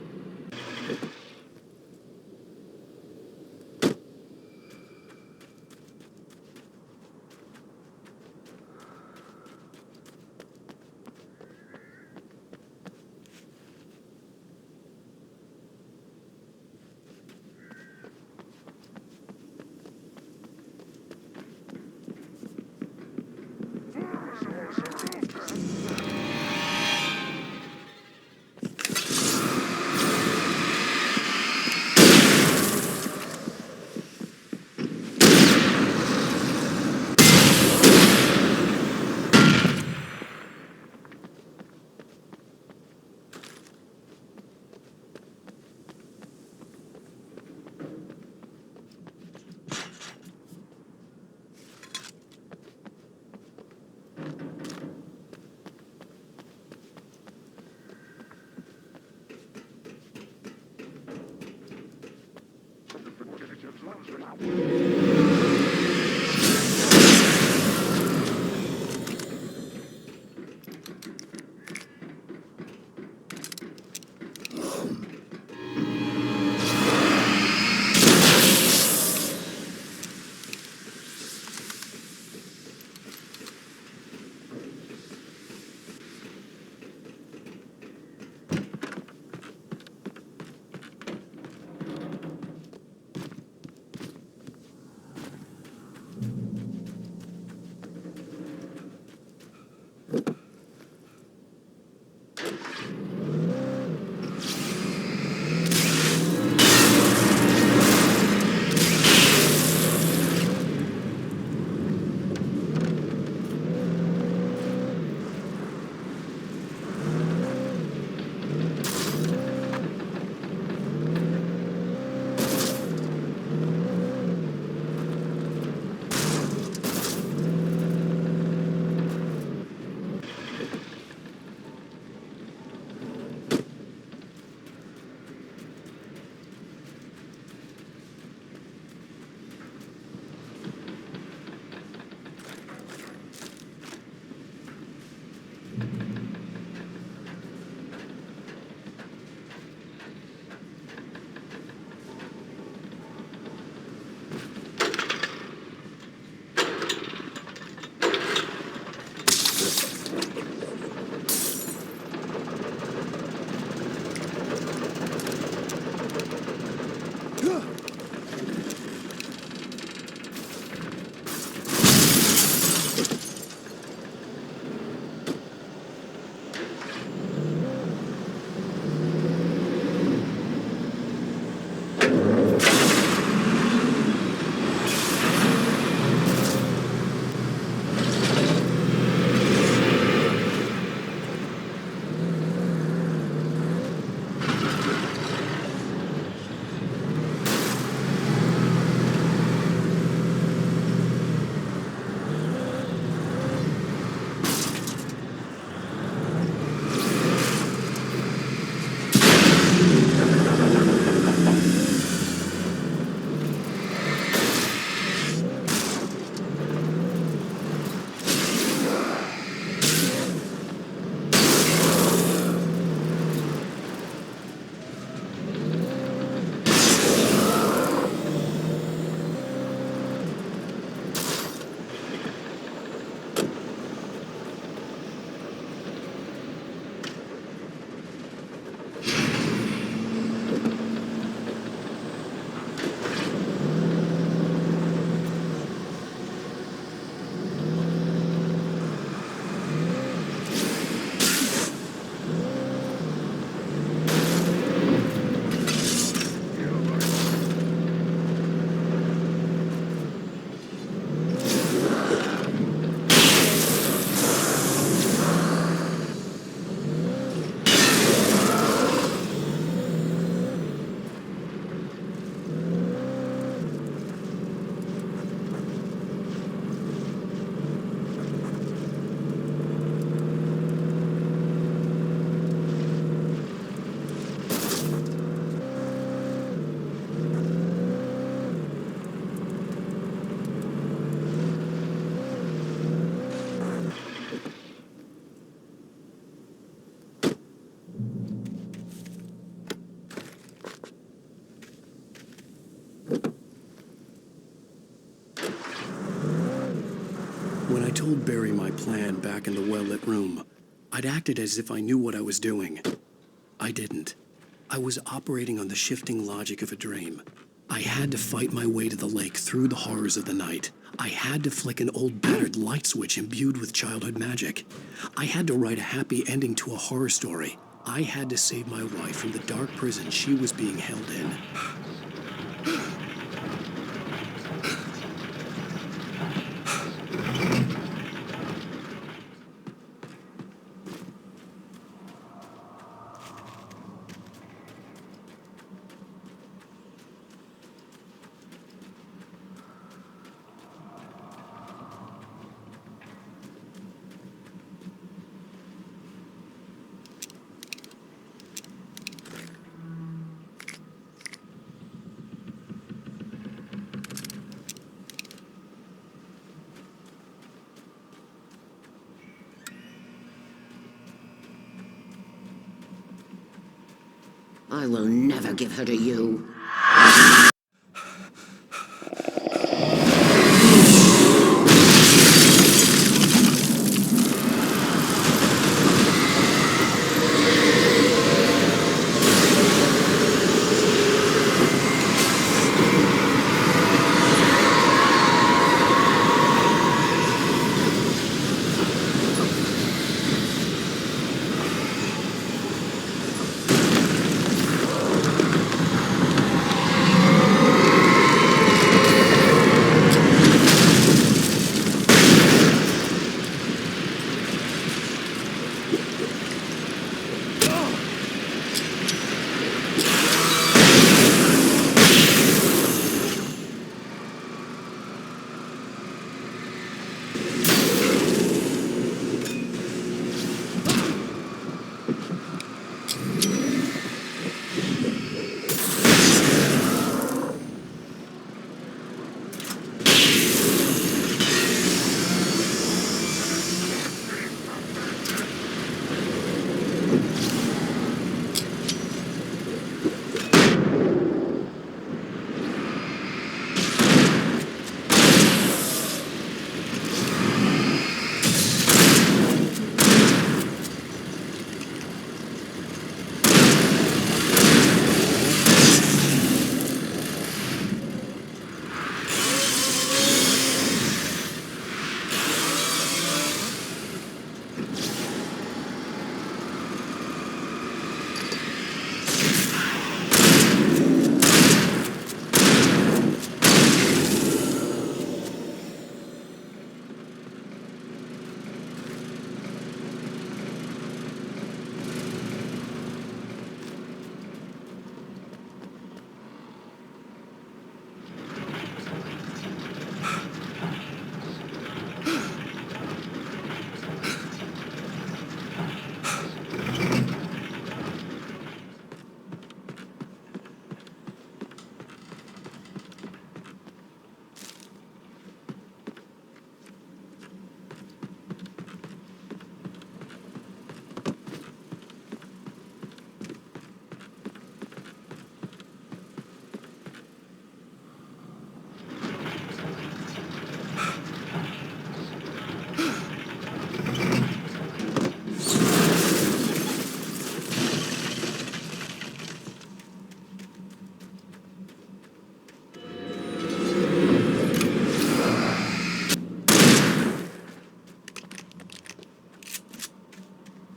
When I told Barry my plan back in the well-lit room, I'd acted as if I knew what I was doing. I didn't. I was operating on the shifting logic of a dream. I had to fight my way to the lake through the horrors of the night. I had to flick an old battered light switch imbued with childhood magic. I had to write a happy ending to a horror story. I had to save my wife from the dark prison she was being held in. I will never give her to you.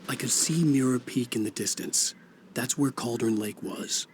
I could see Mirror Peak in the distance. That's where Cauldron Lake was.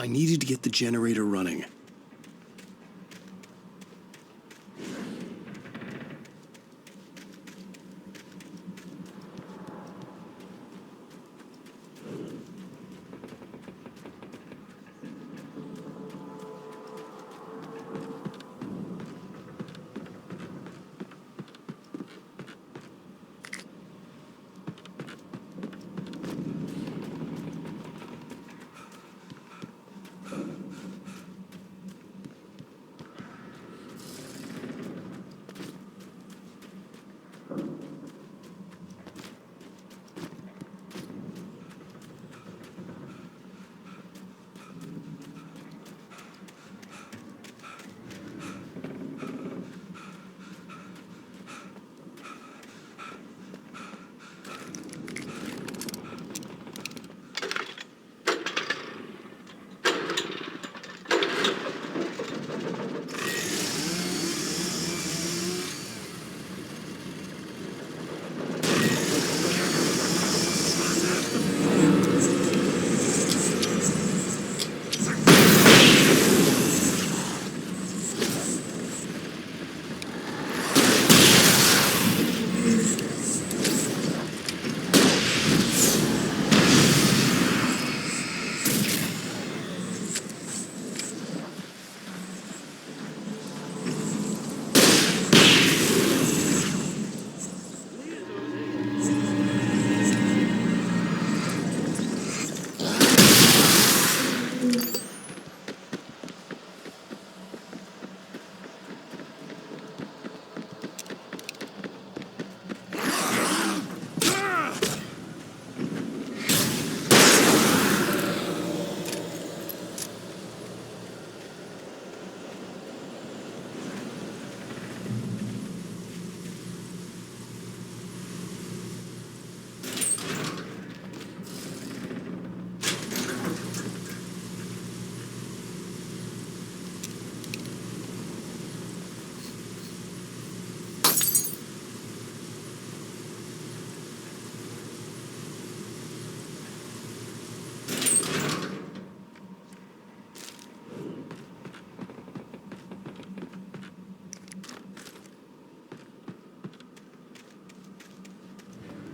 I needed to get the generator running.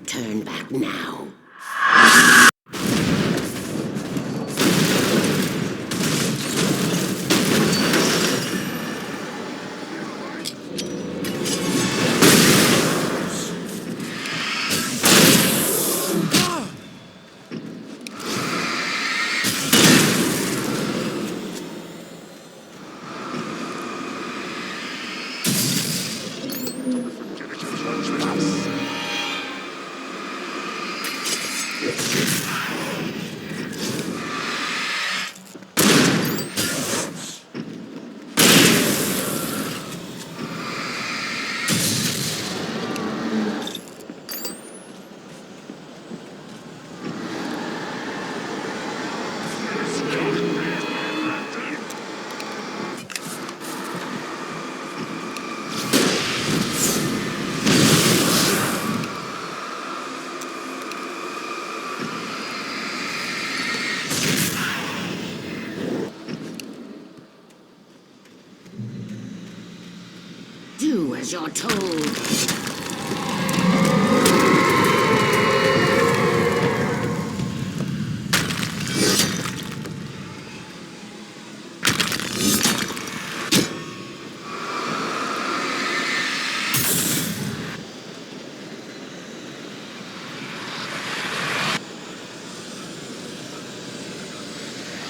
Turn back now. Do as you're told.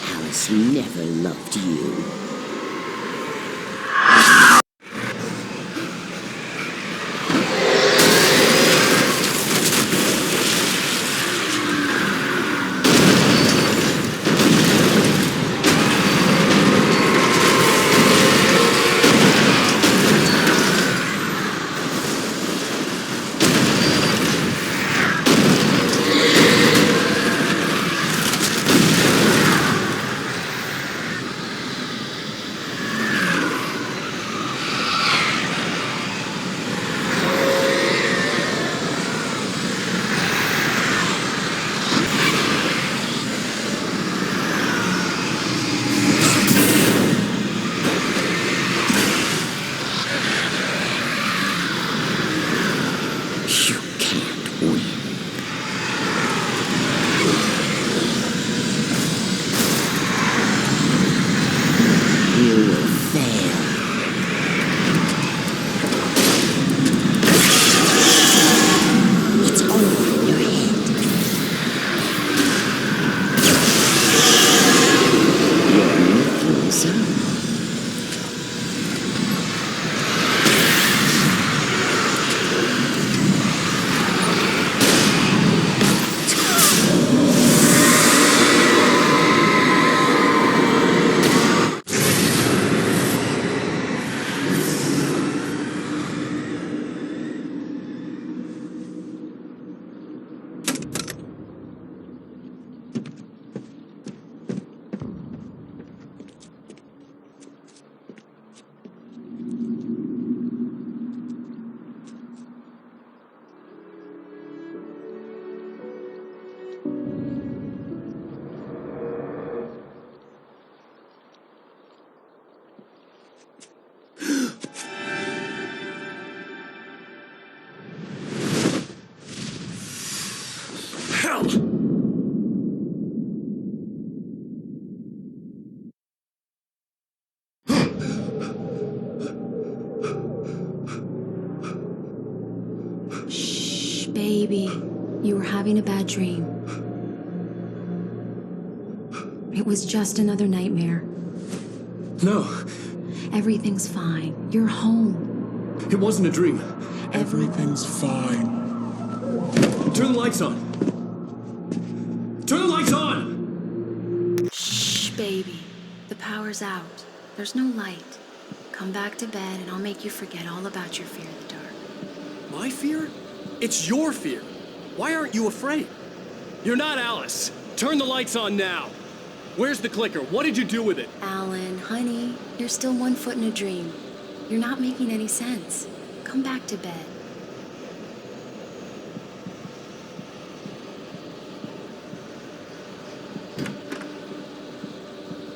Alice never loved you. Baby, you were having a bad dream. It was just another nightmare. No. Everything's fine. You're home. It wasn't a dream. Everything's fine. Turn the lights on. Turn the lights on! Shh, baby. The power's out. There's no light. Come back to bed and I'll make you forget all about your fear of the dark. My fear? It's your fear. Why aren't you afraid? You're not Alice. Turn the lights on now. Where's the clicker? What did you do with it? Alan, honey, you're still 1 foot in a dream. You're not making any sense. Come back to bed.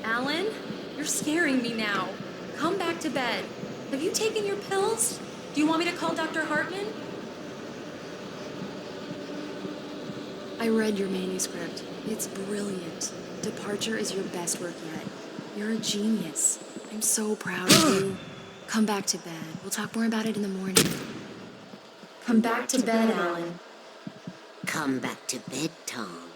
Alan, you're scaring me now. Come back to bed. Have you taken your pills? Do you want me to call Dr. Hartman? I read your manuscript. It's brilliant. Departure is your best work yet. You're a genius. I'm so proud of you. Come back to bed. We'll talk more about it in the morning. Come back to bed, Alan. Come back to bed, Tom.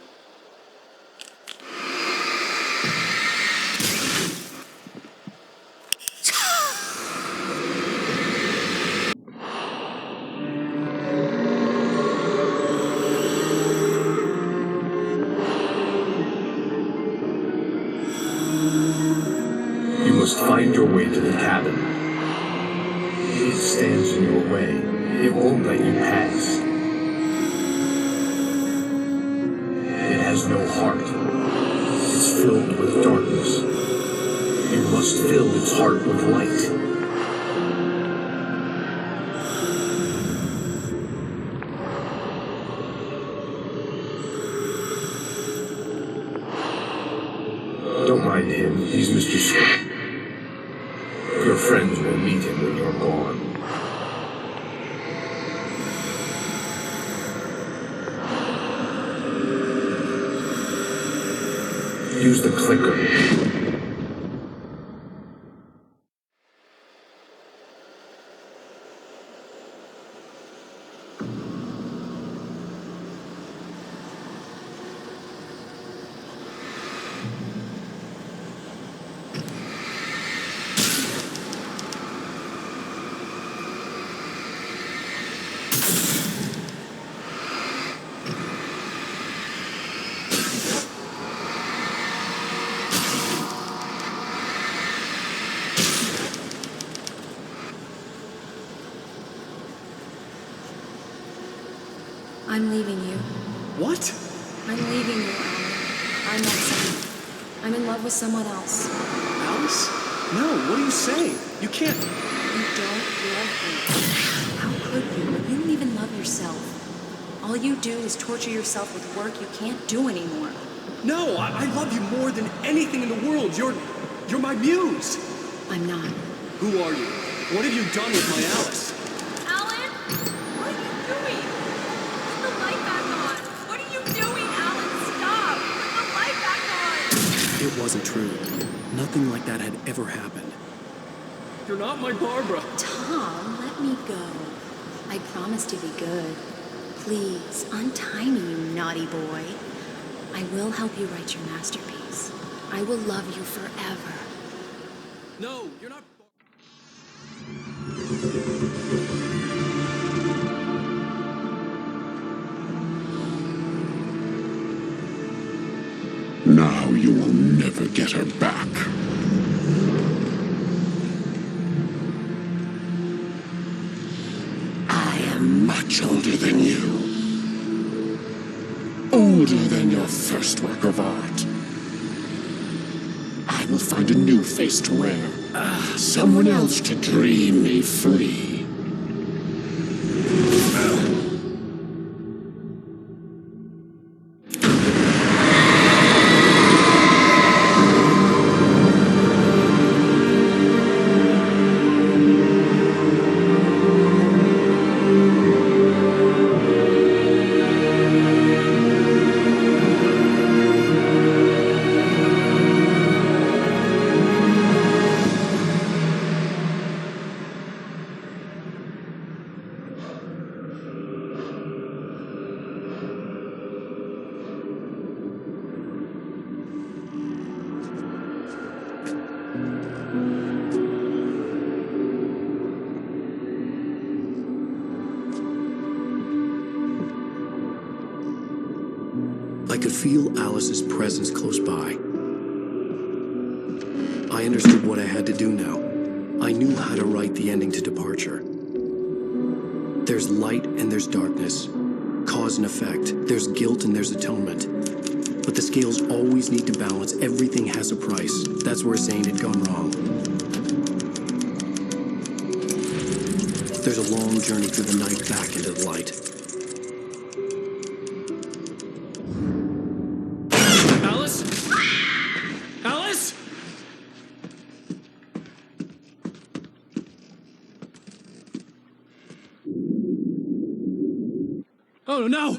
You must find your way to the cabin. It stands in your way. It won't let you pass. It has no heart. It's filled with darkness. You must fill its heart with light. Don't mind him. He's Mr. Swift. Your friends will meet him when you're gone. use the clicker. I'm leaving you. What? I'm leaving you, Alan. I'm not someone. I'm in love with someone else. Alice? No, what are you saying? You can't. You don't love me. How could you? You don't even love yourself. All you do is torture yourself with work you can't do anymore. No, I love you more than anything in the world. You're my muse. I'm not. Who are you? What have you done with my Alice? Alan? What are you doing? Put the light back on. What are you doing, Alan? Stop! Put the light back on! It wasn't true. Nothing like that had ever happened. You're not my Barbara. Tom, let me go. I promise to be good. Please, untie me, you naughty boy. I will help you write your masterpiece. I will love you forever. No, you're not. Now you will never get her back. I am much older than you. Older than your first work of art. I will find a new face to wear. Someone else to dream me free. I could feel Alice's presence close by. I understood what I had to do now. I knew how to write the ending to Departure. There's light and there's darkness. Cause and effect. There's guilt and there's atonement. But the scales always need to balance. Everything has a price. That's where Zane had gone wrong. There's a long journey through the night back into the light. Alice? Alice? Oh no!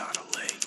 got a leg.